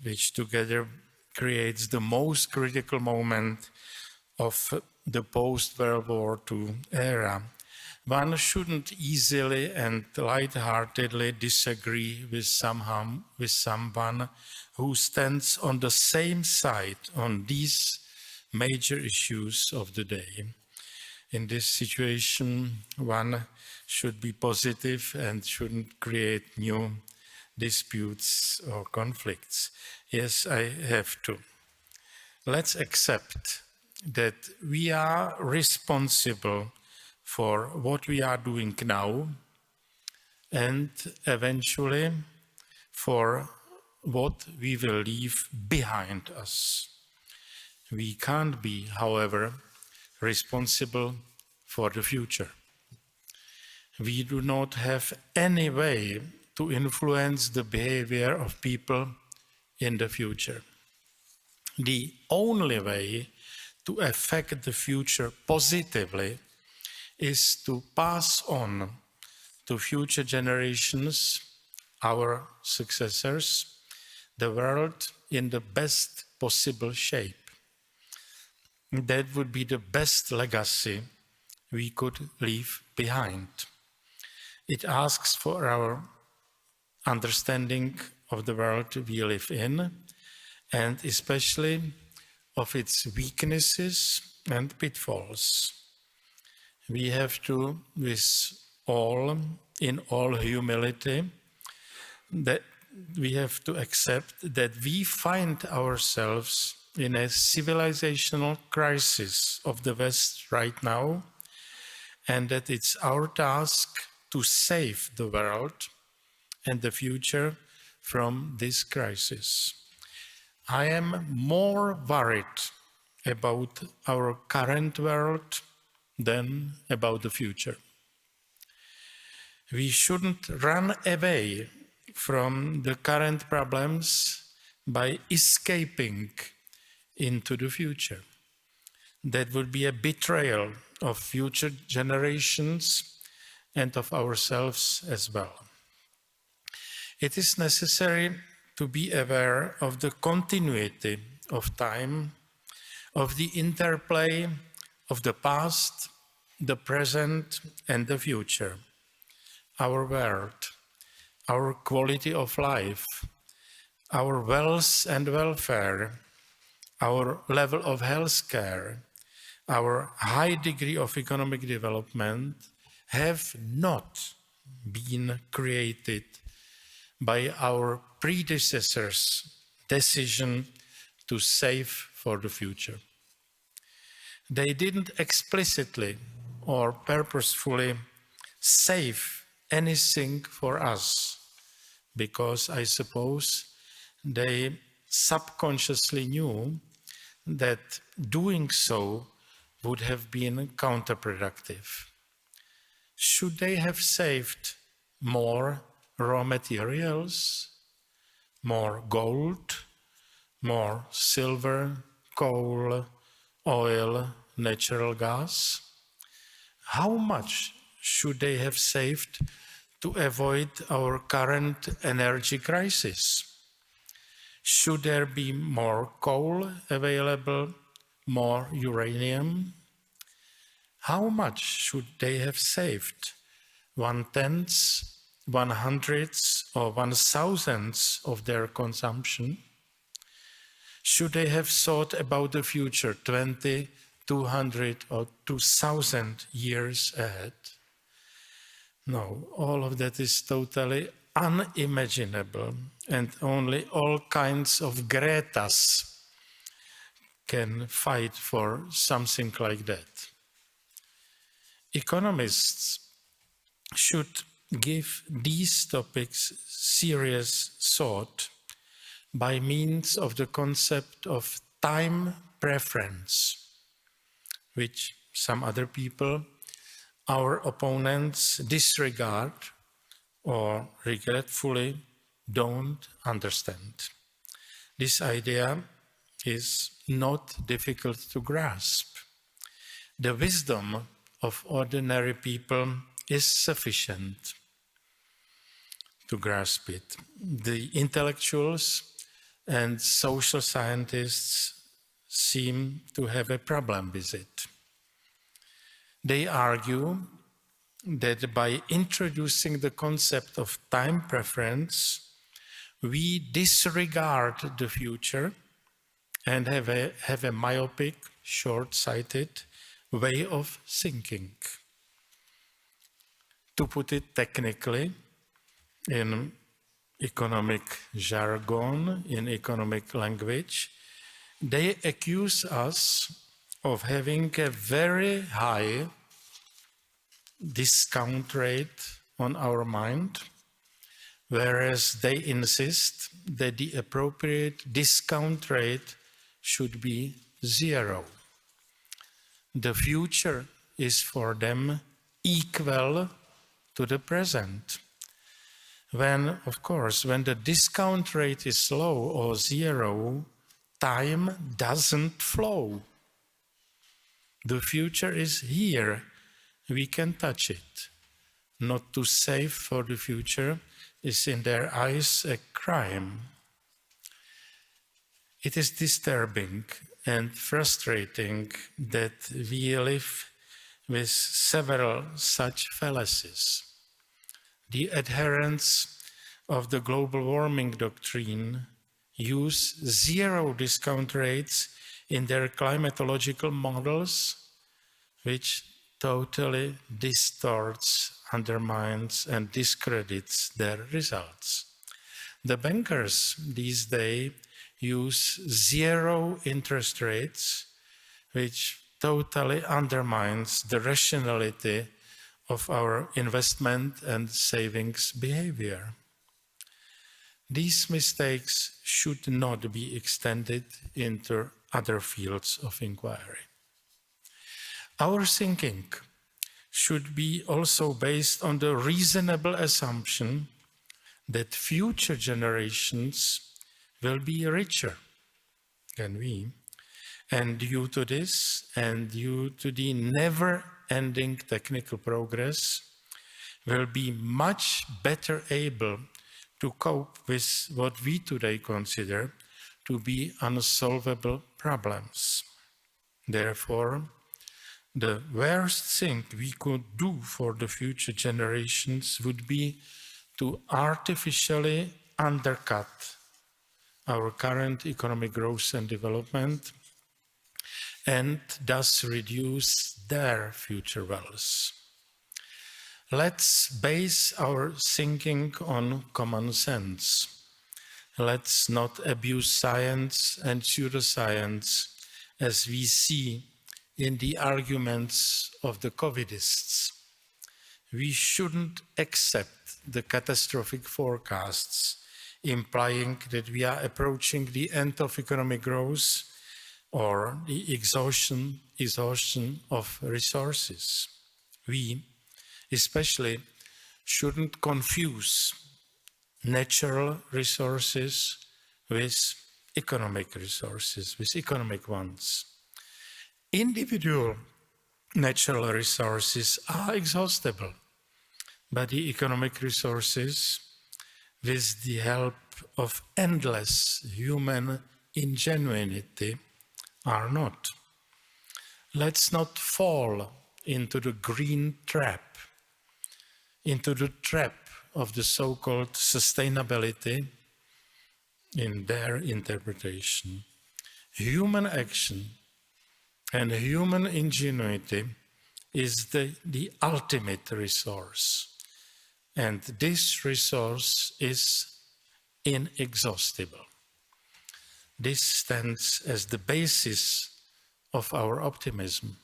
which together creates the most critical moment of the post-World War II era, one shouldn't easily and light-heartedly disagree with someone who stands on the same side on these major issues of the day. In this situation, one should be positive and shouldn't create new disputes or conflicts. Yes, I have to. Let's accept that we are responsible for what we are doing now and eventually for what we will leave behind us. We can't be, however, responsible for the future. We do not have any way to influence the behavior of people in the future. The only way to affect the future positively is to pass on to future generations, our successors, the world in the best possible shape. That would be the best legacy we could leave behind. It asks for our understanding of the world we live in, and especially of its weaknesses and pitfalls. We have to, in all humility, that we have to accept that we find ourselves in a civilizational crisis of the West right now, and that it's our task to save the world and the future from this crisis. I am more worried about our current world than about the future. We shouldn't run away from the current problems by escaping into the future. That would be a betrayal of future generations and of ourselves as well. It is necessary to be aware of the continuity of time, of the interplay of the past, the present, and the future. Our world, our quality of life, our wealth and welfare, our level of health care, our high degree of economic development have not been created by our predecessors' decision to save for the future. They didn't explicitly or purposefully save anything for us, because I suppose they subconsciously knew that doing so would have been counterproductive. Should they have saved more raw materials, more gold, more silver, coal, oil, natural gas? How much should they have saved to avoid our current energy crisis? Should there be more coal available, more uranium? How much should they have saved? 1/10, 1/100, or 1/1000 of their consumption? Should they have thought about the future 20, 200, or 2000 years ahead? No, all of that is totally unimaginable, and only all kinds of Gretas can fight for something like that. Economists should give these topics serious thought by means of the concept of time preference, which some other people, our opponents, disregard or regretfully don't understand. This idea is not difficult to grasp. The wisdom of ordinary people is sufficient to grasp it. The intellectuals and social scientists seem to have a problem with it. They argue that by introducing the concept of time preference, we disregard the future and have a myopic, short-sighted way of thinking. To put it technically, in economic jargon, in economic language, they accuse us of having a very high discount rate on our mind, whereas they insist that the appropriate discount rate should be 0. The future is for them equal to the present. When, of course, when the discount rate is low or 0, time doesn't flow. The future is here. We can touch it. Not to save for the future is in their eyes a crime. It is disturbing and frustrating that we live with several such fallacies. The adherents of the global warming doctrine use 0 discount rates in their climatological models, which totally distorts, undermines, and discredits their results. The bankers these days use 0 interest rates, which totally undermines the rationality of our investment and savings behavior. These mistakes should not be extended into other fields of inquiry. Our thinking should be also based on the reasonable assumption that future generations will be richer than we, and due to this and due to the never-ending technical progress, will be much better able to cope with what we today consider to be unsolvable problems. Therefore, the worst thing we could do for the future generations would be to artificially undercut our current economic growth and development and thus reduce their future wealth. Let's base our thinking on common sense. Let's not abuse science and pseudoscience as we see in the arguments of the COVIDists. We shouldn't accept the catastrophic forecasts implying that we are approaching the end of economic growth or the exhaustion of resources. We, especially, shouldn't confuse natural resources with economic resources, with economic ones. Individual natural resources are exhaustible, but the economic resources, with the help of endless human ingenuity, are not. Let's not fall into the green trap, into the trap of the so-called sustainability in their interpretation. Human action and human ingenuity is the ultimate resource, and this resource is inexhaustible. This stands as the basis of our optimism.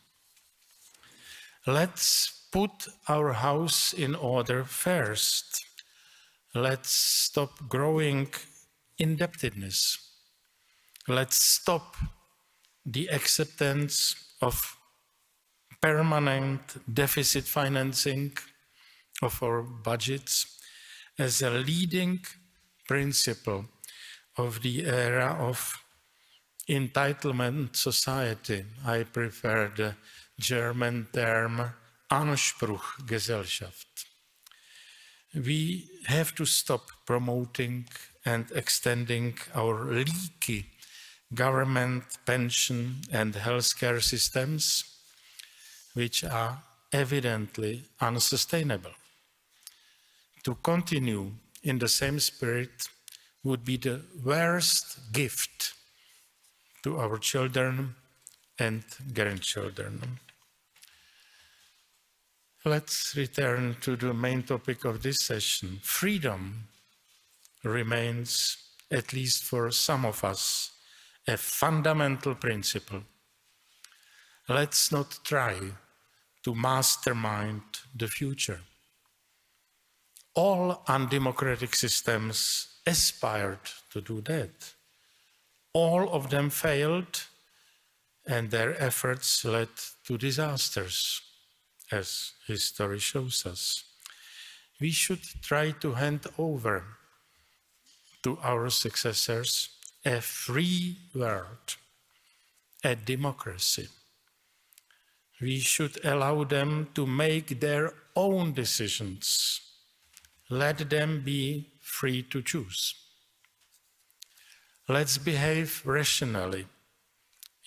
Let's put our house in order first. Let's stop growing indebtedness. Let's stop the acceptance of permanent deficit financing of our budgets as a leading principle of the era of entitlement society. I prefer the German term Anspruchgesellschaft. We have to stop promoting and extending our leaky government, pension and healthcare systems, which are evidently unsustainable. To continue in the same spirit would be the worst gift to our children and grandchildren. Let's return to the main topic of this session. Freedom remains, at least for some of us, a fundamental principle. Let's not try to mastermind the future. All undemocratic systems aspired to do that. All of them failed, and their efforts led to disasters, as history shows us. We should try to hand over to our successors a free world, a democracy. We should allow them to make their own decisions. Let them be free to choose. Let's behave rationally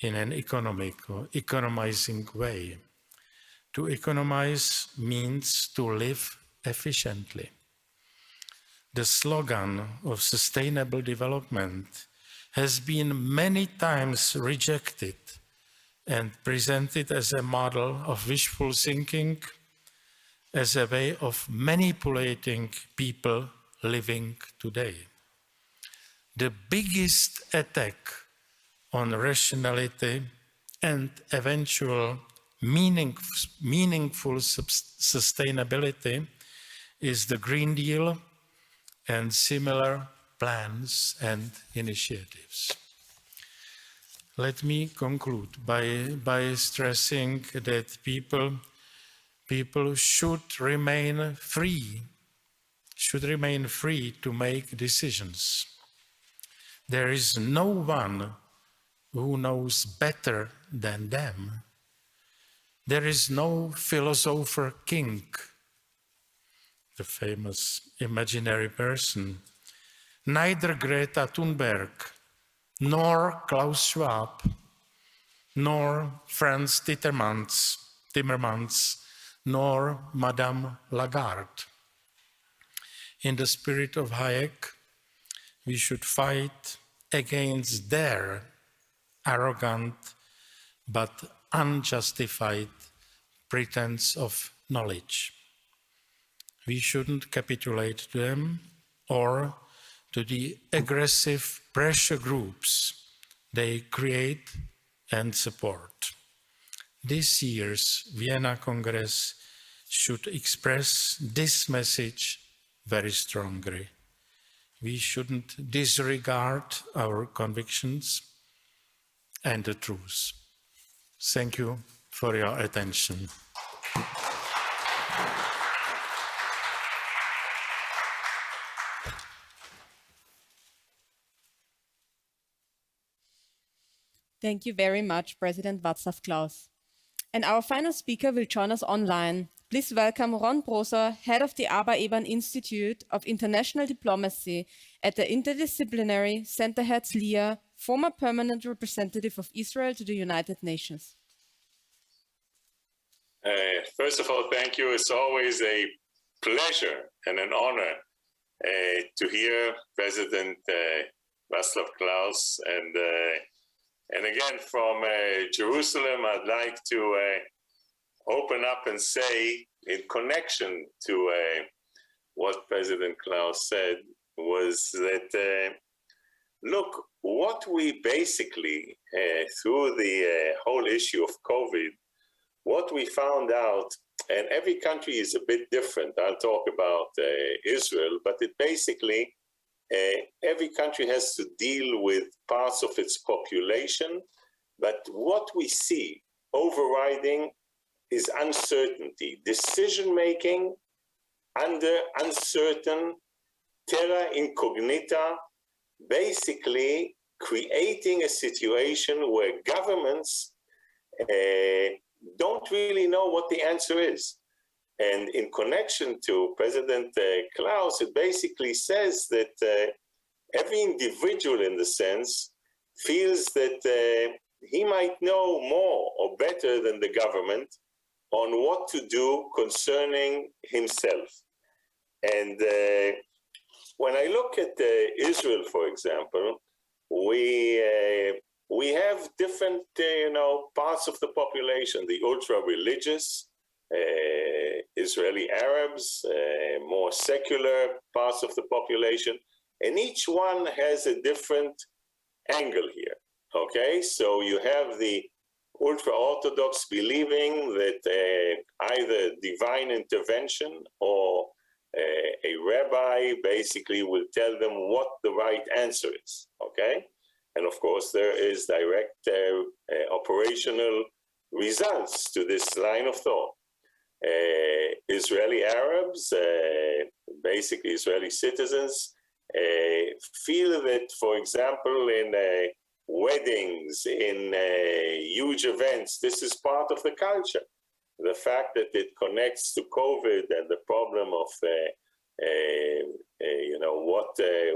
in an economic or economizing way. To economize means to live efficiently. The slogan of sustainable development has been many times rejected and presented as a model of wishful thinking, as a way of manipulating people living today. The biggest attack on rationality and eventual meaningful sustainability is the Green Deal and similar plans and initiatives. Let me conclude by stressing that people should remain free to make decisions. There is no one who knows better than them. There is no philosopher king, the famous imaginary person, neither Greta Thunberg, nor Klaus Schwab, nor Franz Timmermans, nor Madame Lagarde. In the spirit of Hayek, we should fight against their arrogant but unjustified pretense of knowledge. We shouldn't capitulate to them or to the aggressive pressure groups they create and support. this year's Vienna Congress should express this message very strongly. We shouldn't disregard our convictions and the truth. Thank you for your attention. Thank you very much, President Václav Klaus. And our final speaker will join us online. Please welcome Ron Broser, head of the Arbeitgebern Institute of International Diplomacy at the Interdisciplinary Center Herzliya, former permanent representative of Israel to the United Nations. First of all, thank you. It's always a pleasure and an honor to hear President Václav Klaus. And again, from Jerusalem, I'd like to open up and say, in connection to what President Klaus said, was that, look, what we basically, through the whole issue of COVID, what we found out, and every country is a bit different. I'll talk about Israel, but it basically, every country has to deal with parts of its population. But what we see overriding is uncertainty, decision-making under uncertain terra incognita, basically creating a situation where governments don't really know what the answer is. And in connection to President Klaus, it basically says that every individual, in the sense, feels that he might know more or better than the government on what to do concerning himself. And when I look at Israel, for example, we have different, parts of the population, the ultra-religious, Israeli Arabs, more secular parts of the population, and each one has a different angle here, okay? So you have the ultra-Orthodox believing that either divine intervention or a rabbi basically will tell them what the right answer is, okay? And of course, there is direct operational results to this line of thought. Israeli Arabs, basically Israeli citizens, feel that, for example, in weddings, in huge events, this is part of the culture. The fact that it connects to COVID and the problem of,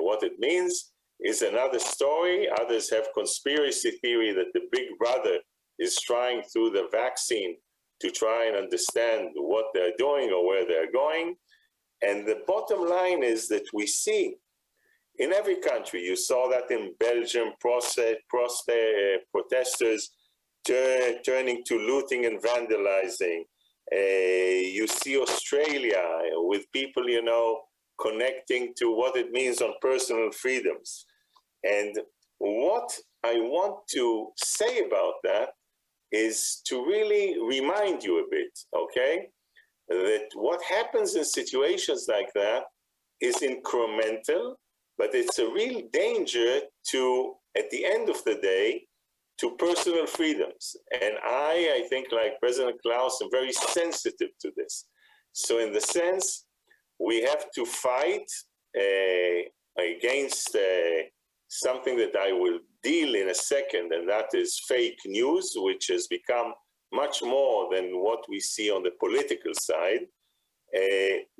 what it means is another story. Others have conspiracy theory that the big brother is trying through the vaccine to try and understand what they're doing or where they're going. And the bottom line is that we see in every country, you saw that in Belgium, protesters turning to looting and vandalizing. You see Australia with people, connecting to what it means on personal freedoms. And what I want to say about that is to really remind you a bit, okay, that what happens in situations like that is incremental, but it's a real danger to, at the end of the day, to personal freedoms. And I think, like President Klaus, am very sensitive to this. So in the sense, we have to fight against something that I will deal in a second, and that is fake news, which has become much more than what we see on the political side.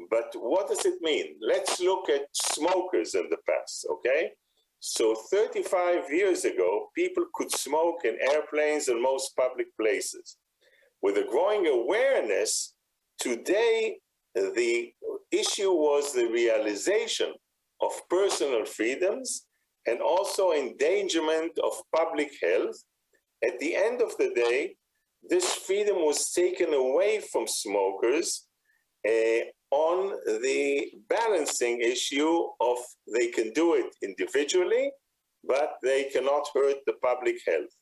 But what does it mean? Let's look at smokers in the past, okay? So 35 years ago, people could smoke in airplanes and most public places. With a growing awareness, today the issue was the realization of personal freedoms and also endangerment of public health. At the end of the day, this freedom was taken away from smokers on the balancing issue of they can do it individually, but they cannot hurt the public health.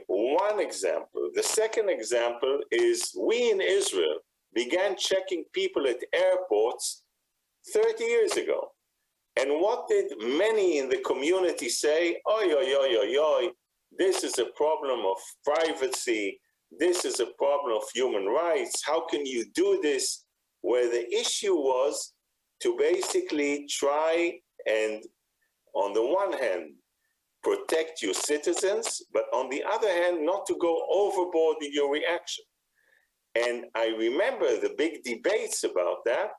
One example. The second example is we in Israel began checking people at airports 30 years ago. And what did many in the community say? Oi, oi, oi, oi, oi, this is a problem of privacy. This is a problem of human rights. How can you do this? Where the issue was to basically try and, on the one hand, protect your citizens, but on the other hand, not to go overboard in your reaction. And I remember the big debates about that,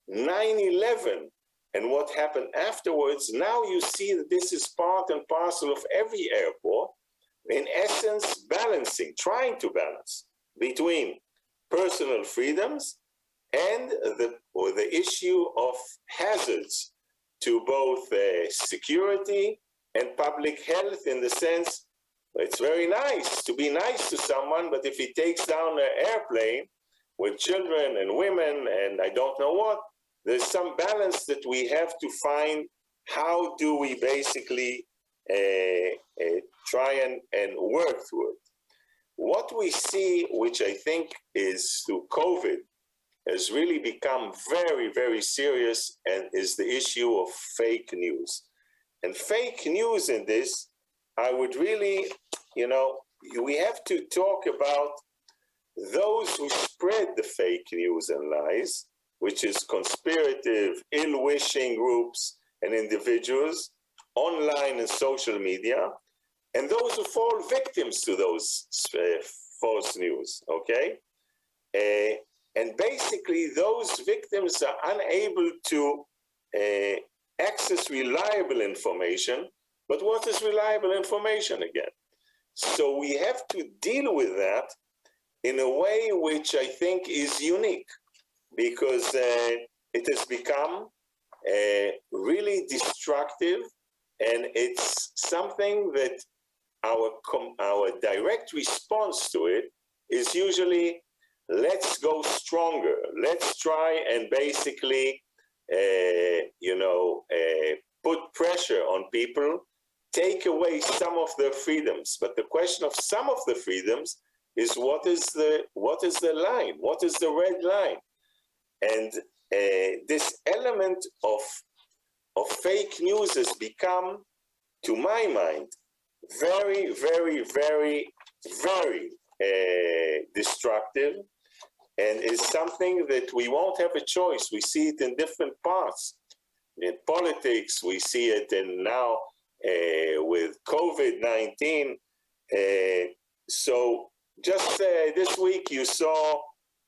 9/11, and what happened afterwards. Now you see that this is part and parcel of every airport, in essence, trying to balance between personal freedoms and the issue of hazards to both security and public health, in the sense, it's very nice to be nice to someone, but if he takes down an airplane with children and women and I don't know what, there's some balance that we have to find. How do we basically try and work through it? What we see, which I think is through COVID, has really become very, very serious, and is the issue of fake news. And fake news in this, I would really, we have to talk about those who spread the fake news and lies, which is conspirative, ill-wishing groups and individuals online and social media, and those who fall victims to those false news, okay? And basically, those victims are unable to access reliable information. But what is reliable information again? So we have to deal with that in a way which I think is unique, because it has become really destructive, and it's something that our direct response to it is usually, let's go stronger. Let's try and basically, put pressure on people, take away some of their freedoms. But the question of some of the freedoms is what is the line? What is the red line? And this element of fake news has become, to my mind, very, very, very, very destructive, and is something that we won't have a choice. We see it in different parts. In politics, we see it in now with COVID-19. So just this week you saw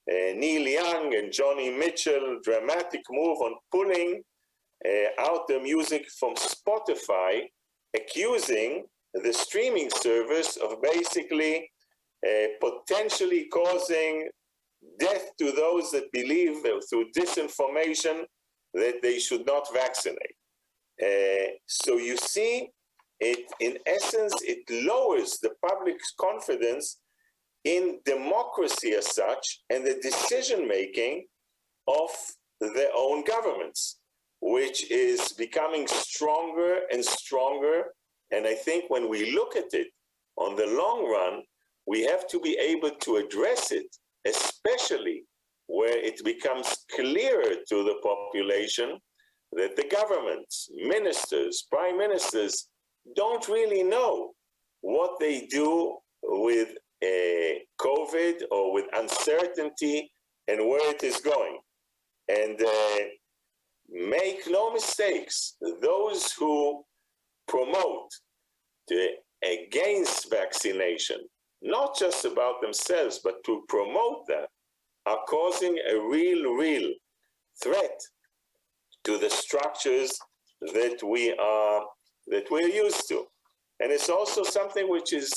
Neil Young and Joni Mitchell, dramatic move on pulling out the music from Spotify, accusing the streaming service of basically potentially causing death to those that believe through disinformation that they should not vaccinate. So you see, in essence, it lowers the public's confidence in democracy as such and the decision-making of their own governments, which is becoming stronger and stronger. And I think when we look at it on the long run, we have to be able to address it, especially where it becomes clearer to the population that the governments, ministers, prime ministers don't really know what they do with COVID or with uncertainty and where it is going. And make no mistakes, those who promote against vaccination, not just about themselves, but to promote that, are causing a real threat to the structures that we're used to. And it's also something which is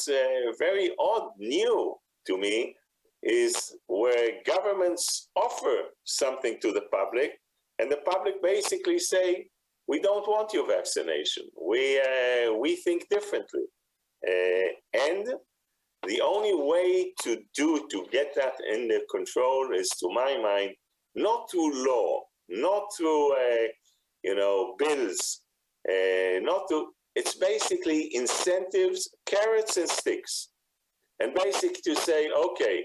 very odd, new to me, is where governments offer something to the public, and the public basically say, we don't want your vaccination. We think differently. And the only way to get that under control is, to my mind, not through law, not through bills, not to it's basically incentives, carrots and sticks. And basically to say, okay,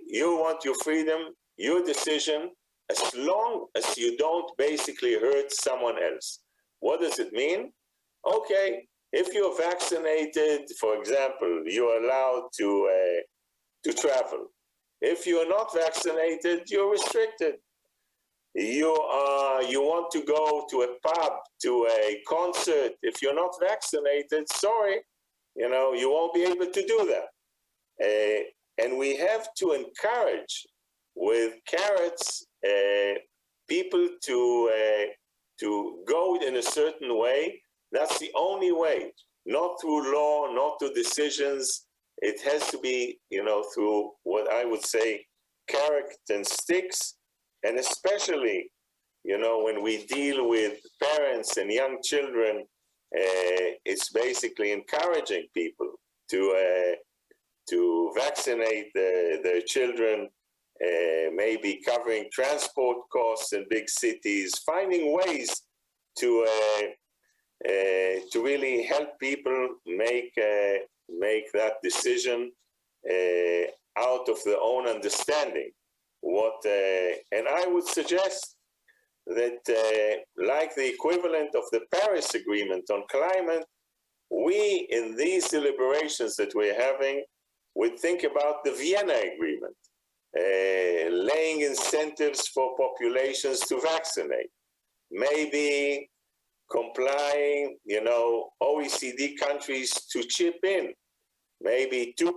you want your freedom, your decision, as long as you don't basically hurt someone else. What does it mean? Okay, if you're vaccinated, for example, you're allowed to travel. If you're not vaccinated, you're restricted. You want to go to a pub, to a concert. If you're not vaccinated, sorry, you won't be able to do that. And we have to encourage with carrots people to go in a certain way. That's the only way, not through law, not through decisions. It has to be, through what I would say, carrot and sticks, and especially, when we deal with parents and young children, it's basically encouraging people to vaccinate their children, maybe covering transport costs in big cities, finding ways to really help people make that decision out of their own understanding. And I would suggest that, like the equivalent of the Paris Agreement on climate, we, in these deliberations that we're having, would think about the Vienna Agreement, laying incentives for populations to vaccinate, maybe complying, OECD countries to chip in, maybe 2%,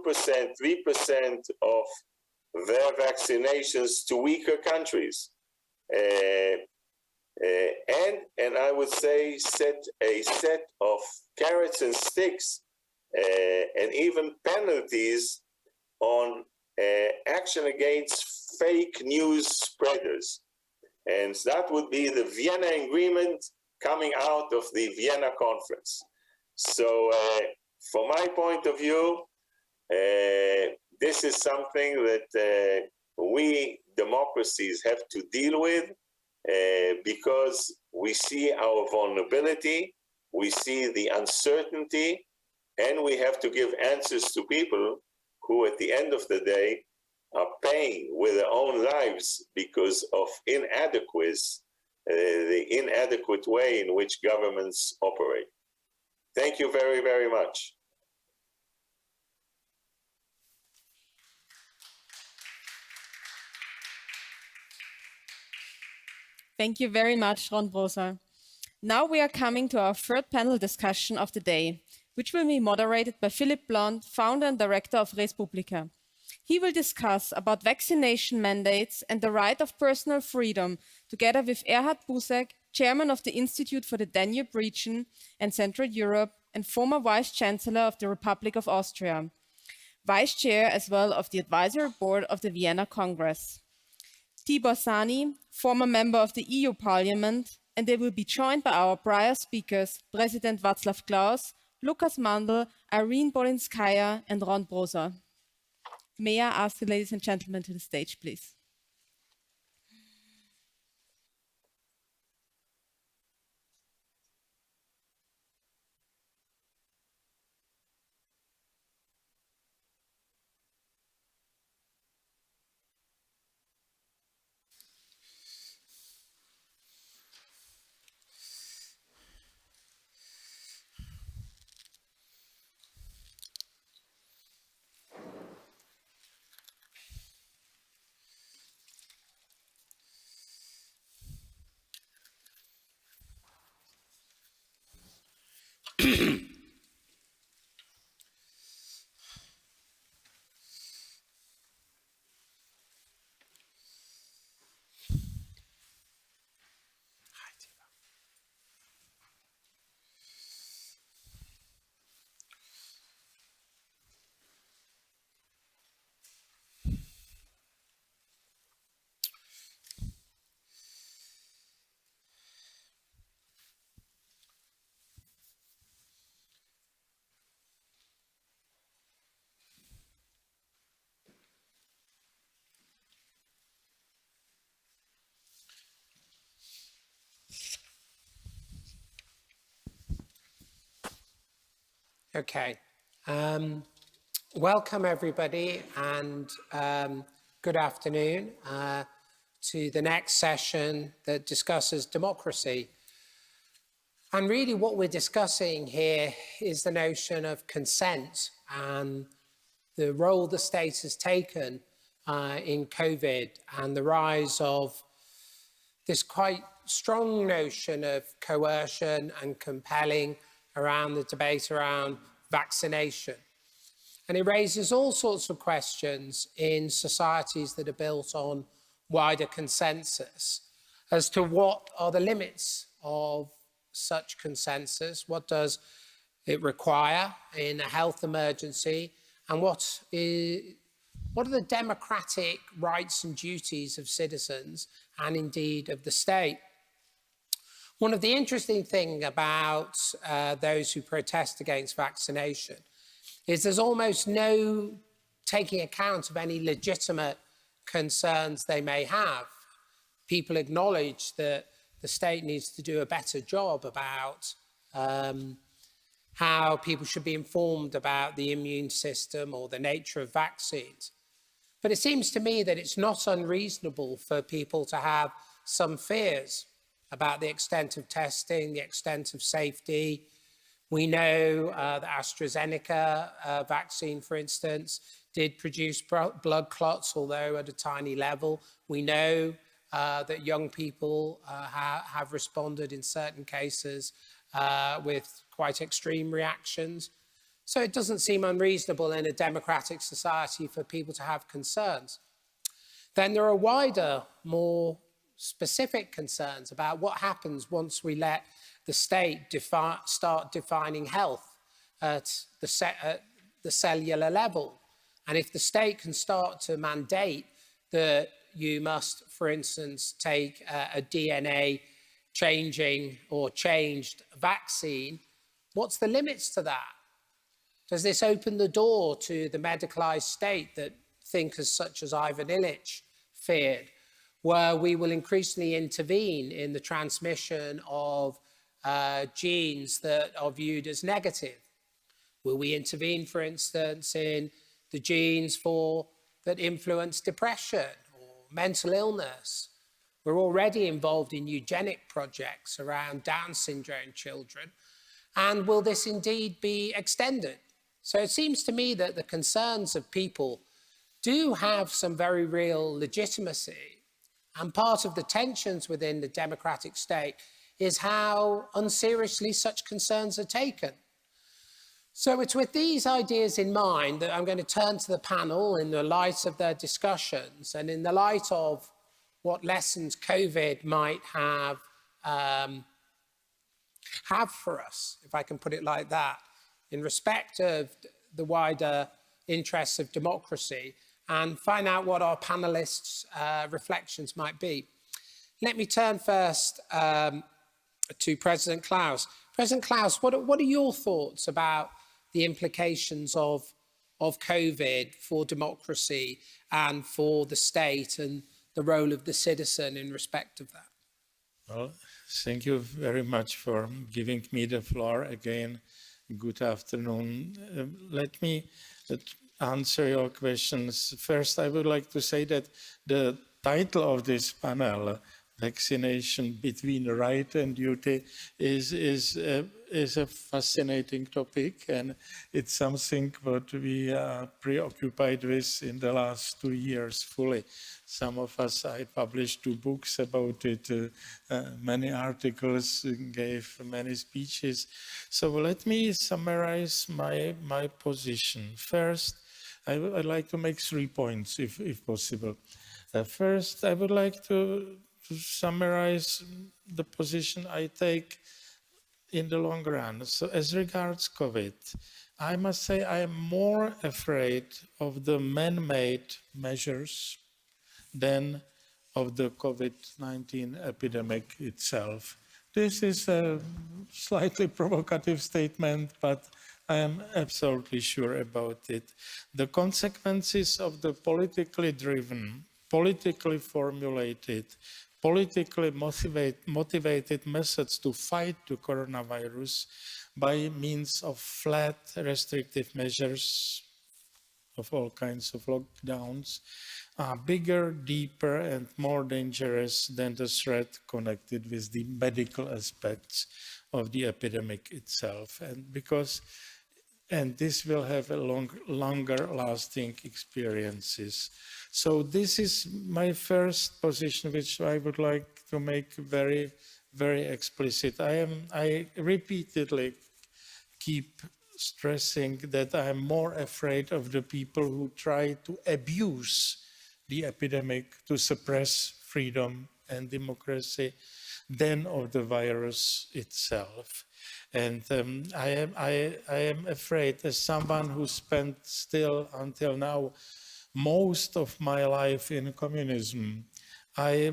3% of their vaccinations to weaker countries. And I would say set a set of carrots and sticks and even penalties on action against fake news spreaders. And that would be the Vienna Agreement coming out of the Vienna Conference. So from my point of view, this is something that we democracies have to deal with because we see our vulnerability, we see the uncertainty, and we have to give answers to people who at the end of the day are paying with their own lives because of the inadequate way in which governments operate. Thank you very, very much. Thank you very much, Ron Brosa. Now we are coming to our third panel discussion of the day, which will be moderated by Philipp Blond, founder and director of Res Publica. He will discuss about vaccination mandates and the right of personal freedom, together with Erhard Busek, chairman of the Institute for the Danube Region and Central Europe and former vice-chancellor of the Republic of Austria, vice chair as well of the advisory board of the Vienna Congress. Tibor Sani, former member of the EU Parliament, and they will be joined by our prior speakers, President Václav Klaus, Lukas Mandl, Irene Bolinskaya, and Ron Brosa. May I ask the ladies and gentlemen to the stage, please? Okay. Welcome, everybody, and good afternoon to the next session that discusses democracy. And really what we're discussing here is the notion of consent and the role the state has taken in COVID and the rise of this quite strong notion of coercion and compelling around the debate around vaccination. And it raises all sorts of questions in societies that are built on wider consensus as to what are the limits of such consensus, what does it require in a health emergency, and what are the democratic rights and duties of citizens and indeed of the state. One of the interesting things about those who protest against vaccination is there's almost no taking account of any legitimate concerns they may have. People acknowledge that the state needs to do a better job about how people should be informed about the immune system or the nature of vaccines. But it seems to me that it's not unreasonable for people to have some fears about the extent of testing, the extent of safety. We know the AstraZeneca vaccine, for instance, did produce blood clots, although at a tiny level. We know that young people have responded in certain cases with quite extreme reactions. So it doesn't seem unreasonable in a democratic society for people to have concerns. Then there are wider, more specific concerns about what happens once we let the state start defining health at the cellular level. And if the state can start to mandate that you must, for instance, take a DNA changing or changed vaccine, what's the limits to that? Does this open the door to the medicalized state that thinkers such as Ivan Illich feared, where we will increasingly intervene in the transmission of genes that are viewed as negative? Will we intervene, for instance, in the genes that influence depression or mental illness? We're already involved in eugenic projects around Down syndrome children. And will this indeed be extended? So it seems to me that the concerns of people do have some very real legitimacy. And part of the tensions within the democratic state is how unseriously such concerns are taken. So it's with these ideas in mind that I'm going to turn to the panel in the light of their discussions and in the light of what lessons COVID might have for us, if I can put it like that, in respect of the wider interests of democracy, and find out what our panelists' reflections might be. Let me turn first to President Klaus. President Klaus, what are your thoughts about the implications of COVID for democracy and for the state and the role of the citizen in respect of that? Well, thank you very much for giving me the floor again. Good afternoon. Let me answer your questions. First, I would like to say that the title of this panel, Vaccination Between Right and Duty, is a fascinating topic, and it's something what we are preoccupied with in the last 2 years fully. Some of us, I published 2 books about it, many articles, gave many speeches. So let me summarize my position. First, I'd like to make 3 points, if possible. First, I would like to summarize the position I take in the long run. So as regards COVID, I must say I am more afraid of the man-made measures than of the COVID-19 epidemic itself. This is a slightly provocative statement, but I am absolutely sure about it. The consequences of the politically driven, politically formulated, politically motivated methods to fight the coronavirus by means of flat restrictive measures of all kinds of lockdowns are bigger, deeper, and more dangerous than the threat connected with the medical aspects of the epidemic itself. And this will have a longer lasting experiences. So this is my first position, which I would like to make very, very explicit. I repeatedly keep stressing that I'm more afraid of the people who try to abuse the epidemic to suppress freedom and democracy than of the virus itself. And I am afraid, as someone who spent still until now most of my life in communism, I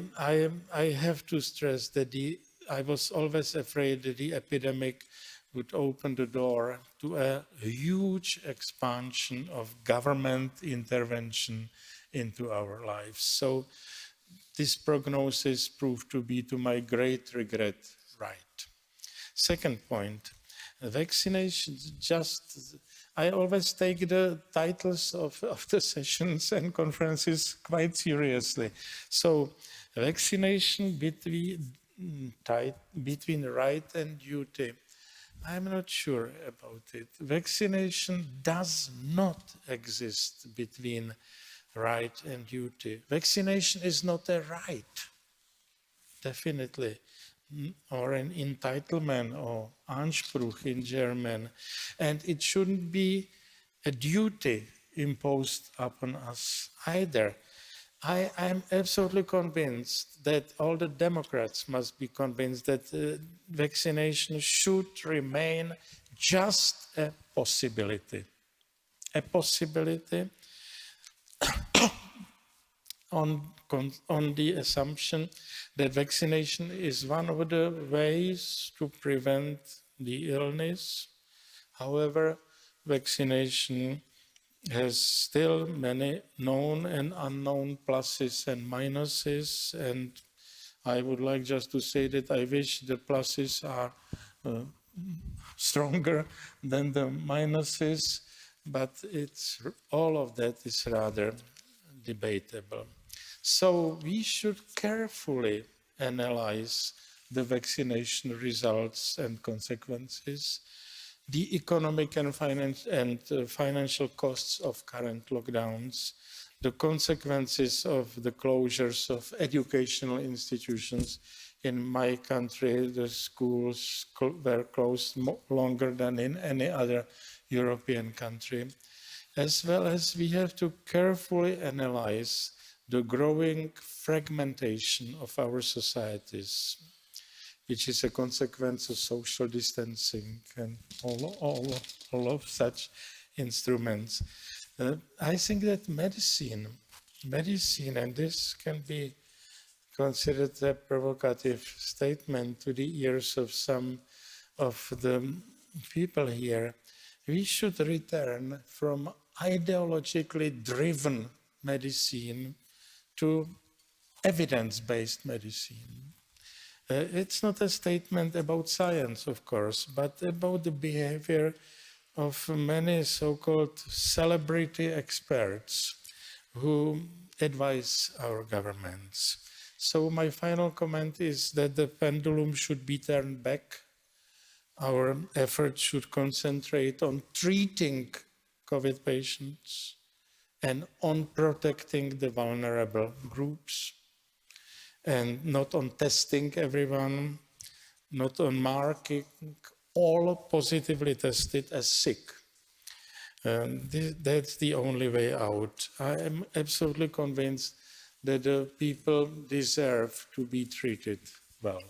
have to stress that I was always afraid that the epidemic would open the door to a huge expansion of government intervention into our lives. So this prognosis proved to be, to my great regret, right. Second point, vaccination, I always take the titles of the sessions and conferences quite seriously. So vaccination between right and duty. I'm not sure about it. Vaccination does not exist between right and duty. Vaccination is not a right, definitely, or an entitlement, or Anspruch in German. And it shouldn't be a duty imposed upon us either. I am absolutely convinced that all the Democrats must be convinced that vaccination should remain just a possibility. A possibility on the assumption that vaccination is one of the ways to prevent the illness. However, vaccination has still many known and unknown pluses and minuses, and I would like just to say that I wish the pluses are stronger than the minuses, but all of that is rather debatable. So we should carefully analyze the vaccination results and consequences, the economic and financial costs of current lockdowns, the consequences of the closures of educational institutions. In my country, the schools were closed longer than in any other European country, as well as we have to carefully analyze the growing fragmentation of our societies, which is a consequence of social distancing and all of such instruments. I think that medicine, and this can be considered a provocative statement to the ears of some of the people here, we should return from ideologically driven medicine to evidence-based medicine. It's not a statement about science, of course, but about the behavior of many so-called celebrity experts who advise our governments. So my final comment is that the pendulum should be turned back. Our efforts should concentrate on treating COVID patients and on protecting the vulnerable groups, and not on testing everyone, not on marking all positively tested as sick. That's the only way out. I am absolutely convinced that the people deserve to be treated well.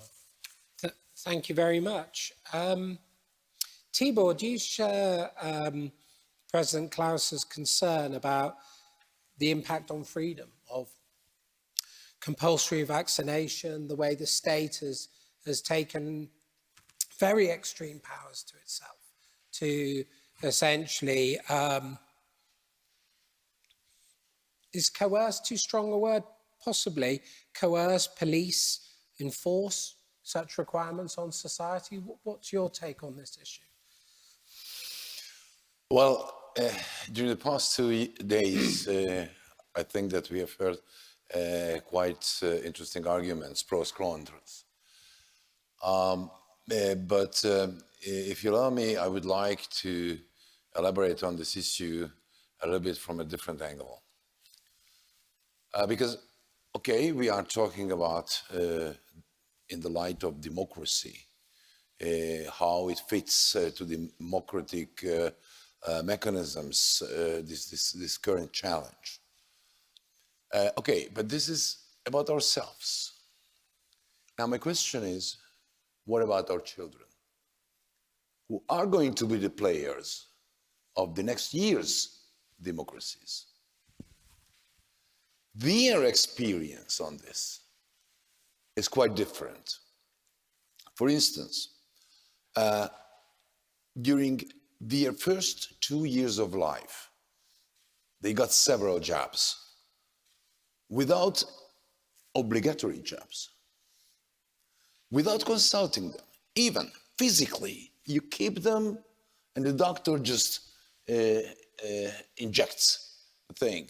Thank you very much. Tibor, do you share President Klaus's concern about the impact on freedom of compulsory vaccination, the way the state has taken very extreme powers to itself to essentially, is coerce too strong a word? Possibly. Coerce, police, enforce such requirements on society? What's your take on this issue? Well, during the past 2 days, I think that we have heard quite interesting arguments, pros, cons. But if you allow me, I would like to elaborate on this issue a little bit from a different angle. Because, okay, we are talking about, in the light of democracy, how it fits to the democratic mechanisms, this current challenge. Okay, but this is about ourselves. Now, my question is, what about our children, who are going to be the players of the next year's democracies? Their experience on this is quite different. For instance, during their first 2 years of life, they got several jobs without obligatory jobs, without consulting them, even physically. You keep them and the doctor just injects the thing.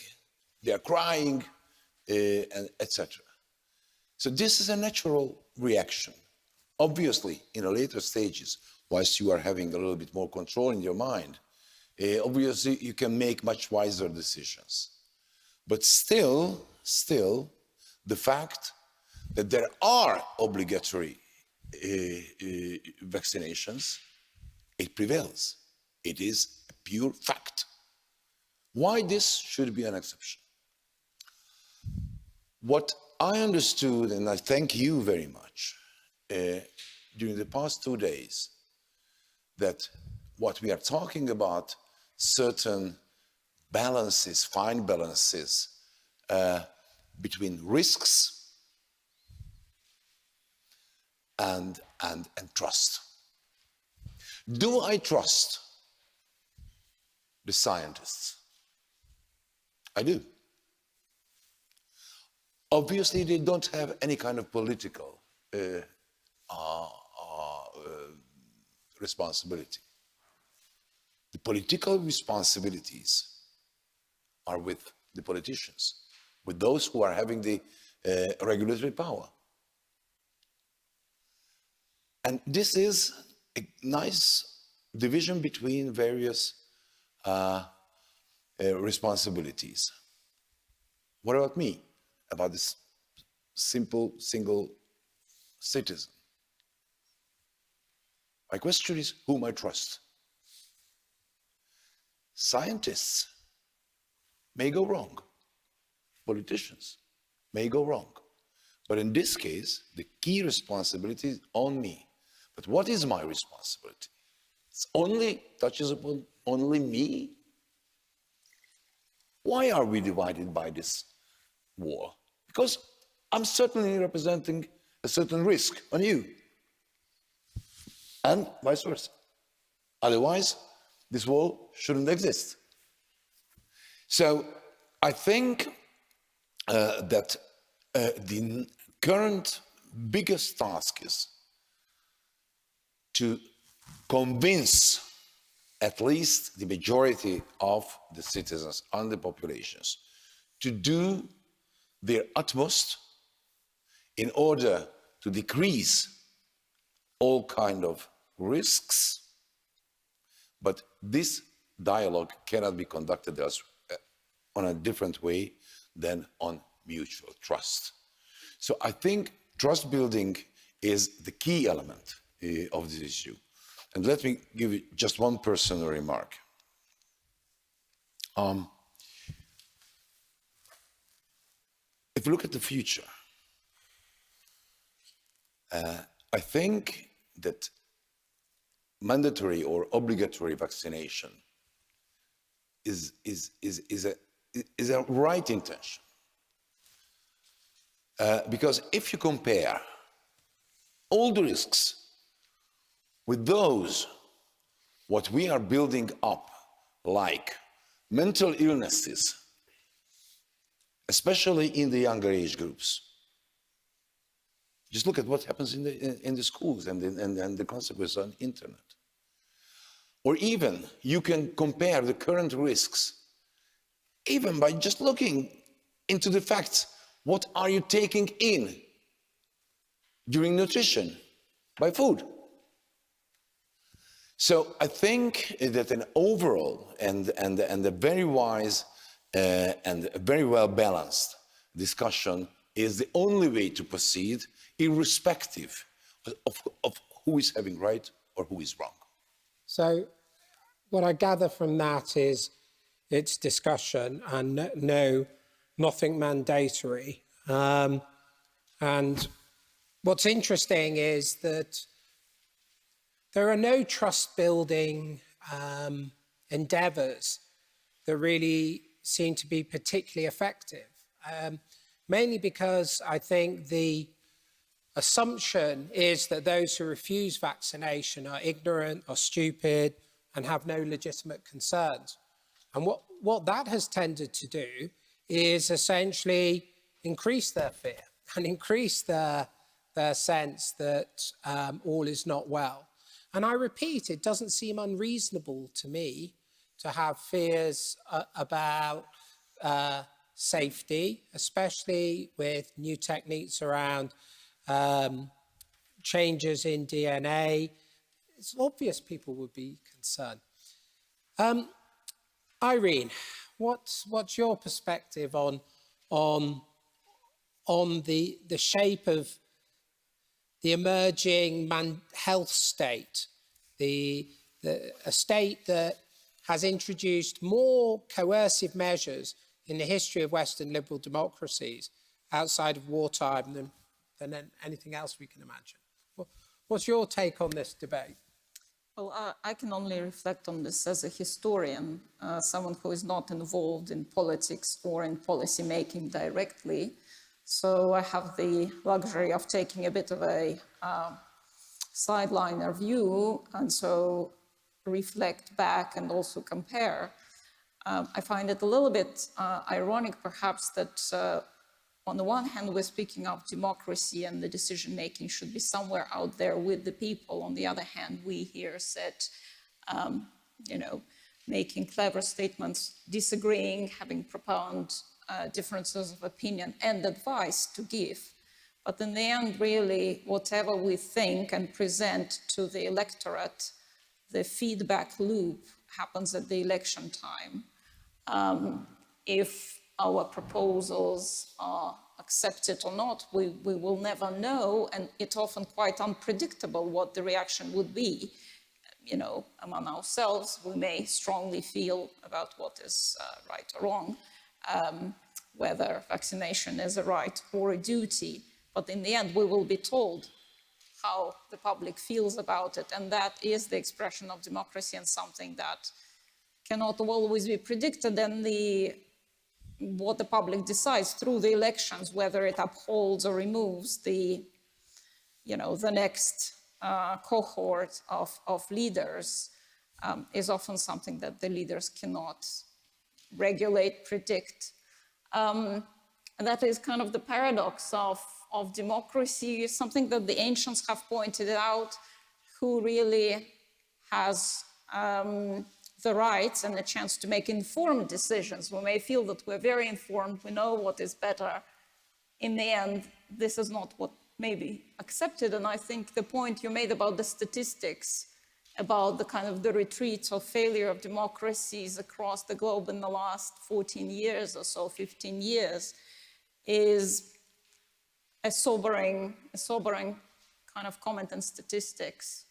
They are crying, and etc. So this is a natural reaction. Obviously, in the later stages, whilst you are having a little bit more control in your mind, obviously you can make much wiser decisions. But still, the fact that there are obligatory vaccinations, it prevails. It is a pure fact. Why this should be an exception? What I understood, and I thank you very much, during the past 2 days, that what we are talking about, certain balances, fine balances between risks and trust. Do I trust the scientists? I do. Obviously, they don't have any kind of political responsibility. The political responsibilities are with the politicians, with those who are having the regulatory power. And this is a nice division between various responsibilities. What about me? About this simple, single citizen? My question is, whom I trust? Scientists may go wrong. Politicians may go wrong. But in this case, the key responsibility is on me. But what is my responsibility? It's only touches upon only me. Why are we divided by this war? Because I'm certainly representing a certain risk on you, and vice versa. Otherwise, this war shouldn't exist. So I think that the current biggest task is to convince at least the majority of the citizens and the populations to do their utmost in order to decrease all kind of risks. But this dialogue cannot be conducted on a different way than on mutual trust. So I think trust building is the key element of this issue. And let me give you just one personal remark. If you look at the future, I think that mandatory or obligatory vaccination is a right intention. Because if you compare all the risks with those what we are building up, like mental illnesses, especially in the younger age groups. Just look at what happens in the schools and the consequences on the internet. Or even you can compare the current risks, even by just looking into the facts. What are you taking in during nutrition by food? So I think that an overall and a very wise and a very well balanced discussion is the only way to proceed, irrespective of who is having right or who is wrong. So what I gather from that is it's discussion and nothing mandatory. And what's interesting is that there are no trust-building endeavours that really seem to be particularly effective, mainly because I think the assumption is that those who refuse vaccination are ignorant or stupid and have no legitimate concerns. And what that has tended to do is essentially increase their fear and increase their sense that all is not well. And I repeat, it doesn't seem unreasonable to me to have fears about safety, especially with new techniques around changes in DNA. It's obvious people would be concerned. Irene, what's your perspective on the shape of the emerging health state, a state that has introduced more coercive measures in the history of Western liberal democracies outside of wartime than anything else we can imagine? What's your take on this debate? Well, I can only reflect on this as a historian, someone who is not involved in politics or in policy making directly. So I have the luxury of taking a bit of a sideliner view, and so reflect back and also compare. I find it a little bit ironic, perhaps, that on the one hand, we're speaking of democracy and the decision-making should be somewhere out there with the people. On the other hand, we here sit, making clever statements, disagreeing, having propound differences of opinion and advice to give. But in the end, really, whatever we think and present to the electorate, the feedback loop happens at the election time. If our proposals are accepted or not, we will never know, and it's often quite unpredictable what the reaction would be. Among ourselves, we may strongly feel about what is right or wrong, whether vaccination is a right or a duty, but in the end, we will be told how the public feels about it, and that is the expression of democracy and something that cannot always be predicted, and what the public decides through the elections, whether it upholds or removes the next cohort of leaders, is often something that the leaders cannot regulate, predict. And that is kind of the paradox of democracy, something that the ancients have pointed out. Who really has the rights and the chance to make informed decisions? We may feel that we're very informed, we know what is better. In the end, this is not what may be accepted. And I think the point you made about the statistics, about the kind of the retreat or failure of democracies across the globe in the last 14 years or so, 15 years, is a sobering kind of comment on statistics.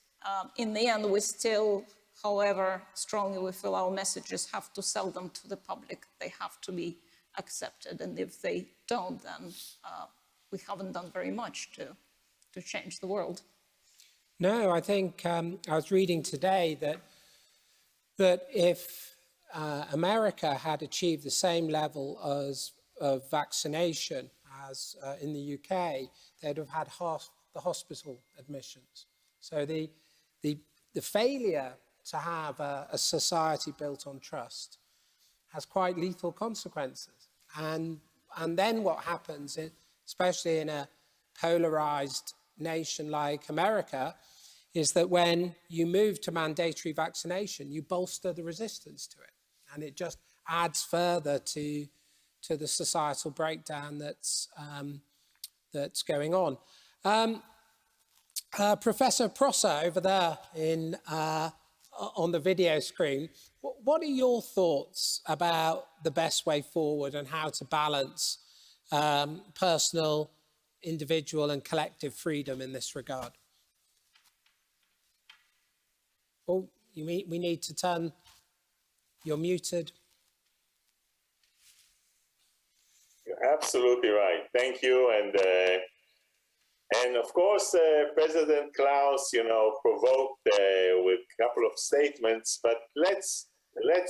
In the end, we still, however strongly we feel our messages, have to sell them to the public. They have to be accepted. And if they don't, then we haven't done very much to change the world. No, I think I was reading today that if America had achieved the same level of vaccination as in the UK, they'd have had half the hospital admissions. So the failure to have a society built on trust has quite lethal consequences. And then what happens, especially in a polarized nation like America, is that when you move to mandatory vaccination, you bolster the resistance to it. And it just adds further to the societal breakdown that's going on. Professor Prosser over there on the video screen, what are your thoughts about the best way forward and how to balance personal, individual and collective freedom in this regard? Oh, we need to turn, you're muted. You're absolutely right. Thank you. And of course, President Klaus, provoked with a couple of statements, but let's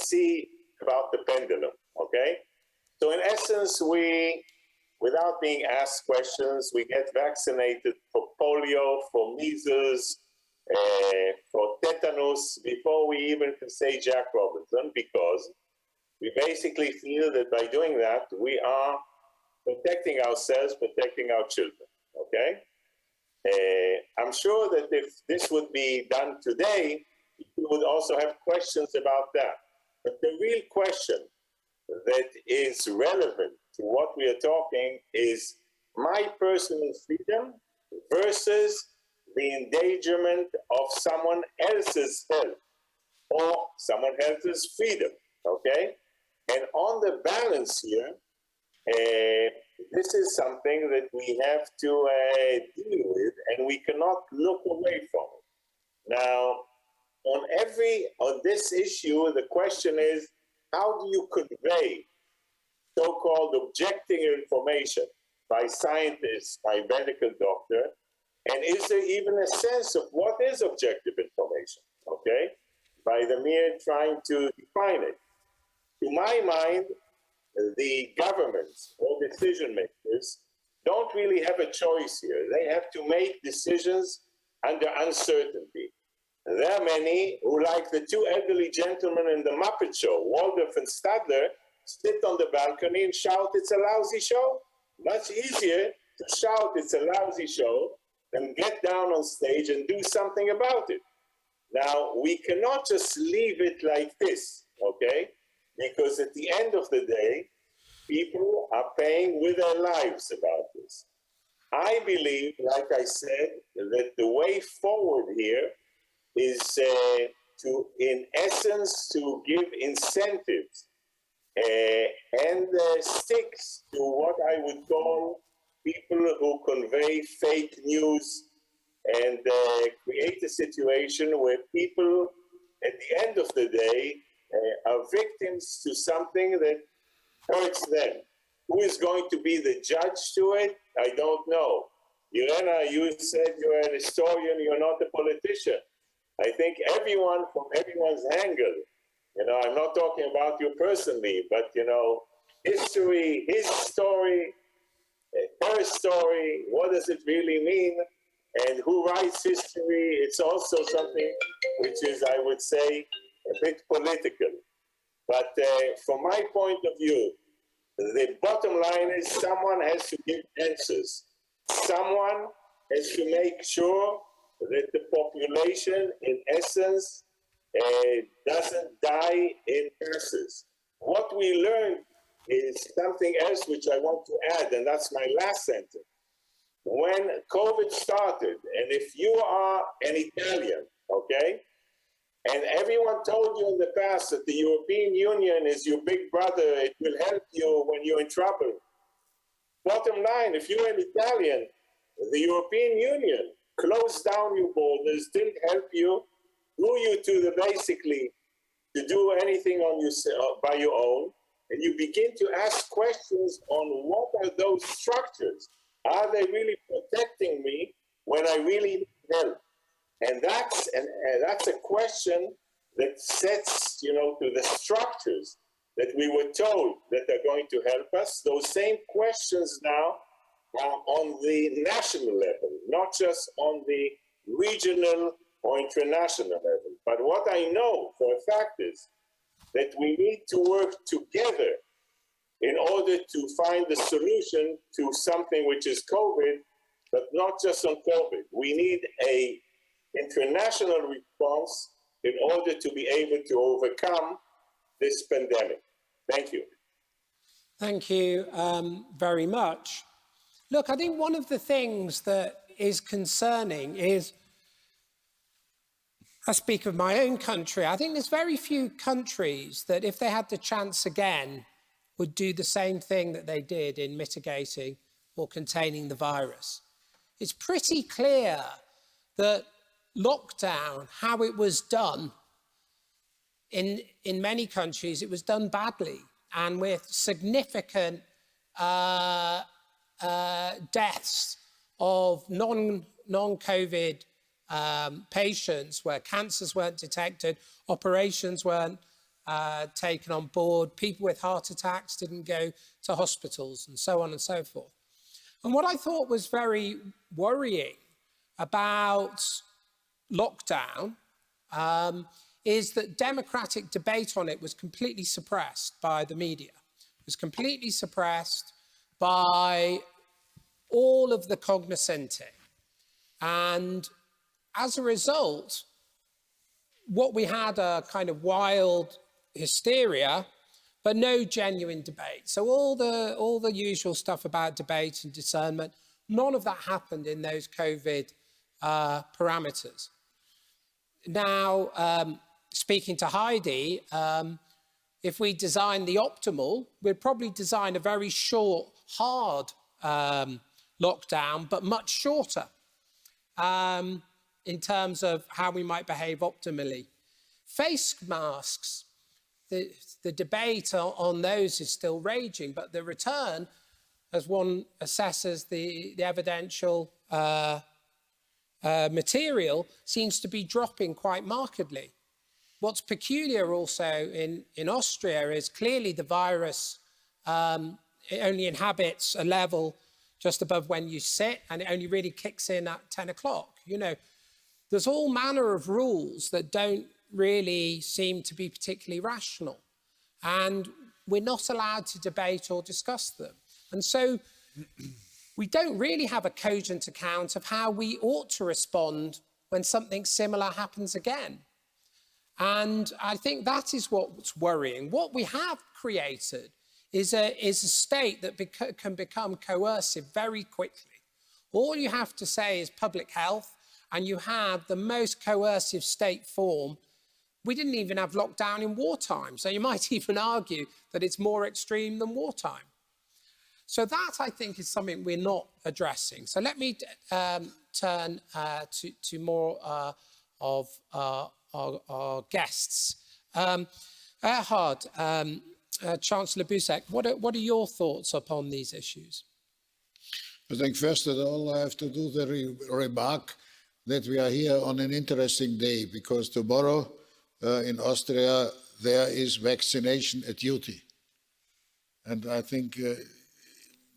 see about the pendulum, okay? So in essence, without being asked questions, we get vaccinated for polio, for measles, for tetanus, before we even can say Jack Robinson, because we basically feel that by doing that, we are protecting ourselves, protecting our children, okay? I'm sure that if this would be done today, we would also have questions about that. But the real question that is relevant to what we are talking is my personal freedom versus the endangerment of someone else's health or someone else's freedom, okay? And on the balance here, this is something that we have to deal with, and we cannot look away from it. Now, on this issue, the question is, how do you convey so-called objective information by scientists, by medical doctor, and is there even a sense of what is objective information, okay? By the mere trying to define it. To my mind, the governments or decision makers don't really have a choice here. They have to make decisions under uncertainty. There are many who, like the two elderly gentlemen in the Muppet Show, Waldorf and Stadler, sit on the balcony and shout, "It's a lousy show." Much easier to shout, "It's a lousy show," than get down on stage and do something about it. Now, we cannot just leave it like this, okay? Because at the end of the day, people are paying with their lives about this. I believe, like I said, that the way forward here is to, in essence, to give incentives and sticks to what I would call people who convey fake news and create a situation where people, at the end of the day, are victims to something that hurts them. Who is going to be the judge to it? I don't know. Irena, you said you're an historian, you're not a politician. I think everyone from everyone's angle, I'm not talking about you personally, but, history, his story, her story, what does it really mean? And who writes history? It's also something which is, I would say, a bit political. But from my point of view, the bottom line is someone has to give answers. Someone has to make sure that the population, in essence, doesn't die in masses. What we learned is something else which I want to add, and that's my last sentence. When COVID started, and if you are an Italian, okay, and everyone told you in the past that the European Union is your big brother, it will help you when you're in trouble. Bottom line, if you're an Italian, the European Union closed down your borders, didn't help you, drew you to basically to do anything on by your own, and you begin to ask questions on what are those structures? Are they really protecting me when I really need help? And that's a question that sets, to the structures that we were told that are going to help us. Those same questions now are on the national level, not just on the regional or international level. But what I know for a fact is that we need to work together in order to find the solution to something which is COVID, but not just on COVID. We need a international response in order to be able to overcome this pandemic? Thank you. Thank you very much. Look, I think one of the things that is concerning is, I speak of my own country, I think there's very few countries that if they had the chance again would do the same thing that they did in mitigating or containing the virus. It's pretty clear that lockdown, how it was done in many countries, it was done badly and with significant deaths of non-COVID patients where cancers weren't detected, operations weren't taken on board, people with heart attacks didn't go to hospitals, and so on and so forth. And what I thought was very worrying about lockdown is that democratic debate on it was completely suppressed by the media. It was completely suppressed by all of the cognoscenti. And as a result, what we had a kind of wild hysteria, but no genuine debate. So all the usual stuff about debate and discernment, none of that happened in those COVID parameters. Now, speaking to Heidi, if we design the optimal, we'd probably design a very short, hard lockdown, but much shorter in terms of how we might behave optimally. Face masks, the debate on those is still raging, but the return, as one assesses the evidential material, seems to be dropping quite markedly. What's peculiar also in Austria is clearly the virus it only inhabits a level just above when you sit, and it only really kicks in at 10 o'clock. You know, there's all manner of rules that don't really seem to be particularly rational, and we're not allowed to debate or discuss them. And so we don't really have a cogent account of how we ought to respond when something similar happens again. And I think that is what's worrying. What we have created is a state that can become coercive very quickly. All you have to say is public health, and you have the most coercive state form. We didn't even have lockdown in wartime, so you might even argue that it's more extreme than wartime. So that, I think, is something we're not addressing. So let me turn to more of our guests. Erhard, Chancellor Busek, what are your thoughts upon these issues? I think first of all, I have to do the remark that we are here on an interesting day, because tomorrow in Austria there is vaccination at duty. And I think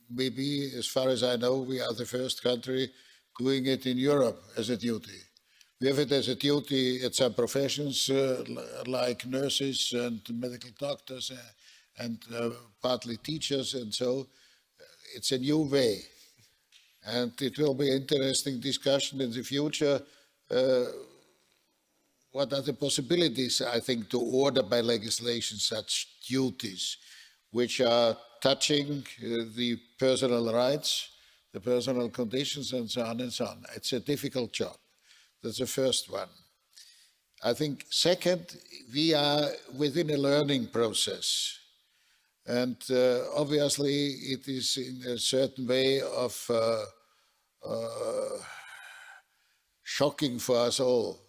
maybe, as far as I know, we are the first country doing it in Europe as a duty. We have it as a duty at some professions like nurses and medical doctors and partly teachers, and so it's a new way. And it will be an interesting discussion in the future. What are the possibilities, I think, to order by legislation such duties, which are touching the personal rights, the personal conditions, and so on and so on. It's a difficult job. That's the first one. I think second, we are within a learning process. And obviously it is in a certain way of shocking for us all.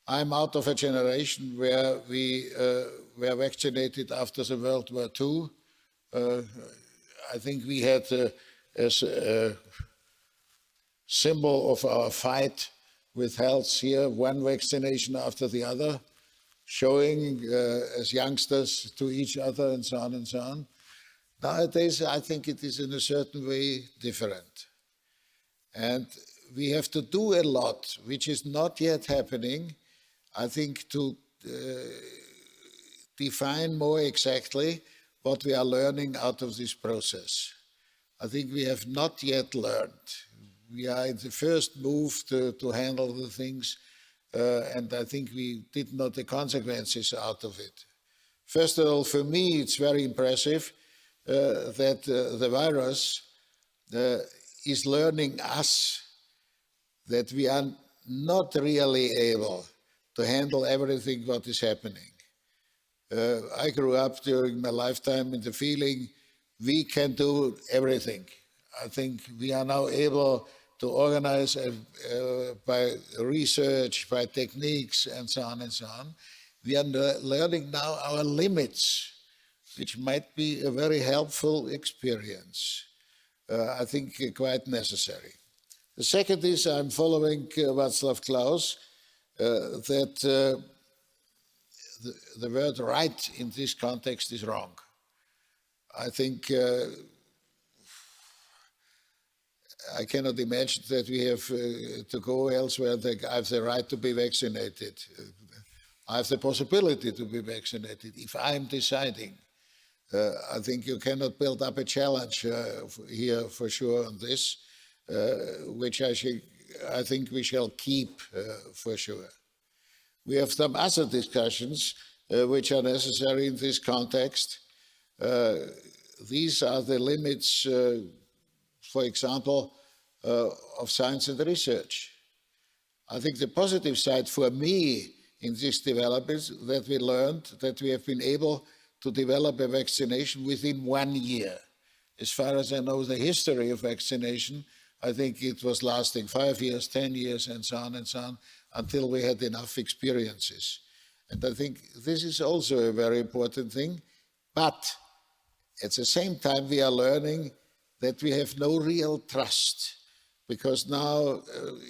I'm out of a generation where we were vaccinated after the World War II. I think we had as a symbol of our fight with health here, one vaccination after the other, showing as youngsters to each other and so on and so on. Nowadays, I think it is in a certain way different. And we have to do a lot, which is not yet happening, I think, to define more exactly what we are learning out of this process. I think we have not yet learned. We are in the first move to handle the things, and I think we did know the consequences out of it. First of all, for me, it's very impressive that the virus is learning us that we are not really able to handle everything what is happening. I grew up during my lifetime in the feeling we can do everything. I think we are now able to organize by research, by techniques, and so on and so on. We are learning now our limits, which might be a very helpful experience. I think quite necessary. The second is I'm following Václav Klaus, that the word right in this context is wrong. I think I cannot imagine that we have to go elsewhere. I have the right to be vaccinated. I have the possibility to be vaccinated if I'm deciding. I think you cannot build up a challenge here for sure on this, which I think we shall keep for sure. We have some other discussions which are necessary in this context. These are the limits, for example, of science and research. I think the positive side for me in this development is that we learned that we have been able to develop a vaccination within 1 year. As far as I know the history of vaccination, I think it was lasting 5 years, 10 years, and so on, until we had enough experiences. And I think this is also a very important thing. But at the same time, we are learning that we have no real trust, because now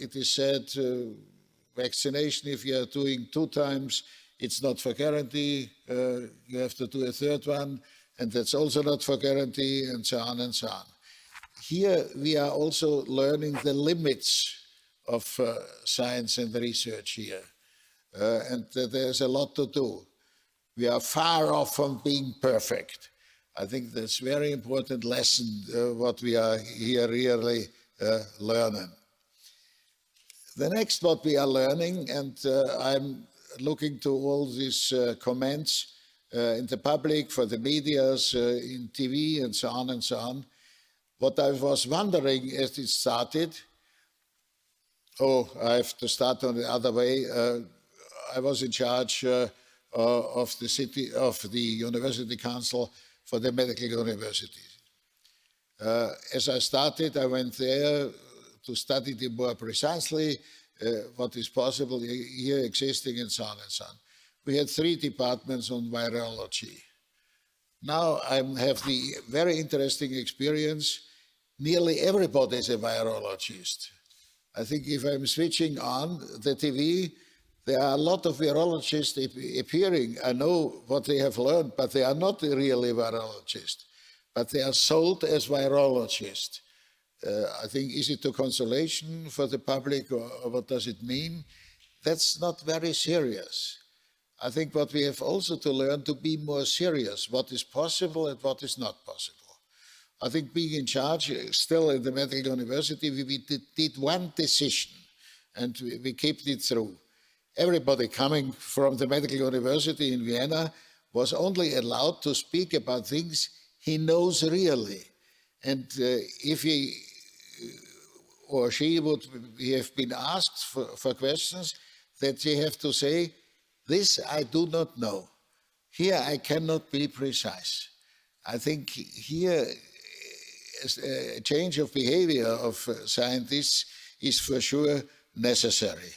it is said vaccination, if you are doing 2 times, it's not for guarantee. You have to do a 3rd one, and that's also not for guarantee, and so on and so on. Here we are also learning the limits of science and research here, and there's a lot to do. We are far off from being perfect. I think that's a very important lesson, what we are here really learning. The next what we are learning, and I'm looking to all these comments in the public, for the medias, in TV, and so on, what I was wondering as it started, I have to start on the other way. I was in charge of the University Council for the medical universities. As I started, I went there to study it more precisely, what is possible here existing, and so on and so on. We had 3 departments on virology. Now I have the very interesting experience. Nearly everybody is a virologist. I think if I'm switching on the TV, there are a lot of virologists appearing. I know what they have learned, but they are not really virologists. But they are sold as virologists. I think, is it a consolation for the public, or what does it mean? That's not very serious. I think what we have also to learn to be more serious, what is possible and what is not possible. I think being in charge, still in the medical university, we did one decision, and we kept it through. Everybody coming from the medical university in Vienna was only allowed to speak about things he knows really. And if he or she would have been asked for questions, that they have to say, this I do not know. Here I cannot be precise. I think here a change of behavior of scientists is for sure necessary.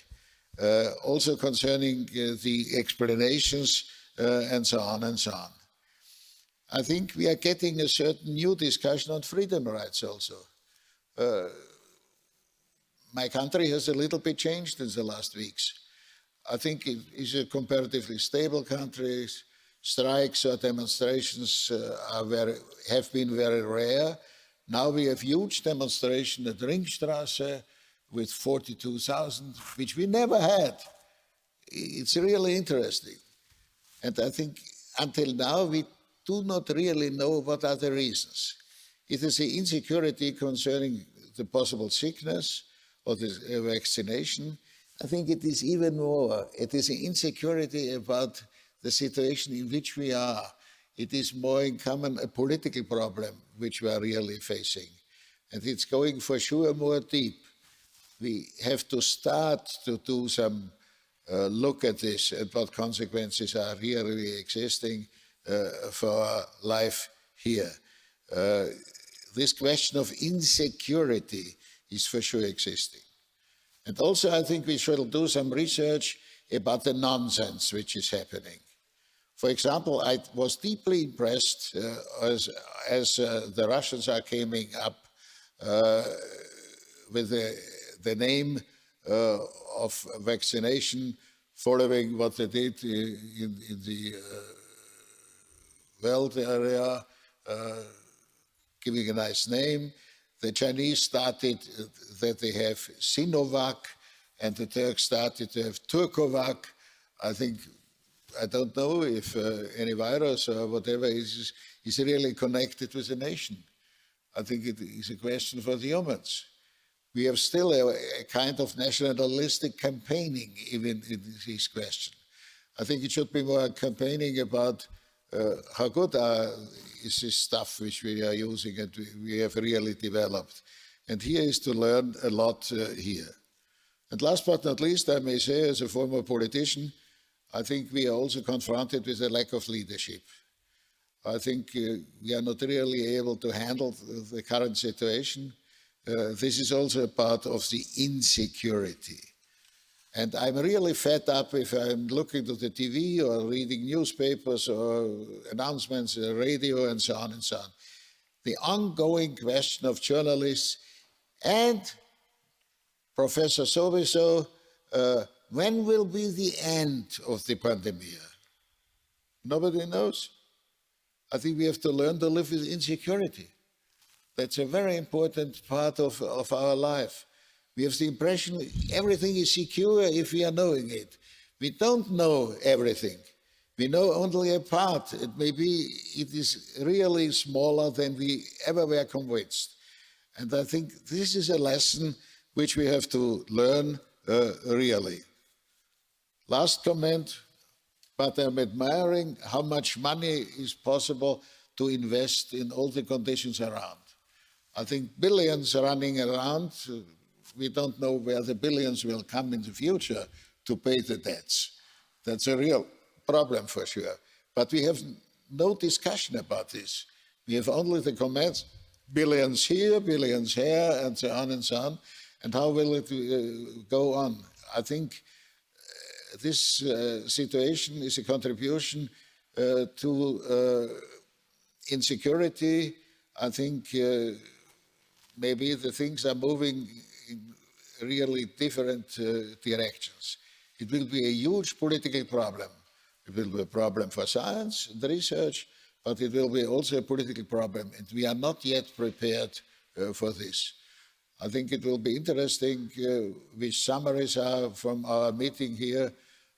Also concerning the explanations and so on and so on. I think we are getting a certain new discussion on freedom rights also. My country has a little bit changed in the last weeks. I think it is a comparatively stable country. Strikes or demonstrations have been very rare. Now we have huge demonstration at Ringstrasse with 42,000, which we never had. It's really interesting. And I think until now we do not really know what are the reasons. It is the insecurity concerning the possible sickness or the vaccination. I think it is even more. It is an insecurity about the situation in which we are. It is more in common a political problem which we are really facing. And it's going for sure more deep. We have to start to do some look at this and what consequences are really existing for our life here. This question of insecurity is for sure existing. And also I think we should do some research about the nonsense which is happening. For example, I was deeply impressed as the Russians are coming up with the name of vaccination following what they did in the world area, giving a nice name. The Chinese started that they have Sinovac, and the Turks started to have Turkovac. I don't know if any virus or whatever is really connected with a nation. I think it is a question for the humans. We have still a kind of nationalistic campaigning even in this question. I think it should be more campaigning about how good is this stuff which we are using and we have really developed. And here is to learn a lot here. And last but not least, I may say, as a former politician, I think we are also confronted with a lack of leadership. I think we are not really able to handle the current situation. This is also a part of the insecurity. And I'm really fed up if I'm looking to the TV or reading newspapers or announcements, radio, and so on and so on. The ongoing question of journalists and Professor so-and-so, when will be the end of the pandemic? Nobody knows. I think we have to learn to live with insecurity. That's a very important part of our life. We have the impression everything is secure if we are knowing it. We don't know everything. We know only a part. Maybe it is really smaller than we ever were convinced. And I think this is a lesson which we have to learn really. Last comment, but I'm admiring how much money is possible to invest in all the conditions around. I think billions are running around. We don't know where the billions will come in the future to pay the debts. That's a real problem for sure. But we have no discussion about this. We have only the comments, billions here, billions here, and so on and so on. And how will it go on? I think this situation is a contribution to insecurity. I think maybe the things are moving in really different directions. It will be a huge political problem. It will be a problem for science and research, but it will be also a political problem, and we are not yet prepared for this. I think it will be interesting which summaries are from our meeting here.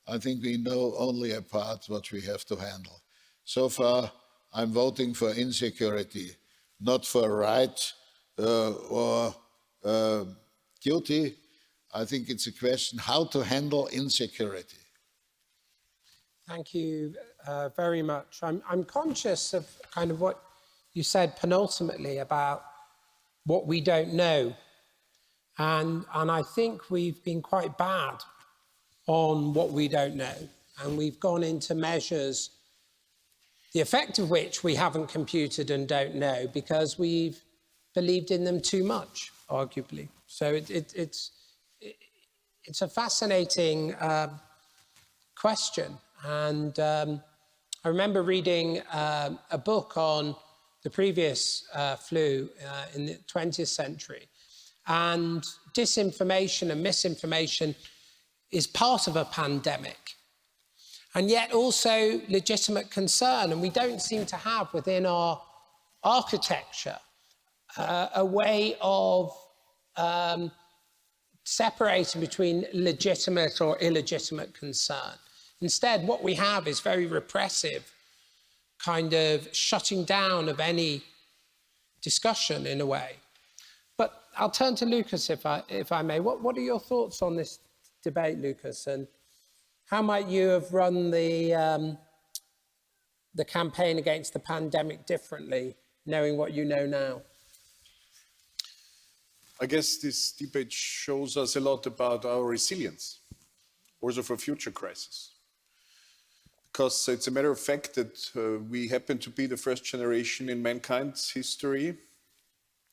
I think we know only a part what we have to handle. So far, I'm voting for insecurity, not for right or duty. I think it's a question how to handle insecurity. Thank you very much. I'm conscious of kind of what you said penultimately about what we don't know. And I think we've been quite bad on what we don't know. And we've gone into measures, the effect of which we haven't computed and don't know because we've believed in them too much, arguably. So it's a fascinating question. And I remember reading a book on the previous flu in the 20th century. And disinformation and misinformation is part of a pandemic, and yet also legitimate concern. And we don't seem to have within our architecture a way of separating between legitimate or illegitimate concern. Instead, what we have is very repressive kind of shutting down of any discussion in a way. But I'll turn to Lucas if I may. What are your thoughts on this debate, Lucas, and how might you have run the campaign against the pandemic differently, knowing what you know now? I guess this debate shows us a lot about our resilience, also for future crises. Because it's a matter of fact that we happen to be the first generation in mankind's history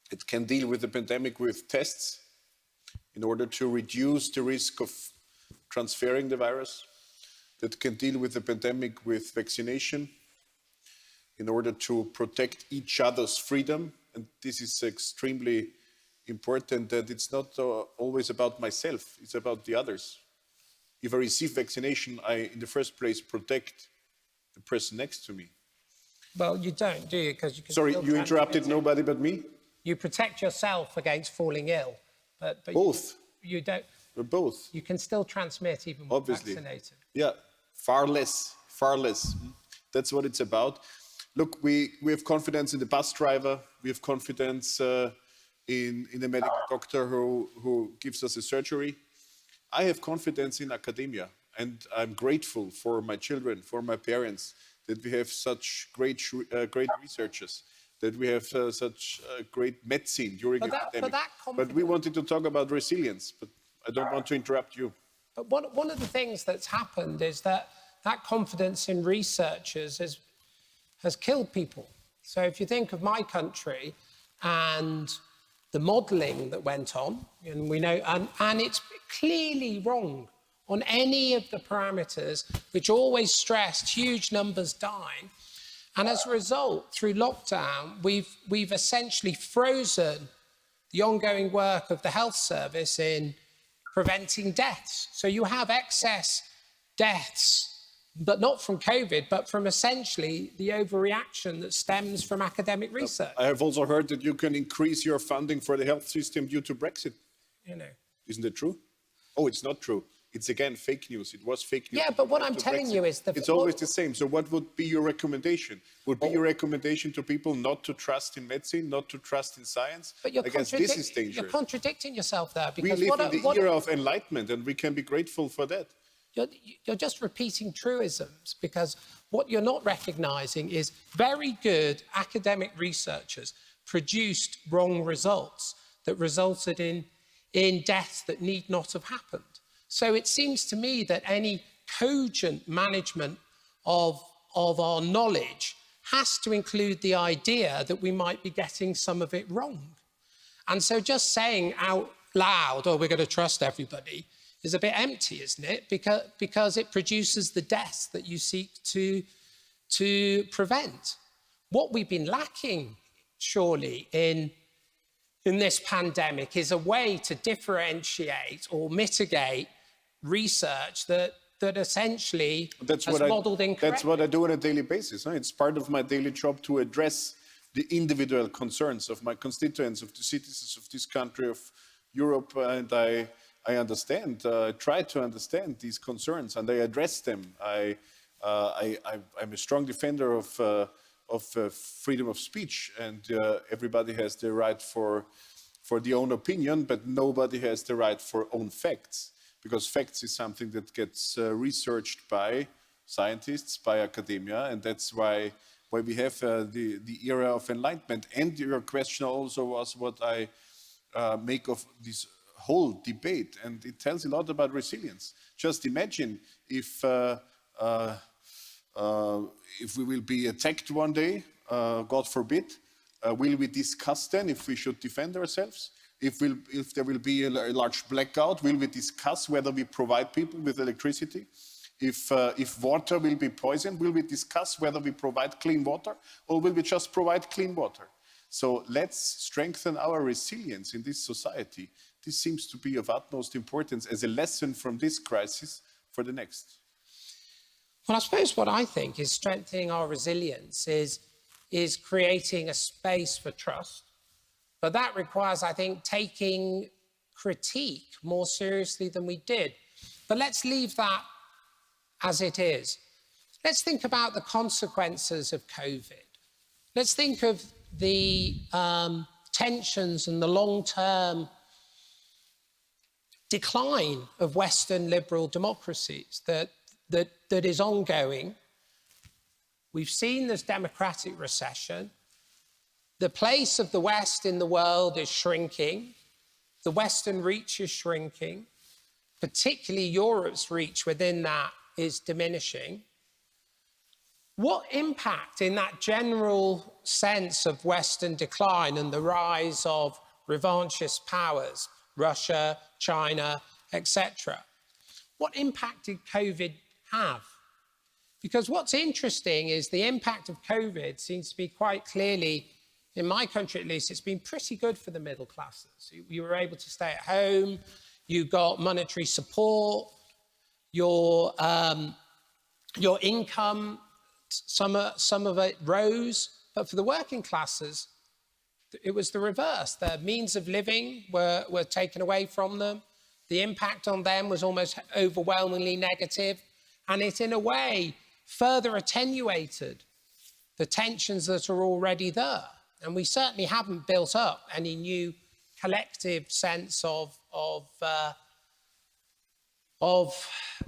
that can deal with the pandemic with tests in order to reduce the risk of transferring the virus, that can deal with the pandemic with vaccination in order to protect each other's freedom. And this is extremely important, that it's not always about myself, it's about the others. If I receive vaccination, I, in the first place, protect the person next to me. Well, you don't, do you? Because you can. Sorry, you interrupted nobody but me? You protect yourself against falling ill, but both. You don't. Both. You can still transmit even when vaccinated. Yeah, far less, far less. That's what it's about. Look, we have confidence in the bus driver. We have confidence in the medical doctor who gives us a surgery. I have confidence in academia, and I'm grateful for my children, for my parents, that we have such great researchers, that we have such great medicine during the pandemic. But we wanted to talk about resilience, but I don't want to interrupt you. But one of the things that's happened is that confidence in researchers has killed people. So if you think of my country and the modelling that went on, and we know, and it's clearly wrong on any of the parameters, which always stressed huge numbers dying. And as a result, through lockdown, we've essentially frozen the ongoing work of the health service in preventing deaths. So you have excess deaths, but not from COVID, but from essentially the overreaction that stems from academic research. I have also heard that you can increase your funding for the health system due to Brexit. You know. Isn't it true? Oh, it's not true. It's again fake news. It was fake news. Yeah, but what I'm telling you is it's always the same. So what would be your recommendation? Would be your recommendation to people not to trust in medicine, not to trust in science? But I guess this is dangerous. You're contradicting yourself there. Because we live in the era of enlightenment, and we can be grateful for that. You're just repeating truisms, because what you're not recognizing is very good academic researchers produced wrong results that resulted in deaths that need not have happened. So it seems to me that any cogent management of our knowledge has to include the idea that we might be getting some of it wrong. And so just saying out loud, oh, we're going to trust everybody, is a bit empty, isn't it? Because it produces the deaths that you seek to prevent. What we've been lacking, surely, in this pandemic is a way to differentiate or mitigate research that essentially has modelled incorrectly. That's what I do on a daily basis. It's part of my daily job to address the individual concerns of my constituents, of the citizens of this country, of Europe, and I understand, I try to understand these concerns, and I address them. I'm a strong defender of freedom of speech, and everybody has the right for their own opinion, but nobody has the right for own facts, because facts is something that gets researched by scientists, by academia, and that's why we have the era of enlightenment. And your question also was what I make of this whole debate, and it tells a lot about resilience. Just imagine if we will be attacked one day, God forbid, will we discuss then if we should defend ourselves? If there will be a large blackout, will we discuss whether we provide people with electricity? If water will be poisoned, will we discuss whether we provide clean water, or will we just provide clean water? So let's strengthen our resilience in this society. This seems to be of utmost importance as a lesson from this crisis for the next. Well, I suppose what I think is strengthening our resilience is creating a space for trust. But that requires, I think, taking critique more seriously than we did. But let's leave that as it is. Let's think about the consequences of COVID. Let's think of the tensions and the long-term decline of Western liberal democracies that is ongoing. We've seen this democratic recession. The place of the West in the world is shrinking. The Western reach is shrinking. Particularly Europe's reach within that is diminishing. What impact in that general sense of Western decline and the rise of revanchist powers, Russia, China, etc., what impact did COVID have? Because what's interesting is the impact of COVID seems to be quite clearly, in my country at least, it's been pretty good for the middle classes. You were able to stay at home, you got monetary support, your income, some of it rose, but for the working classes, it was the reverse. Their means of living were taken away from them. The impact on them was almost overwhelmingly negative, and it, in a way, further attenuated the tensions that are already there. And we certainly haven't built up any new collective sense of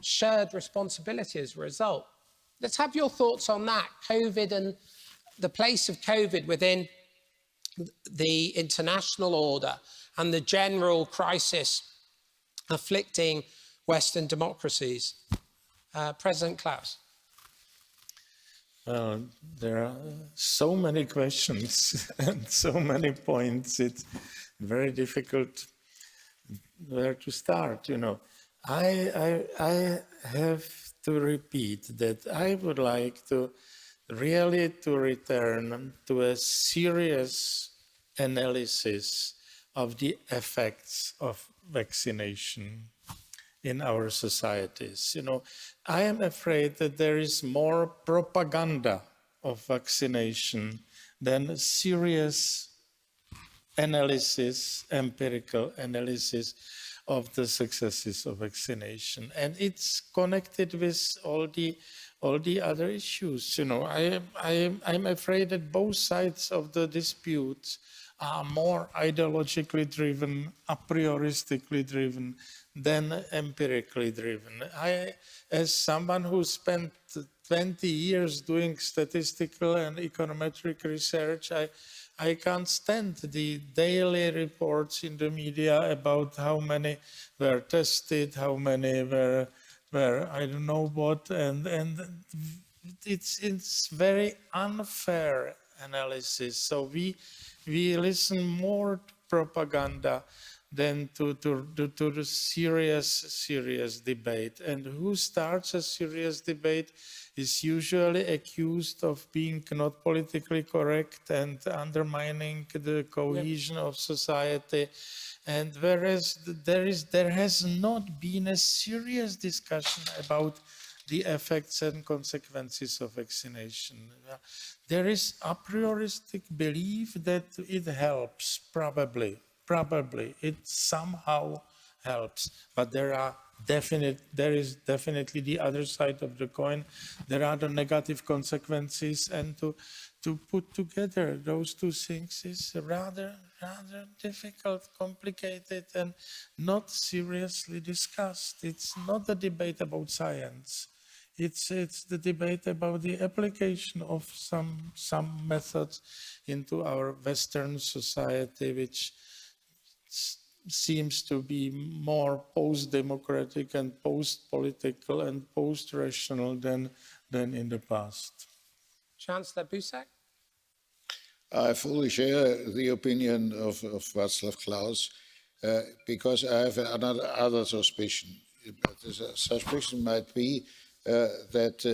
shared responsibility as a result. Let's have your thoughts on that, COVID and the place of COVID within the international order and the general crisis afflicting Western democracies. President Klaus. There are so many questions and so many points. It's very difficult where to start. You know, I have to repeat that I would like to really return to a serious analysis of the effects of vaccination in our societies. You know, I am afraid that there is more propaganda of vaccination than serious analysis, empirical analysis of the successes of vaccination. And it's connected with all the other issues. You know, I'm afraid that both sides of the dispute are more ideologically driven, a prioristically driven, than empirically driven. As someone who spent 20 years doing statistical and econometric research, I can't stand the daily reports in the media about how many were tested, how many were I don't know what, and it's very unfair analysis. So we listen more to propaganda than to the serious debate. And who starts a serious debate is usually accused of being not politically correct and undermining the cohesion of society. And whereas there has not been a serious discussion about the effects and consequences of vaccination. There is a prioristic belief that it helps, probably it somehow helps, but there is definitely the other side of the coin. There are the negative consequences, and to put together those two things is rather difficult, complicated, and not seriously discussed. It's not a debate about science. It's the debate about the application of some methods into our Western society, which seems to be more post-democratic and post-political and post-rational than in the past. Chancellor Busek? I fully share the opinion of Václav Klaus because I have another suspicion. The suspicion might be that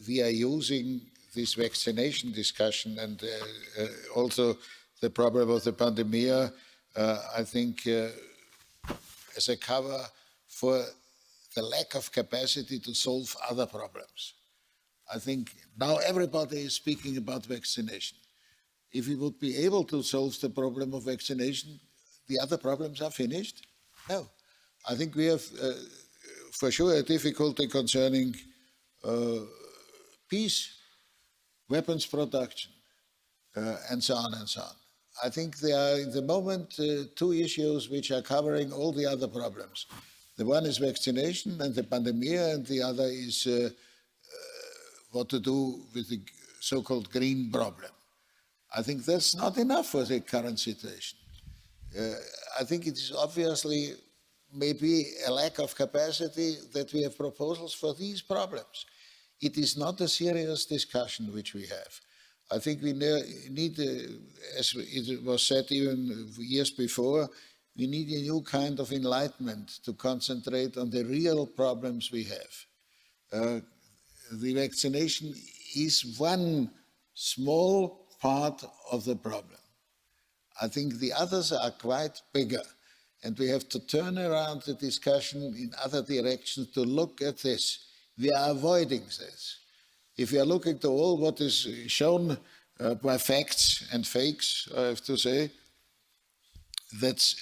we are using this vaccination discussion and also the problem of the pandemic, I think, as a cover for the lack of capacity to solve other problems. I think now everybody is speaking about vaccination. If we would be able to solve the problem of vaccination, the other problems are finished? No. I think we have, for sure, a difficulty concerning peace, weapons production, and so on and so on. I think there are, in the moment, two issues which are covering all the other problems. The one is vaccination and the pandemic, and the other is what to do with the so-called green problem. I think that's not enough for the current situation. I think it is obviously maybe a lack of capacity that we have proposals for these problems. It is not a serious discussion which we have. I think we need, as it was said even years before, we need a new kind of enlightenment to concentrate on the real problems we have. The vaccination is one small part of the problem. I think the others are quite bigger, and we have to turn around the discussion in other directions to look at this. We are avoiding this. If we are looking to all what is shown by facts and fakes, I have to say, that's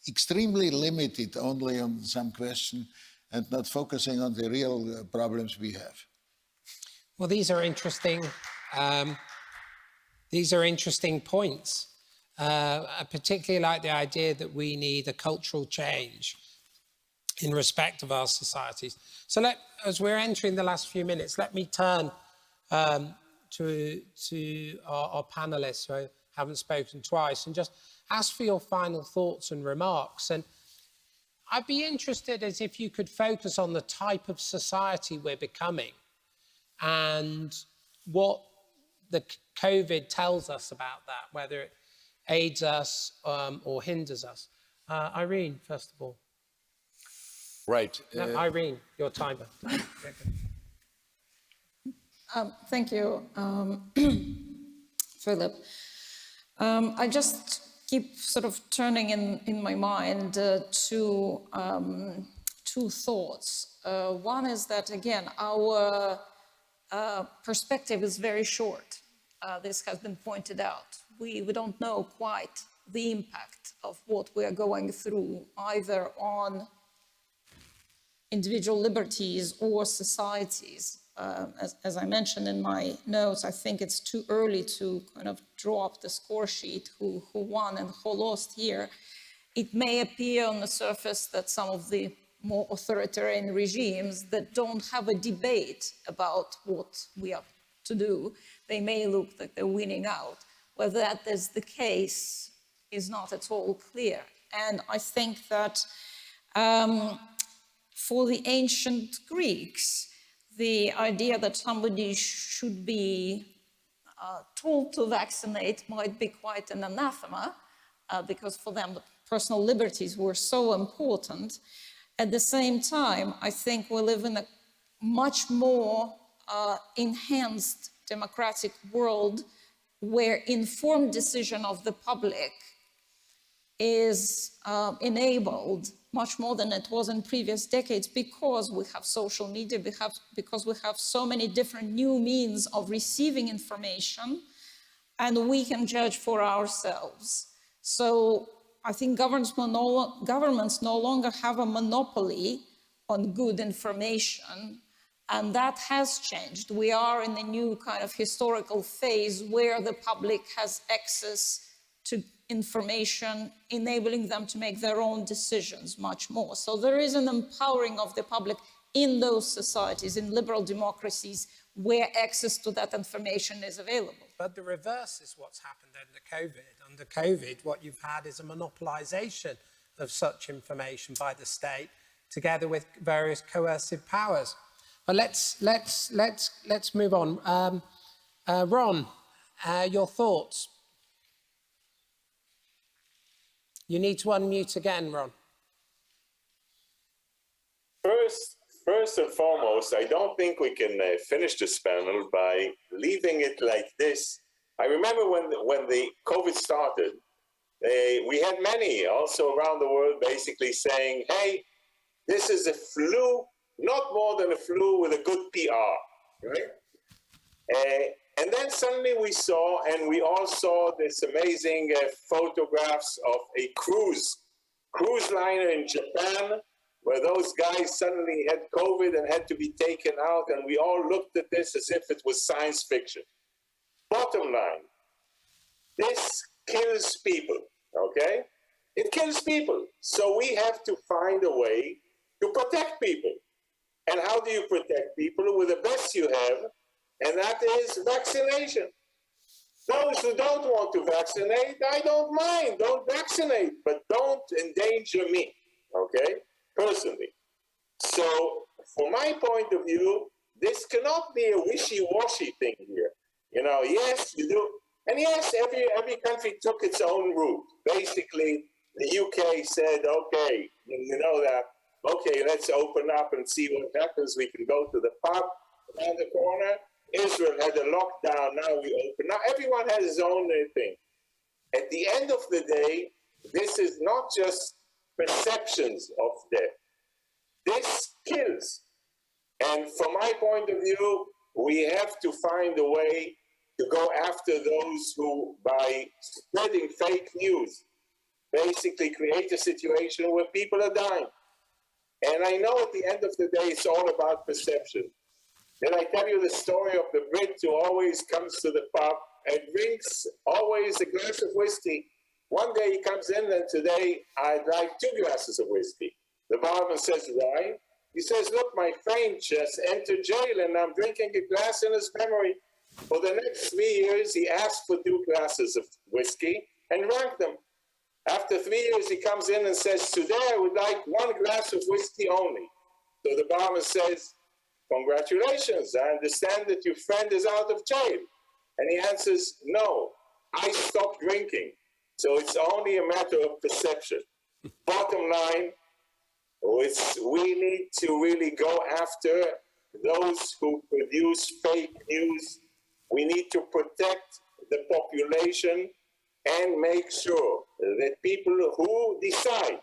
extremely limited only on some question and not focusing on the real problems we have. Well, these are interesting. These are interesting points. I particularly like the idea that we need a cultural change in respect of our societies. So as we're entering the last few minutes, let me turn to our panelists who haven't spoken twice and just ask for your final thoughts and remarks. And I'd be interested as if you could focus on the type of society we're becoming and what the COVID tells us about that, whether it aids us or hinders us. Irene, first of all. Right. No, Irene, your timer. Thank you, Philip. I just keep sort of turning in my mind two thoughts. One is that, again, our perspective is very short. This has been pointed out. We don't know quite the impact of what we are going through, either on individual liberties or societies. As I mentioned in my notes, I think it's too early to kind of draw up the score sheet, who won and who lost here. It may appear on the surface that some of the more authoritarian regimes that don't have a debate about what we have to do, they may look like they're winning out. Whether that is the case is not at all clear. And I think that for the ancient Greeks, the idea that somebody should be told to vaccinate might be quite an anathema, because for them the personal liberties were so important. At the same time, I think we live in a much more enhanced democratic world where informed decision of the public is enabled much more than it was in previous decades, because we have social media, because we have so many different new means of receiving information, and we can judge for ourselves. So I think governments no longer have a monopoly on good information, and that has changed. We are in a new kind of historical phase where the public has access to information, enabling them to make their own decisions much more. So there is an empowering of the public in those societies, in liberal democracies, where access to that information is available. But the reverse is what's happened under COVID. Under COVID, what you've had is a monopolization of such information by the state, together with various coercive powers. But let's move on. Ron, your thoughts? You need to unmute again, Ron. First and foremost, I don't think we can finish this panel by leaving it like this. I remember when the COVID started, we had many also around the world basically saying, hey, this is a flu, not more than a flu with a good PR, right? And then suddenly we saw, and we all saw this amazing photographs of a cruise liner in Japan, where those guys suddenly had COVID and had to be taken out, and we all looked at this as if it was science fiction. Bottom line, this kills people, okay? It kills people. So we have to find a way to protect people. And how do you protect people? With the best you have, and that is vaccination. Those who don't want to vaccinate, I don't mind. Don't vaccinate, but don't endanger me, okay? Personally. So, from my point of view, this cannot be a wishy-washy thing here. You know, yes, you do. And yes, every country took its own route. Basically, the UK said, okay, you know that, okay, let's open up and see what happens. We can go to the pub around the corner. Israel had a lockdown, now we open. Now everyone has his own thing. At the end of the day, this is not just perceptions of death. This kills. And from my point of view, we have to find a way to go after those who, by spreading fake news, basically create a situation where people are dying. And I know at the end of the day, it's all about perception. Then I tell you the story of the Brit who always comes to the pub and drinks always a glass of whiskey. One day he comes in and today I'd like 2 glasses of whiskey. The barman says, why? He says, look, my friend just entered jail and I'm drinking a glass in his memory. For the next 3 years, he asked for 2 glasses of whiskey and drank them. After 3 years, he comes in and says, today I would like 1 glass of whiskey only. So the barman says, congratulations, I understand that your friend is out of jail. And he answers, no, I stopped drinking. So it's only a matter of perception. Bottom line, we need to really go after those who produce fake news. We need to protect the population and make sure that people who decide,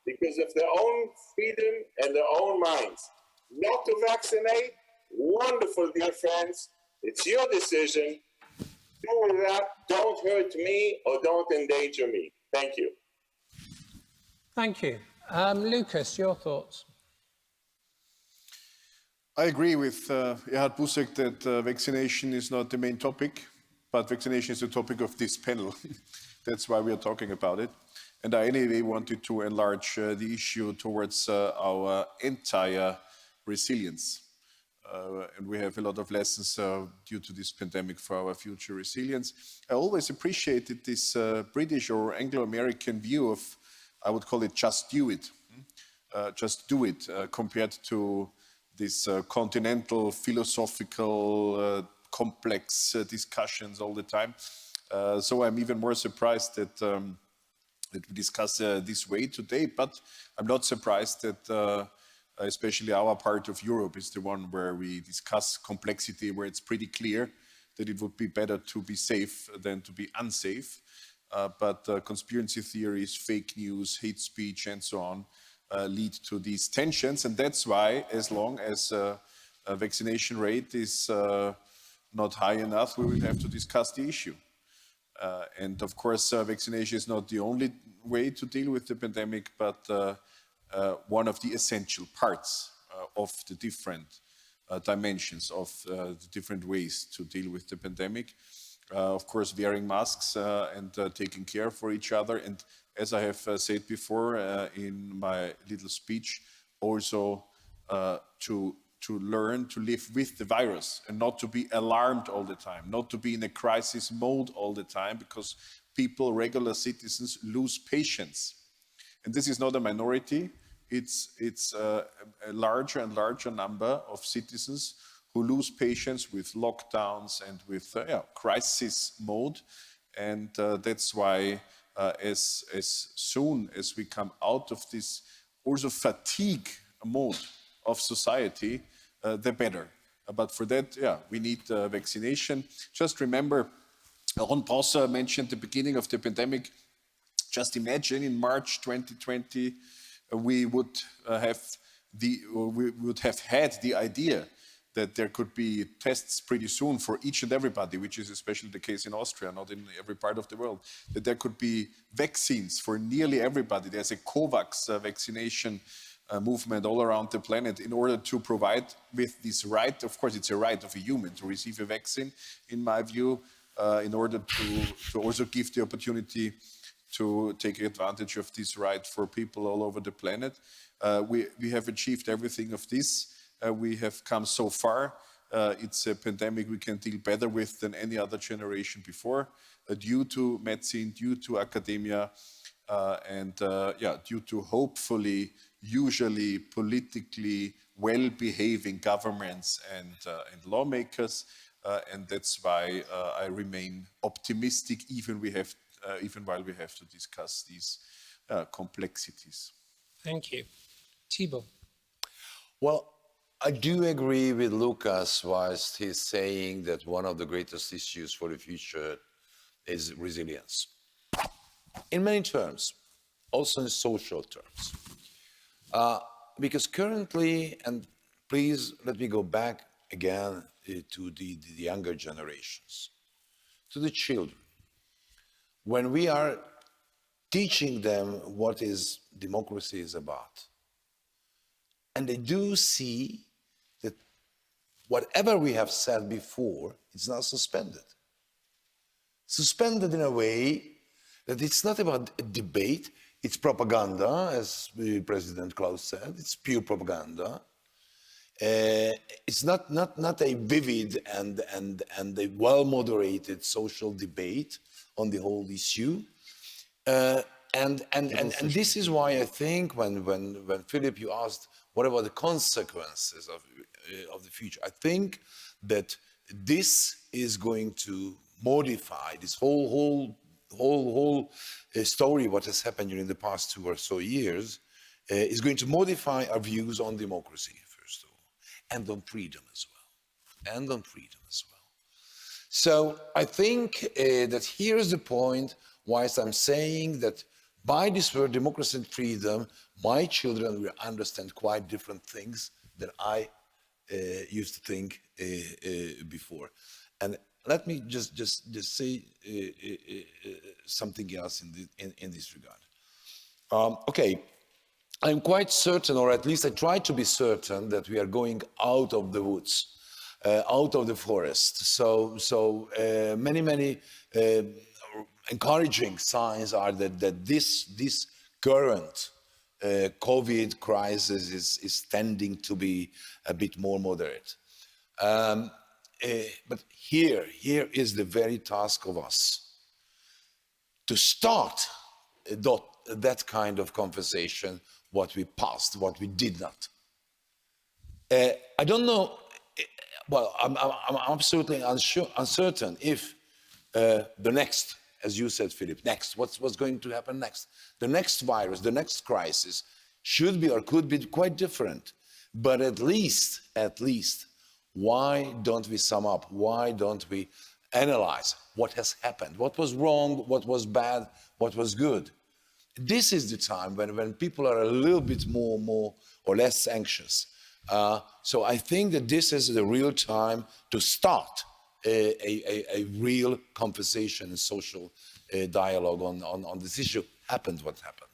because of their own freedom and their own minds, not to vaccinate, wonderful, dear friends. It's your decision. Do with that. Don't hurt me or don't endanger me. Thank you. Thank you. Lucas, your thoughts? I agree with Gerhard Busek that vaccination is not the main topic, but vaccination is the topic of this panel. That's why we are talking about it. And I anyway wanted to enlarge the issue towards our entire resilience. And we have a lot of lessons due to this pandemic for our future resilience. I always appreciated this British or Anglo-American view of, I would call it just do it. Just do it, compared to this continental, philosophical, complex discussions all the time. So I'm even more surprised that we discuss this way today, but I'm not surprised that especially our part of Europe is the one where we discuss complexity, where it's pretty clear that it would be better to be safe than to be unsafe. But conspiracy theories, fake news, hate speech, and so on lead to these tensions. And that's why, as long as a vaccination rate is not high enough, we will have to discuss the issue. And of course, vaccination is not the only way to deal with the pandemic, but one of the essential parts of the different dimensions of the different ways to deal with the pandemic. Of course, wearing masks and taking care for each other. And as I have said before in my little speech, also to learn to live with the virus and not to be alarmed all the time, not to be in a crisis mode all the time, because people, regular citizens, lose patience. And this is not a minority. It's a larger and larger number of citizens who lose patience with lockdowns and with crisis mode. And that's why as soon as we come out of this also fatigue mode of society, the better. But for that, we need vaccination. Just remember, Ron Prosser mentioned the beginning of the pandemic. Just imagine in March 2020, we would have had the idea that there could be tests pretty soon for each and everybody, which is especially the case in Austria, not in every part of the world, that there could be vaccines for nearly everybody. There's a COVAX vaccination movement all around the planet in order to provide with this right. Of course, it's a right of a human to receive a vaccine, in my view, in order to also give the opportunity to take advantage of this right for people all over the planet. We have achieved everything of this. We have come so far. It's a pandemic we can deal better with than any other generation before, due to medicine, due to academia, and due to hopefully, usually politically well-behaving governments and lawmakers. And that's why I remain optimistic, even while we have to discuss these complexities. Thank you. Thibault. Well, I do agree with Lucas whilst he's saying that one of the greatest issues for the future is resilience. In many terms, also in social terms. Because currently, and please let me go back again to the younger generations, to the children. When we are teaching them what is democracy is about, and they do see that whatever we have said before, it's now suspended. Suspended in a way that it's not about a debate, it's propaganda, as President Klaus said, it's pure propaganda. It's not a vivid and a well-moderated social debate on the whole issue. And this is why I think when Philip, you asked, what about the consequences of the future? I think that this is going to modify this whole story, what has happened during the past 2 or so years, is going to modify our views on democracy, first of all, and on freedom as well, So I think that here's the point, whilst I'm saying that by this word democracy and freedom, my children will understand quite different things than I used to think before. And let me just say something else in this regard. Okay, I'm quite certain, or at least I try to be certain, that we are going out of the woods, out of the forest. So many encouraging signs are that this current COVID crisis is tending to be a bit more moderate. But here is the very task of us to start that kind of conversation, what we passed, what we did not. I don't know, well, I'm absolutely uncertain if the next, as you said, Philip, next, what's going to happen next? The next virus, the next crisis should be or could be quite different. But at least, why don't we sum up? Why don't we analyze what has happened? What was wrong? What was bad? What was good? This is the time when people are a little bit more or less anxious. So I think that this is the real time to start a real conversation and social dialogue on this issue. Happened what happened.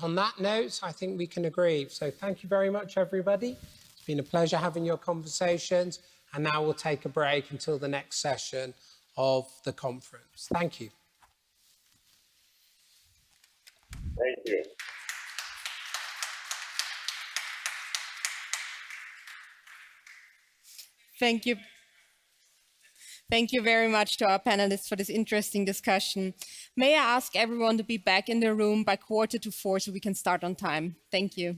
On that note, I think we can agree. So thank you very much, everybody. It's been a pleasure having your conversations. And now we'll take a break until the next session of the conference. Thank you. Thank you. Thank you. Thank you very much to our panelists for this interesting discussion. May I ask everyone to be back in the room by 3:45 so we can start on time? Thank you.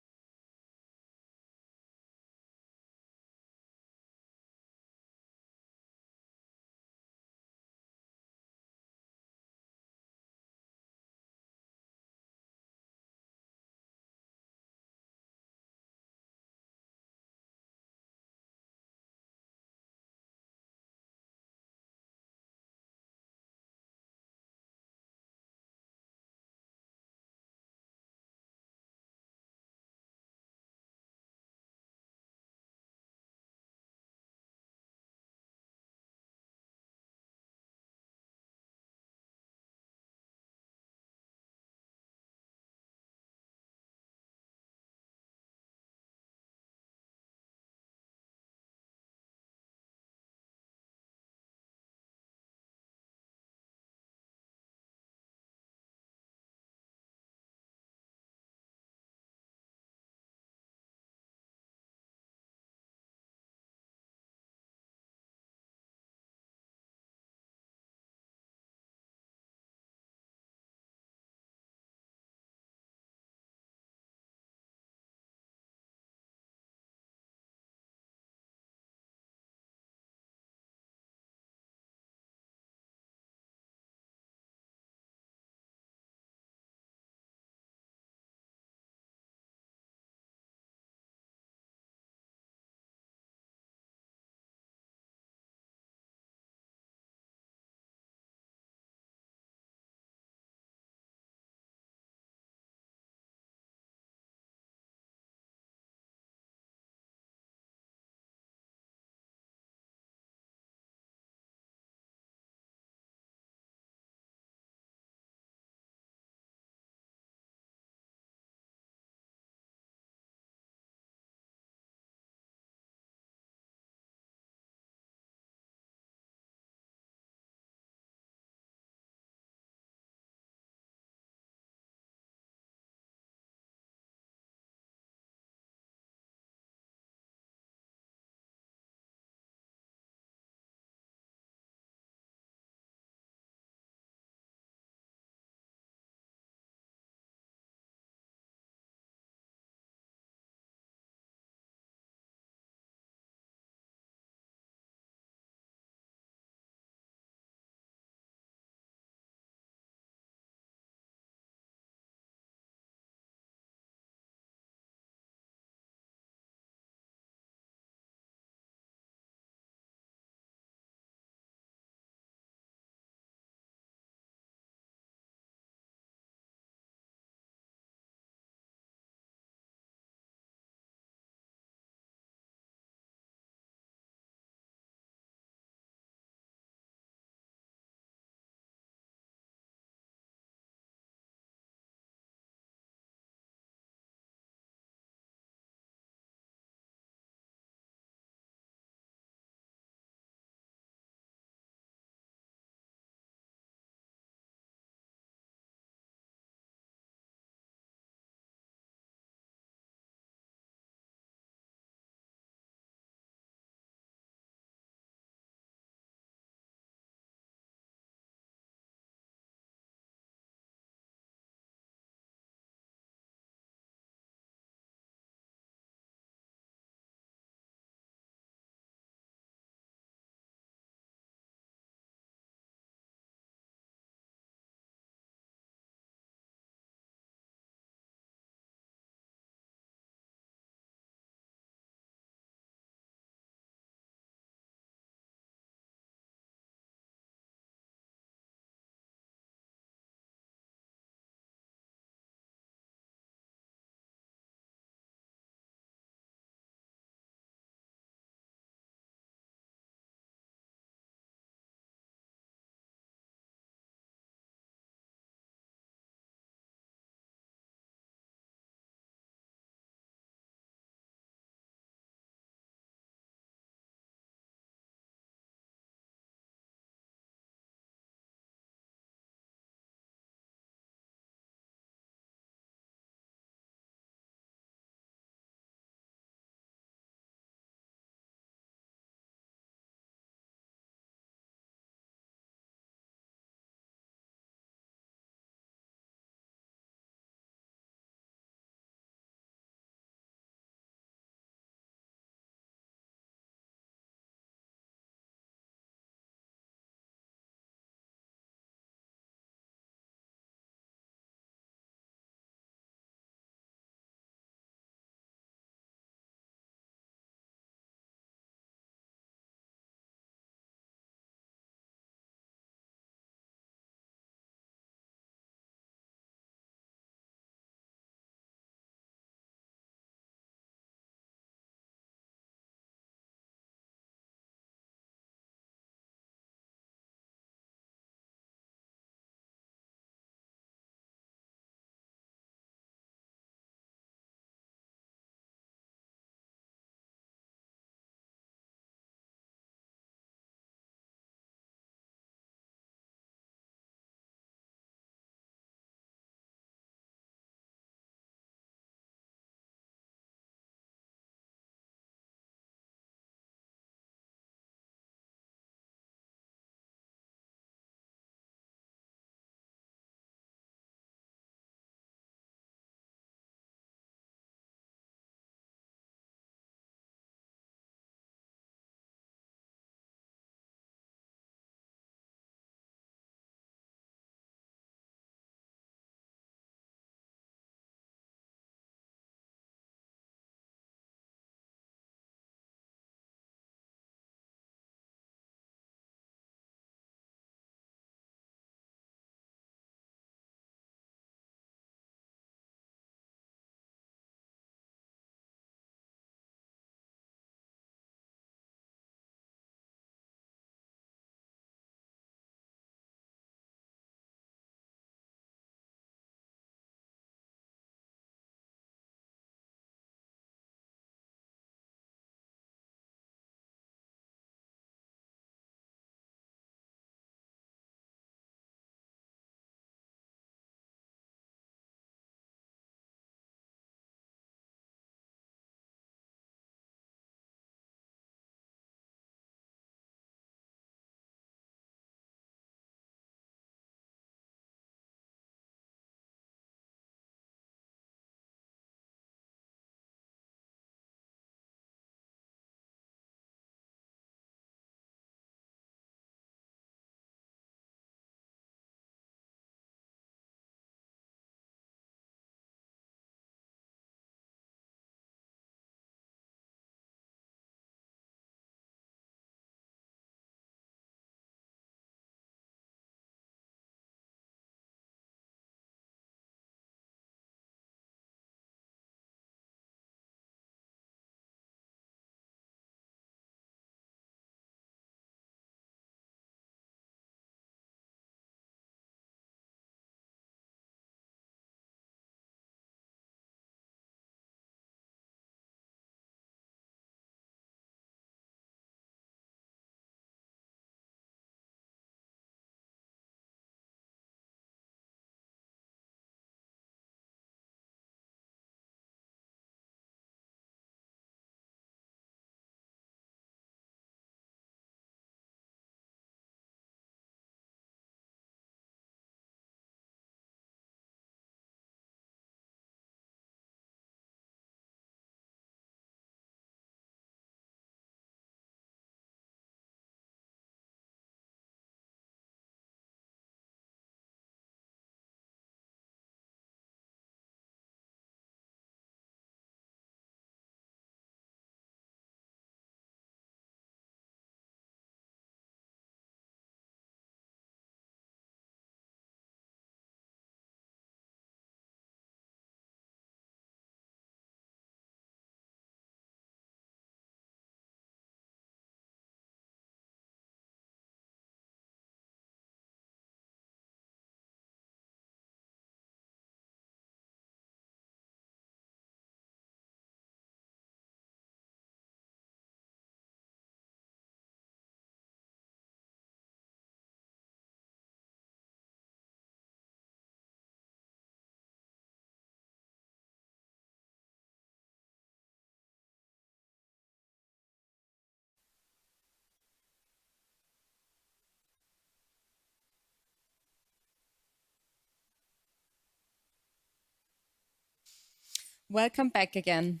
welcome back again.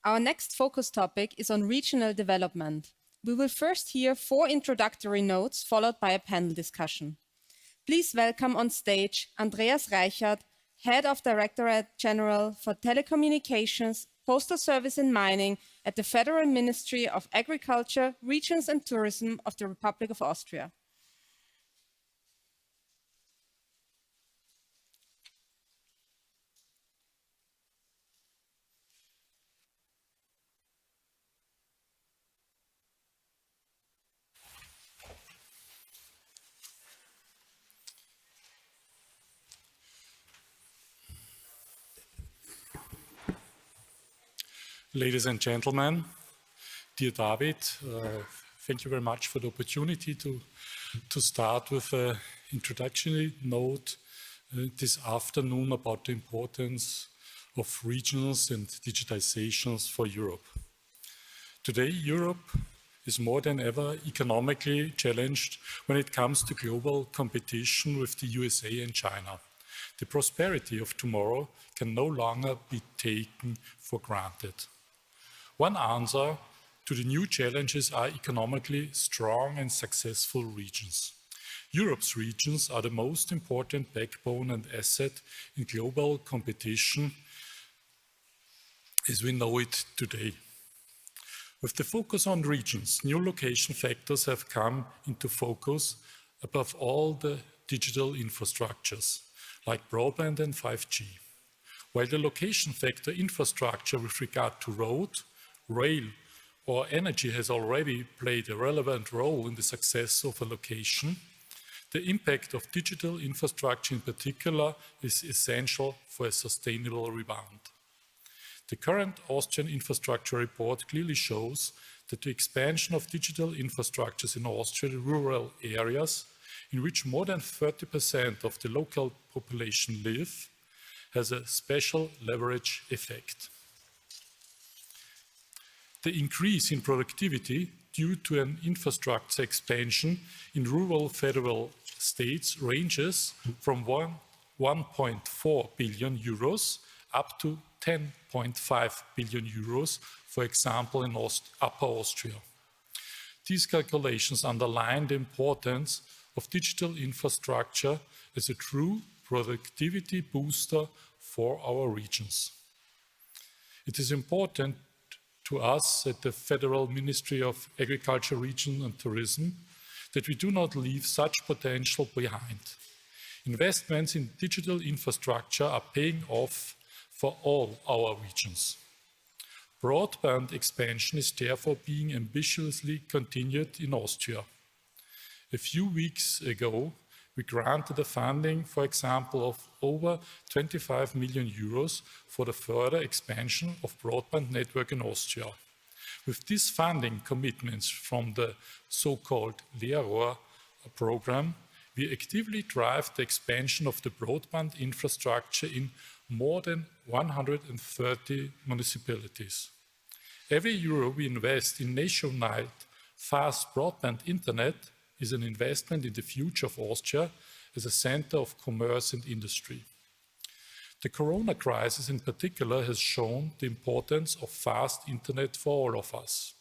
Our next focus topic is on regional development. We will first hear 4 introductory notes followed by a panel discussion. Please welcome on stage Andreas Reichert, Head of Directorate General for Telecommunications, Postal Service and Mining at the Federal Ministry of Agriculture, Regions and Tourism of the Republic of Austria. Ladies and gentlemen, dear David, thank you very much for the opportunity to start with an introductory note this afternoon about the importance of regions and digitizations for Europe. Today, Europe is more than ever economically challenged when it comes to global competition with the USA and China. The prosperity of tomorrow can no longer be taken for granted. One answer to the new challenges are economically strong and successful regions. Europe's regions are the most important backbone and asset in global competition as we know it today. With the focus on regions, new location factors have come into focus, above all the digital infrastructures like broadband and 5G. While the location factor infrastructure with regard to road, rail, or energy has already played a relevant role in the success of a location, the impact of digital infrastructure in particular is essential for a sustainable rebound. The current Austrian infrastructure report clearly shows that the expansion of digital infrastructures in Austrian rural areas, in which more than 30% of the local population live, has a special leverage effect. The increase in productivity due to an infrastructure expansion in rural federal states ranges from 1.4 billion euros up to 10.5 billion euros, for example, in Upper Austria. These calculations underline the importance of digital infrastructure as a true productivity booster for our regions. It is important to us at the Federal Ministry of Agriculture, Region and Tourism that we do not leave such potential behind. Investments in digital infrastructure are paying off for all our regions. Broadband expansion is therefore being ambitiously continued in Austria. A few weeks ago, we granted the funding, for example, of over 25 million euros for the further expansion of broadband network in Austria. With these funding commitments from the so-called Leerrohr program, we actively drive the expansion of the broadband infrastructure in more than 130 municipalities. Every euro we invest in nationwide fast broadband internet is an investment in the future of Austria as a center of commerce and industry. The corona crisis in particular has shown the importance of fast internet for all of us,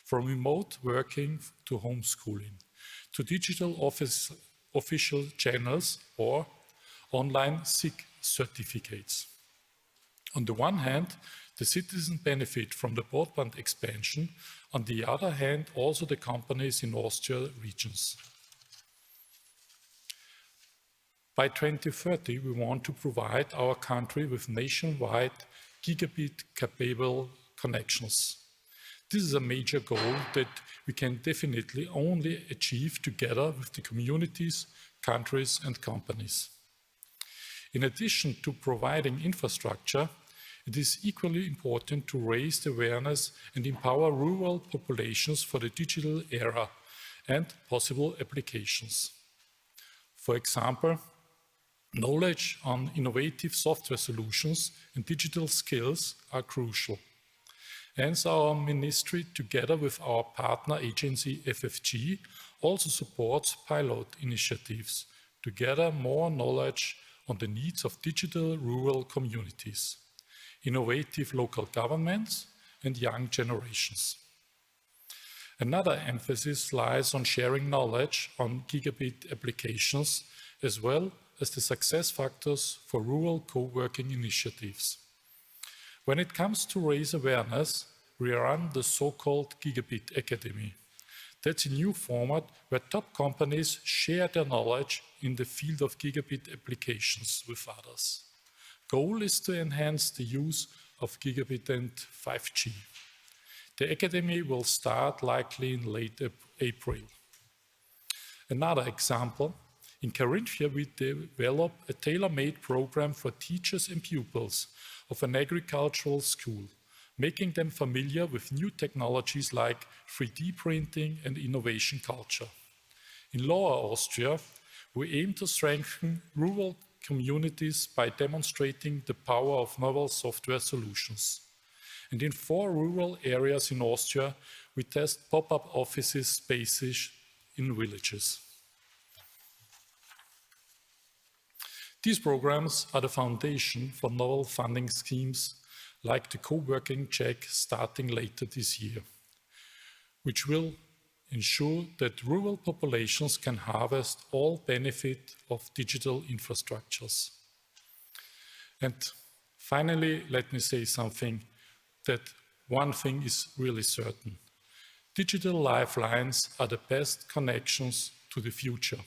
from remote working to homeschooling, to digital official channels or online sick certificates. On the one hand, the citizens benefit from the broadband expansion. On the other hand, also the companies in Austria regions. By 2030, we want to provide our country with nationwide gigabit-capable connections. This is a major goal that we can definitely only achieve together with the communities, countries, and companies. In addition to providing infrastructure, it is equally important to raise the awareness and empower rural populations for the digital era and possible applications. For example, knowledge on innovative software solutions and digital skills are crucial. Hence, our ministry, together with our partner agency FFG, also supports pilot initiatives to gather more knowledge on the needs of digital rural communities. innovative local governments, and young generations. Another emphasis lies on sharing knowledge on gigabit applications, as well as the success factors for rural co-working initiatives. When it comes to raise awareness, we run the so-called Gigabit Academy. That's a new format where top companies share their knowledge in the field of gigabit applications with others. Goal is to enhance the use of gigabit and 5G. The Academy will start likely in late April. Another example, in Carinthia we developed a tailor-made program for teachers and pupils of an agricultural school, making them familiar with new technologies like 3D printing and innovation culture. In Lower Austria, we aim to strengthen rural communities by demonstrating the power of novel software solutions. And in 4 rural areas in Austria, we test pop-up offices spaces in villages. These programs are the foundation for novel funding schemes like the co-working check starting later this year, which will ensure that rural populations can harvest all benefit of digital infrastructures. And finally, let me say something, that one thing is really certain. Digital lifelines are the best connections to the future,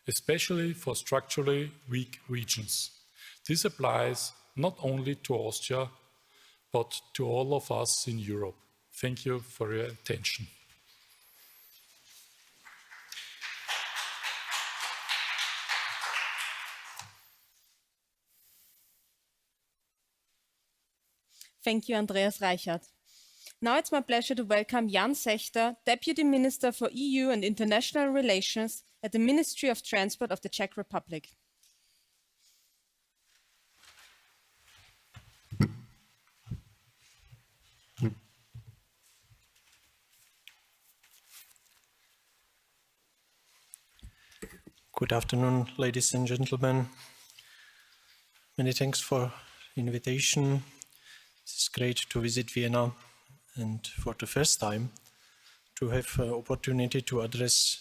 especially for structurally weak regions. This applies not only to Austria, but to all of us in Europe. Thank you for your attention. Thank you, Andreas Reichert. Now it's my pleasure to welcome Jan Sechter, Deputy Minister for EU and International Relations at the Ministry of Transport of the Czech Republic. Good afternoon, ladies and gentlemen. Many thanks for the invitation. It's great to visit Vienna and for the first time to have an opportunity to address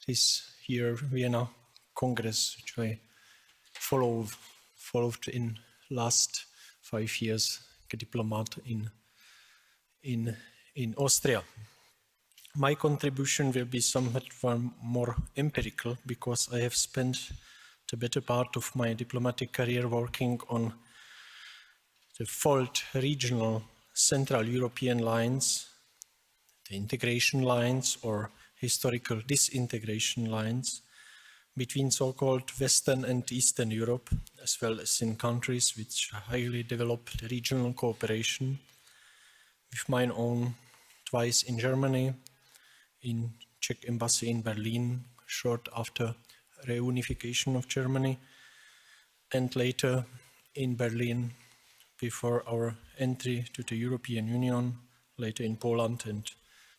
this year Vienna Congress, which I followed in last 5 years as a diplomat in Austria. My contribution will be somewhat more empirical because I have spent the better part of my diplomatic career working on the fault regional Central European lines, the integration lines or historical disintegration lines between so-called Western and Eastern Europe, as well as in countries which highly developed regional cooperation, with mine own twice in Germany, in Czech embassy in Berlin, short after reunification of Germany, and later in Berlin before our entry to the European Union, later in Poland and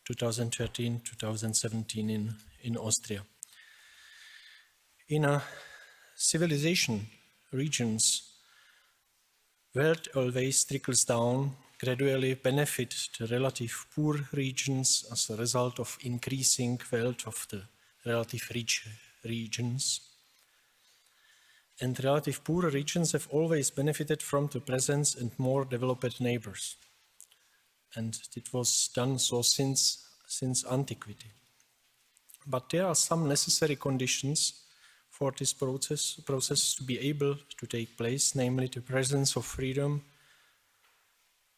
2013-2017 in Austria. In a civilization, regions, wealth always trickles down, gradually benefit the relative poor regions as a result of increasing wealth of the relative rich regions. And relative poorer regions have always benefited from the presence and more developed neighbors. And it was done so since antiquity. But there are some necessary conditions for this process to be able to take place, namely the presence of freedom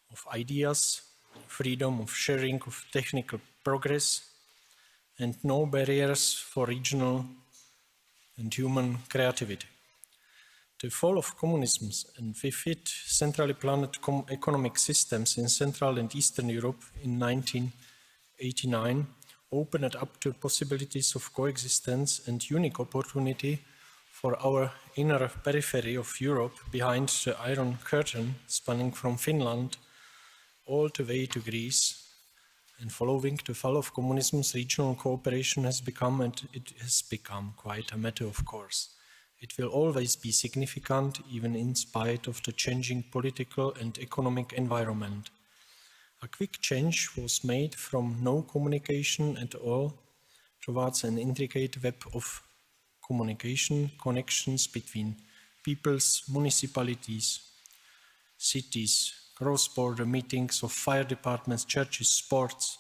of ideas, freedom of sharing of technical progress, and no barriers for regional and human creativity. The fall of communism and with it centrally planned economic systems in Central and Eastern Europe in 1989 opened up to possibilities of coexistence and unique opportunity for our inner periphery of Europe behind the Iron Curtain spanning from Finland all the way to Greece. And following the fall of communism, regional cooperation has become, and it has become quite a matter of course. It will always be significant, even in spite of the changing political and economic environment. A quick change was made from no communication at all towards an intricate web of communication connections between peoples, municipalities, cities, cross-border meetings of fire departments, churches, sports,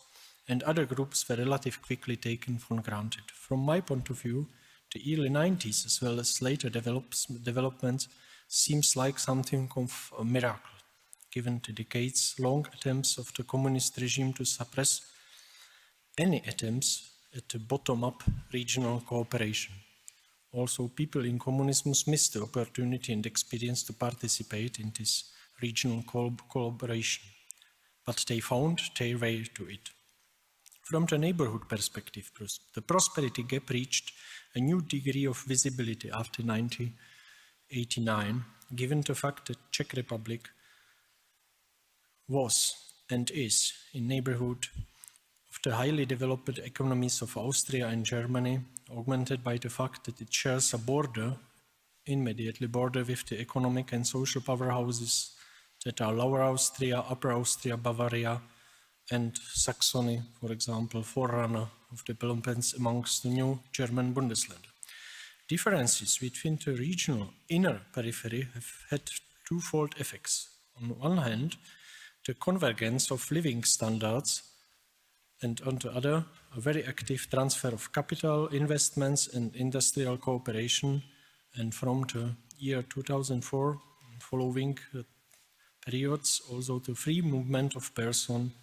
and other groups were relatively quickly taken for granted. From my point of view, the early 90s, as well as later developments, seems like something of a miracle, given the decades-long attempts of the communist regime to suppress any attempts at the bottom-up regional cooperation. Also, people in communism missed the opportunity and experience to participate in this regional collaboration, but they found their way to it. From the neighborhood perspective, the prosperity gap reached a new degree of visibility after 1989, given the fact that Czech Republic was and is in neighborhood of the highly developed economies of Austria and Germany, augmented by the fact that it shares a border, immediately border with the economic and social powerhouses that are Lower Austria, Upper Austria, Bavaria, and Saxony, for example, forerunner of developments amongst the new German Bundesländer. Differences between the regional inner periphery have had twofold effects. On one hand, the convergence of living standards, and on the other, a very active transfer of capital, investments, and industrial cooperation, and from the year 2004 following periods, also the free movement of persons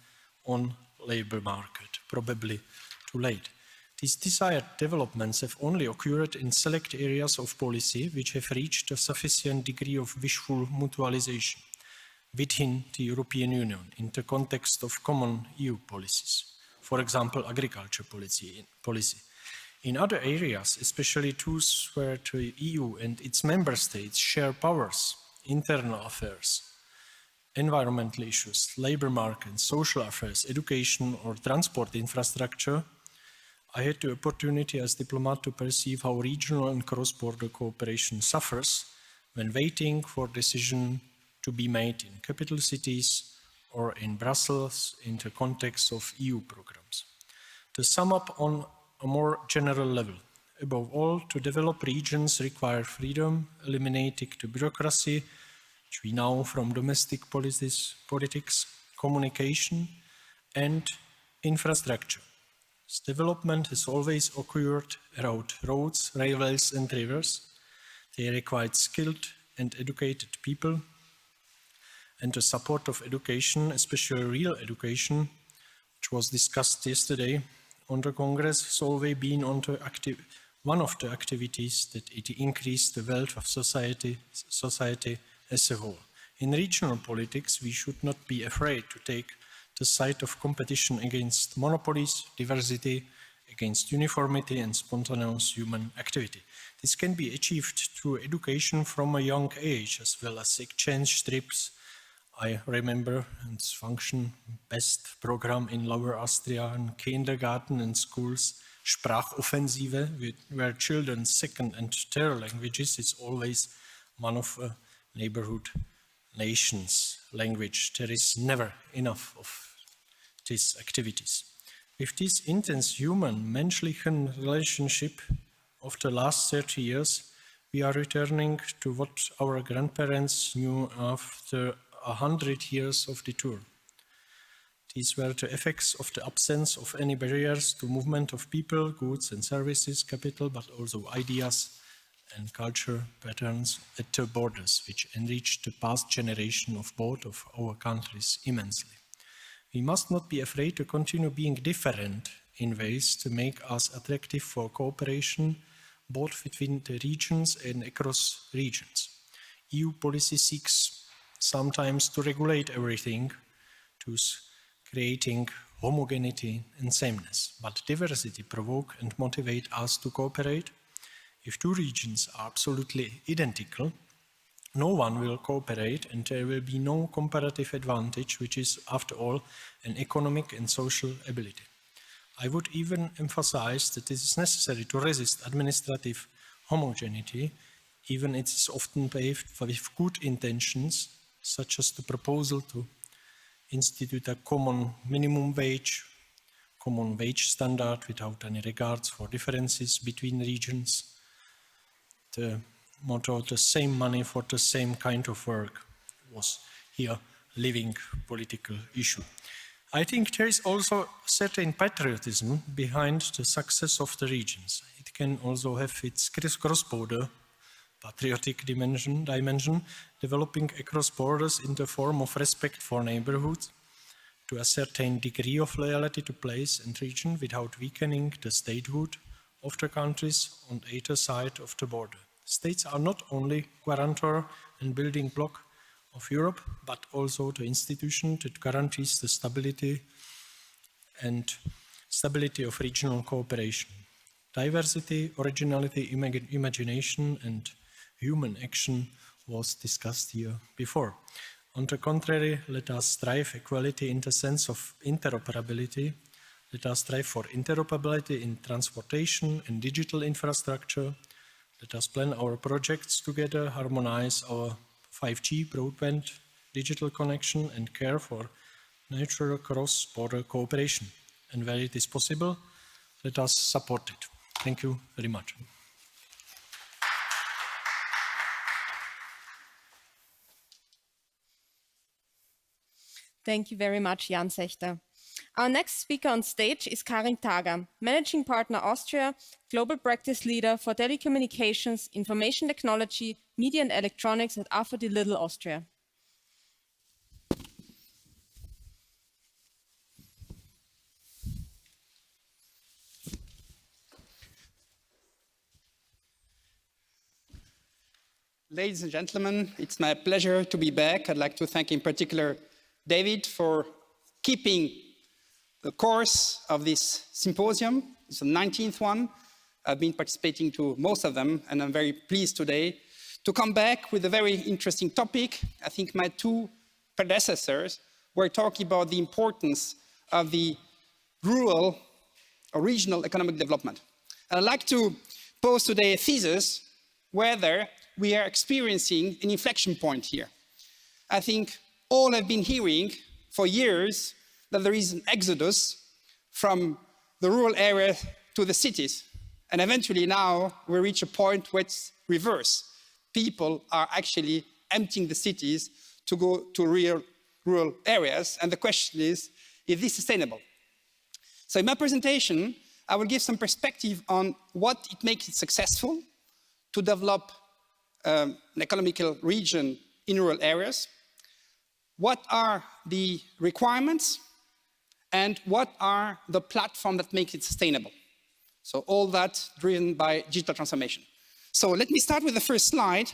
on labor market, probably too late. These desired developments have only occurred in select areas of policy which have reached a sufficient degree of wishful mutualization within the European Union in the context of common EU policies, for example, agriculture policy. In other areas, especially those where the EU and its member states share powers, internal affairs, environmental issues, labor market, social affairs, education, or transport infrastructure, I had the opportunity as diplomat to perceive how regional and cross-border cooperation suffers when waiting for decision to be made in capital cities or in Brussels in the context of EU programs. To sum up on a more general level, above all, to develop regions require freedom, eliminating the bureaucracy, which we know from domestic politics, communication, and infrastructure. This development has always occurred around roads, railways, and rivers. They required skilled and educated people, and the support of education, especially real education, which was discussed yesterday on the Congress, has always been one of the activities that it increased the wealth of society as a whole. In regional politics, we should not be afraid to take the side of competition against monopolies, diversity, against uniformity and spontaneous human activity. This can be achieved through education from a young age, as well as exchange trips. I remember its function best program in Lower Austria and kindergarten and schools, Sprachoffensive, where children's second and third languages is always one of a neighborhood nation's language. There is never enough of these activities. With this intense human menschlichen relationship of the last 30 years, we are returning to what our grandparents knew after 100 years of the tour. These were the effects of the absence of any barriers to movement of people, goods and services, capital, but also ideas and culture patterns at the borders, which enriched the past generation of both of our countries immensely. We must not be afraid to continue being different in ways to make us attractive for cooperation, both between the regions and across regions. EU policy seeks sometimes to regulate everything, thus creating homogeneity and sameness, but diversity provoke and motivate us to cooperate. If two regions are absolutely identical, no one will cooperate and there will be no comparative advantage, which is, after all, an economic and social ability. I would even emphasize that it is necessary to resist administrative homogeneity even it is often paved with good intentions, such as the proposal to institute a common minimum wage, common wage standard without any regards for differences between regions. The motto, the same money for the same kind of work, was here living political issue. I think there is also certain patriotism behind the success of the regions. It can also have its cross-border patriotic dimension, developing across borders in the form of respect for neighborhoods, to a certain degree of loyalty to place and region without weakening the statehood of the countries on either side of the border. States are not only guarantor and building block of Europe, but also the institution that guarantees the stability of regional cooperation. Diversity, originality, imagination, and human action was discussed here before. On the contrary, let us strive equality in the sense of interoperability. Let us strive for interoperability in transportation and digital infrastructure. Let us plan our projects together, harmonize our 5G broadband digital connection, and care for natural cross-border cooperation. And where it is possible, let us support it. Thank you very much. Thank you very much, Jan Sechter. Our next speaker on stage is Karin Tager, Managing Partner Austria, Global Practice Leader for Telecommunications, Information Technology, Media and Electronics at AFD Little Austria. Ladies and gentlemen, it's my pleasure to be back. I'd like to thank in particular David for keeping the course of this symposium. It's the 19th one. I've been participating to most of them, and I'm very pleased today to come back with a very interesting topic. I think my two predecessors were talking about the importance of the rural or regional economic development. And I'd like to pose today a thesis whether we are experiencing an inflection point here. I think all have been hearing for years that there is an exodus from the rural area to the cities. And eventually now we reach a point where it's reverse. People are actually emptying the cities to go to real rural areas. And the question is this sustainable? So in my presentation, I will give some perspective on what it makes it successful to develop an economical region in rural areas, what are the requirements, and what are the platforms that make it sustainable. So all that driven by digital transformation. So let me start with the first slide,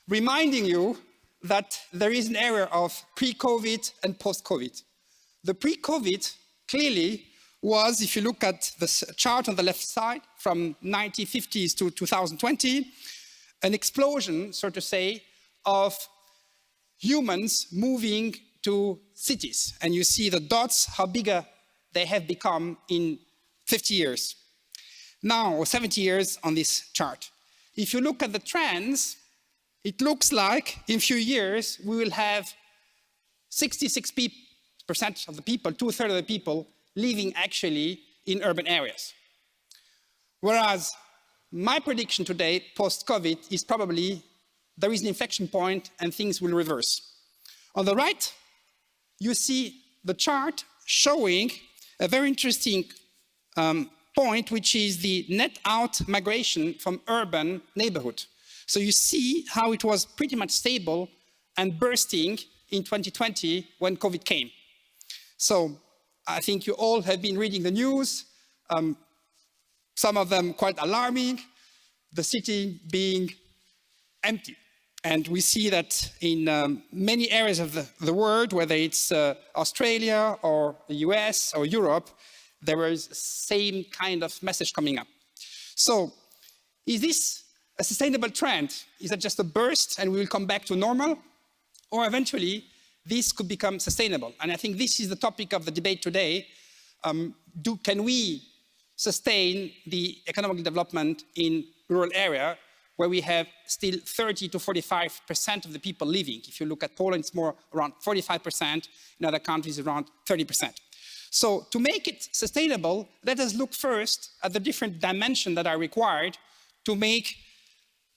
reminding you that there is an era of pre-COVID and post-COVID. The pre-COVID clearly was, if you look at the chart on the left side, from 1950s to 2020, an explosion, so to say, of humans moving to cities. And you see the dots, how bigger they have become in 50 years. Now, or 70 years on this chart. If you look at the trends, it looks like in a few years, we will have 66% of the people, 2/3 of the people, living actually in urban areas. Whereas my prediction today, post-COVID, is probably there is an inflection point and things will reverse. On the right, you see the chart showing a very interesting point, which is the net out migration from urban neighborhood. So you see how it was pretty much stable and bursting in 2020 when COVID came. So I think you all have been reading the news, some of them quite alarming, the city being empty. And we see that in many areas of the world, whether it's Australia or the US or Europe, there is the same kind of message coming up. So is this a sustainable trend? Is that just a burst and we will come back to normal? Or eventually, this could become sustainable? And I think this is the topic of the debate today. Can we sustain the economic development in rural area where we have still 30 to 45% of the people living. If you look at Poland, it's more around 45%, in other countries around 30%. So to make it sustainable, let us look first at the different dimensions that are required to make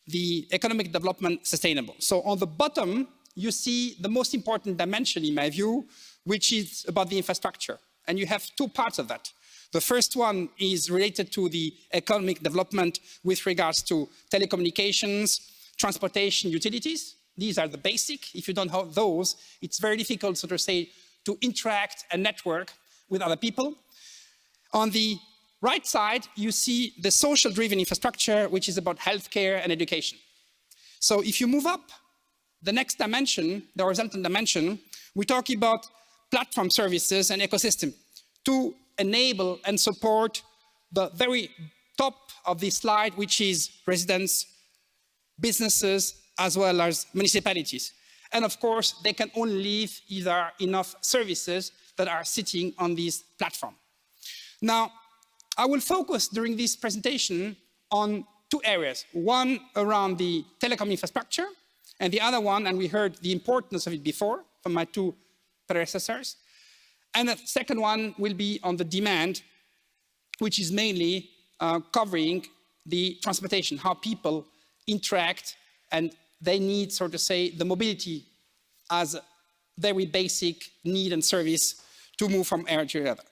the economic development sustainable. So on the bottom, you see the most important dimension, in my view, which is about the infrastructure. And you have two parts of that. The first one is related to the economic development with regards to telecommunications, transportation, utilities. These are the basic. If you don't have those, it's very difficult, so to say, to interact and network with other people. On the right side, you see the social-driven infrastructure, which is about healthcare and education. So if you move up, the next dimension, the horizontal dimension, we talk about platform services and ecosystem to enable and support the very top of this slide, which is residents, businesses, as well as municipalities. And of course, they can only live if there are enough services that are sitting on this platform. Now, I will focus during this presentation on two areas. One around the telecom infrastructure, and the other one, and we heard the importance of it before from my two predecessors. And the second one will be on the demand, which is mainly covering the transportation, how people interact, and they need, so to say, the mobility as a very basic need and service to move from area to the other.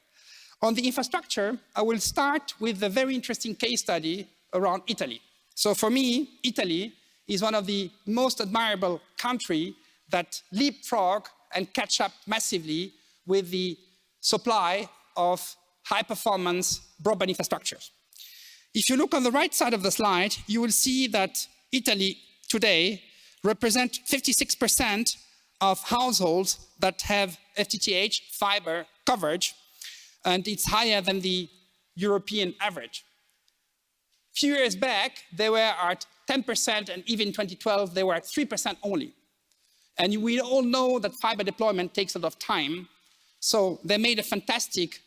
On the infrastructure, I will start with a very interesting case study around Italy. So for me, Italy is one of the most admirable countries that leapfrog and catch up massively with the supply of high-performance broadband infrastructures. If you look on the right side of the slide, you will see that Italy today represents 56% of households that have FTTH fiber coverage, and it's higher than the European average. A few years back, they were at 10%, and even in 2012, they were at 3% only. And we all know that fiber deployment takes a lot of time, so they made a fantastic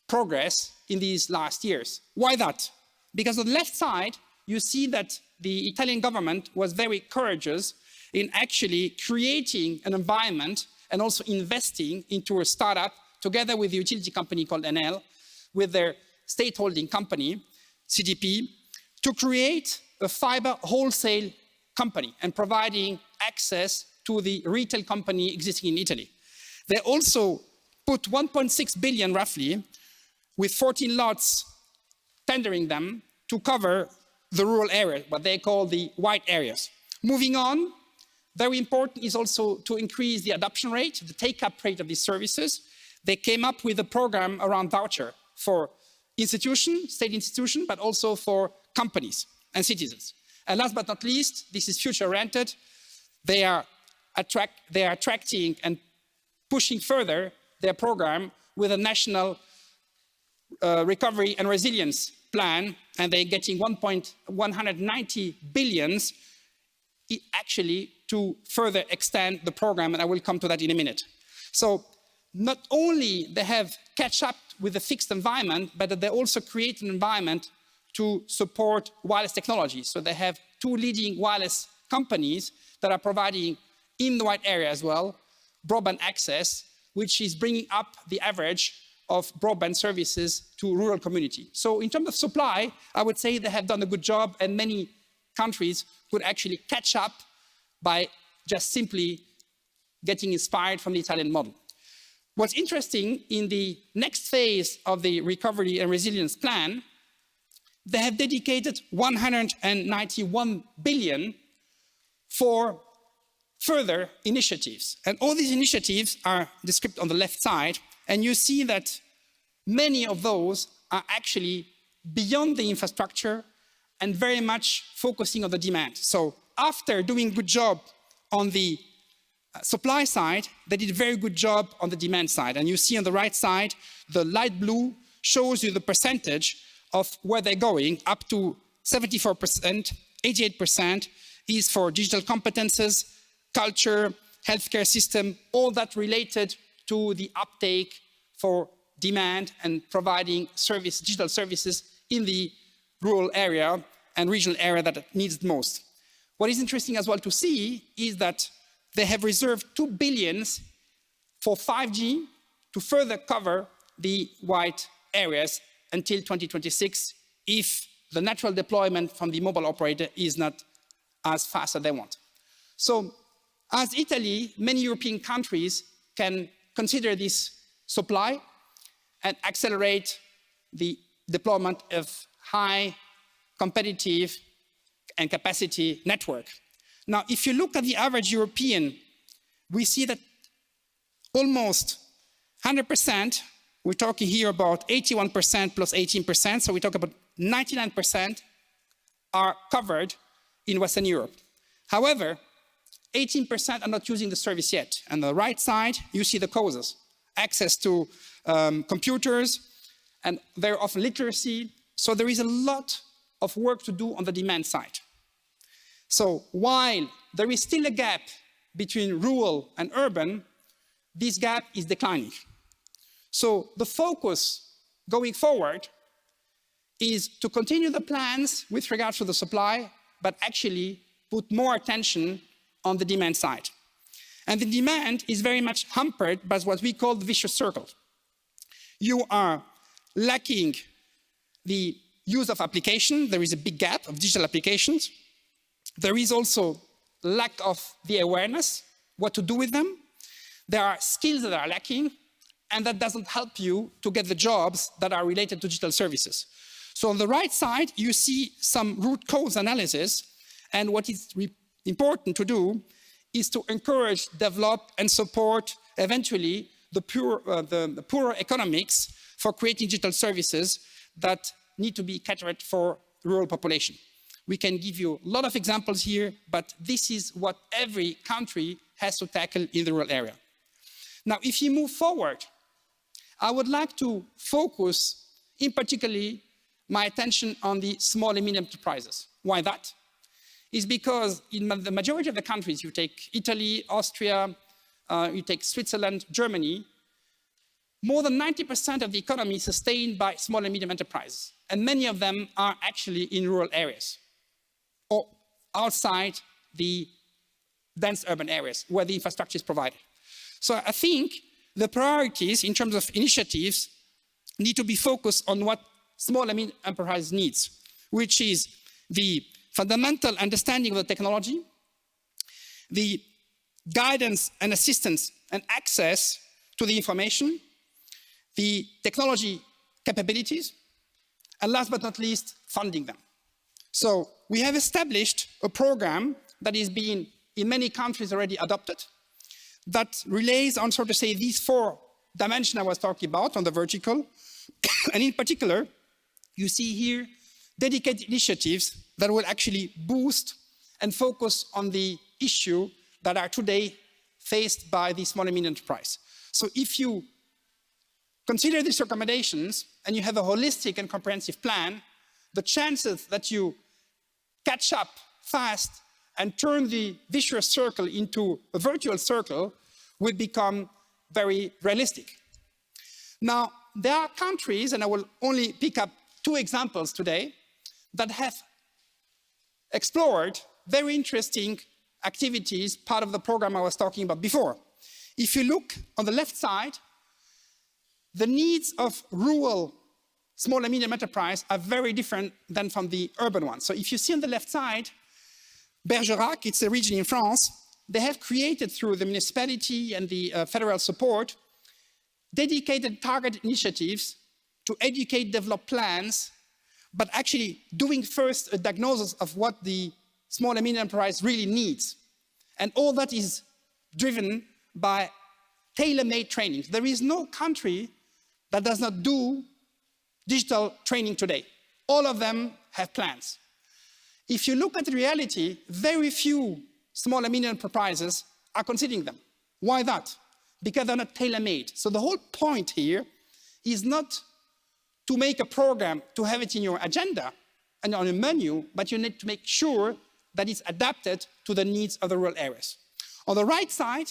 progress in these last years. Why that? Because on the left side, you see that the Italian government was very courageous in actually creating an environment and also investing into a startup together with the utility company called Enel, with their state holding company, CDP, to create a fiber wholesale company and providing access to the retail company existing in Italy. They also put 1.6 billion roughly, with 14 lots tendering them to cover the rural area, what they call the white areas. Moving on, very important is also to increase the adoption rate, the take-up rate of these services. They came up with a program around voucher for institutions, state institutions, but also for companies and citizens. And last but not least, this is future-oriented. They are attracting and pushing further their program with a national recovery and resilience plan, and they're getting 190 billion actually to further extend the program, and I will come to that in a minute. So not only they have catch up with the fixed environment, but they also create an environment to support wireless technology. So they have two leading wireless companies that are providing in the white area as well broadband access, which is bringing up the average of broadband services to rural community. So in terms of supply, I would say they have done a good job, and many countries could actually catch up by just simply getting inspired from the Italian model. What's interesting, in the next phase of the recovery and resilience plan, they have dedicated 191 billion for further initiatives. And all these initiatives are described on the left side, and you see that many of those are actually beyond the infrastructure and very much focusing on the demand. So after doing a good job on the supply side, they did a very good job on the demand side. And you see on the right side, the light blue shows you the percentage of where they're going. Up to 74%, 88% is for digital competences, culture, healthcare system, all that related to the uptake for demand and providing digital services in the rural area and regional area that needs it most. What is interesting as well to see is that they have reserved 2 billion for 5G to further cover the white areas until 2026 if the natural deployment from the mobile operator is not as fast as they want. So as Italy, many European countries can consider this supply and accelerate the deployment of high competitive and capacity network. Now, if you look at the average European, we see that almost 100%, we're talking here about 81% plus 18%, so we talk about 99% are covered in Western Europe. However, 18% are not using the service yet. On the right side, you see the causes. Access to computers, and very often literacy. So there is a lot of work to do on the demand side. So while there is still a gap between rural and urban, this gap is declining. So the focus going forward is to continue the plans with regards to the supply, but actually put more attention on the demand side. And the demand is very much hampered by what we call the vicious circle. You are lacking the use of application. There is a big gap of digital applications. There is also lack of the awareness, what to do with them. There are skills that are lacking, and that doesn't help you to get the jobs that are related to digital services. So on the right side, you see some root cause analysis, and what is important to do is to encourage, develop, and support eventually the poorer economics for creating digital services that need to be catered for rural population. We can give you a lot of examples here, but this is what every country has to tackle in the rural area. Now, if you move forward, I would like to focus in particularly my attention on the small and medium enterprises. Why that? Is because in the majority of the countries, you take Italy, Austria, you take Switzerland, Germany, more than 90% of the economy is sustained by small and medium enterprises. And many of them are actually in rural areas or outside the dense urban areas where the infrastructure is provided. So I think the priorities in terms of initiatives need to be focused on what small and medium enterprise needs, which is the fundamental understanding of the technology, the guidance and assistance and access to the information, the technology capabilities, and last but not least, funding them. So we have established a program that is being in many countries already adopted that relays on, so to say, these 4 dimensions I was talking about on the vertical. And in particular, you see here dedicated initiatives that will actually boost and focus on the issue that are today faced by the small and medium enterprise. So if you consider these recommendations and you have a holistic and comprehensive plan, the chances that you catch up fast and turn the vicious circle into a virtuous circle will become very realistic. Now, there are countries, and I will only pick up 2 examples today, that have explored very interesting activities, part of the program I was talking about before. If you look on the left side, the needs of rural small and medium enterprise are very different than from the urban ones. So if you see on the left side, Bergerac, it's a region in France, they have created through the municipality and the federal support, dedicated target initiatives to educate, develop plans, but actually doing first a diagnosis of what the small and medium enterprise really needs. And all that is driven by tailor-made training. There is no country that does not do digital training today. All of them have plans. If you look at the reality, very few small and medium enterprises are considering them. Why that? Because they're not tailor-made. So the whole point here is not to make a program to have it in your agenda and on a menu, but you need to make sure that it's adapted to the needs of the rural areas. On the right side,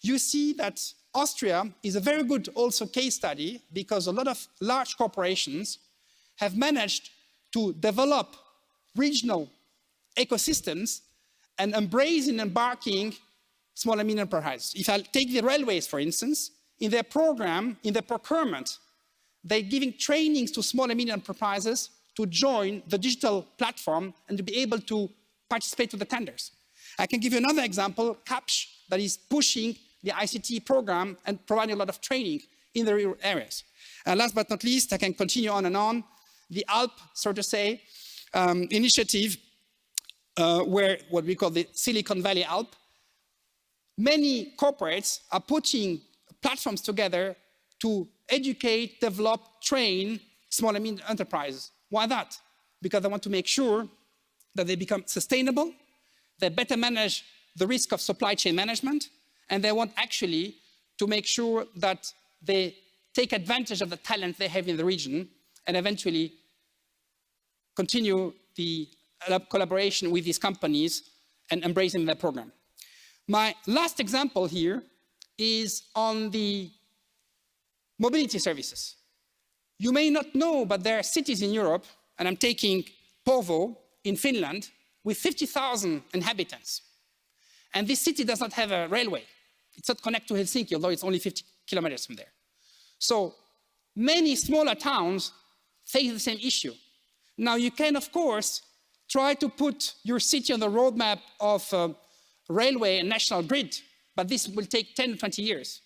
you see that Austria is a very good also case study because a lot of large corporations have managed to develop regional ecosystems and embracing and embarking small and medium enterprises. If I take the railways, for instance, in their program, in their procurement, they're giving trainings to small and medium enterprises to join the digital platform and to be able to participate to the tenders. I can give you another example, CAPSH, that is pushing the ICT program and providing a lot of training in the rural areas. And last but not least, I can continue on and on, the ALP, so to say, initiative, where what we call the Silicon Valley ALP. Many corporates are putting platforms together to educate, develop, train small and medium enterprises. Why that? Because they want to make sure that they become sustainable, they better manage the risk of supply chain management, and they want actually to make sure that they take advantage of the talent they have in the region and eventually continue the collaboration with these companies and embracing their program. My last example here is on the mobility services. You may not know, but there are cities in Europe, and I'm taking Porvoo in Finland, with 50,000 inhabitants. And this city does not have a railway. It's not connected to Helsinki, although it's only 50 kilometers from there. So many smaller towns face the same issue. Now you can, of course, try to put your city on the roadmap of railway and national grid, but this will take 10 to 20 years.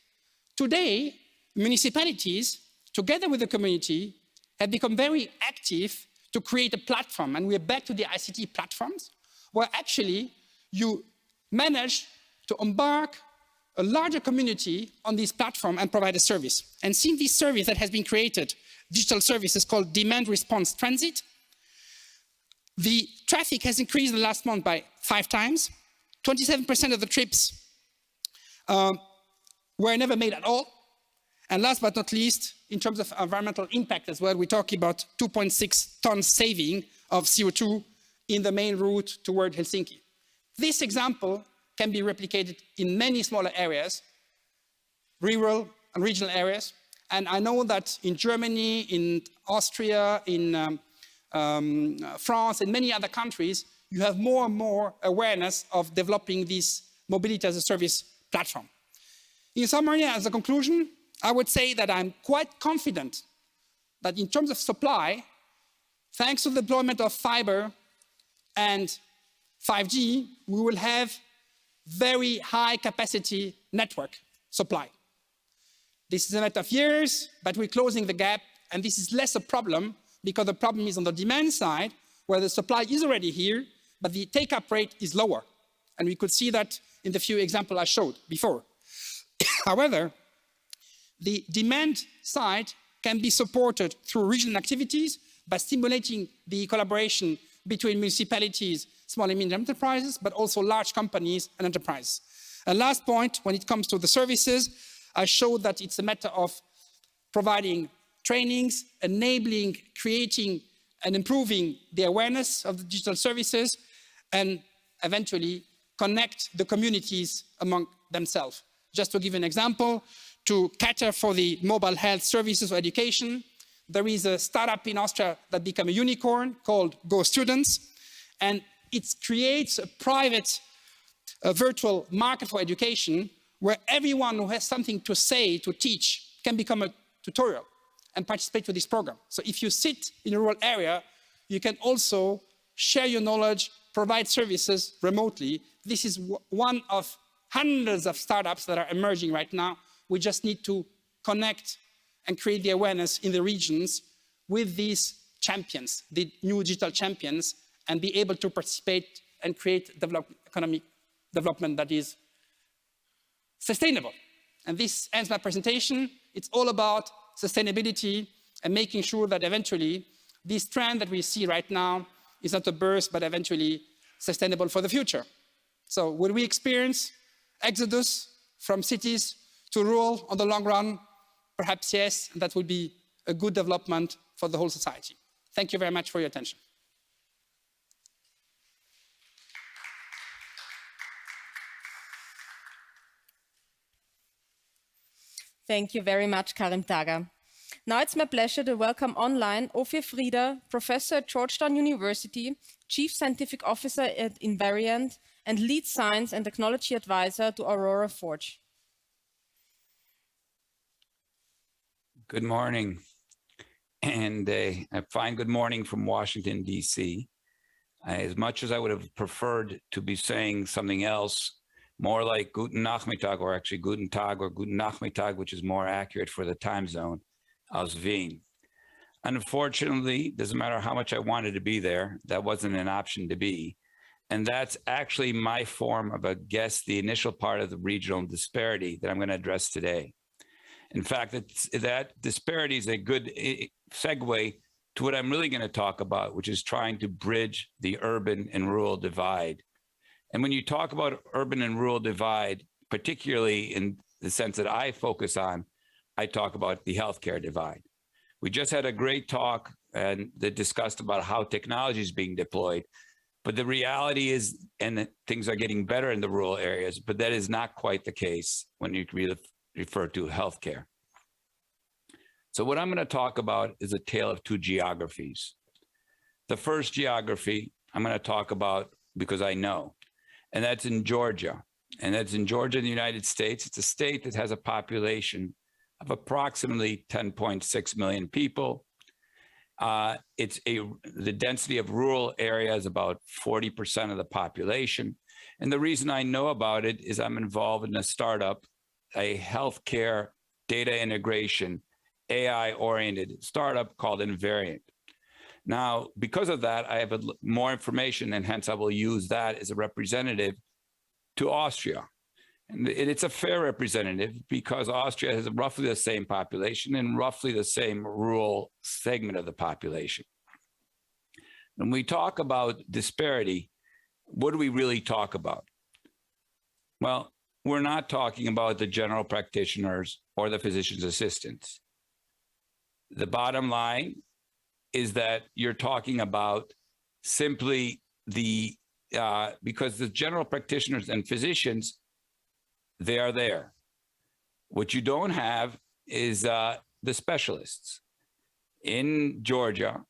Today, municipalities, together with the community, have become very active to create a platform, and we're back to the ICT platforms, where actually you manage to embark a larger community on this platform and provide a service. And seeing this service that has been created, digital services called Demand Response Transit, the traffic has increased in the last month by 5 times. 27% of the trips were never made at all. And last but not least, in terms of environmental impact as well, we're talking about 2.6 tons saving of CO2 in the main route toward Helsinki. This example can be replicated in many smaller areas, rural and regional areas. And I know that in Germany, in Austria, in France, and many other countries, you have more and more awareness of developing this mobility as a service platform. In summary, as a conclusion, I would say that I'm quite confident that in terms of supply, thanks to the deployment of fiber and 5G, we will have very high capacity network supply. This is a matter of years, but we're closing the gap, and this is less a problem because the problem is on the demand side, where the supply is already here, but the take-up rate is lower. And we could see that in the few examples I showed before. However, the demand side can be supported through regional activities by stimulating the collaboration between municipalities, small and medium enterprises, but also large companies and enterprises. And last point, when it comes to the services, I showed that it's a matter of providing trainings, enabling, creating, and improving the awareness of the digital services, and eventually connect the communities among themselves. Just to give an example, to cater for the mobile health services or education, there is a startup in Austria that became a unicorn called Go Students, and it creates a private virtual market for education where everyone who has something to say, to teach, can become a tutorial and participate to this program. So if you sit in a rural area, you can also share your knowledge, provide services remotely. This is one of hundreds of startups that are emerging right now. We just need to connect and create the awareness in the regions with these champions, the new digital champions, and be able to participate and create economic development that is sustainable. And this ends my presentation. It's all about sustainability and making sure that eventually this trend that we see right now is not a burst, but eventually sustainable for the future. So will we experience exodus from cities to rural on the long run? Perhaps yes, and that would be a good development for the whole society. Thank you very much for your attention. Thank you very much, Karim Taga. Now it's my pleasure to welcome online Ophir Frieda, professor at Georgetown University, chief scientific officer at Invariant, and lead science and technology advisor to Aurora Forge. Good morning, and a fine good morning from Washington, D.C. As much as I would have preferred to be saying something else, more like Guten Nachmittag, or actually Guten Tag or Guten Nachmittag, which is more accurate for the time zone, aus Wien. Unfortunately, doesn't matter how much I wanted to be there, that wasn't an option to be. And that's actually my form of a guess, the initial part of the regional disparity that I'm going to address today. In fact, that disparity is a good segue to what I'm really going to talk about, which is trying to bridge the urban and rural divide. And when you talk about urban and rural divide, particularly in the sense that I focus on, I talk about the healthcare divide. We just had a great talk and that discussed about how technology is being deployed. But the reality is, and things are getting better in the rural areas, but that is not quite the case when you refer to healthcare. So what I'm going to talk about is a tale of two geographies. The first geography I'm going to talk about because I know, and that's in Georgia. And that's in Georgia in the United States. It's a state that has a population of approximately 10.6 million people. The density of rural area is about 40% of the population. And the reason I know about it is I'm involved in a startup, a healthcare data integration, AI-oriented startup called Invariant. Now, because of that, I have more information, and hence I will use that as a representative to Austria. And it's a fair representative because Austria has roughly the same population and roughly the same rural segment of the population. When we talk about disparity, what do we really talk about? Well, we're not talking about the general practitioners or the physician's assistants. The bottom line is that you're talking about simply because the general practitioners and physicians, they are there. What you don't have is the specialists. In Georgia,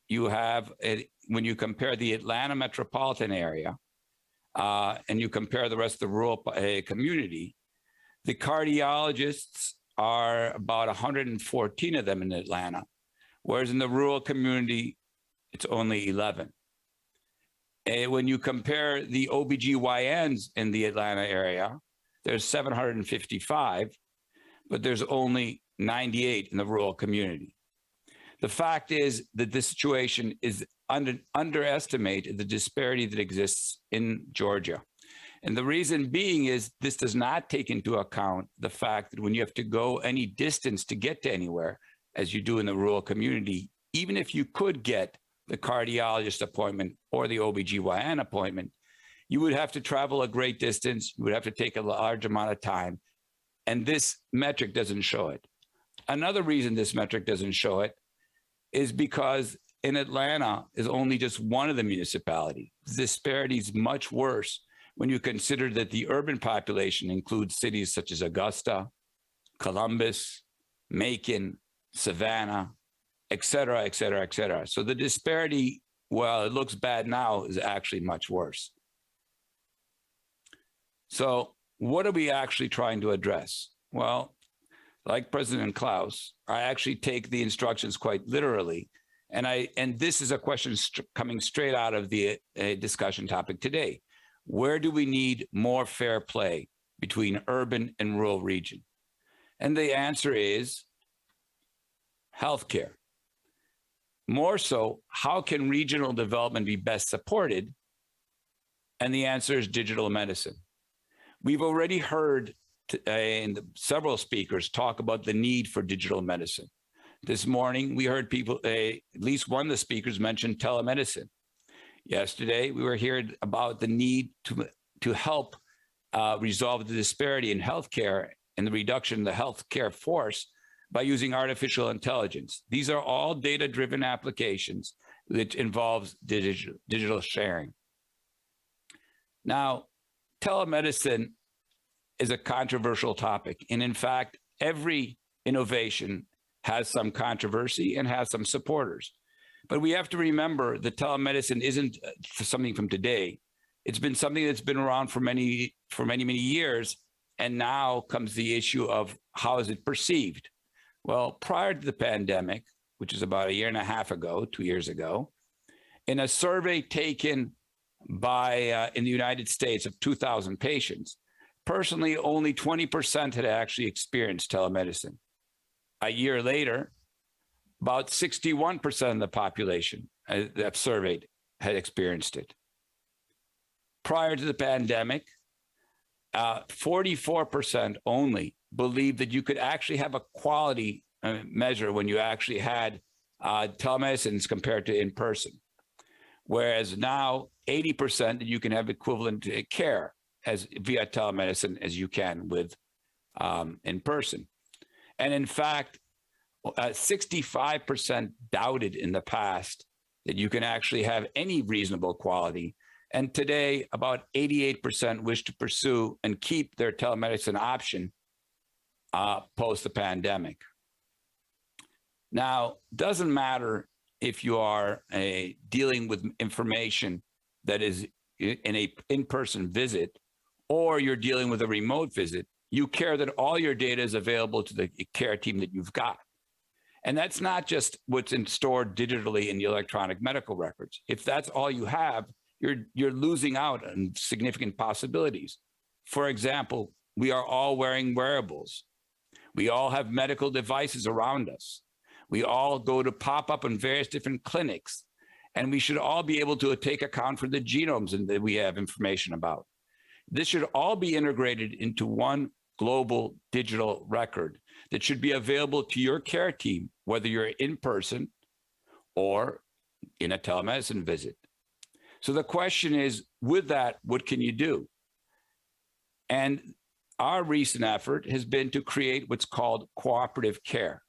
you have, when you compare the Atlanta metropolitan area and you compare the rest of the rural community, the cardiologists are about 114 of them in Atlanta, whereas in the rural community, it's only 11. And when you compare the OBGYNs in the Atlanta area, there's 755, but there's only 98 in the rural community. The fact is that this situation is underestimated the disparity that exists in Georgia. And the reason being is this does not take into account the fact that when you have to go any distance to get to anywhere, as you do in the rural community, even if you could get the cardiologist appointment or the OBGYN appointment, you would have to travel a great distance, you would have to take a large amount of time, and this metric doesn't show it. Another reason this metric doesn't show it is because in Atlanta is only just one of the municipalities. The disparity is much worse when you consider that the urban population includes cities such as Augusta, Columbus, Macon, Savannah, et cetera, et cetera, et cetera. So the disparity, while it looks bad now, is actually much worse. So what are we actually trying to address? Well, like President Klaus, I actually take the instructions quite literally. And this is a question coming straight out of the discussion topic today. Where do we need more fair play between urban and rural region? And the answer is healthcare. More so, how can regional development be best supported? And the answer is digital medicine. We've already heard several speakers talk about the need for digital medicine. This morning, we heard people, at least one of the speakers mentioned telemedicine. Yesterday, we were hearing about the need to help resolve the disparity in healthcare and the reduction in the healthcare force by using artificial intelligence. These are all data-driven applications which involves digital sharing. Now, telemedicine is a controversial topic. And in fact, every innovation has some controversy and has some supporters. But we have to remember that telemedicine isn't something from today. It's been something that's been around for many, many years. And now comes the issue of how is it perceived? Well, prior to the pandemic, which is about 1.5 years ago, 2 years ago, in a survey taken by in the United States of 2,000 patients, personally, only 20% had actually experienced telemedicine. A year later, about 61% of the population that surveyed had experienced it. Prior to the pandemic, 44% only believed that you could actually have a quality measure when you actually had telemedicine compared to in person. Whereas now 80% that you can have equivalent care as via telemedicine as you can with in person. And in fact, 65% doubted in the past that you can actually have any reasonable quality. And today, about 88% wish to pursue and keep their telemedicine option post the pandemic. Now, doesn't matter if you are dealing with information that is in a in-person visit or you're dealing with a remote visit, you care that all your data is available to the care team that you've got. And that's not just what's stored digitally in the electronic medical records. If that's all you have, you're losing out on significant possibilities. For example, we are all wearing wearables. We all have medical devices around us. We all go to pop up in various different clinics, and we should all be able to take account for the genomes that we have information about. This should all be integrated into one global digital record that should be available to your care team, whether you're in person or in a telemedicine visit. So the question is, with that, what can you do? And our recent effort has been to create what's called cooperative care.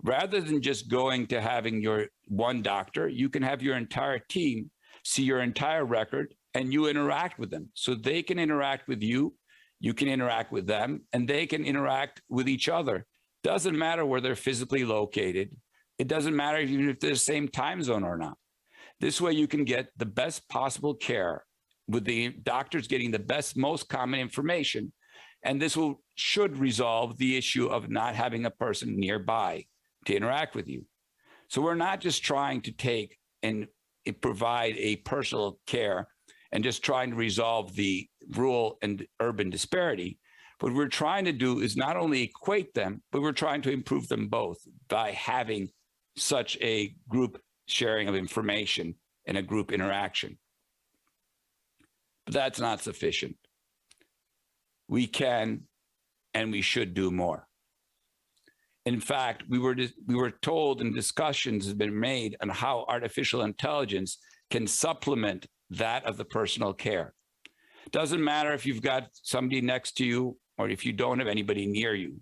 Rather than just going to having your one doctor, you can have your entire team see your entire record and you interact with them. So they can interact with you, you can interact with them, and they can interact with each other. Doesn't matter where they're physically located. It doesn't matter even if they're the same time zone or not. This way you can get the best possible care with the doctors getting the best, most common information. And this should resolve the issue of not having a person nearby to interact with you. So we're not just trying to take and provide a personal care and just trying to resolve the rural and urban disparity. What we're trying to do is not only equate them, but we're trying to improve them both by having such a group sharing of information and a group interaction. But that's not sufficient. We can and we should do more. In fact, we were told, and discussions have been made on how artificial intelligence can supplement that of the personal care. Doesn't matter if you've got somebody next to you or if you don't have anybody near you.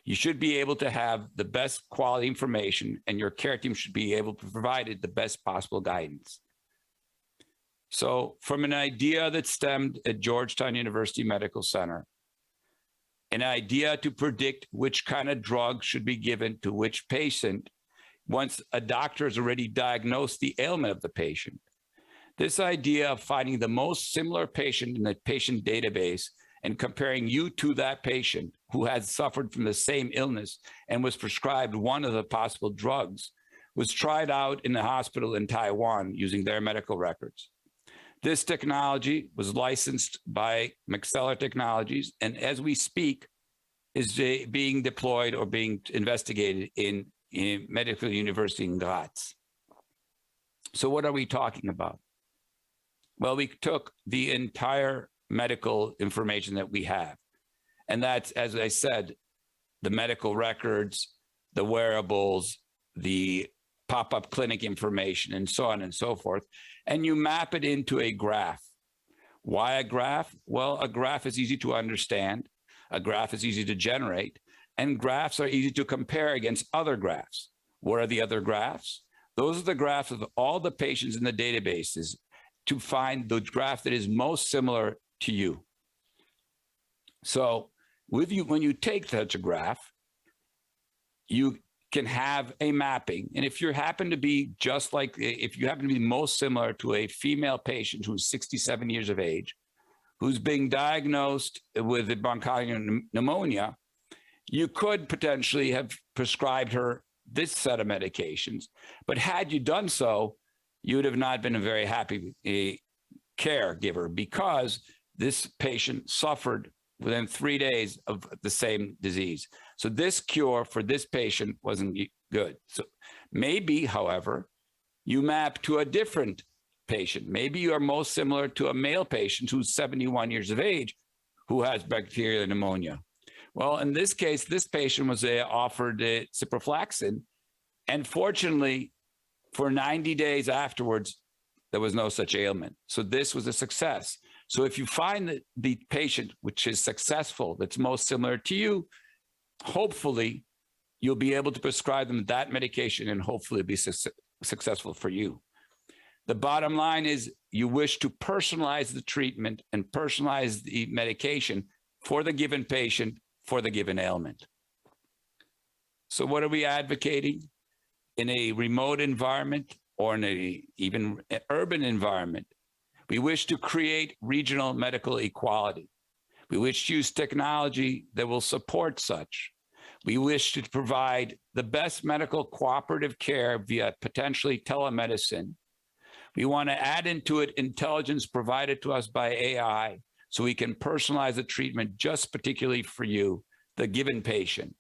You should be able to have the best quality information, and your care team should be able to provide it the best possible guidance. So from an idea that stemmed at Georgetown University Medical Center, an idea to predict which kind of drug should be given to which patient once a doctor has already diagnosed the ailment of the patient. This idea of finding the most similar patient in the patient database and comparing you to that patient who has suffered from the same illness and was prescribed one of the possible drugs was tried out in a hospital in Taiwan using their medical records. This technology was licensed by McSellar Technologies, and as we speak, is being deployed or being investigated in Medical University in Graz. So what are we talking about? Well, we took the entire medical information that we have, and that's, as I said, the medical records, the wearables, the pop-up clinic information, and so on and so forth, and you map it into a graph. Why a graph? Well, a graph is easy to understand, a graph is easy to generate, and graphs are easy to compare against other graphs. What are the other graphs? Those are the graphs of all the patients in the databases to find the graph that is most similar to you. So when you take such a graph, you can have a mapping. And if you happen to be if you happen to be most similar to a female patient who's 67 years of age, who's being diagnosed with bronchial pneumonia, you could potentially have prescribed her this set of medications. But had you done so, you would have not been a very happy caregiver, because this patient suffered within 3 days of the same disease. So this cure for this patient wasn't good. So maybe, however, you map to a different patient. Maybe you are most similar to a male patient who's 71 years of age who has bacterial pneumonia. Well, in this case, this patient was offered ciprofloxacin, and fortunately, for 90 days afterwards, there was no such ailment. So this was a success. So if you find that the patient which is successful, that's most similar to you, hopefully you'll be able to prescribe them that medication and hopefully be successful for you. The bottom line is you wish to personalize the treatment and personalize the medication for the given patient, for the given ailment. So what are we advocating? In a remote environment or in even urban environment, we wish to create regional medical equality. We wish to use technology that will support such. We wish to provide the best medical cooperative care via potentially telemedicine. We want to add into it intelligence provided to us by AI so we can personalize the treatment just particularly for you, the given patient.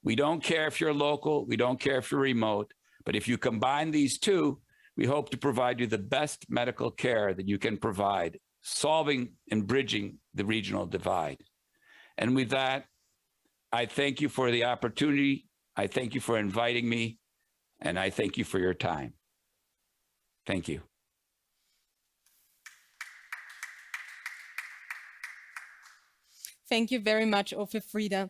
We don't care if you're local, we don't care if you're remote, but if you combine these two, we hope to provide you the best medical care that you can provide, solving and bridging the regional divide. And with that, I thank you for the opportunity. I thank you for inviting me, and I thank you for your time. Thank you. Thank you very much, Ofe Frieda.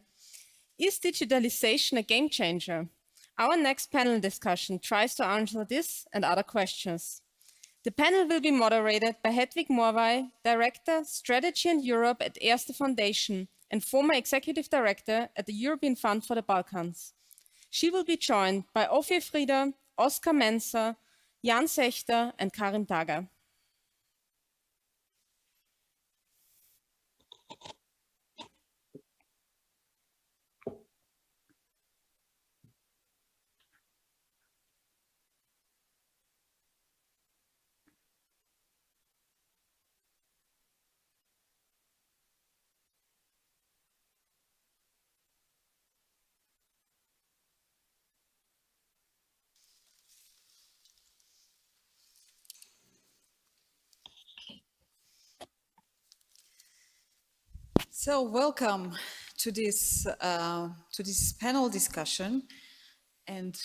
Is digitalization a game changer? Our next panel discussion tries to answer this and other questions. The panel will be moderated by Hedwig Morvay, Director, Strategy and Europe at Erste Foundation and former Executive Director at the European Fund for the Balkans. She will be joined by Ofe Frieda, Oskar Menzer, Jan Sechter, and Karin Dager. So welcome to this panel discussion. And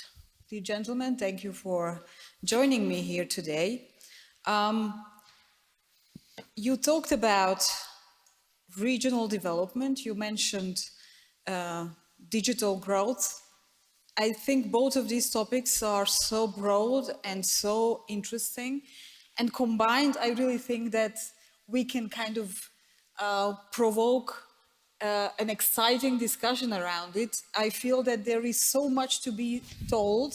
dear gentlemen, thank you for joining me here today. You talked about regional development. You mentioned digital growth. I think both of these topics are so broad and so interesting. And combined, I really think that we can kind of provoke an exciting discussion around it. I feel that there is so much to be told,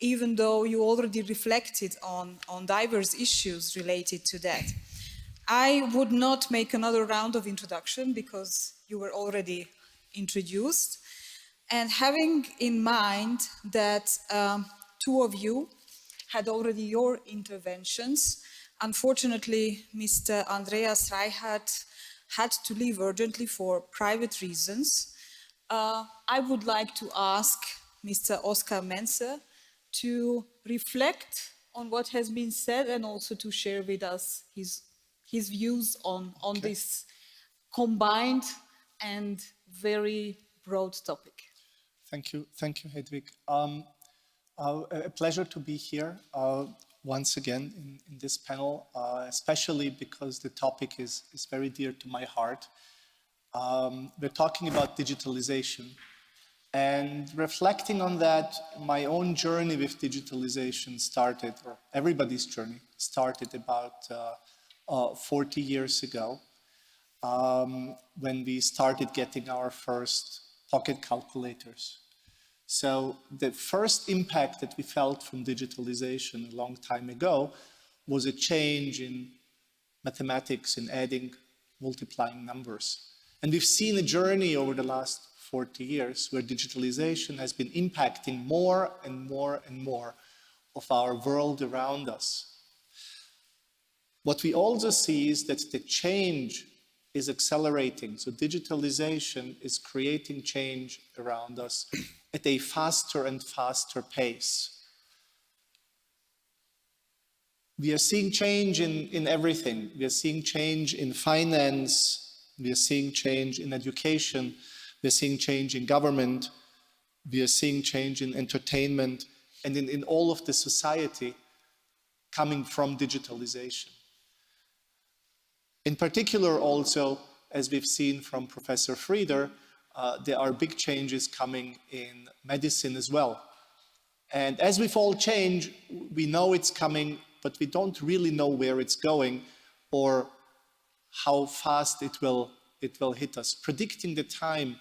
even though you already reflected on diverse issues related to that. I would not make another round of introduction because you were already introduced. And having in mind that two of you had already your interventions, unfortunately, Mr. Andreas Reichert had to leave urgently for private reasons. I would like to ask Mr. Oskar Menzer to reflect on what has been said and also to share with us his views on this combined and very broad topic. Thank you, Hedwig. A pleasure to be here once again in this panel, especially because the topic is very dear to my heart. We're talking about digitalization, and reflecting on that, my own journey with digitalization started, or everybody's journey started about 40 years ago, when we started getting our first pocket calculators. So the first impact that we felt from digitalization a long time ago was a change in mathematics, in adding, multiplying numbers. And we've seen a journey over the last 40 years where digitalization has been impacting more and more and more of our world around us. What we also see is that the change is accelerating. So digitalization is creating change around us at a faster and faster pace. We are seeing change in everything. We are seeing change in finance. We are seeing change in education. We are seeing change in government. We are seeing change in entertainment and in all of the society coming from digitalization. In particular also, as we've seen from Professor Frieder, there are big changes coming in medicine as well. And as with all change, we know it's coming, but we don't really know where it's going or how fast it will hit us. Predicting the time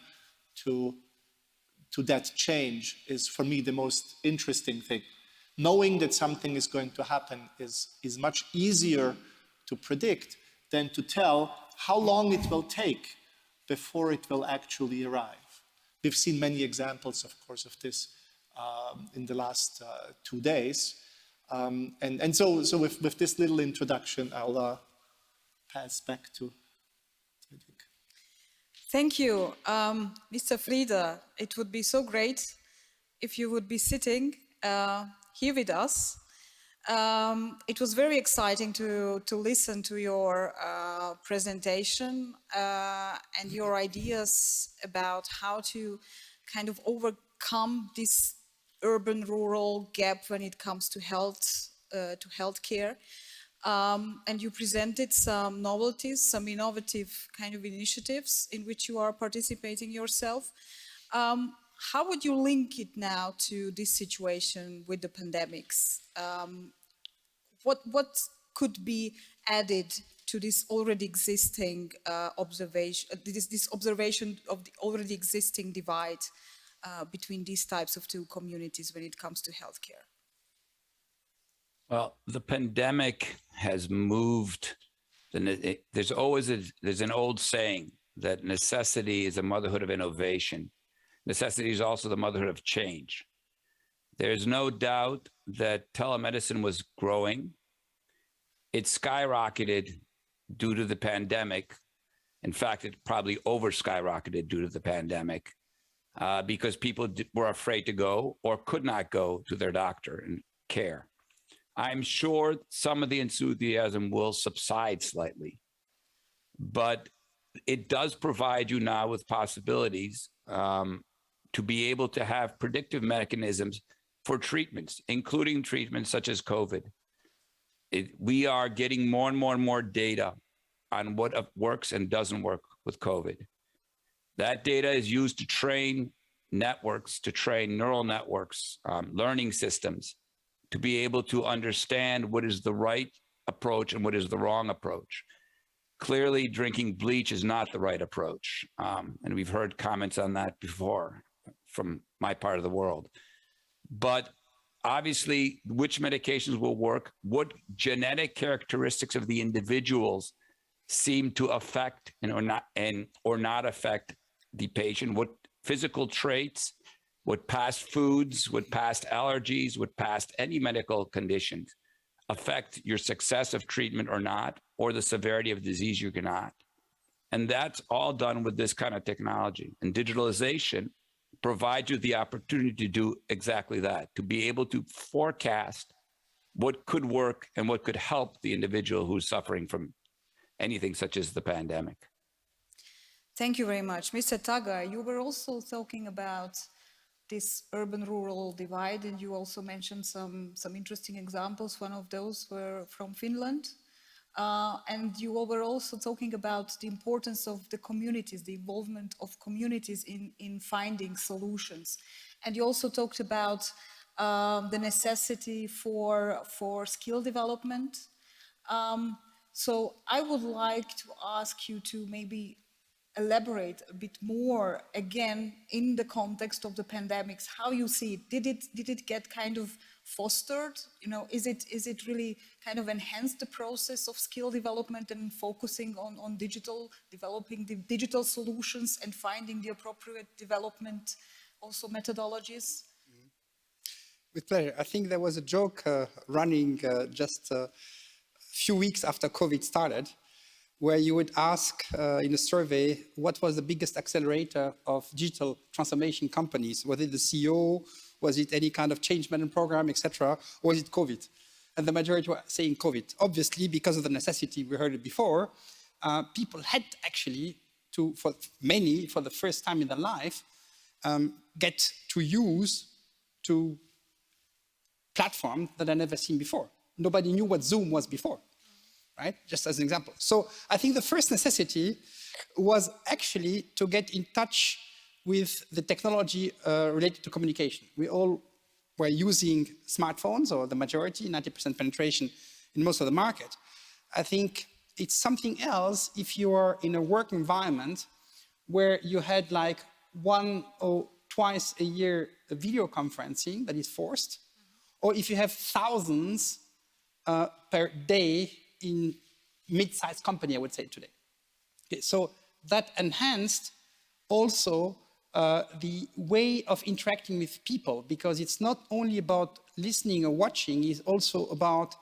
to that change is, for me, the most interesting thing. Knowing that something is going to happen is much easier to predict than to tell how long it will take before it will actually arrive. We've seen many examples, of course, of this in the last 2 days. And so with this little introduction, I'll pass back to Dick. Thank you, Mr. Frieder. It would be so great if you would be sitting here with us. It was very exciting to listen to your presentation and your ideas about how to kind of overcome this urban-rural gap when it comes to healthcare. And you presented some novelties, some innovative kind of initiatives in which you are participating yourself. How would you link it now to this situation with the pandemics? What could be added to this already existing observation, this observation of the already existing divide between these types of two communities when it comes to healthcare? Well, the pandemic has moved. There's an old saying that necessity is the motherhood of innovation. Necessity is also the motherhood of change. There's no doubt that telemedicine was growing. It skyrocketed due to the pandemic. In fact, it probably over-skyrocketed due to the pandemic because people were afraid to go or could not go to their doctor and care. I'm sure some of the enthusiasm will subside slightly, but it does provide you now with possibilities to be able to have predictive mechanisms for treatments, including treatments such as COVID. We are getting more and more and more data on what works and doesn't work with COVID. That data is used to train networks, to train neural networks, learning systems, to be able to understand what is the right approach and what is the wrong approach. Clearly, drinking bleach is not the right approach. And we've heard comments on that before from my part of the world. But obviously, which medications will work, what genetic characteristics of the individuals seem to affect or not affect the patient, what physical traits, what past foods, what past allergies, what past any medical conditions affect your success of treatment or not, or the severity of disease you cannot. And that's all done with this kind of technology. And digitalization provides you the opportunity to do exactly that, to be able to forecast what could work and what could help the individual who's suffering from anything such as the pandemic. Thank you very much. Mr. Taga, you were also talking about this urban-rural divide, and you also mentioned some interesting examples. One of those were from Finland. And you were also talking about the importance of the communities, the involvement of communities in finding solutions. And you also talked about the necessity for skill development. So I would like to ask you to maybe elaborate a bit more, again, in the context of the pandemics, how you see it? Did it get kind of fostered? You know, is it really kind of enhanced the process of skill development and focusing on digital, developing the digital solutions and finding the appropriate development also methodologies? With pleasure. I think there was a joke running just a few weeks after COVID started, where you would ask in a survey, what was the biggest accelerator of digital transformation companies? Was it the CEO? Was it any kind of change management program, etc.? Or was it COVID? And the majority were saying COVID. Obviously, because of the necessity, we heard it before, people had actually to, for many, for the first time in their life, get to use to platforms that I'd never seen before. Nobody knew what Zoom was before. Right? Just as an example. So I think the first necessity was actually to get in touch with the technology related to communication. We all were using smartphones, or the majority, 90% penetration in most of the market. I think it's something else if you are in a work environment where you had like 1 or twice a year video conferencing that is forced, or if you have thousands per day in mid-sized company, I would say today. Okay, so that enhanced also the way of interacting with people, because it's not only about listening or watching, it's also about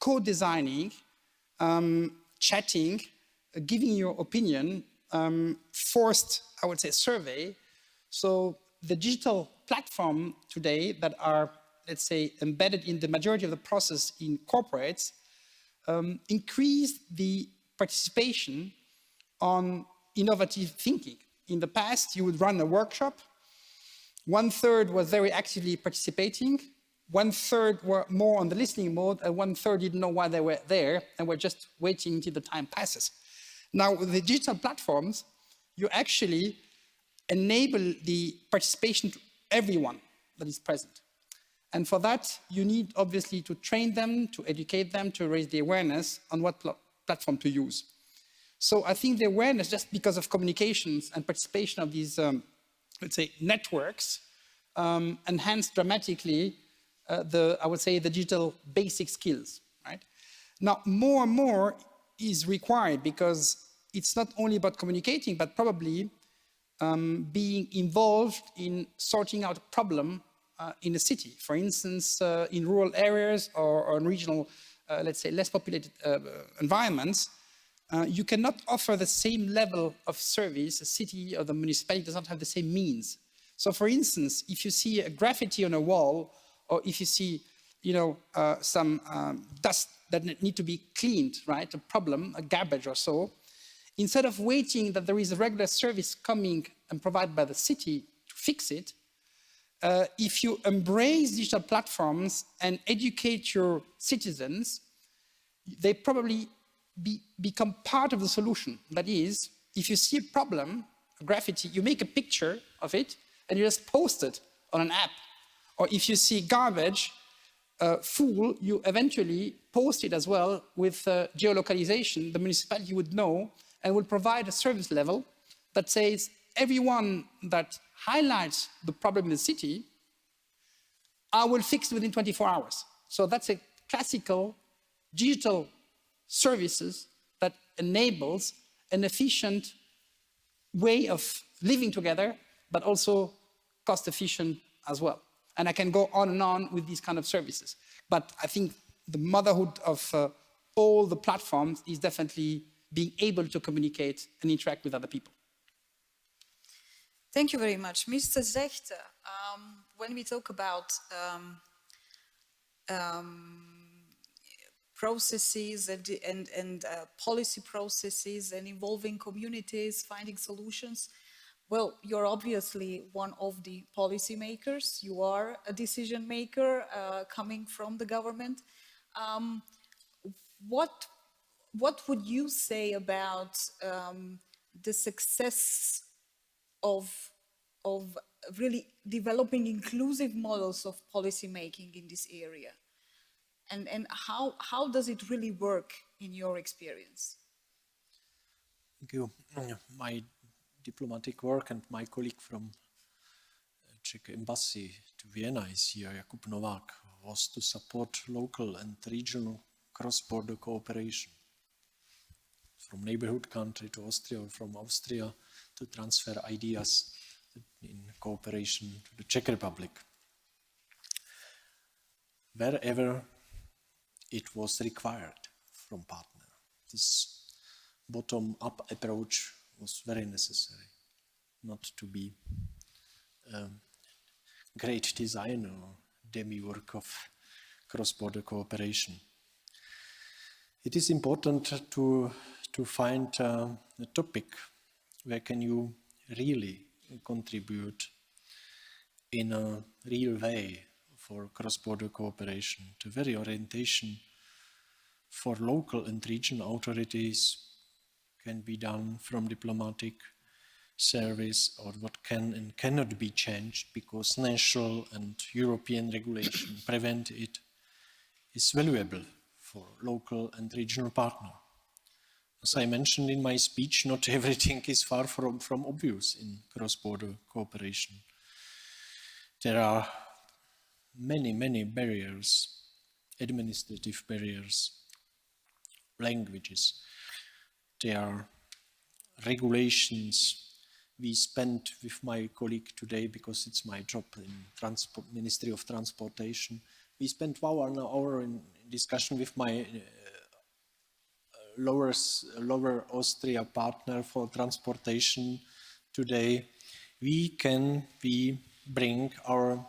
co-designing, chatting, giving your opinion, forced, I would say, survey. So the digital platform today that are, let's say, embedded in the majority of the process in corporates increased the participation on innovative thinking. In the past, you would run a workshop. 1/3 was very actively participating. 1/3 were more on the listening mode, and 1/3 didn't know why they were there and were just waiting until the time passes. Now, with the digital platforms, you actually enable the participation to everyone that is present. And for that, you need obviously to train them, to educate them, to raise the awareness on what platform to use. So I think the awareness, just because of communications and participation of these, let's say, networks, enhanced dramatically I would say, the digital basic skills, right? Now, more and more is required because it's not only about communicating, but probably being involved in sorting out a problem in a city. For instance, in rural areas or in regional, let's say, less populated environments, you cannot offer the same level of service. A city or the municipality does not have the same means. So, for instance, if you see a graffiti on a wall, or if you see, some dust that need to be cleaned, right? A problem, a garbage or so, instead of waiting that there is a regular service coming and provided by the city to fix it, if you embrace digital platforms and educate your citizens, they probably become part of the solution. That is, if you see a problem, a graffiti, you make a picture of it and you just post it on an app. Or if you see garbage full, you eventually post it as well with geolocalization. The municipality would know and will provide a service level that says everyone that highlights the problem in the city, I will fix it within 24 hours. So that's a classical digital services that enables an efficient way of living together, but also cost efficient as well. And I can go on and on with these kind of services. But I think the motherhood of all the platforms is definitely being able to communicate and interact with other people. Thank you very much. Mr. Zechte, when we talk about processes and policy processes and involving communities, finding solutions, well, you're obviously one of the policymakers. You are a decision maker coming from the government. What would you say about the success of really developing inclusive models of policymaking in this area? And how does it really work in your experience? Thank you. My diplomatic work, and my colleague from Czech Embassy to Vienna is here, Jakub Novák, was to support local and regional cross-border cooperation from neighborhood country to Austria or from Austria to transfer ideas in cooperation to the Czech Republic. Wherever it was required from partner. This bottom-up approach was very necessary, not to be a great designer or demiurge of cross-border cooperation. It is important to find a topic where can you really contribute in a real way for cross-border cooperation. The very orientation for local and regional authorities can be done from diplomatic service, or what can and cannot be changed because national and European regulation prevent it, is valuable for local and regional partner. As I mentioned in my speech, not everything is far from obvious in cross-border cooperation. There are many barriers, administrative barriers, languages. There are regulations. We spent with my colleague today, because it's my job in Ministry of Transportation, we spent 1 hour in discussion with my lower Austria partner for transportation today. We bring our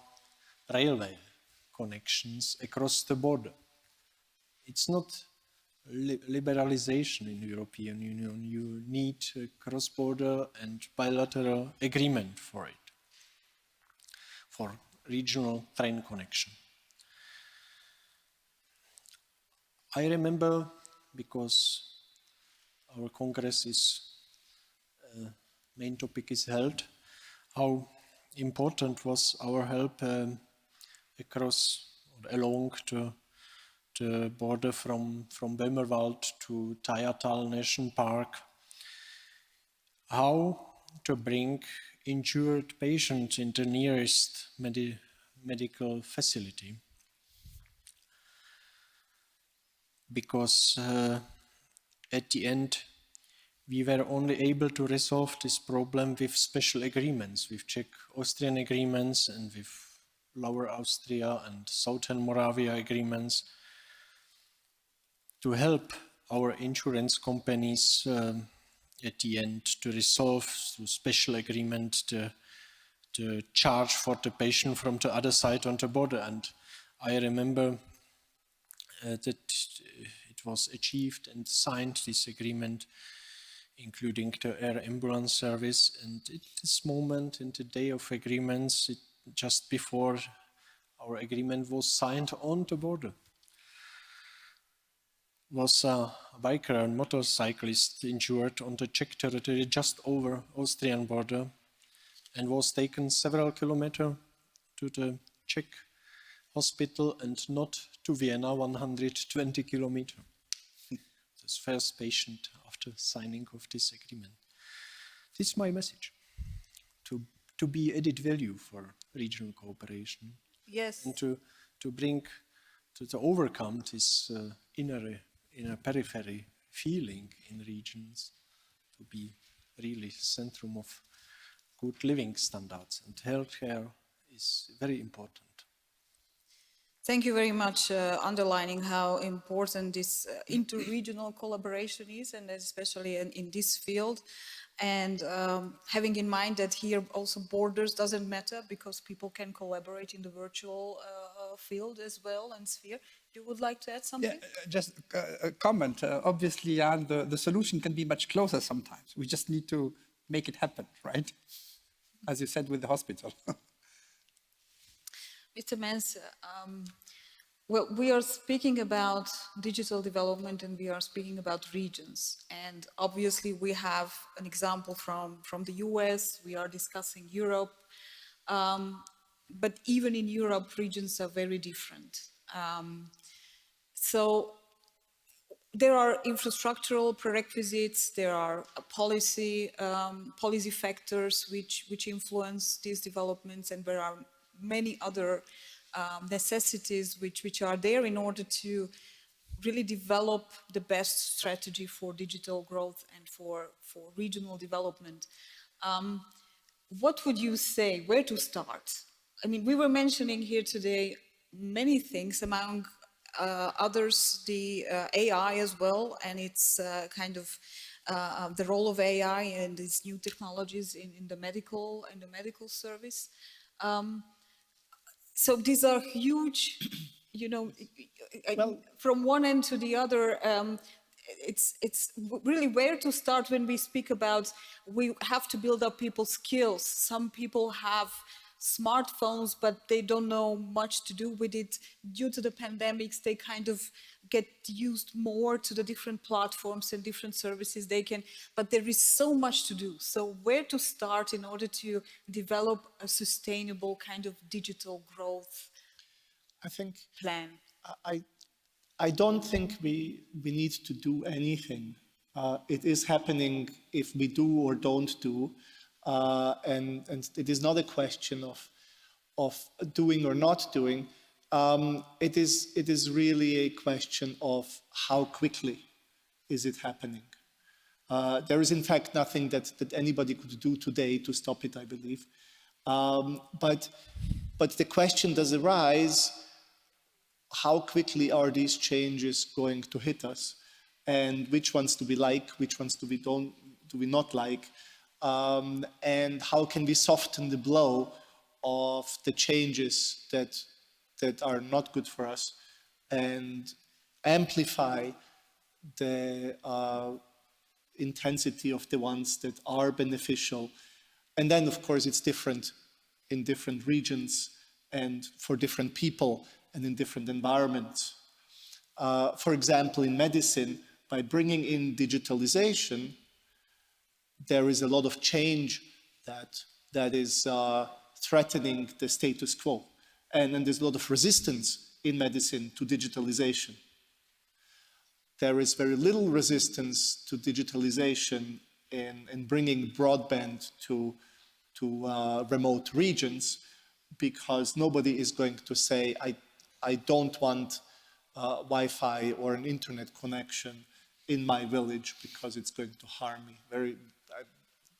railway connections across the border. It's not liberalization in the European Union. You need a cross-border and bilateral agreement for it, for regional train connection. I remember, because our Congress is, main topic is held, how important was our help along the border from Böhmerwald to Tayatal National Park, how to bring injured patients in the nearest medical facility. Because at the end, we were only able to resolve this problem with special agreements, with Czech-Austrian agreements and with Lower Austria and Southern Moravia agreements, to help our insurance companies at the end to resolve through special agreement the charge for the patient from the other side on the border. And I remember that it was achieved and signed, this agreement, including the air ambulance service. And at this moment, in the day of agreements, just before our agreement was signed on the border, was a biker and motorcyclist injured on the Czech territory just over Austrian border and was taken several kilometers to the Czech hospital and not to Vienna, 120 kilometers. This first patient after signing of this agreement. This is my message, to be added value for regional cooperation. Yes. And to bring, to overcome this inner periphery feeling in regions, to be really centrum of good living standards, and healthcare is very important. Thank you very much, underlining how important this inter-regional collaboration is, and especially in this field. And having in mind that here also borders doesn't matter, because people can collaborate in the virtual field as well and sphere. You would like to add something? Yeah, just a comment. Obviously, the solution can be much closer sometimes. We just need to make it happen, right? As you said with the hospital. Mr. Mens, well, we are speaking about digital development and we are speaking about regions. And obviously we have an example from the US, we are discussing Europe. But even in Europe, regions are very different. So there are infrastructural prerequisites, there are policy factors which influence these developments, and there are many other necessities which are there in order to really develop the best strategy for digital growth and for regional development. What would you say, where to start? I mean, we were mentioning here today many things, among others, the AI as well, and it's kind of the role of AI and these new technologies in the medical service. So these are huge, you know, from one end to the other. It's really where to start when we speak about we have to build up people's skills. Some people have smartphones, but they don't know much to do with it. Due to the pandemics, they kind of get used more to the different platforms and different services they can, but there is so much to do. So where to start in order to develop a sustainable kind of digital growth plan? I don't think we need to do anything. It is happening if we do or don't do. And it is not a question of doing or not doing. It is really a question of how quickly is it happening. There is in fact nothing that anybody could do today to stop it, I believe. But the question does arise, how quickly are these changes going to hit us? And which ones do we like, which ones do we not like? And how can we soften the blow of the changes that are not good for us and amplify the intensity of the ones that are beneficial? And then, of course, it's different in different regions and for different people and in different environments. For example, in medicine, by bringing in digitalization, there is a lot of change that is threatening the status quo. And there's a lot of resistance in medicine to digitalization. There is very little resistance to digitalization in bringing broadband to remote regions, because nobody is going to say, I don't want Wi-Fi or an internet connection in my village because it's going to harm me.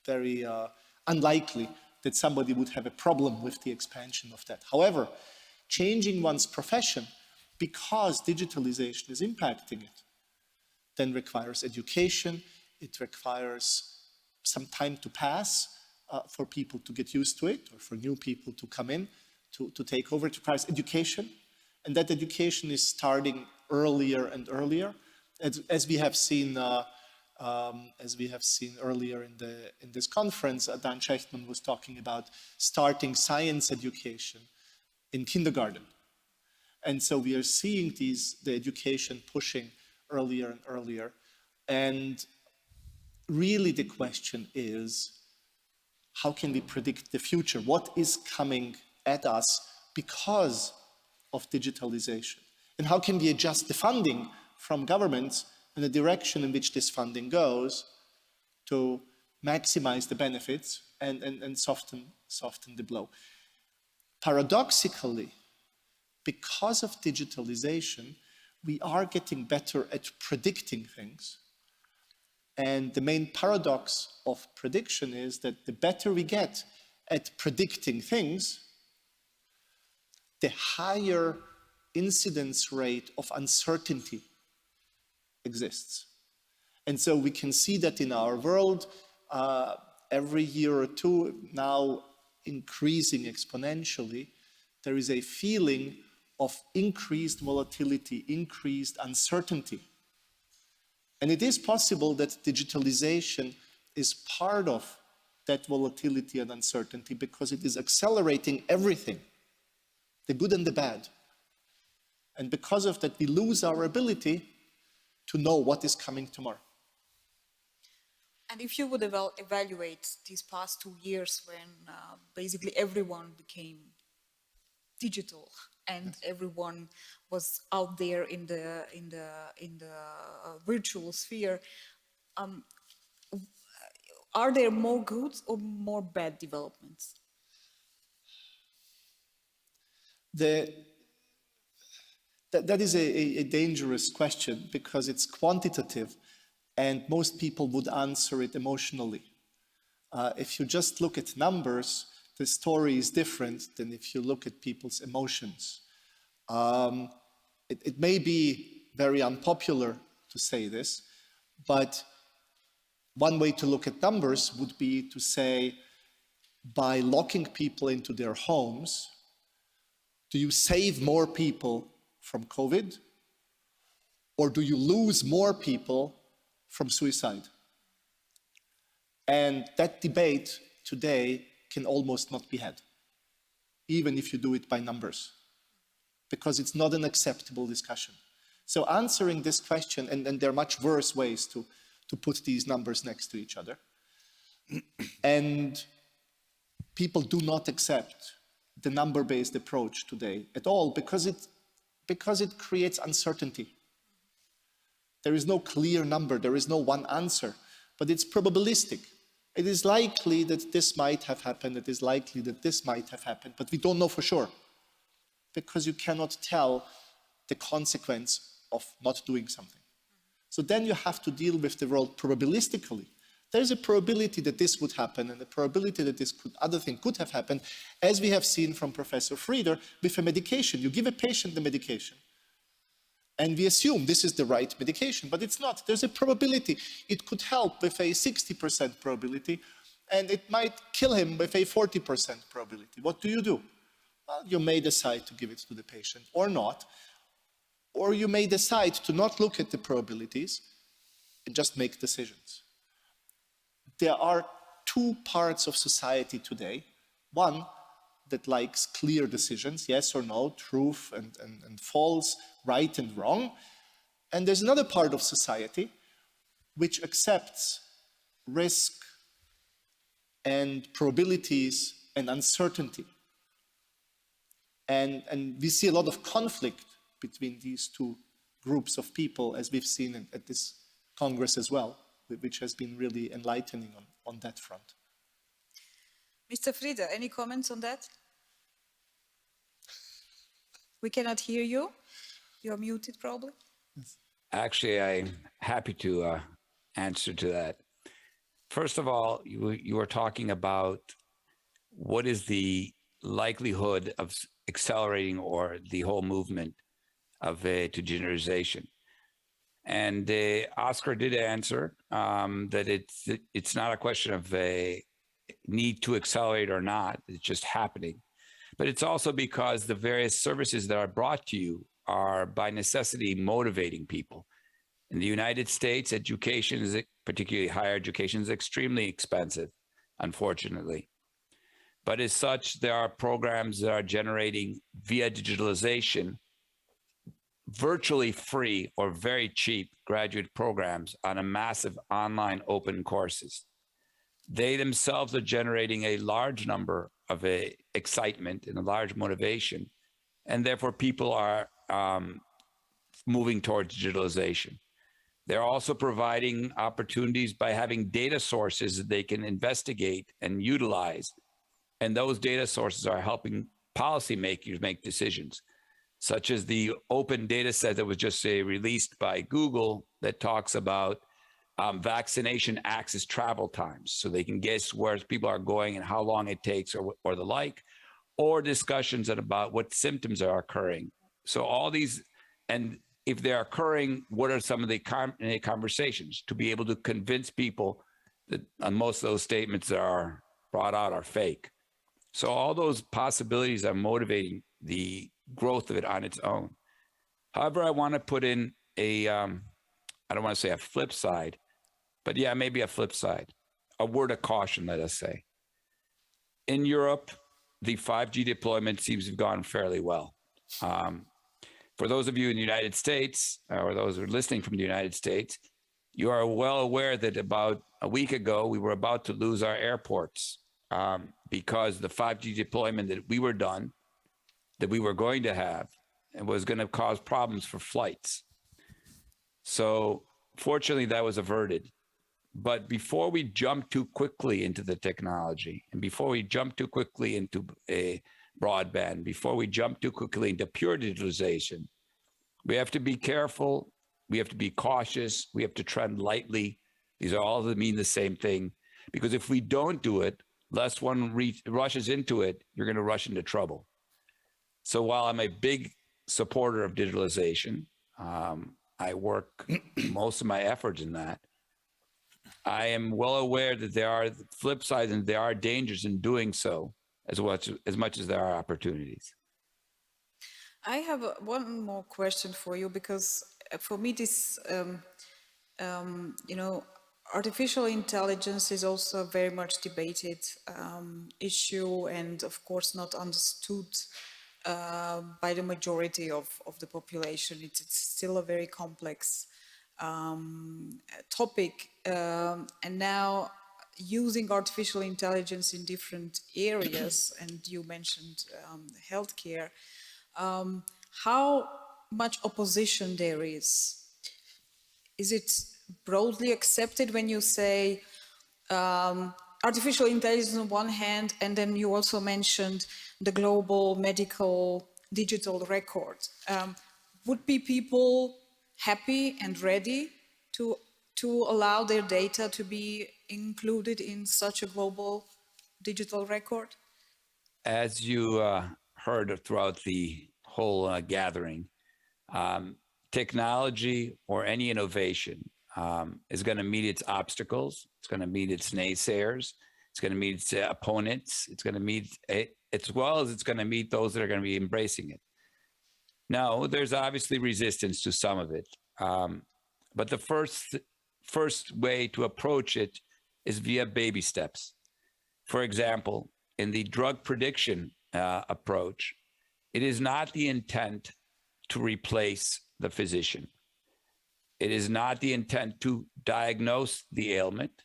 Very unlikely that somebody would have a problem with the expansion of that. However, changing one's profession because digitalization is impacting it then requires education, it requires some time to pass for people to get used to it, or for new people to come in to take over. It requires education, and that education is starting earlier and earlier, as we have seen earlier in this conference. Dan Schechtman was talking about starting science education in kindergarten. And so we are seeing the education pushing earlier and earlier. And really the question is, how can we predict the future? What is coming at us because of digitalization? And how can we adjust the funding from governments and the direction in which this funding goes to maximize the benefits and soften the blow? Paradoxically, because of digitalization, we are getting better at predicting things. And the main paradox of prediction is that the better we get at predicting things, the higher incidence rate of uncertainty exists. And so we can see that in our world, every year or two, now increasing exponentially, there is a feeling of increased volatility, increased uncertainty. And it is possible that digitalization is part of that volatility and uncertainty, because it is accelerating everything, the good and the bad. And because of that, we lose our ability to know what is coming tomorrow. And if you would evaluate these past 2 years when basically everyone became digital and everyone was out there in the virtual sphere. Are there more good or more bad developments? That is a dangerous question because it's quantitative and most people would answer it emotionally. If you just look at numbers, the story is different than if you look at people's emotions. It may be very unpopular to say this, but one way to look at numbers would be to say, by locking people into their homes, do you save more people from COVID? Or do you lose more people from suicide? And that debate today can almost not be had, even if you do it by numbers, because it's not an acceptable discussion. So answering this question, and there are much worse ways to put these numbers next to each other, and people do not accept the number-based approach today at all because it creates uncertainty. There is no clear number, there is no one answer, but it's probabilistic. It is likely that this might have happened, it is likely that this might have happened, but we don't know for sure because you cannot tell the consequence of not doing something. So then you have to deal with the world probabilistically. There's a probability that this would happen and a probability that this other thing could have happened, as we have seen from Professor Frieder with a medication. You give a patient the medication and we assume this is the right medication, but it's not. There's a probability. It could help with a 60% probability and it might kill him with a 40% probability. What do? Well, you may decide to give it to the patient or not, or you may decide to not look at the probabilities and just make decisions. There are two parts of society today. One that likes clear decisions, yes or no, truth and false, right and wrong. And there's another part of society which accepts risk and probabilities and uncertainty. And we see a lot of conflict between these two groups of people, as we've seen at this Congress as well, which has been really enlightening on that front. Mr. Frieder, any comments on that? We cannot hear you. You're muted, probably. Actually, I'm happy to answer to that. First of all, you were talking about what is the likelihood of accelerating or the whole movement of to generalization. And Oscar did answer that it's not a question of a need to accelerate or not, it's just happening. But it's also because the various services that are brought to you are by necessity motivating people. In the United States, education, particularly higher education, is extremely expensive, unfortunately. But as such, there are programs that are generating via digitalization virtually free or very cheap graduate programs on a massive online open courses. They themselves are generating a large number of excitement and a large motivation, and therefore people are moving towards digitalization. They're also providing opportunities by having data sources that they can investigate and utilize, and those data sources are helping policymakers make decisions, such as the open data set that was just released by Google that talks about vaccination access travel times, so they can guess where people are going and how long it takes or the like, or discussions about what symptoms are occurring. So all these, and if they're occurring, what are some of the conversations to be able to convince people that most of those statements that are brought out are fake. So all those possibilities are motivating the growth of it on its own. However, I want to put in a, I don't want to say a flip side, but yeah, maybe a flip side, a word of caution, let us say. In Europe, the 5G deployment seems to have gone fairly well. For those of you in the United States, or those who are listening from the United States, you are well aware that about a week ago, we were about to lose our airports because the 5G deployment that we were going to have, and was going to cause problems for flights. So fortunately, that was averted. But before we jump too quickly into the technology, and before we jump too quickly into a broadband, before we jump too quickly into pure digitalization, we have to be careful. We have to be cautious. We have to tread lightly. These are all that mean the same thing. Because if we don't do it, lest one rushes into it, you're going to rush into trouble. So while I'm a big supporter of digitalization, I work most of my efforts in that. I am well aware that there are flip sides and there are dangers in doing so as much as there are opportunities. I have one more question for you, because for me this, artificial intelligence is also a very much debated issue, and of course not understood by the majority of the population. It's still a very complex topic, and now using artificial intelligence in different areas, and you mentioned healthcare, how much opposition there is? Is it broadly accepted when you say artificial intelligence on one hand, and then you also mentioned the global medical digital record? Would be people happy and ready to allow their data to be included in such a global digital record? As you heard throughout the whole gathering, technology or any innovation is going to meet its obstacles. It's going to meet its naysayers. It's going to meet its opponents. It's going to meet it, as well as it's going to meet those that are going to be embracing it. Now, there's obviously resistance to some of it, but the first way to approach it is via baby steps. For example, in the drug prediction approach, it is not the intent to replace the physician. It is not the intent to diagnose the ailment.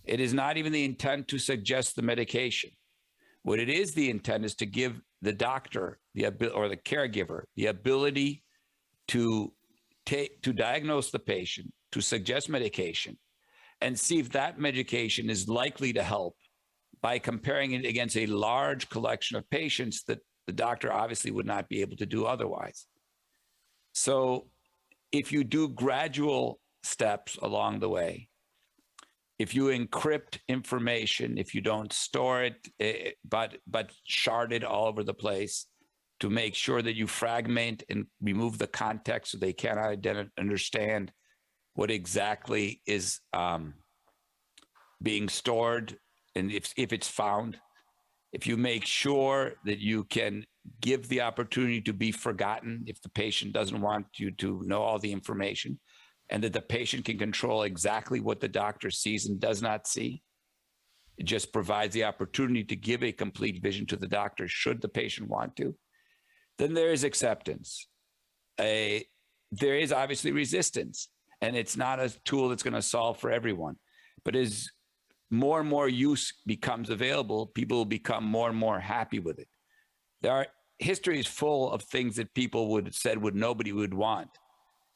It is not even the intent to suggest the medication. What it is the intent is to give the doctor or the caregiver the ability to diagnose the patient, to suggest medication, and see if that medication is likely to help by comparing it against a large collection of patients that the doctor obviously would not be able to do otherwise. So if you do gradual steps along the way, if you encrypt information, if you don't store it, but shard it all over the place to make sure that you fragment and remove the context so they cannot understand what exactly is being stored, and if it's found, if you make sure that you can give the opportunity to be forgotten if the patient doesn't want you to know all the information, and that the patient can control exactly what the doctor sees and does not see. It just provides the opportunity to give a complete vision to the doctor should the patient want to. Then there is acceptance. There is obviously resistance, and it's not a tool that's going to solve for everyone. But as more and more use becomes available, people will become more and more happy with it. History is full of things that people would have said nobody would want.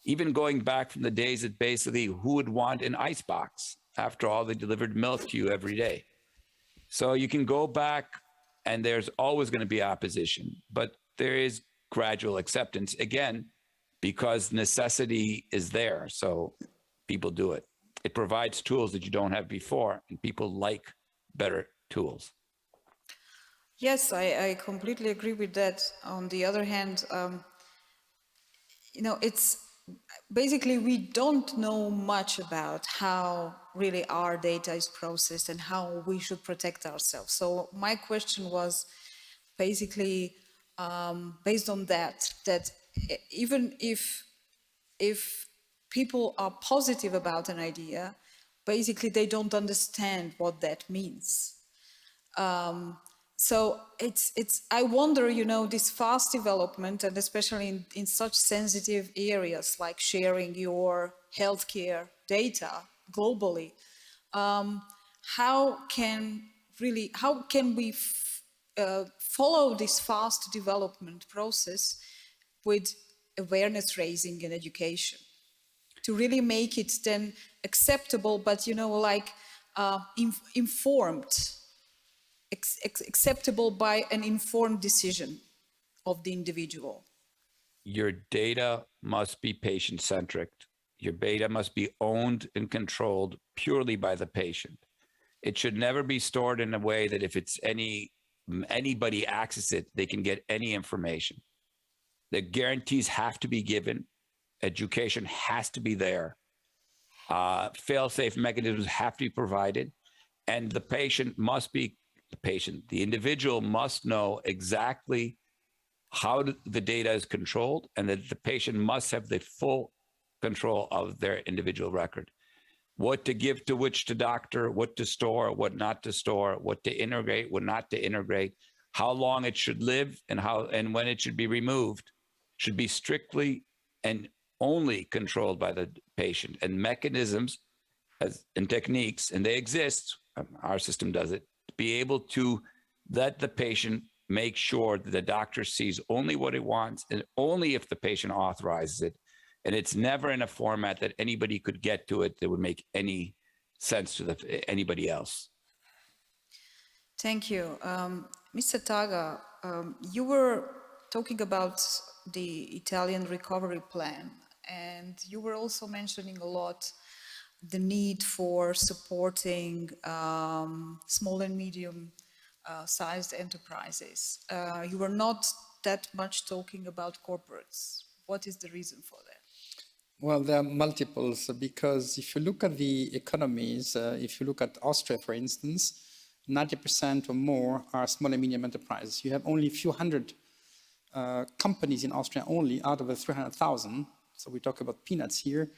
Even going back from the days that basically who would want an icebox after all they delivered milk to you every day. So you can go back, and there's always going to be opposition, but there is gradual acceptance, again, because necessity is there. So people do it. It provides tools that you don't have before, and people like better tools. Yes, I completely agree with that. On the other hand, it's basically we don't know much about how really our data is processed and how we should protect ourselves. So my question was basically based on that even if people are positive about an idea, basically they don't understand what that means. So I wonder, this fast development, and especially in such sensitive areas like sharing your healthcare data globally, how can we follow this fast development process with awareness raising and education to really make it then acceptable, but informed, acceptable by an informed decision of the individual. Your data must be patient-centric. Your data must be owned and controlled purely by the patient. It should never be stored in a way that if it's anybody access it, they can get any information. The guarantees have to be given. Education has to be there. Fail-safe mechanisms have to be provided. And the patient must be the patient. The individual must know exactly how the data is controlled, and that the patient must have the full control of their individual record. What to give to which to doctor, what to store, what not to store, what to integrate, what not to integrate, how long it should live, and when it should be removed, should be strictly and only controlled by the patient. And mechanisms and techniques, and they exist, our system does it, to be able to let the patient make sure that the doctor sees only what it wants and only if the patient authorizes it. And it's never in a format that anybody could get to it that would make any sense to anybody else. Thank you. Mr. Taga, you were talking about the Italian recovery plan, and you were also mentioning a lot the need for supporting small and medium sized enterprises. You were not that much talking about corporates. What is the reason for that? Well, there are multiples, because if you look at the economies, if you look at Austria, for instance, 90% or more are small and medium enterprises. You have only a few hundred companies in Austria only out of the 300,000, so we talk about peanuts here,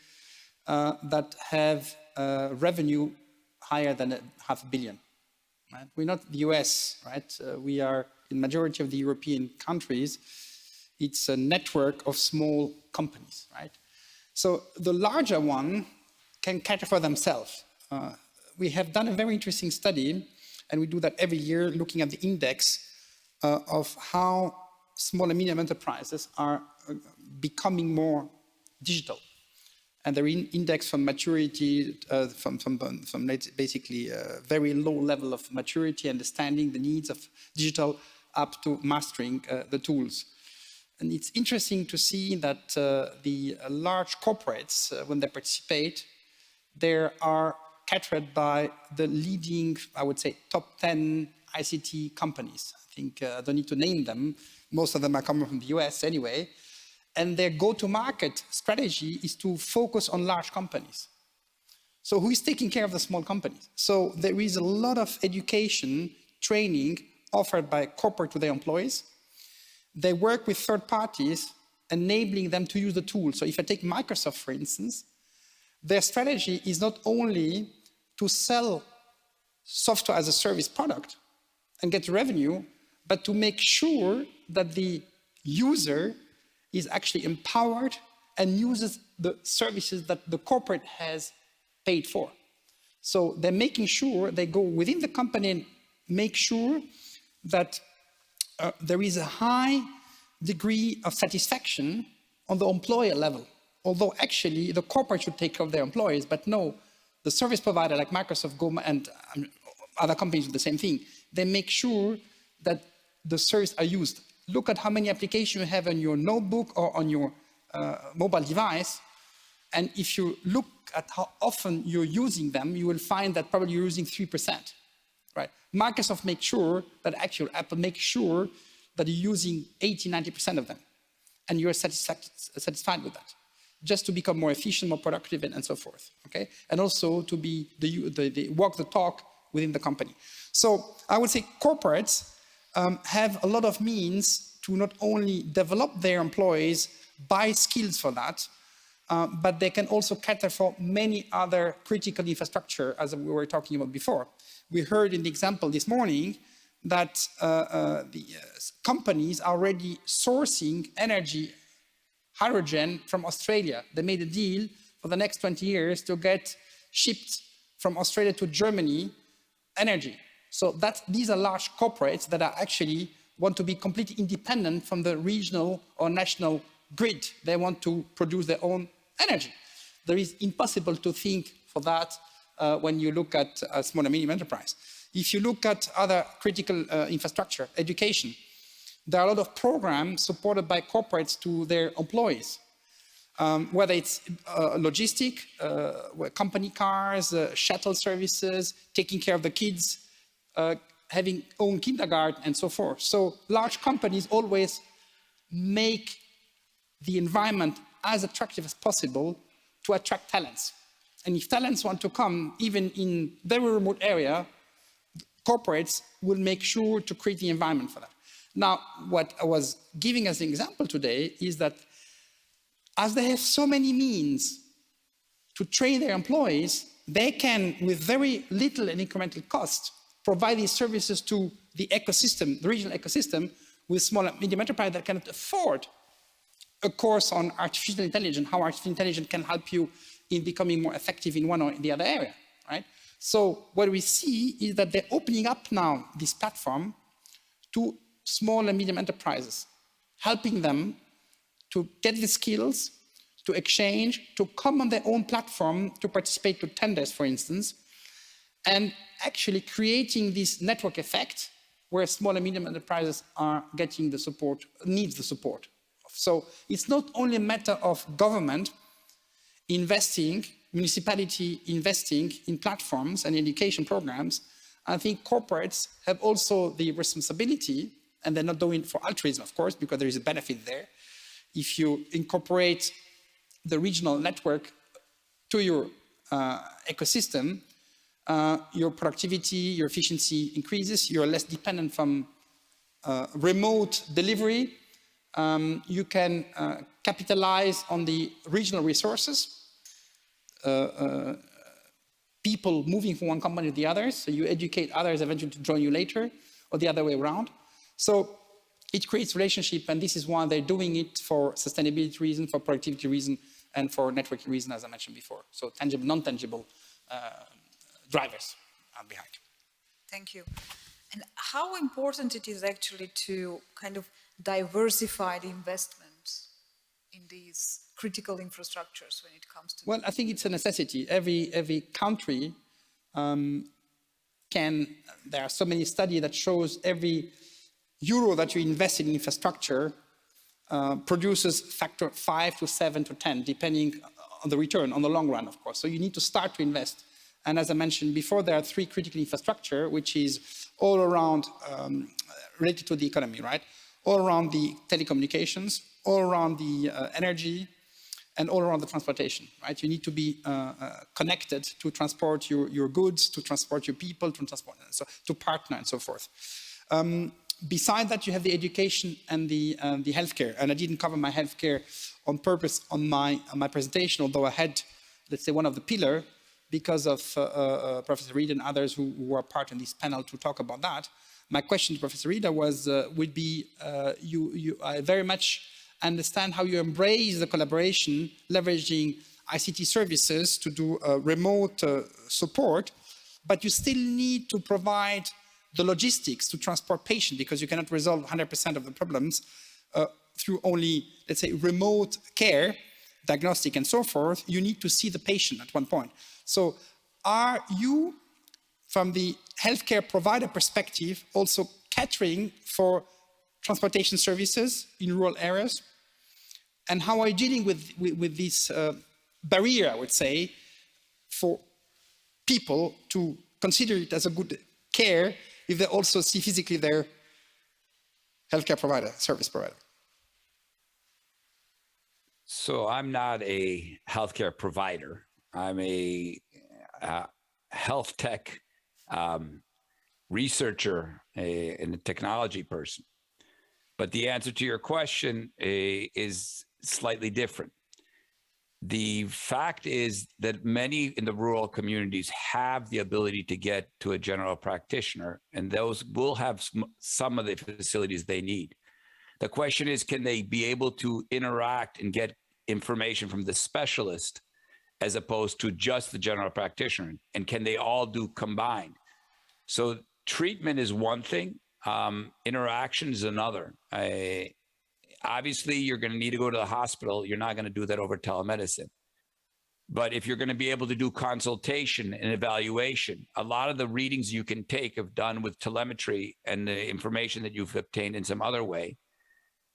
that have revenue higher than $500 million. Right? We're not the US, right? We are, in majority of the European countries, it's a network of small companies, right? So the larger one can cater for themselves. We have done a very interesting study, and we do that every year, looking at the index of how small and medium enterprises are becoming more digital. And the index from maturity, from basically a very low level of maturity, understanding the needs of digital, up to mastering the tools. And it's interesting to see that the large corporates, when they participate, they are catered by the leading, I would say, top 10 ICT companies. I think I don't need to name them. Most of them are coming from the US anyway. And their go-to-market strategy is to focus on large companies. So who is taking care of the small companies? So there is a lot of education, training offered by corporate to their employees. They work with third parties, enabling them to use the tool. So if I take Microsoft, for instance, their strategy is not only to sell software as a service product and get revenue, but to make sure that the user is actually empowered and uses the services that the corporate has paid for. So they're making sure they go within the company and make sure that there is a high degree of satisfaction on the employer level. Although actually the corporate should take care of their employees, but no, the service provider like Microsoft, Go, and other companies do the same thing. They make sure that the services are used. Look at how many applications you have on your notebook or on your mobile device. And if you look at how often you're using them, you will find that probably you're using 3%. Right? Microsoft makes sure that actually Apple makes sure that you're using 80, 90% of them. And you're satisfied with that. Just to become more efficient, more productive, and so forth. Okay? And also to be the walk the talk within the company. So I would say corporates have a lot of means to not only develop their employees, buy skills for that, but they can also cater for many other critical infrastructure, as we were talking about before. We heard in the example this morning that the companies are already sourcing energy, hydrogen from Australia. They made a deal for the next 20 years to get shipped from Australia to Germany energy. So these are large corporates that are actually want to be completely independent from the regional or national grid. They want to produce their own energy. There is impossible to think for that when you look at a small and medium enterprise. If you look at other critical infrastructure, education, there are a lot of programs supported by corporates to their employees, whether it's logistic, company cars, shuttle services, taking care of the kids, having own kindergarten, and so forth. So large companies always make the environment as attractive as possible to attract talents. And if talents want to come, even in very remote area, corporates will make sure to create the environment for that. Now, what I was giving as an example today is that as they have so many means to train their employees, they can, with very little and incremental cost, provide these services to the ecosystem, the regional ecosystem, with small and medium enterprise that cannot afford a course on artificial intelligence, how artificial intelligence can help you in becoming more effective in one or the other area, right? So what we see is that they're opening up now this platform to small and medium enterprises, helping them to get the skills, to exchange, to come on their own platform, to participate to tenders, for instance, and actually creating this network effect where small and medium enterprises are getting the support, needs the support. So it's not only a matter of government investing, municipality investing in platforms and education programs. I think corporates have also the responsibility, and they're not doing it for altruism, of course, because there is a benefit there. If you incorporate the regional network to your ecosystem, your productivity, your efficiency increases, you're less dependent from remote delivery. You can capitalize on the regional resources, people moving from one company to the other, so you educate others eventually to join you later, or the other way around. So it creates relationship, and this is why they're doing it for sustainability reason, for productivity reason, and for networking reason, as I mentioned before. So tangible, non-tangible drivers are behind. Thank you. And how important it is actually to kind of diversify the investments in these critical infrastructures when it comes to... Well, I think it's a necessity. Every country there are so many studies that shows every euro that you invest in infrastructure produces factor 5 to 7 to 10, depending on the return, on the long run, of course. So you need to start to invest. And as I mentioned before, there are 3 critical infrastructure, which is all around related to the economy, right? All around the telecommunications, all around the energy, and all around the transportation, right? You need to be connected to transport your goods, to transport your people, to partner and so forth. Beside that, you have the education and the healthcare. And I didn't cover my healthcare on purpose on my presentation, although I had, let's say, one of the pillars because of Professor Reed and others who are part in this panel to talk about that. My question to Professor Reed would be, I very much understand how you embrace the collaboration, leveraging ICT services to do remote support, but you still need to provide the logistics to transport patients because you cannot resolve 100% of the problems through only, let's say, remote care, diagnostic and so forth. You need to see the patient at one point. So are you, from the healthcare provider perspective, also catering for transportation services in rural areas? And how are you dealing with this barrier, I would say, for people to consider it as a good care if they also see physically their healthcare provider, service provider? So I'm not a healthcare provider. I'm a health tech researcher and a technology person. But the answer to your question is slightly different. The fact is that many in the rural communities have the ability to get to a general practitioner, and those will have some of the facilities they need. The question is, can they be able to interact and get information from the specialist as opposed to just the general practitioner? And can they all do combined? So treatment is one thing, interaction is another. Obviously, you're going to need to go to the hospital. You're not going to do that over telemedicine. But if you're going to be able to do consultation and evaluation, a lot of the readings you can take have done with telemetry and the information that you've obtained in some other way.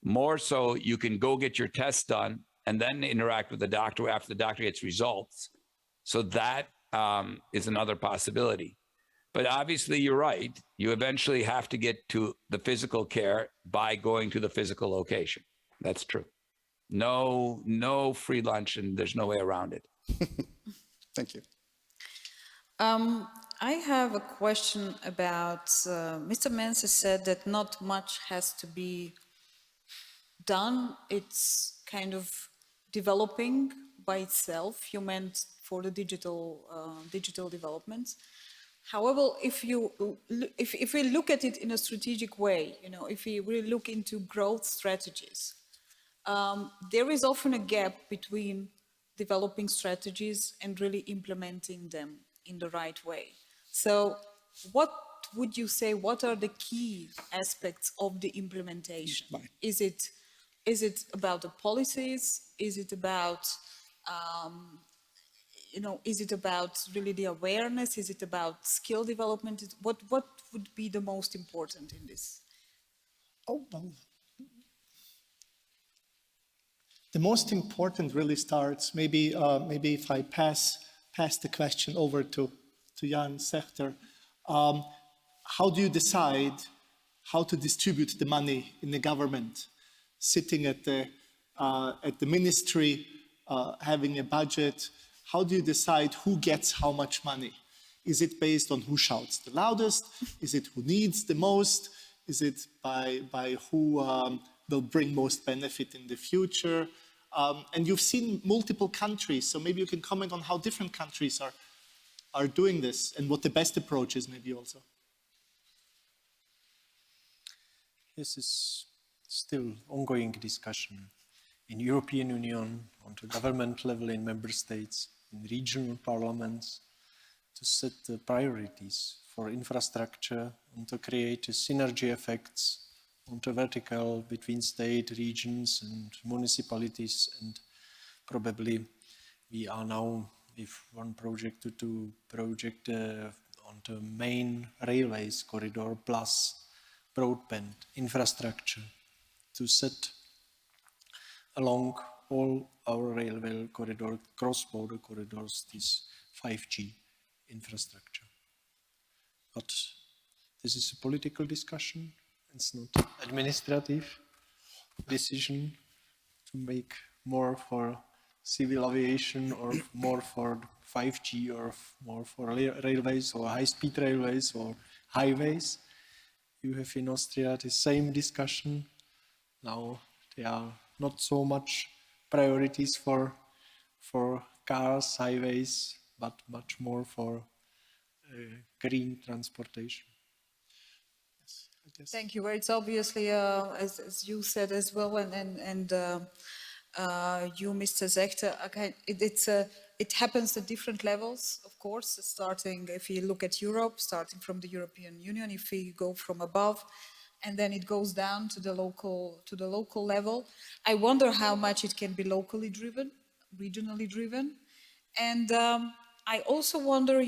More so, you can go get your tests done and then interact with the doctor after the doctor gets results. So that is another possibility. But obviously, you're right. You eventually have to get to the physical care by going to the physical location. That's true. No free lunch, and there's no way around it. Thank you. I have a question about, Mr. Mensa said that not much has to be done. It's kind of developing by itself. You meant for the digital developments. However, if we look at it in a strategic way, if we really look into growth strategies, there is often a gap between developing strategies and really implementing them in the right way. So what would you say, what are the key aspects of the implementation? Is it about the policies? Is it about, is it about really the awareness? Is it about skill development? What would be the most important in this? The most important really starts, maybe if I pass the question over to Jan Sechter, how do you decide how to distribute the money in the government? Sitting at the ministry, having a budget, how do you decide who gets how much money? Is it based on who shouts the loudest? Is it who needs the most? Is it by who will bring most benefit in the future? And you've seen multiple countries, so maybe you can comment on how different countries are doing this and what the best approach is maybe also. This is still ongoing discussion in European Union, on the government level in member states, in regional parliaments, to set the priorities for infrastructure and to create synergy effects on the vertical between state, regions and municipalities. And probably we are now with one project to do project on the main railways corridor plus broadband infrastructure to set along all our railway corridor, cross-border corridors, this 5G infrastructure. But this is a political discussion. It's not administrative decision to make more for civil aviation or more for 5G or more for railways or high-speed railways or highways. You have in Austria the same discussion. Now there are not so much priorities for cars, highways, but much more for green transportation. Thank you. It's obviously, as you said as well, and you, Mr. Zechter, it happens at different levels, of course, starting, if you look at Europe, starting from the European Union, if we go from above, and then it goes down to the local level. I wonder how much it can be locally driven, regionally driven. And I also wonder,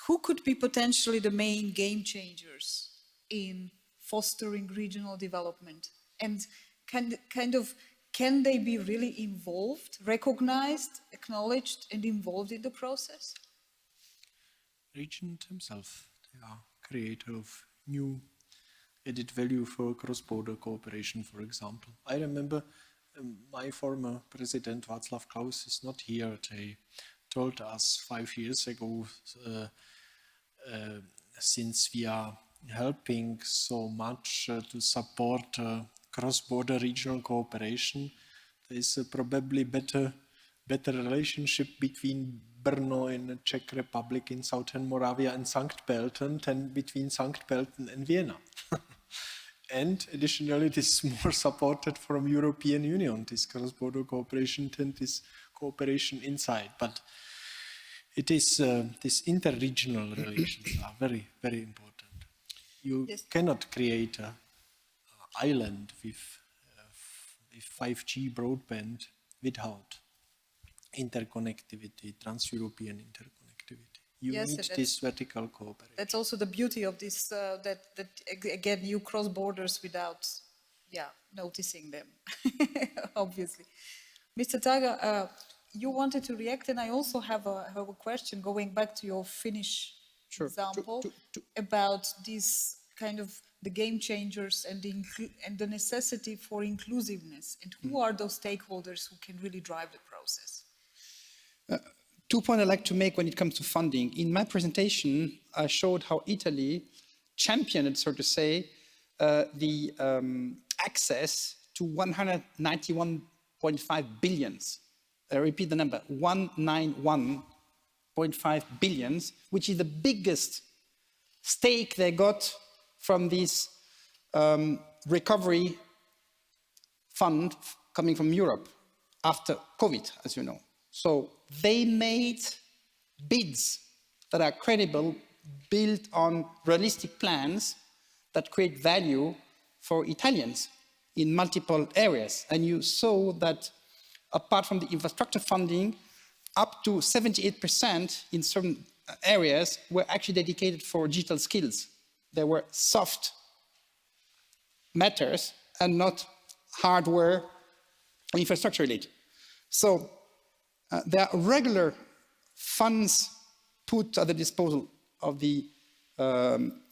who could be potentially the main game changers in fostering regional development? And can they be really involved, recognized, acknowledged, and involved in the process? Regions themselves, they are creator of new added value for cross-border cooperation, for example. I remember my former president, Václav Klaus, is not here. They told us 5 years ago, since we are helping so much to support cross-border regional cooperation, there is probably better relationship between Brno in the Czech Republic in Southern Moravia and Sankt Pölten than between Sankt Pölten and Vienna. And additionally, it is more supported from European Union, this cross-border cooperation than this cooperation inside. But it is, these interregional relations are very, very important. You cannot create island with 5G broadband without interconnectivity, trans-European interconnectivity. You Yes, need this vertical cooperation. That's also the beauty of this, that again, you cross borders without, noticing them, obviously. Mr. Taga, you wanted to react, and I also have a question going back to your Finnish example about this kind of the game changers and the necessity for inclusiveness, and who are those stakeholders who can really drive the process? 2 points I'd like to make when it comes to funding. In my presentation, I showed how Italy championed, so to say, the access to 191.5 billions. I repeat the number, 191.5 billions, which is the biggest stake they got from this recovery fund coming from Europe after COVID, as you know. So they made bids that are credible, built on realistic plans that create value for Italians in multiple areas. And you saw that apart from the infrastructure funding, up to 78% in certain areas were actually dedicated for digital skills. They were soft matters and not hardware or infrastructure related. So there are regular funds put at the disposal of the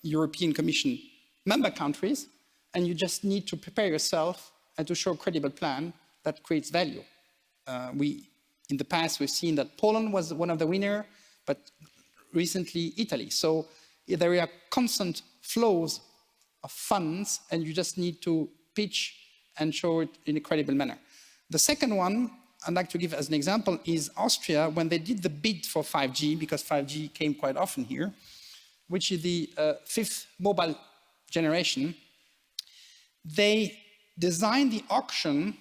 European Commission member countries, and you just need to prepare yourself and to show a credible plan that creates value. In the past, we've seen that Poland was one of the winners, but recently Italy. So there are constant flows of funds, and you just need to pitch and show it in a credible manner. The second one I'd like to give as an example is Austria, when they did the bid for 5G, because 5G came quite often here, which is the fifth mobile generation. They designed the auction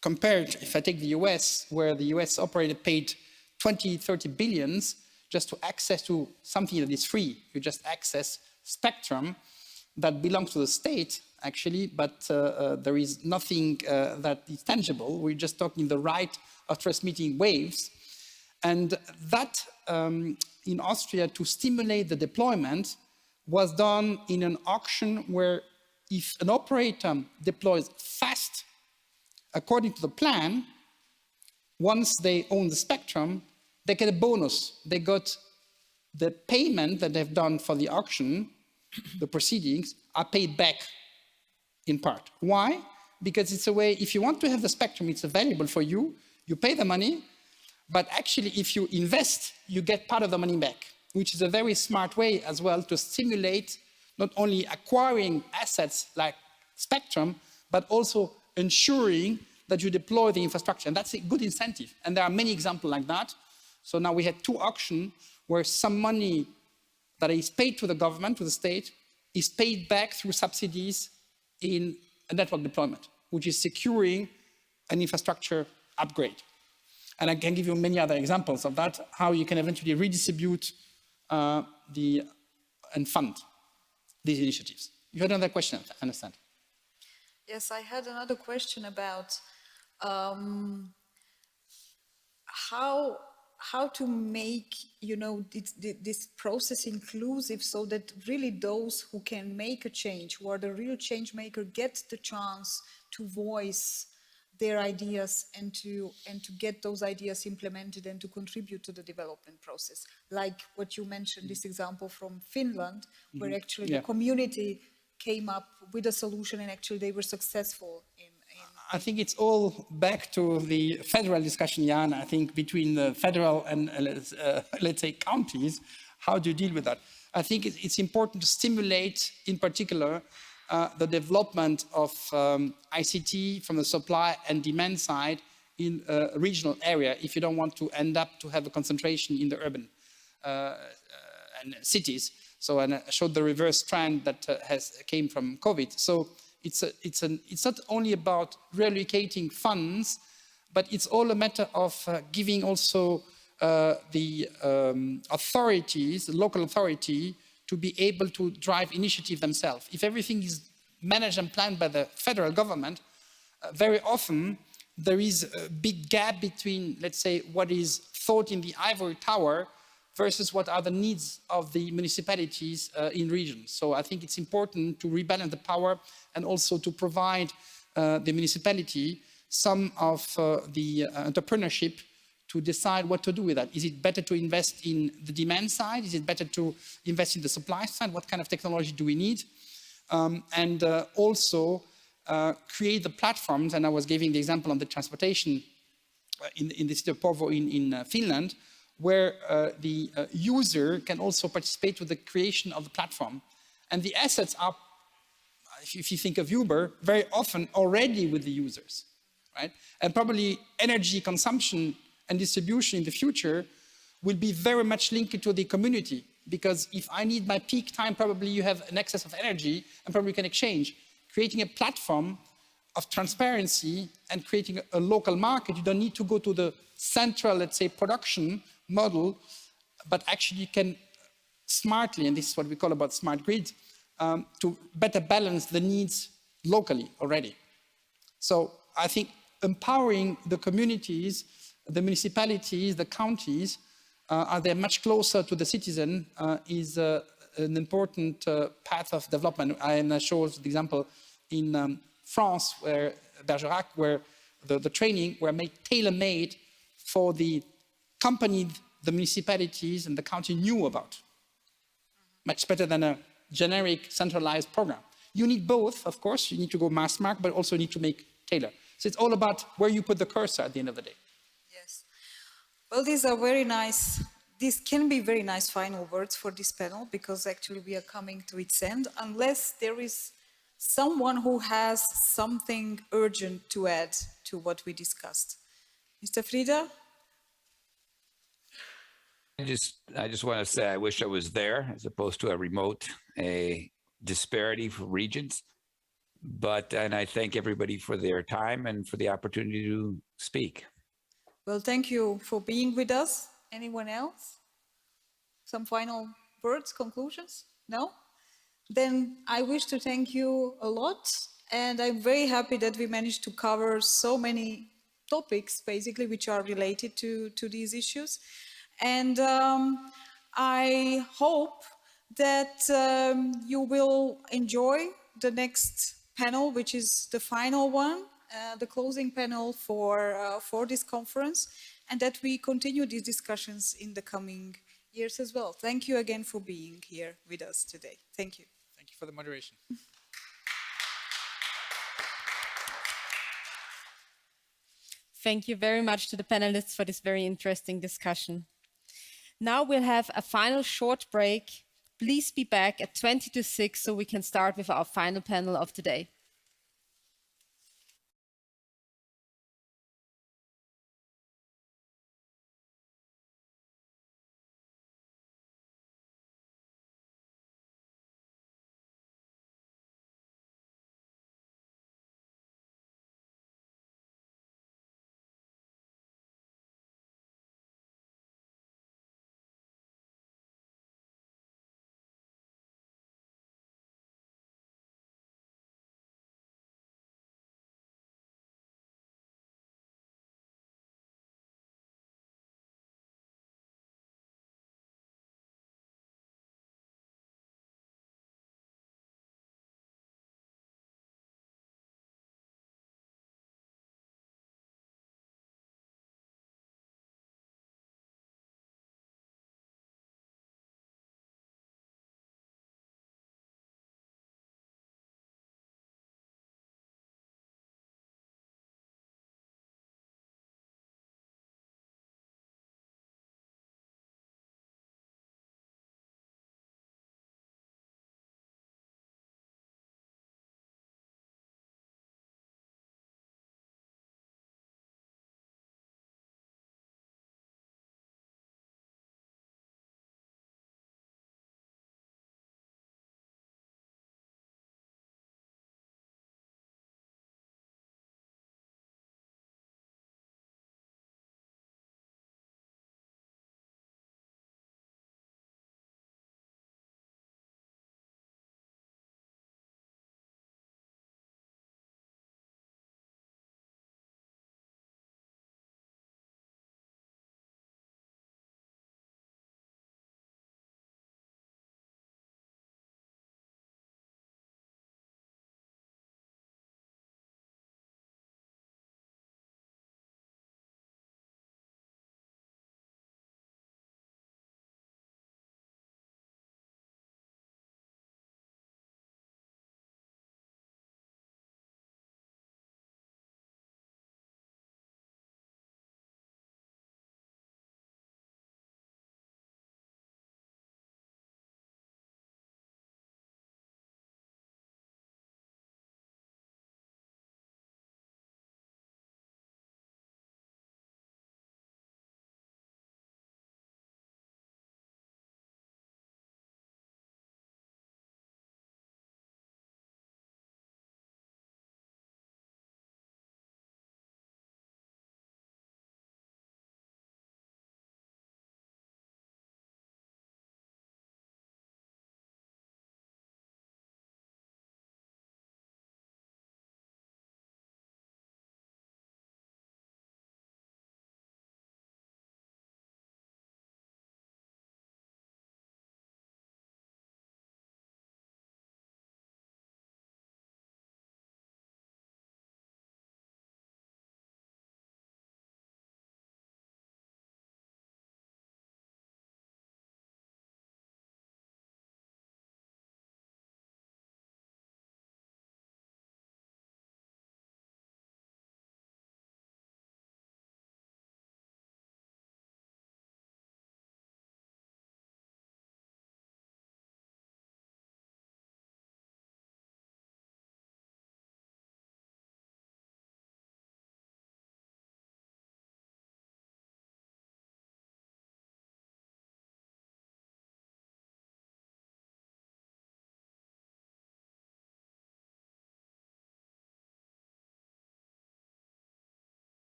compared, if I take the US, where the US operator paid 20, 30 billions just to access to something that is free. You just access spectrum that belongs to the state, actually, but there is nothing that is tangible. We're just talking the right of transmitting waves. And that, in Austria, to stimulate the deployment, was done in an auction where if an operator deploys fast, according to the plan, once they own the spectrum, they get a bonus. They got the payment that they've done for the auction, the proceedings, are paid back in part. Why? Because it's a way, if you want to have the spectrum, it's available for you, you pay the money, but actually if you invest, you get part of the money back, which is a very smart way as well to stimulate not only acquiring assets like spectrum, but also ensuring that you deploy the infrastructure. And that's a good incentive. And there are many examples like that. So now we had 2 auctions where some money that is paid to the government, to the state, is paid back through subsidies in a network deployment, which is securing an infrastructure upgrade. And I can give you many other examples of that, how you can eventually redistribute and fund these initiatives. You had another question, I understand. Yes, I had another question about how to make, this process inclusive so that really those who can make a change, who are the real change maker, get the chance to voice their ideas and to get those ideas implemented and to contribute to the development process. Like what you mentioned, this example from Finland, where actually the community came up with a solution and actually they were successful in I think it's all back to the federal discussion, Jan. I think between the federal and, let's say, counties, how do you deal with that? I think it's important to stimulate, in particular, the development of ICT from the supply and demand side in a regional area if you don't want to end up to have a concentration in the urban and cities. So, and I showed the reverse trend that came from COVID. So it's not only about reallocating funds, but it's all a matter of giving also the authorities, the local authority, to be able to drive initiative themselves. If everything is managed and planned by the federal government, very often there is a big gap between, let's say, what is thought in the ivory tower versus what are the needs of the municipalities in regions. So I think it's important to rebalance the power and also to provide the municipality some of the entrepreneurship to decide what to do with that. Is it better to invest in the demand side? Is it better to invest in the supply side? What kind of technology do we need? And also create the platforms, and I was giving the example on the transportation in the city of Porvoo in Finland, where the user can also participate with the creation of the platform. And the assets are, if you think of Uber, very often already with the users, right? And probably energy consumption and distribution in the future will be very much linked to the community, because if I need my peak time, probably you have an excess of energy and probably we can exchange. Creating a platform of transparency and creating a local market, you don't need to go to the central, let's say, production model, but actually you can smartly, and this is what we call about smart grid, to better balance the needs locally already. So I think empowering the communities, the municipalities, the counties, are they much closer to the citizen is an important path of development. I showed the example in France, where Bergerac, where the training were made tailor-made for the company the municipalities and the county knew about. Much better than a generic centralized program. You need both, of course. You need to go mass market, but also need to make tailor. So it's all about where you put the cursor at the end of the day. Yes. Well, these are very nice. These can be very nice final words for this panel, because actually we are coming to its end, unless there is someone who has something urgent to add to what we discussed. Mr. Frieda? I just want to say I wish I was there as opposed to a disparity for regions. And I thank everybody for their time and for the opportunity to speak. Well, thank you for being with us. Anyone else? Some final words, conclusions? No? Then I wish to thank you a lot. And I'm very happy that we managed to cover so many topics, basically, which are related to these issues. And I hope that you will enjoy the next panel, which is the final one, the closing panel for this conference, and that we continue these discussions in the coming years as well. Thank you again for being here with us today. Thank you. Thank you for the moderation. Thank you very much to the panelists for this very interesting discussion. Now we'll have a final short break. Please be back at 20 to 6 so we can start with our final panel of the day.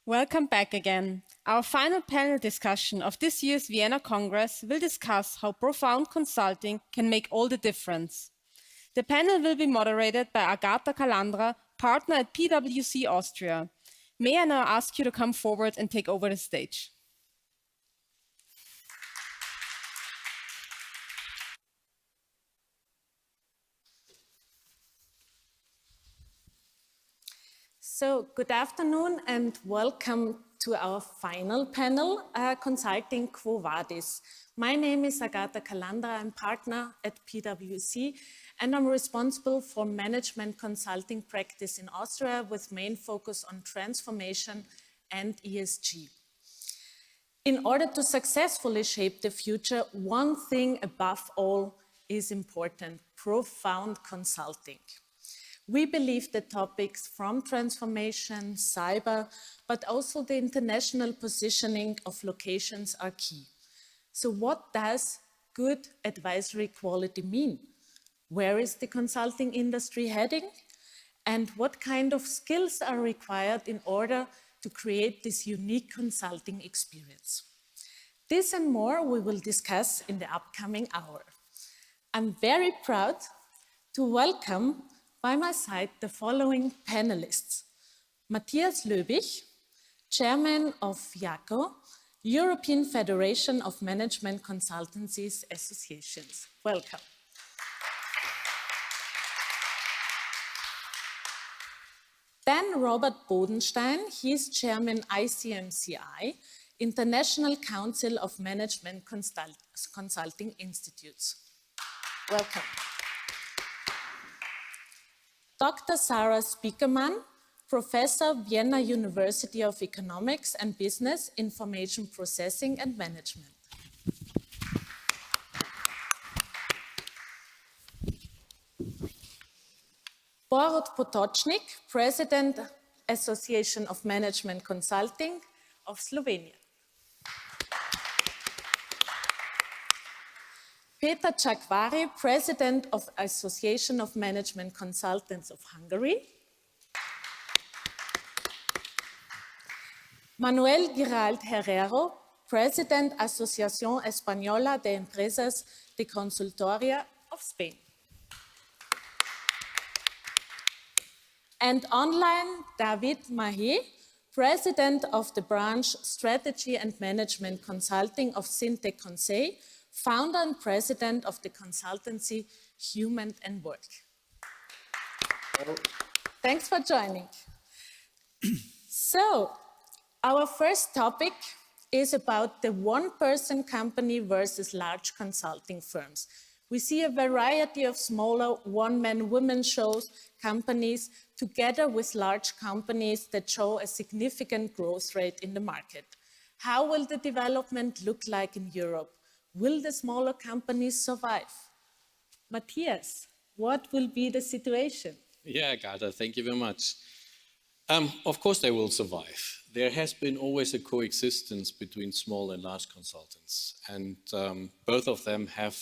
Welcome back again. Our final panel discussion of this year's Vienna Congress will discuss how profound consulting can make all the difference. The panel will be moderated by Agatha Calandra, partner at PwC Austria. May I now ask you to come forward and take over the stage? So, good afternoon and welcome to our final panel, Consulting Quo Vadis. My name is Agatha Calandra, I'm partner at PwC, and I'm responsible for management consulting practice in Austria with main focus on transformation and ESG. In order to successfully shape the future, one thing above all is important: profound consulting. We believe the topics from transformation, cyber, but also the international positioning of locations are key. So what does good advisory quality mean? Where is the consulting industry heading? And what kind of skills are required in order to create this unique consulting experience? This and more we will discuss in the upcoming hour. I'm very proud to welcome by my side the following panelists: Matthias Löbich, Chairman of YACO, European Federation of Management Consultancies Associations. Welcome. Then Robert Bodenstein, he is Chairman ICMCI, International Council of Management Consulting Institutes. Welcome. Dr. Sarah Spiekermann, Professor, Vienna University of Economics and Business, Information Processing and Management. Borut Potočnik, President, Association of Management Consulting of Slovenia. Peter Čakváry, President of Association of Management Consultants of Hungary. Manuel Giralt Herrero, President, Asociación Española de Empresas de Consultoría of Spain. And online, David Mahé, President of the branch Strategy and Management Consulting of Syntec Conseil, founder and president of the consultancy Human and Work. Thanks for joining. So, our first topic is about the one-person company versus large consulting firms. We see a variety of smaller one-man women shows companies together with large companies that show a significant growth rate in the market. How will the development look like in Europe? Will the smaller companies survive? Matthias, what will be the situation? Yeah, Agatha, thank you very much. Of course they will survive. There has been always a coexistence between small and large consultants, and both of them have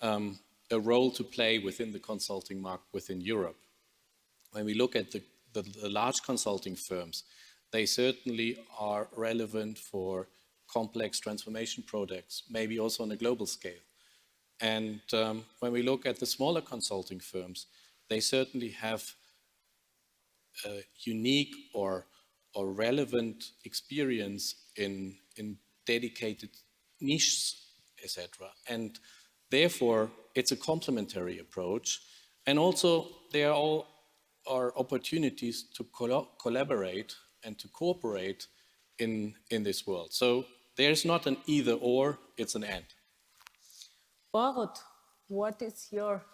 a role to play within the consulting market within Europe. When we look at the large consulting firms, they certainly are relevant for complex transformation projects, maybe also on a global scale. And when we look at the smaller consulting firms, they certainly have a unique or relevant experience in dedicated niches, etc. And therefore, it's a complementary approach. And also, there are opportunities to collaborate and to cooperate in this world. So there's not an either or, it's an and. Borut, what is your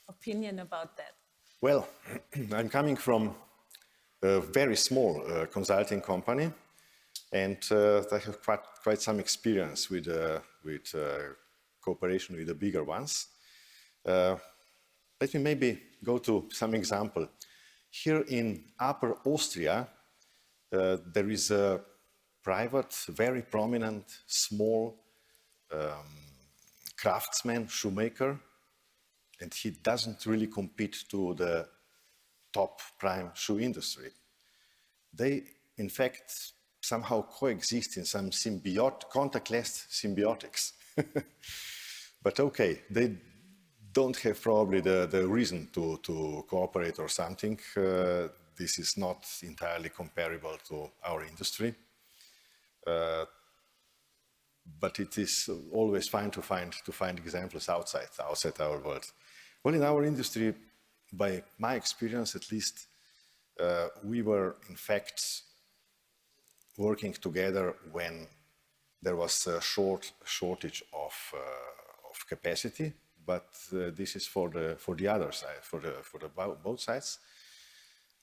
opinion about that? Well, I'm coming from a very small consulting company, and I have quite some experience with cooperation with the bigger ones. Let me maybe go to some example. Here in Upper Austria, there is a private, very prominent, small craftsman, shoemaker, and he doesn't really compete to the top prime shoe industry. They in fact, somehow coexist in some contactless symbiotics. But okay, they don't have probably the reason to cooperate or something. This is not entirely comparable to our industry. But it is always fine to find examples outside our world. Well, in our industry, by my experience at least, we were in fact working together when there was a shortage of capacity, but this is for the other side, for both sides.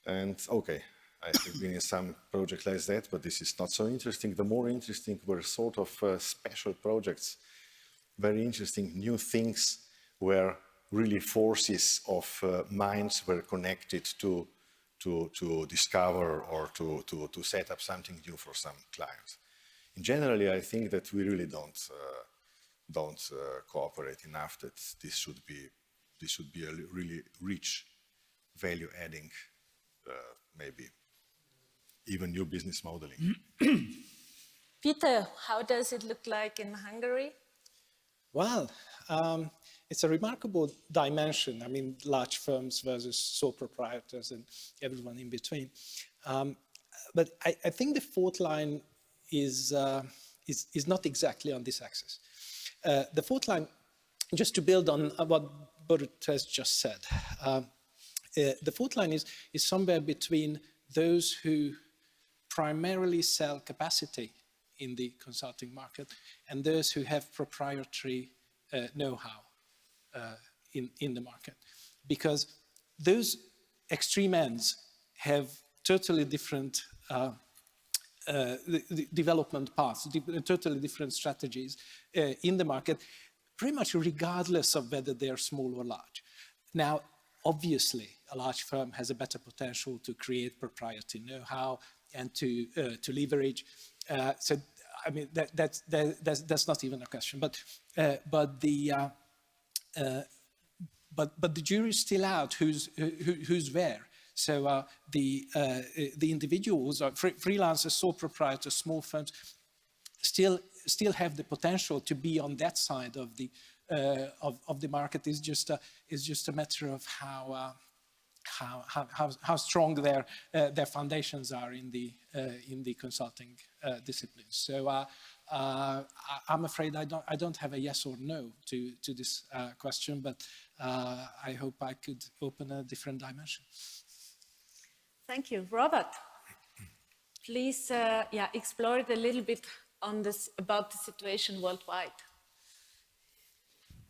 And okay, I have been in some projects like that, but this is not so interesting. The more interesting were sort of special projects, very interesting new things where really forces of minds were connected to discover or to set up something new for some clients. In generally, I think that we really don't cooperate enough. That this should be a really rich, value-adding, maybe even new business modeling. Peter, how does it look like in Hungary? Well, it's a remarkable dimension. I mean, large firms versus sole proprietors and everyone in between. But I think the fault line is not exactly on this axis. The fault line, just to build on what Borut has just said, the fault line is somewhere between those who primarily sell capacity in the consulting market and those who have proprietary know-how in the market. Because those extreme ends have totally different development paths, totally different strategies in the market, pretty much regardless of whether they are small or large. Now, obviously, a large firm has a better potential to create proprietary know-how and to leverage. So, I mean, that's not even a question. But the jury's still out. Who's where? So the individuals, freelancers, sole proprietors, small firms, still have the potential to be on that side of the market. Is just a matter of how strong their foundations are in the consulting disciplines. So I'm afraid I don't have a yes or no to this question, but I hope I could open a different dimension. Thank you. Robert, please explore it a little bit on this, about the situation worldwide.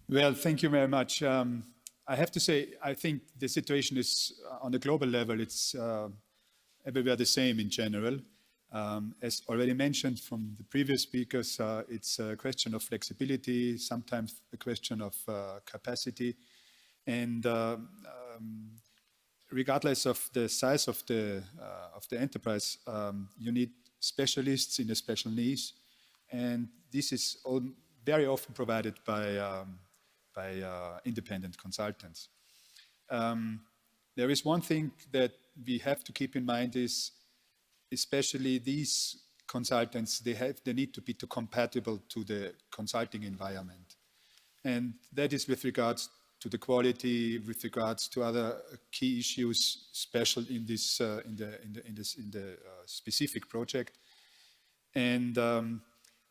Well, thank you very much. I have to say, I think the situation is on a global level, it's everywhere the same in general. As already mentioned from the previous speakers, it's a question of flexibility, sometimes a question of capacity. And regardless of the size of the enterprise, you need specialists in a special niche. And this is very often provided by independent consultants. There is one thing that we have to keep in mind is, especially these consultants, they need to be compatible to the consulting environment. And that is with regards to the quality, with regards to other key issues, special in this in the specific project. And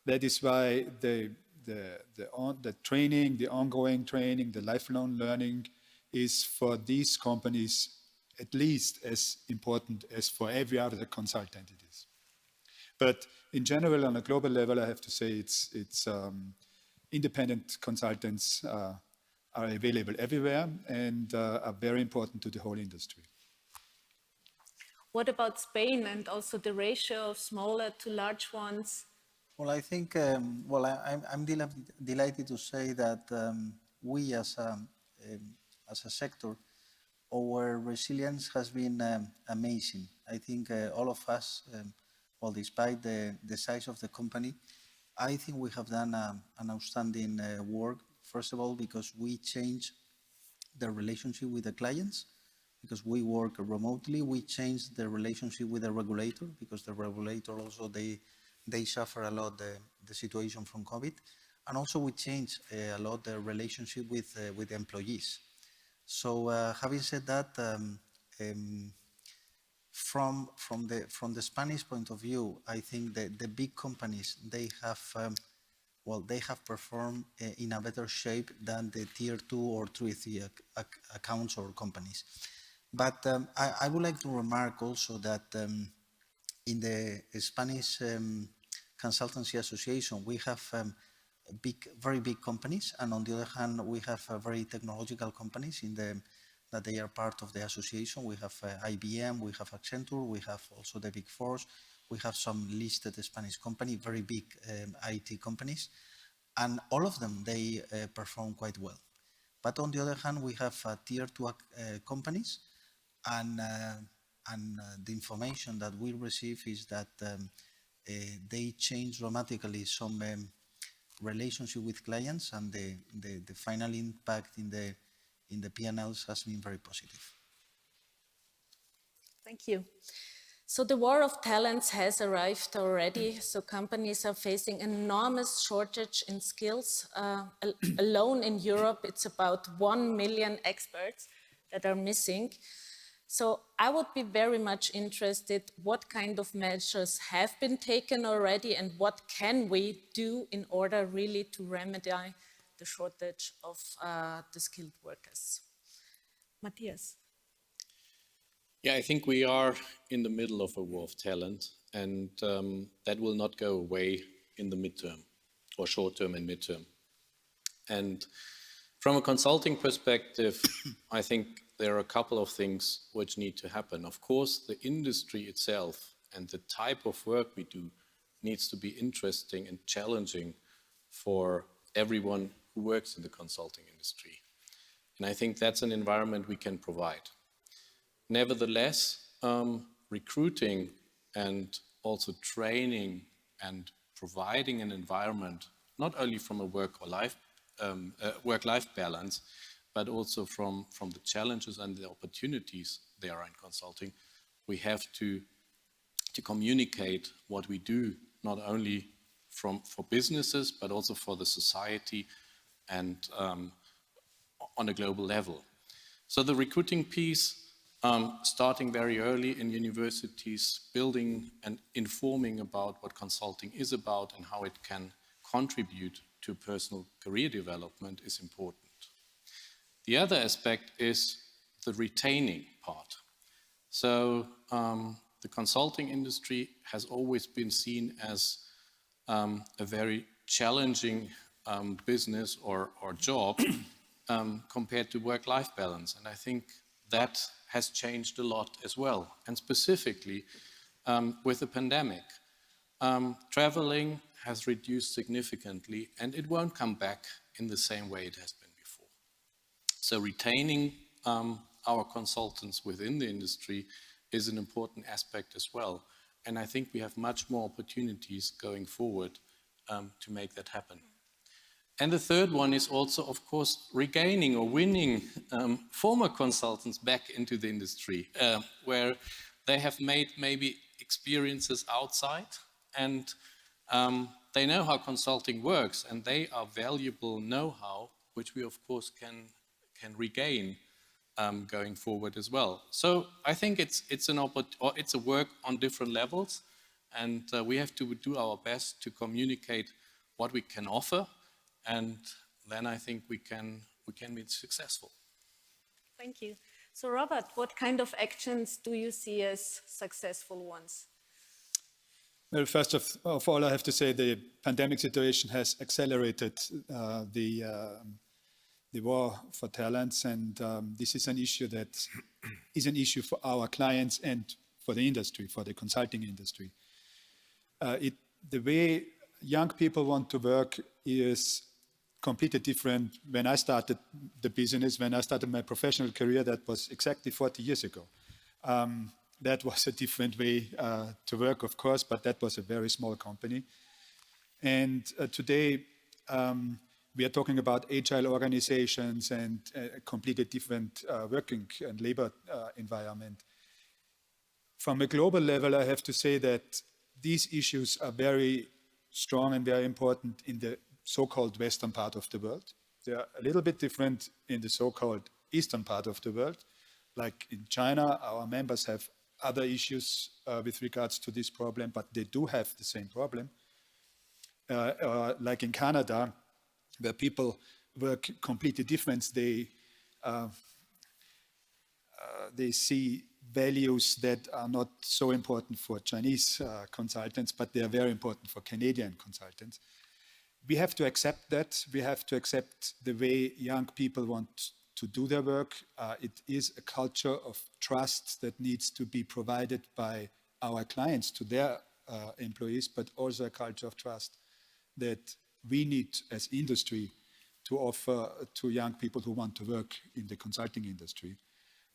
that is why the training, the ongoing training, the lifelong learning is for these companies at least as important as for every other consultant it is. But in general, on a global level, I have to say it's independent consultants are available everywhere and are very important to the whole industry. What about Spain and also the ratio of smaller to large ones? Well, I think, I'm delighted to say that we as a sector, our resilience has been amazing. I think all of us, well, despite the size of the company, I think we have done an outstanding work. First of all, because we changed the relationship with the clients. because we work remotely. We changed the relationship with the regulator because the regulator also, they suffer a lot the situation from COVID. And also we changed a lot the relationship with employees. So having said that, from the Spanish point of view, I think that the big companies, they have they have performed in a better shape than the tier 2 or 3 accounts or companies. But I would like to remark also that in the Spanish Consultancy Association, we have very big companies, and on the other hand, we have very technological companies that they are part of the association. We have IBM, we have Accenture, we have also the Big Four, we have some listed Spanish companies, very big IT companies, and all of them, they perform quite well. But on the other hand, we have tier 2 companies, and the information that we receive is that they change dramatically some relationship with clients, and the final impact in the P&Ls has been very positive. Thank you. So the war of talents has arrived already. So companies are facing enormous shortage in skills. Alone in Europe, it's about 1 million experts that are missing. So I would be very much interested what kind of measures have been taken already and what can we do in order really to remedy the shortage of the skilled workers. Matthias. Yeah, I think we are in the middle of a war of talent, and that will not go away in the midterm, or short term and midterm. And from a consulting perspective, I think there are a couple of things which need to happen. Of course, the industry itself and the type of work we do needs to be interesting and challenging for everyone who works in the consulting industry. And I think that's an environment we can provide. Nevertheless, recruiting and also training and providing an environment, not only from a work-life balance, but also from the challenges and the opportunities there are in consulting, we have to communicate what we do, not only for businesses, but also for the society and on a global level. So the recruiting piece, starting very early in universities, building and informing about what consulting is about and how it can contribute to personal career development is important. The other aspect is the retaining part. So the consulting industry has always been seen as a very challenging business or job compared to work-life balance. And I think that has changed a lot as well. And specifically with the pandemic, traveling has reduced significantly, and it won't come back in the same way it has been before. So retaining our consultants within the industry is an important aspect as well. And I think we have much more opportunities going forward to make that happen. And the third one is also, of course, regaining or winning former consultants back into the industry, where they have made maybe experiences outside, and they know how consulting works, and they are valuable know-how, which we, of course, can regain going forward as well. So I think it's a work on different levels, and we have to do our best to communicate what we can offer, and then I think we can be successful. Thank you. So Robert, what kind of actions do you see as successful ones? Well, first of all, I have to say the pandemic situation has accelerated the war for talents, and this is an issue that is an issue for our clients and for the industry, for the consulting industry. The way young people want to work is completely different. When I started the business, when I started my professional career, that was exactly 40 years ago. That was a different way to work, of course, but that was a very small company. And today, We are talking about agile organizations and a completely different working and labor environment. From a global level, I have to say that these issues are very strong and very important in the so-called Western part of the world. They are a little bit different in the so-called Eastern part of the world. Like in China, our members have other issues with regards to this problem, but they do have the same problem. Like in Canada, where people work completely different, they see values that are not so important for Chinese consultants, but they are very important for Canadian consultants. We have to accept that. We have to accept the way young people want to do their work. It is a culture of trust that needs to be provided by our clients to their employees, but also a culture of trust that we need as industry to offer to young people who want to work in the consulting industry.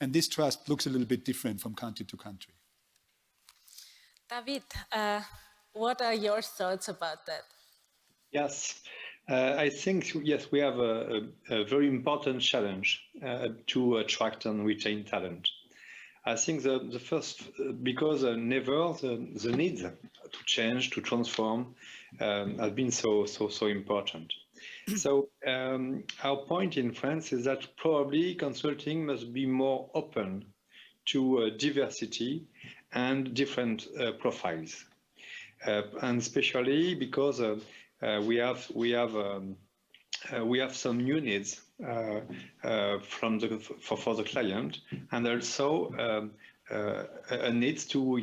And this trust looks a little bit different from country to country. David, what are your thoughts about that? Yes, I think, yes, we have a very important challenge to attract and retain talent. I think the first, because never the need to change, to transform has been so important. So our point in France is that probably consulting must be more open to diversity and different profiles, and especially because we have some new needs for the client, and also a need to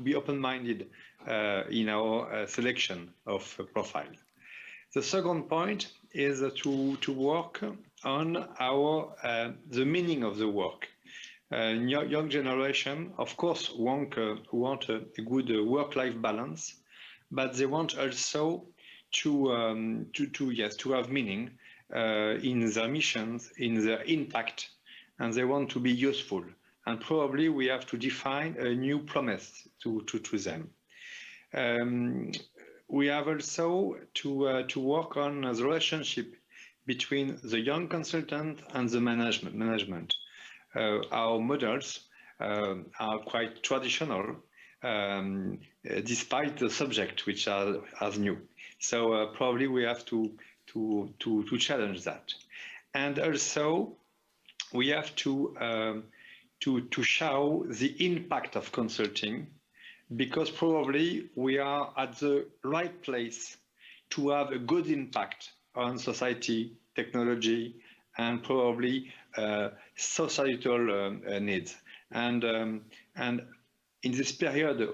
be open-minded in our selection of profile. The second point is to work on the meaning of the work. Young generation, of course, want a good work-life balance, but they want also to have meaning in their missions, in their impact, and they want to be useful. And probably we have to define a new promise to them. We have also to work on the relationship between the young consultant and the management. Our models are quite traditional, despite the subject which are new. So probably we have to challenge that, and also we have to show the impact of consulting, because probably we are at the right place to have a good impact on society, technology, and probably societal needs. And in this period,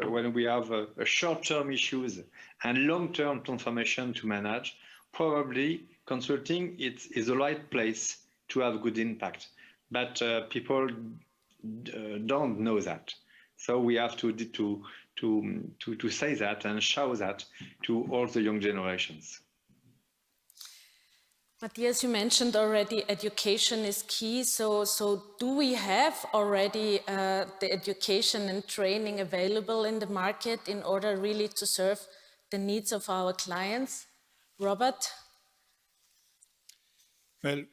when we have short-term issues and long-term transformation to manage, probably consulting is the right place to have good impact. But people don't know that. So we have to say that and show that to all the young generations. Matthias, you mentioned already education is key. So do we have already the education and training available in the market in order really to serve the needs of our clients? Robert? Well,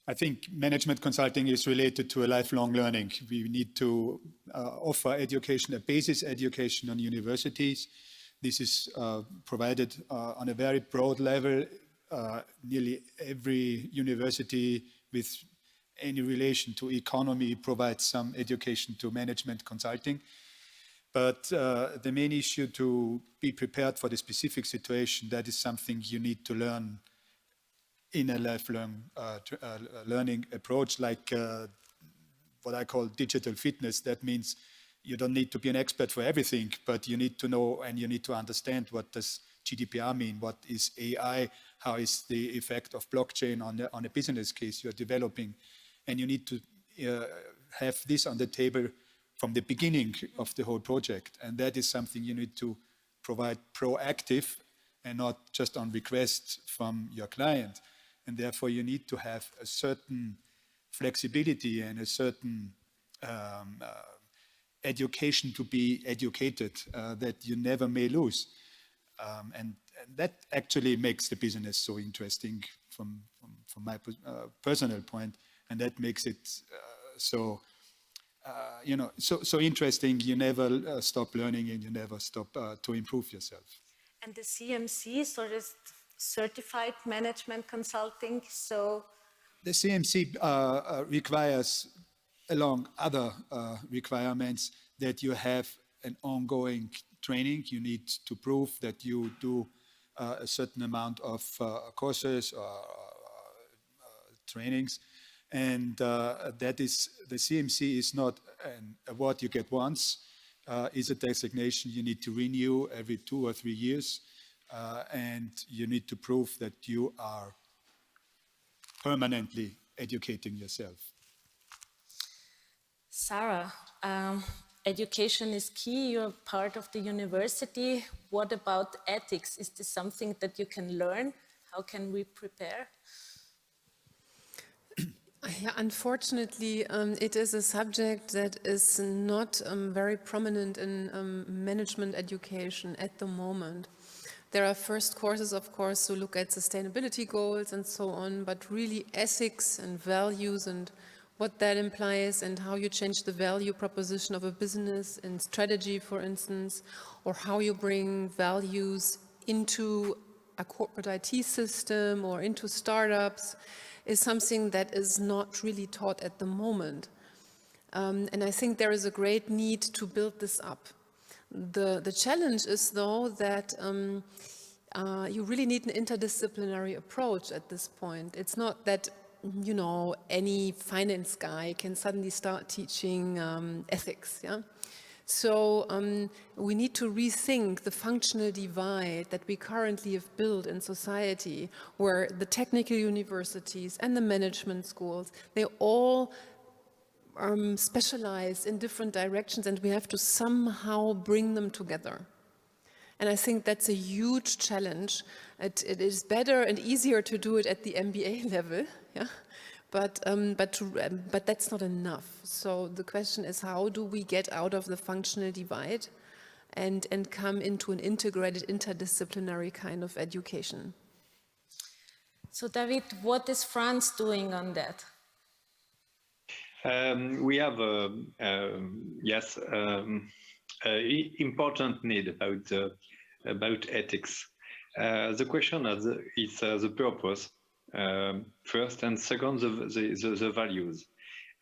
I think management consulting is related to a lifelong learning. We need to offer education, a basis education on universities. This is provided on a very broad level. Nearly every university with any relation to economy provides some education to management consulting. But the main issue to be prepared for the specific situation, that is something you need to learn in a lifelong learning approach, like what I call digital fitness. That means you don't need to be an expert for everything, but you need to know and you need to understand what does GDPR mean, what is AI, how is the effect of blockchain on a business case you're developing. And you need to have this on the table from the beginning of the whole project. And that is something you need to provide proactive and not just on request from your client. And therefore you need to have a certain flexibility and a certain education to be educated that you never may lose. that actually makes the business so interesting from my personal point, and that makes it so interesting. You never stop learning, and you never stop to improve yourself. And the CMC, so this certified management consulting, so the CMC requires, along other requirements, that you have an ongoing training. You need to prove that you do a certain amount of courses or trainings, and that is, the CMC is not an award you get once. It's a designation you need to renew every 2 or 3 years, and you need to prove that you are permanently educating yourself. Sarah, education is key. You're part of the university. What about ethics? Is this something that you can learn? How can we prepare? Yeah, unfortunately, it is a subject that is not very prominent in management education at the moment. There are first courses, of course, to look at sustainability goals and so on, but really ethics and values and what that implies and how you change the value proposition of a business and strategy, for instance, or how you bring values into a corporate IT system or into startups is something that is not really taught at the moment. And I think there is a great need to build this up. The challenge is, though, that you really need an interdisciplinary approach at this point. It's not that, you know, any finance guy can suddenly start teaching ethics, yeah? So we need to rethink the functional divide that we currently have built in society, where the technical universities and the management schools, they all specialize in different directions, and we have to somehow bring them together. And I think that's a huge challenge. It is better and easier to do it at the MBA level, yeah? But that's not enough. So the question is, how do we get out of the functional divide and come into an integrated, interdisciplinary kind of education? So David, what is France doing on that? We have important need about ethics. The question is the purpose first, and second the values.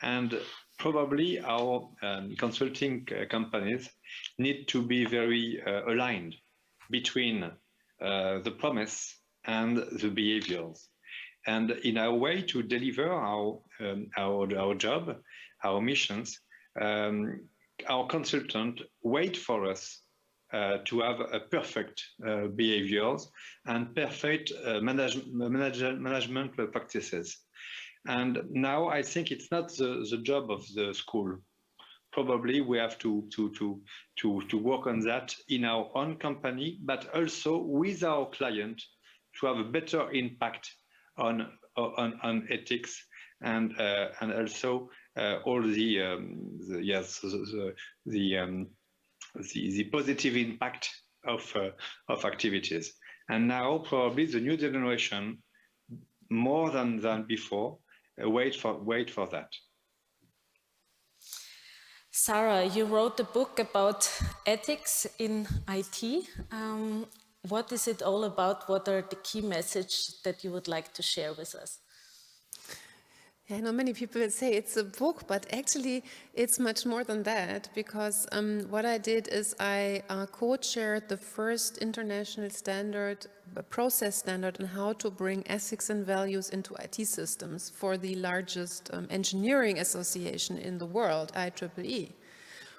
And probably our consulting companies need to be very aligned between the promise and the behaviors. And in our way to deliver our job, our missions, our consultant wait for us to have a perfect behaviors and perfect management practices. And now I think it's not the job of the school. Probably we have to work on that in our own company, but also with our client to have a better impact on ethics and also all the positive impact of activities. And now probably the new generation, more than before, wait for that. Sarah, you wrote a book about ethics in IT. What is it all about? What are the key messages that you would like to share with us? Yeah, I know many people say it's a book, but actually it's much more than that, because what I did is I co-chaired the first international standard, process standard on how to bring ethics and values into IT systems for the largest engineering association in the world, IEEE,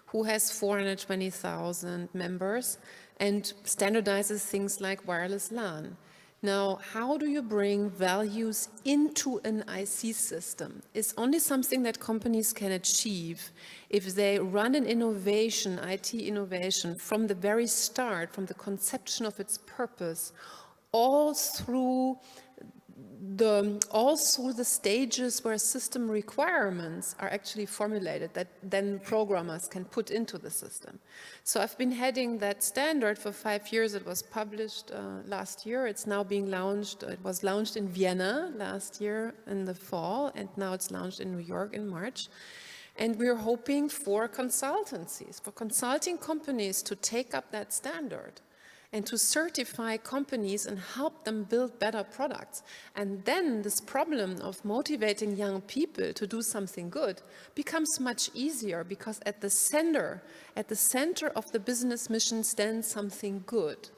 who has 420,000 members and standardizes things like wireless LAN. Now, how do you bring values into an IC system? It's only something that companies can achieve if they run an innovation, IT innovation, from the very start, from the conception of its purpose, all through all through the stages where system requirements are actually formulated that then programmers can put into the system. So I've been heading that standard for 5 years. It was published last year. It's now being launched. It was launched in Vienna last year in the fall, and now it's launched in New York in March. And we're hoping for consultancies, for consulting companies to take up that standard and to certify companies and help them build better products. And then this problem of motivating young people to do something good becomes much easier, because at the center of the business mission stands something good.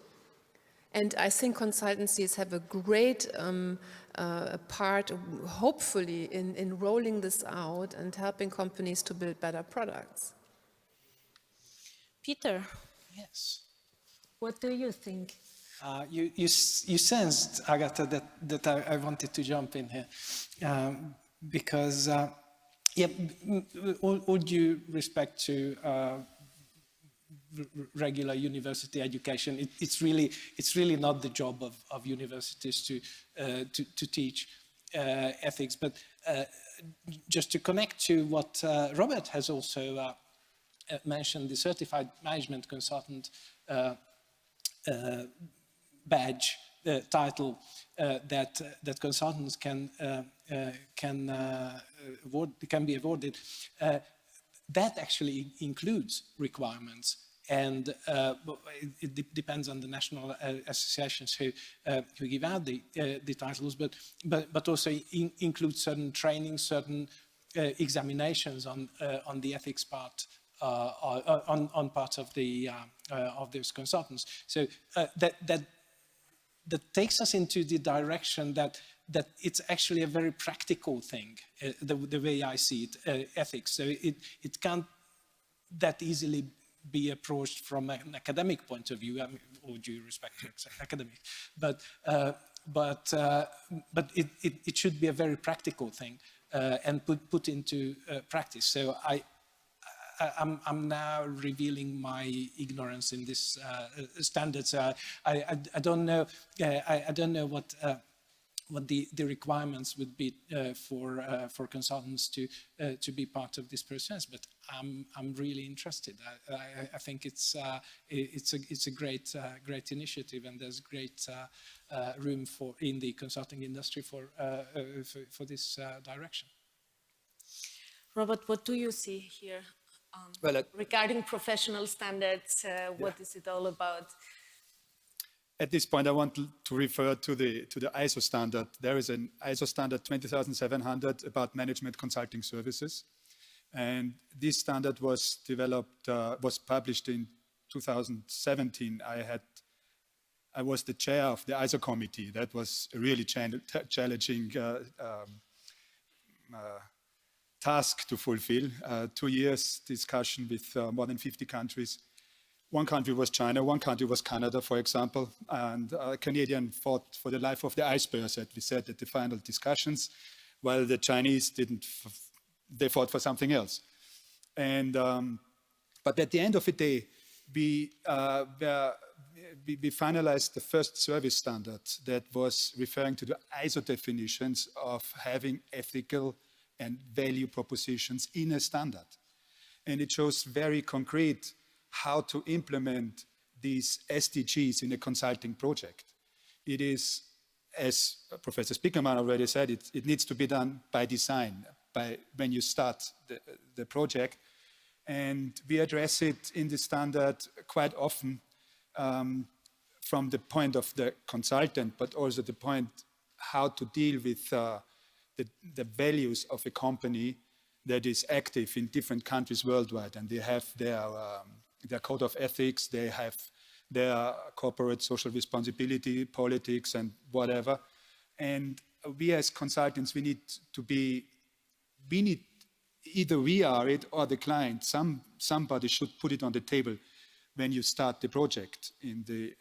And I think consultancies have a great part, hopefully, in rolling this out and helping companies to build better products. Peter. Yes. What do you think? You sensed, Agatha, that I wanted to jump in here because, all due respect to regular university education, it's really not the job of universities to teach ethics. But just to connect to what Robert has also mentioned, the certified management consultant badge title that consultants can be awarded. That actually includes requirements, and it depends on the national associations who give out the titles, but also includes certain training, certain examinations on the ethics part. On part of those consultants, so that takes us into the direction that it's actually a very practical thing, the way I see it, ethics. So it can't that easily be approached from an academic point of view. I mean, all due respect to academics, but it should be a very practical thing and put into practice. So I'm now revealing my ignorance in this standard. So I don't know. I don't know what the requirements would be for consultants to be part of this process. But I'm really interested. I think it's a great initiative, and there's great room in the consulting industry for this direction. Robert, what do you see here? Regarding professional standards, what is it all about? At this point, I want to refer to the ISO standard. There is an ISO standard 20700 about management consulting services, and this standard was developed, was published in 2017. I was the chair of the ISO committee. That was a really challenging task to fulfill. 2 years discussion with more than 50 countries. One country was China, one country was Canada, for example, and a Canadian fought for the life of the iceberg, as we said at the final discussions, while the Chinese didn't, they fought for something else. And, but at the end of the day, we finalized the first service standard that was referring to the ISO definitions of having ethical and value propositions in a standard. And it shows very concrete how to implement these SDGs in a consulting project. It is, as Professor Spiekermann already said, it needs to be done by design, when you start the project. And we address it in the standard quite often from the point of the consultant, but also the point how to deal with the values of a company that is active in different countries worldwide, and they have their code of ethics, they have their corporate social responsibility, politics, and whatever. And we as consultants, we need either we are it or the client. Somebody should put it on the table when you start the project. In the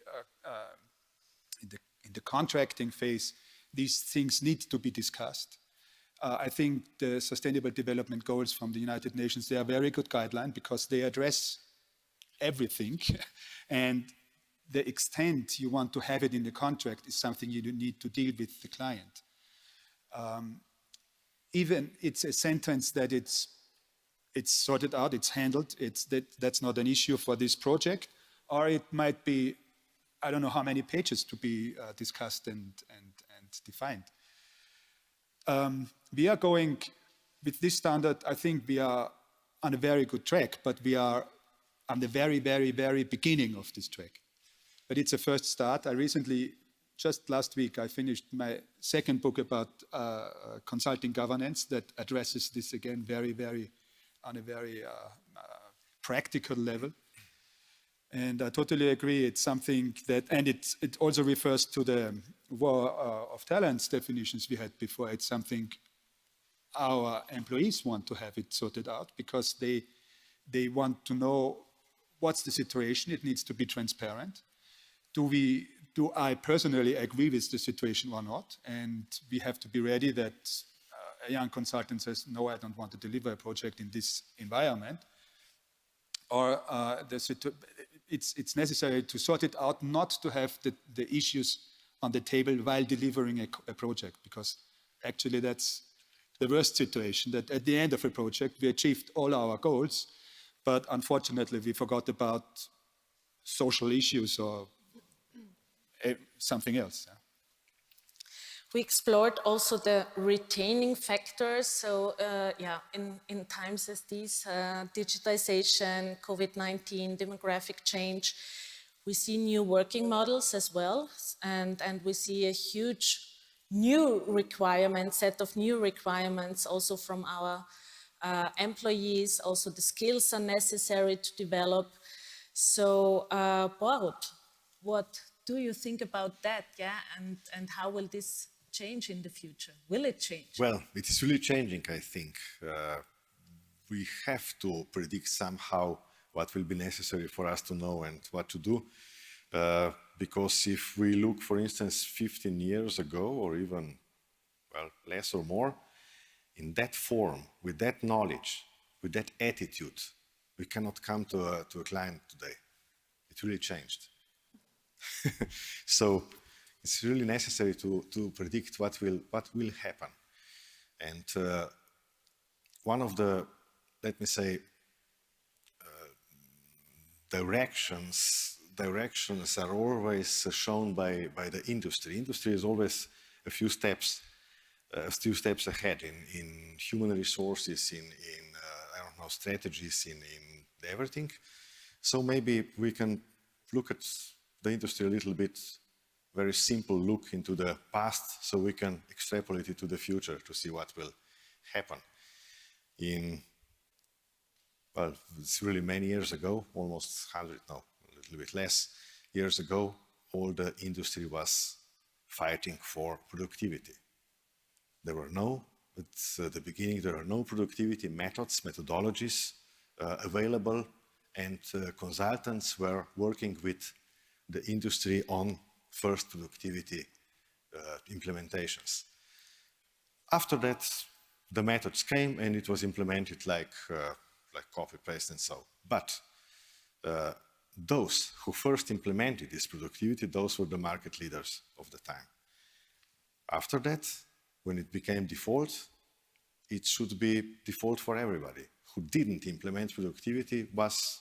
contracting phase, these things need to be discussed. I think the Sustainable Development Goals from the United Nations, they are a very good guideline because they address everything. And the extent you want to have it in the contract is something you need to deal with the client. Even it's a sentence that it's sorted out, it's handled, that's not an issue for this project, or it might be, I don't know how many pages to be discussed and defined. We are going, with this standard, I think we are on a very good track, but we are on the very, very, very beginning of this track. But it's a first start. I recently, just last week, I finished my second book about consulting governance that addresses this again on a very practical level. And I totally agree, it's something that, and it also refers to the war of talents definitions we had before. It's something our employees want to have it sorted out because they want to know what's the situation. It needs to be transparent. Do I personally agree with the situation or not? And we have to be ready that a young consultant says, no, I don't want to deliver a project in this environment. Or it's necessary to sort it out, not to have the issues on the table while delivering a project, because actually that's the worst situation, that at the end of a project we achieved all our goals, but unfortunately we forgot about social issues or something else. We explored also the retaining factors. So in times as these, digitization, COVID-19, demographic change, we see new working models as well. And we see a huge set of new requirements also from our employees. Also the skills are necessary to develop. So Borut, what do you think about that? And how will this change in the future? Will it change? Well, it is really changing, I think. We have to predict somehow what will be necessary for us to know and what to do. Because if we look, for instance, 15 years ago, or even, well, less or more, in that form, with that knowledge, with that attitude, we cannot come to a client today. It really changed. So it's really necessary to predict what will happen. And one of the, let me say, directions are always shown by the industry. Industry is always a few steps ahead in human resources, in I don't know, strategies, in everything. So maybe we can look at the industry a little bit, very simple look into the past, so we can extrapolate it to the future to see what will happen. Well, it's really many years ago, almost 100, no, a little bit less years ago, all the industry was fighting for productivity. There were no, at the beginning, there are no productivity methodologies available, and consultants were working with the industry on first productivity implementations. After that, the methods came and it was implemented like copy-paste and so. But those who first implemented this productivity, those were the market leaders of the time. After that, when it became default, it should be default for everybody. Who didn't implement productivity was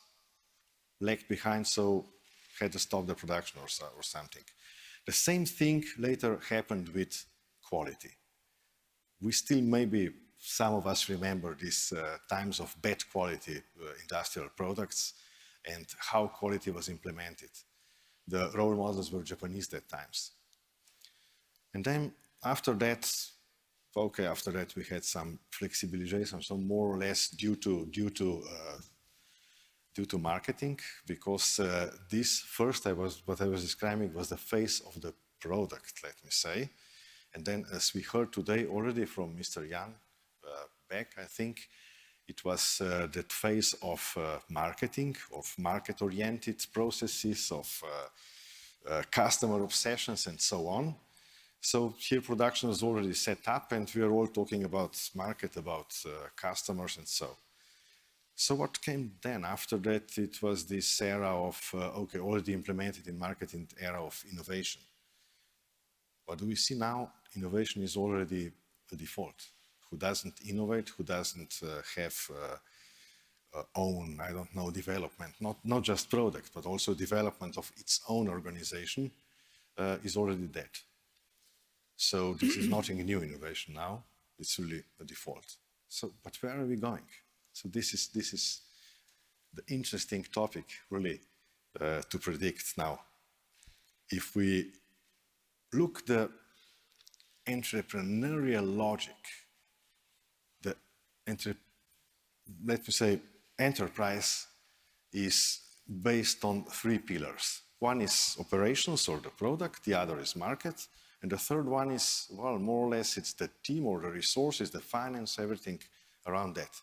lagged behind, so had to stop the production or something. The same thing later happened with quality. We still, maybe some of us remember these times of bad quality industrial products and how quality was implemented. The role models were Japanese at times. And then after that, okay, after that we had some flexibilization, so more or less due to marketing, because this first what I was describing was the face of the product, let me say. And then, as we heard today already from Mr. Jan Beck, I think it was that phase of marketing, of market-oriented processes, of customer obsessions, and so on. So here production is already set up, and we are all talking about market, about customers, and so. So what came then? After that, it was this era of, okay, already implemented in marketing, era of innovation. What do we see now? Innovation is already a default, who doesn't innovate, who doesn't have own, I don't know, development, not just product, but also development of its own organization, is already dead. So this is nothing new innovation now, it's really a default. So, but where are we going? So this is the interesting topic, really, to predict now. If we look the entrepreneurial logic, let me say, enterprise is based on 3 pillars. One is operations or the product, the other is market, and the third one is, well, more or less it's the team or the resources, the finance, everything around that.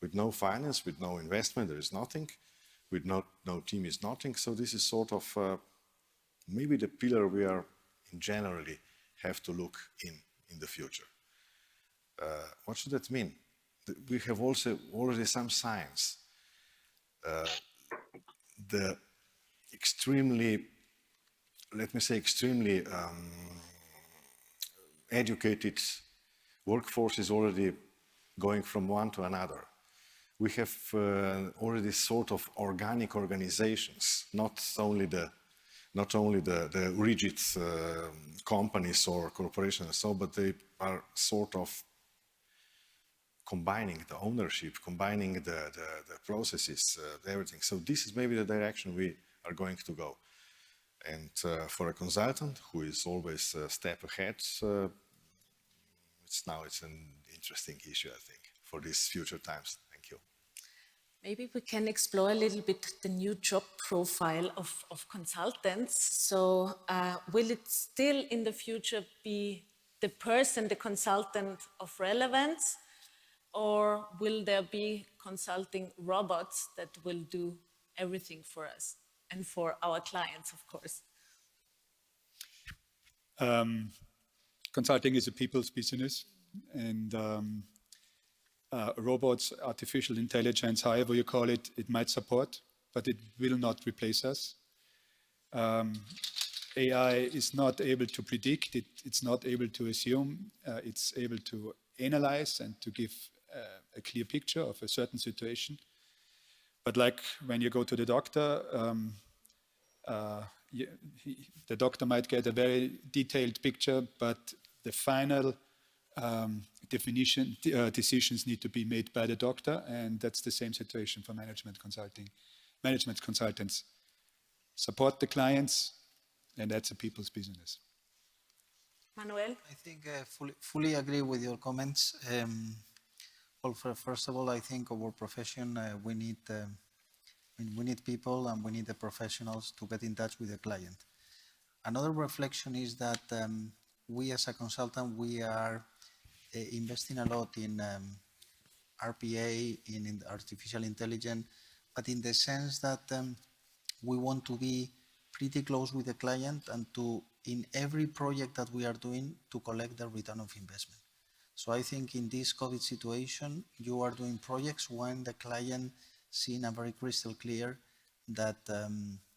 With no finance, with no investment, there is nothing. With no team is nothing. So this is sort of maybe the pillar we are in generally have to look in the future. What should that mean? We have also already some signs. The extremely, let me say, extremely educated workforce is already going from one to another. We have already sort of organic organizations, not only the rigid companies or corporations and so, but they are sort of combining the ownership, combining the processes, everything. So this is maybe the direction we are going to go. And for a consultant who is always a step ahead, it's an interesting issue, I think, for these future times. Thank you. Maybe we can explore a little bit the new job profile of consultants. So will it still in the future be the person, the consultant of relevance, or will there be consulting robots that will do everything for us and for our clients, of course? Consulting is a people's business, and robots, artificial intelligence, however you call it, it might support, but it will not replace us. AI is not able to predict, it's not able to assume, it's able to analyze and to give a clear picture of a certain situation. But like when you go to the doctor, the doctor might get a very detailed picture, but the final decisions need to be made by the doctor, and that's the same situation for management consulting. Management consultants support the clients, and that's a people's business. Manuel? I think I fully agree with your comments. Well, first of all, I think our profession, we need people and we need the professionals to get in touch with the client. Another reflection is that we as a consultant, we are investing a lot in RPA, in artificial intelligence, but in the sense that we want to be pretty close with the client and to, in every project that we are doing, to collect the return of investment. So I think in this COVID situation, you are doing projects when the client seeing a very crystal clear that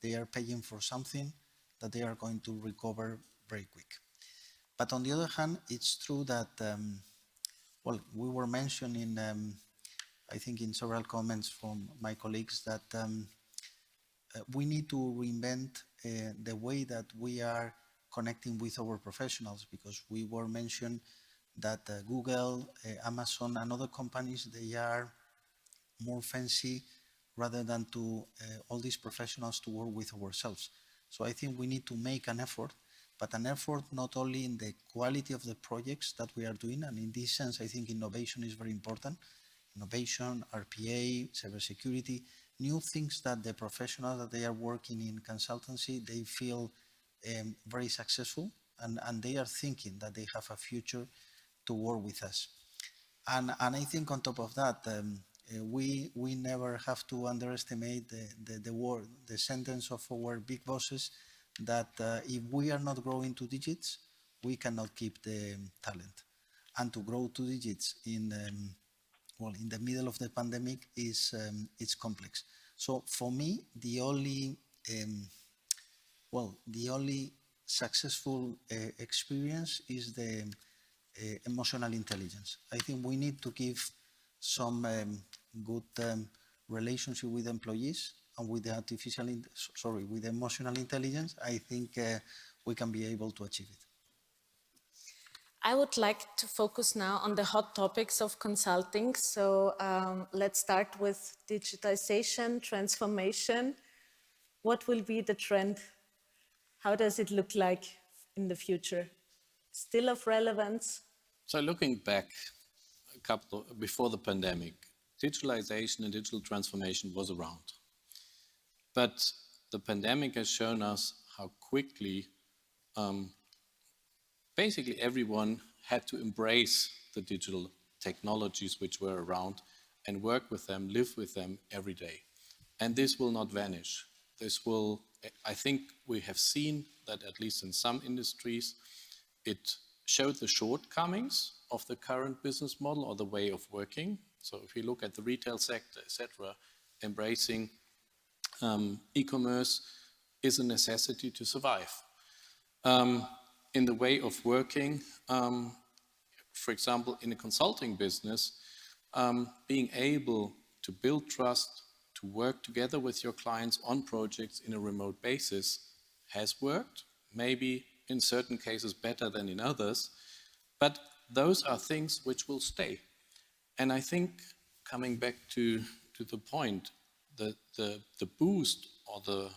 they are paying for something that they are going to recover very quick. But on the other hand, it's true that, well, we were mentioning, I think in several comments from my colleagues, that we need to reinvent the way that we are connecting with our professionals, because we were mentioned that Google, Amazon, and other companies, they are more fancy rather than to all these professionals to work with ourselves. So I think we need to make an effort, but an effort not only in the quality of the projects that we are doing, and in this sense, I think innovation is very important. Innovation, RPA, cybersecurity, new things that the professionals that they are working in consultancy, they feel very successful, and they are thinking that they have a future to work with us. And I think on top of that, we never have to underestimate the sentence of our big bosses that if we are not growing 2 digits, we cannot keep the talent. And to grow 2 digits in the middle of the pandemic is it's complex. So for me, the only successful experience is the emotional intelligence. I think we need to give some good relationship with employees, and with the with emotional intelligence, I think we can be able to achieve it. I would like to focus now on the hot topics of consulting. So let's start with digitization, transformation. What will be the trend? How does it look like in the future? Still of relevance? So looking back before the pandemic, digitalization and digital transformation was around. But the pandemic has shown us how quickly basically everyone had to embrace the digital technologies which were around and work with them, live with them every day. And this will not vanish. This will, I think we have seen that at least in some industries, it showed the shortcomings of the current business model or the way of working. So if you look at the retail sector, etc., embracing e-commerce is a necessity to survive. In the way of working, for example, in a consulting business, being able to build trust, to work together with your clients on projects in a remote basis has worked, maybe in certain cases better than in others, but those are things which will stay. And I think, coming back to the point, the boost or the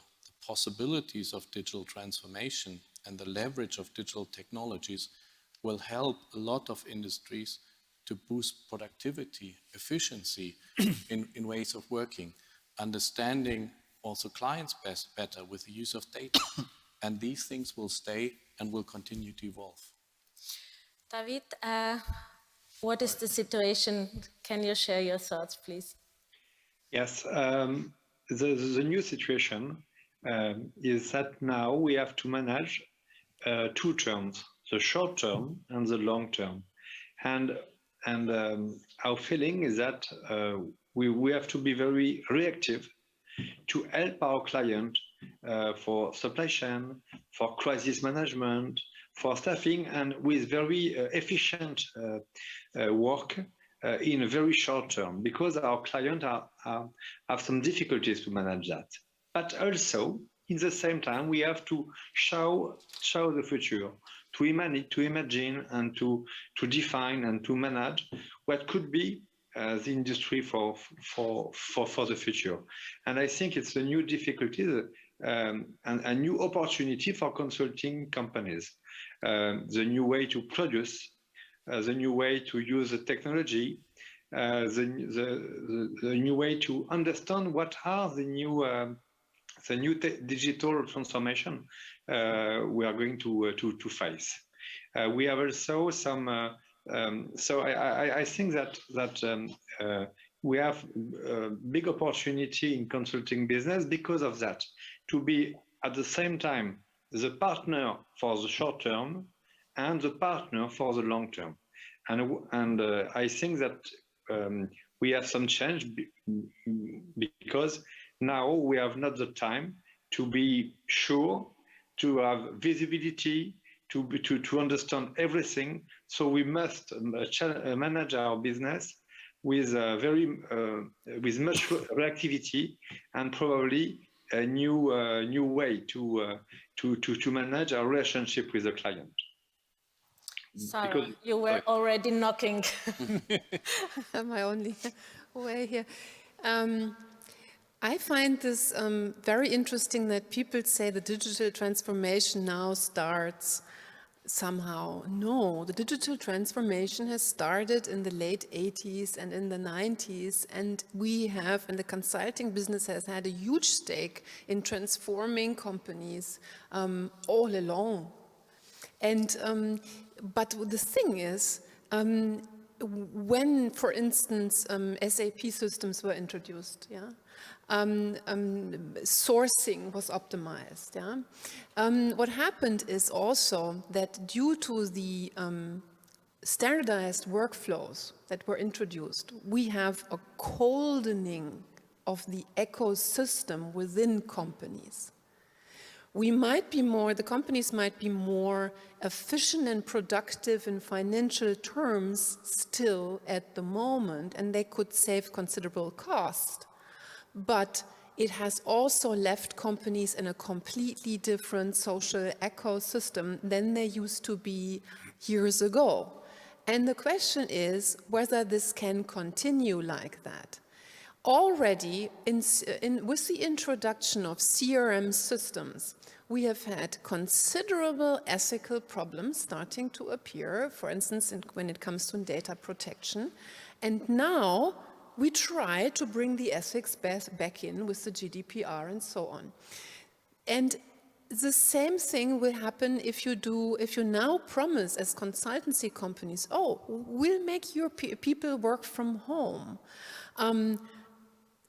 possibilities of digital transformation and the leverage of digital technologies will help a lot of industries to boost productivity, efficiency in ways of working, understanding also clients better with the use of data. And these things will stay and will continue to evolve. David, what is the situation? Can you share your thoughts, please? Yes, the new situation is that now we have to manage two terms, the short term and the long term. And our feeling is that we have to be very reactive to help our client for supply chain, for crisis management, for staffing, and with very efficient work in a very short term, because our clients have some difficulties to manage that. But also, in the same time, we have to show the future, to imagine and to define and to manage what could be the industry for the future. And I think it's a new difficulty and a new opportunity for consulting companies. The new way to produce, the new way to use the technology, the new way to understand what are the new digital transformation we are going to face. We have also some. So I think that we have a big opportunity in consulting business because of that, to be at the same time the partner for the short term and the partner for the long term. And I think that we have some change because now we have not the time to be sure, to have visibility, to understand everything. So we must manage our business with with much reactivity and probably a new way to manage our relationship with the client. Sarah, you were already knocking. My only way here. I find this very interesting that people say the digital transformation now starts somehow. No, the digital transformation has started in the late 80s and in the 90s, and we have, and the consulting business has had a huge stake in transforming companies all along. And but the thing is, when, for instance, SAP systems were introduced, sourcing was optimized. What happened is also that due to the standardized workflows that were introduced, we have a coldening of the ecosystem within companies. the companies might be more efficient and productive in financial terms still at the moment, and they could save considerable cost. But it has also left companies in a completely different social ecosystem than they used to be years ago. And the question is whether this can continue like that. Already, with the introduction of CRM systems, we have had considerable ethical problems starting to appear, for instance, when it comes to data protection. And now we try to bring the ethics back in with the GDPR and so on. And the same thing will happen if you now promise as consultancy companies, oh, we'll make your people work from home.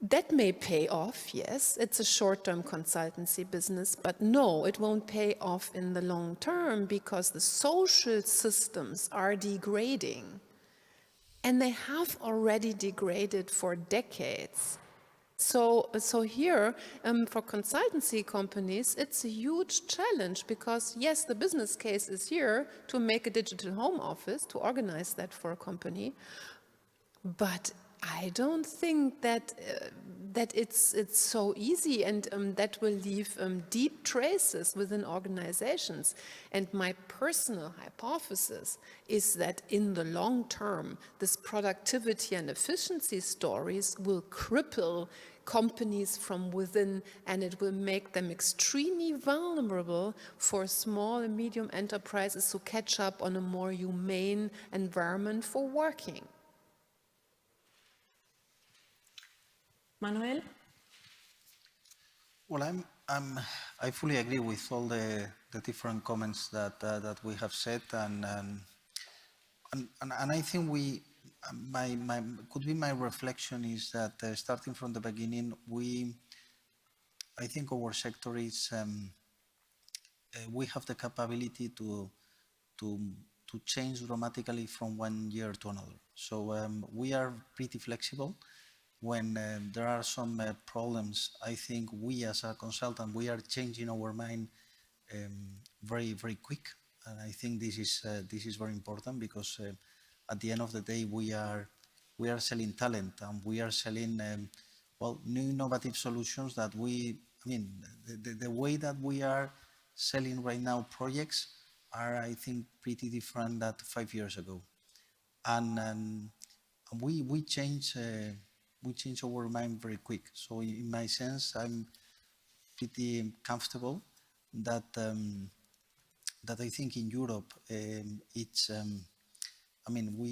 That may pay off, yes, it's a short-term consultancy business, but no, it won't pay off in the long term because the social systems are degrading. And they have already degraded for decades. So here, for consultancy companies, it's a huge challenge because, yes, the business case is here to make a digital home office, to organize that for a company, but I don't think that it's so easy, and that will leave deep traces within organizations. And my personal hypothesis is that in the long term, this productivity and efficiency stories will cripple companies from within, and it will make them extremely vulnerable for small and medium enterprises to catch up on a more humane environment for working. Manuel? Well, I fully agree with all the different comments that we have said, and I think my reflection is that starting from the beginning, I think our sector is we have the capability to change dramatically from one year to another. So we are pretty flexible. When there are some problems, I think we as a consultant, we are changing our mind very, very quick. And I think this is very important because at the end of the day, we are selling talent, and we are selling new innovative solutions that the way that we are selling right now projects are, I think, pretty different than 5 years ago. And we change our mind very quick. So in my sense, I'm pretty comfortable that I think in Europe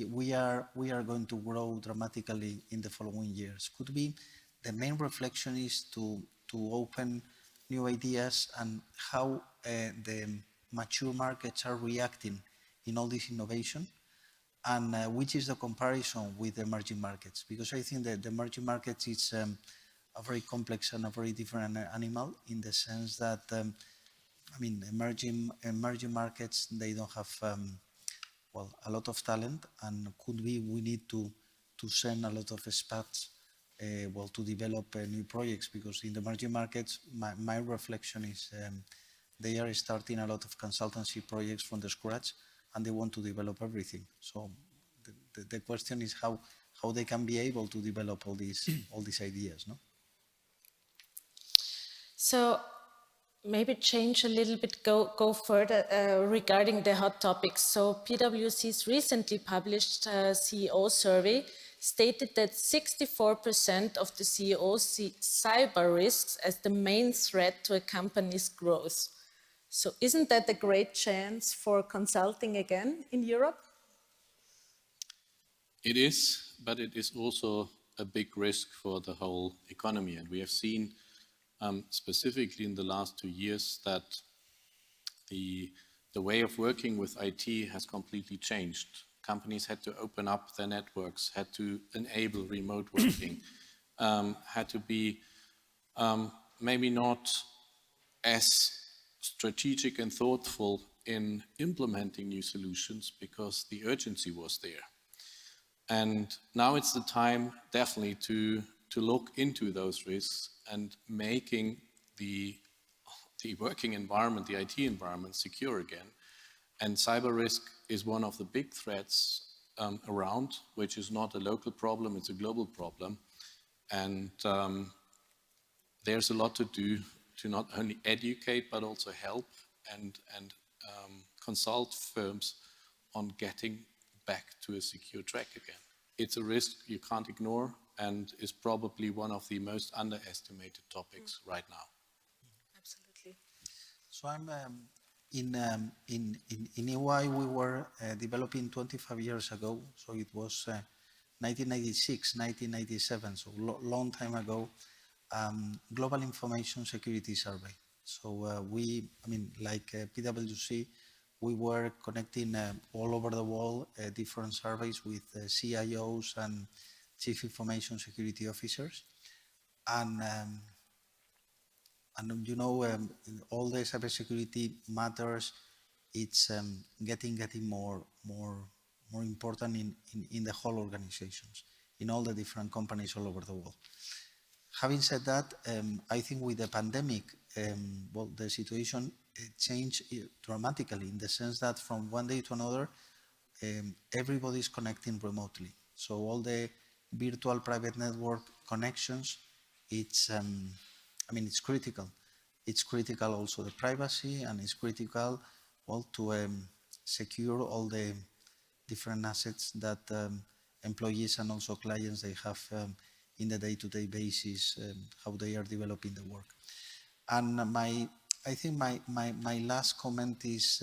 we are going to grow dramatically in the following years. Could be the main reflection is to open new ideas and how the mature markets are reacting in all this innovation. And which is the comparison with the emerging markets? Because I think that the emerging markets is a very complex and a very different animal in the sense that, emerging markets, they don't have, a lot of talent, and could be we need to send a lot of expats, to develop new projects, because in the emerging markets, my reflection is they are starting a lot of consultancy projects from the scratch, and they want to develop everything. So the question is how they can be able to develop all these ideas, no? So maybe change a little bit, go further regarding the hot topics. So PwC's recently published CEO survey stated that 64% of the CEOs see cyber risks as the main threat to a company's growth. So isn't that a great chance for consulting again in Europe? It is, but it is also a big risk for the whole economy. And we have seen specifically in the last 2 years that the way of working with IT has completely changed. Companies had to open up their networks, had to enable remote working, had to be maybe not as strategic and thoughtful in implementing new solutions because the urgency was there. And now it's the time definitely to look into those risks and making the the working environment, the IT environment, secure again. And cyber risk is one of the big threats around, which is not a local problem, it's a global problem. And there's a lot to do to not only educate, but also help and consult firms on getting back to a secure track again. It's a risk you can't ignore and is probably one of the most underestimated topics right now. Absolutely. So I'm in EY we were developing 25 years ago, so it was 1996, 1997, so long time ago, Global Information Security Survey. So like PwC, we were connecting all over the world different surveys with CIOs and Chief Information Security Officers. And you know, all the cybersecurity matters, it's getting more important in the whole organizations, in all the different companies all over the world. Having said that, I think with the pandemic, well, the situation changed dramatically in the sense that from one day to another, everybody is connecting remotely. So all the virtual private network connections, it's, it's critical. It's critical also the privacy, and it's critical, well, to secure all the different assets that employees and also clients they have in the day-to-day basis, how they are developing the work. And I think my last comment is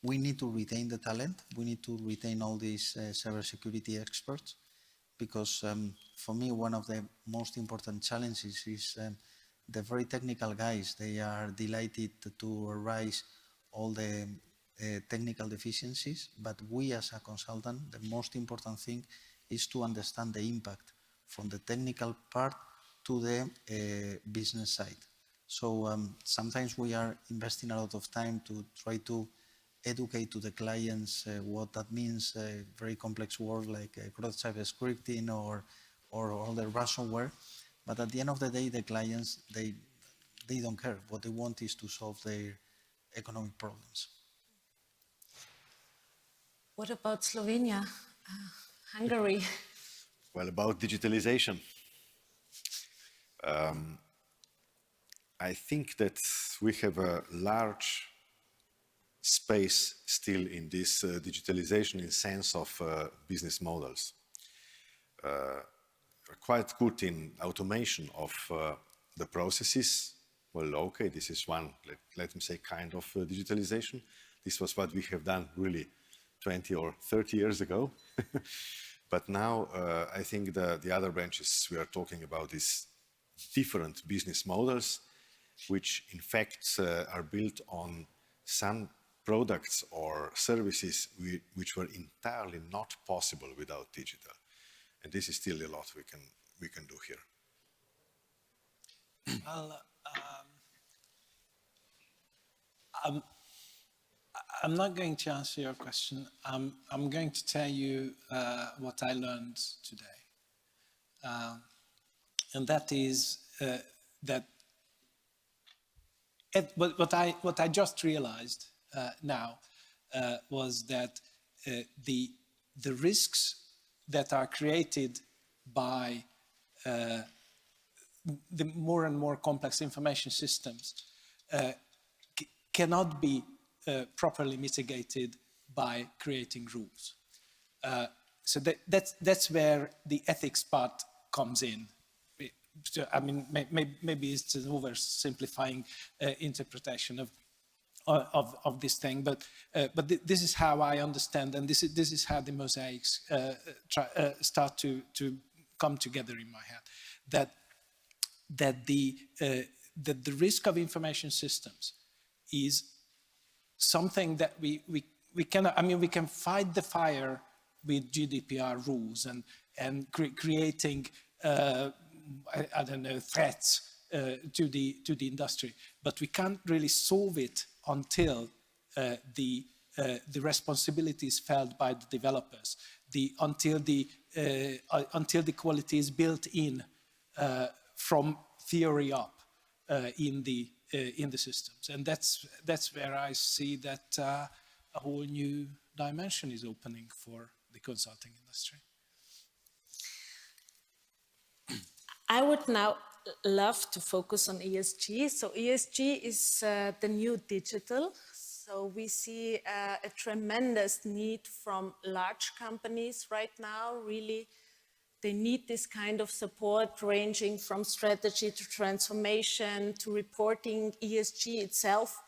we need to retain the talent. We need to retain all these cybersecurity experts, because for me, one of the most important challenges is the very technical guys. They are delighted to arise all the technical deficiencies, but we as a consultant, the most important thing is to understand the impact from the technical part to the business side. So sometimes we are investing a lot of time to try to educate to the clients what that means, very complex words like cross-site scripting or other ransomware. But at the end of the day, the clients, they don't care. What they want is to solve their economic problems. What about Slovenia, Hungary? Well, about digitalization, I think that we have a large space still in this digitalization in sense of business models. We're quite good in automation of the processes. Well, okay, this is one, let me say, kind of digitalization. This was what we have done really 20 or 30 years ago. But now I think the other branches we are talking about is different business models, which in fact are built on some products or services which were entirely not possible without digital. And this is still a lot we can do here. Well, I'm not going to answer your question. I'm going to tell you what I learned today. And that is that what I just realized now was that the risks that are created by the more and more complex information systems cannot be properly mitigated by creating rules. So that's where the ethics part comes in. I mean, maybe it's an oversimplifying interpretation of this thing, but this is how I understand, and this is how the mosaics start to come together in my head. That the risk of information systems is something that we cannot. I mean, we can fight the fire with GDPR rules and creating I don't know, threats to the industry, but we can't really solve it until the responsibility is felt by the developers, until the quality is built in from theory up in the in the systems. And that's where I see that a whole new dimension is opening for the consulting industry. I would now love to focus on ESG. So ESG is the new digital. So we see a tremendous need from large companies right now. Really, they need this kind of support ranging from strategy to transformation to reporting. ESG itself,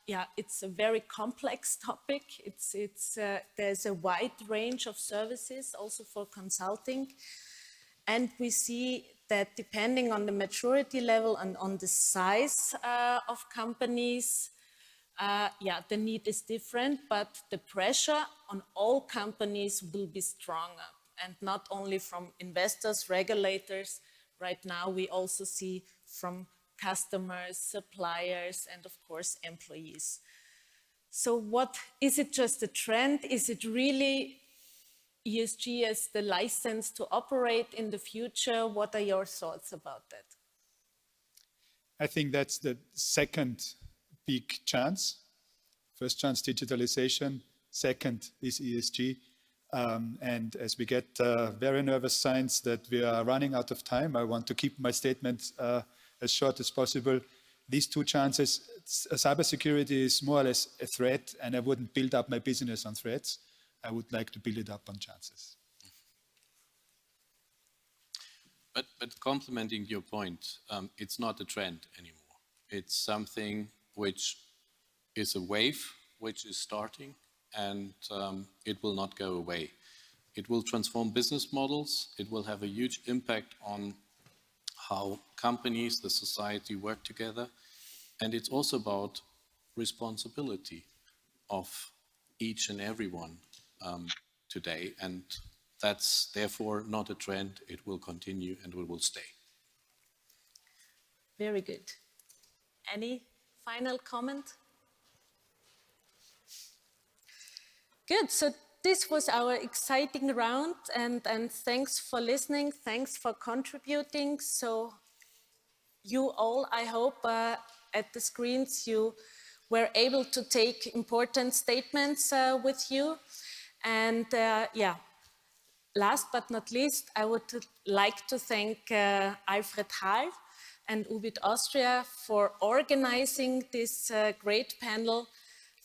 yeah, it's a very complex topic. There's a wide range of services also for consulting. And we see that depending on the maturity level and on the size of companies, yeah, the need is different, but the pressure on all companies will be stronger. And not only from investors, regulators, right now we also see from customers, suppliers, and of course employees. So what, is it just a trend? Is it really ESG as the license to operate in the future? What are your thoughts about that? I think that's the second big chance. First chance, digitalization. Second is ESG. And as we get very nervous signs that we are running out of time, I want to keep my statement as short as possible. These two chances, cybersecurity is more or less a threat, and I wouldn't build up my business on threats. I would like to build it up on chances. But complementing your point, it's not a trend anymore. It's something which is a wave which is starting, and it will not go away. It will transform business models. It will have a huge impact on how companies, the society work together. And it's also about responsibility of each and everyone today. And that's therefore not a trend. It will continue and it will stay. Very good. Any final comment? Good. So this was our exciting round, and thanks for listening. Thanks for contributing. So you all, I hope, at the screens, you were able to take important statements with you. And yeah, last but not least, I would like to thank Alfred Hahl and UBIT Austria for organizing this great panel.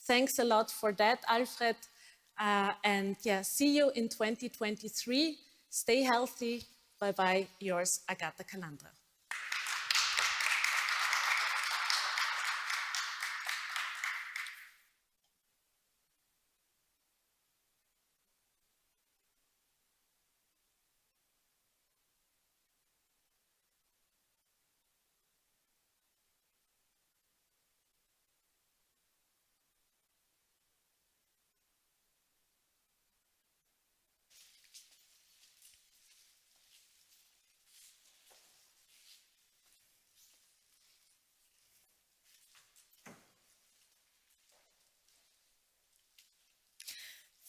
Thanks a lot for that, Alfred. And yeah, see you in 2023. Stay healthy. Bye-bye. Yours, Agata Calandra.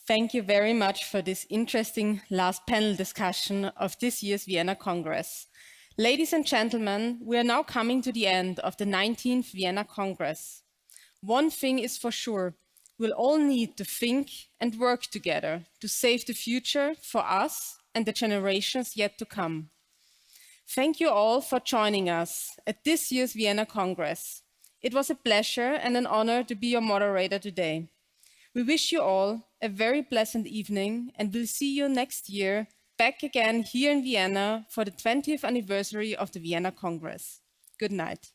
Thank you very much for this interesting last panel discussion of this year's Vienna Congress. Ladies and gentlemen, we are now coming to the end of the 19th Vienna Congress. One thing is for sure, we'll all need to think and work together to save the future for us and the generations yet to come. Thank you all for joining us at this year's Vienna Congress. It was a pleasure and an honor to be your moderator today. We wish you all a very pleasant evening, and we'll see you next year back again here in Vienna for the 20th anniversary of the Vienna Congress. Good night.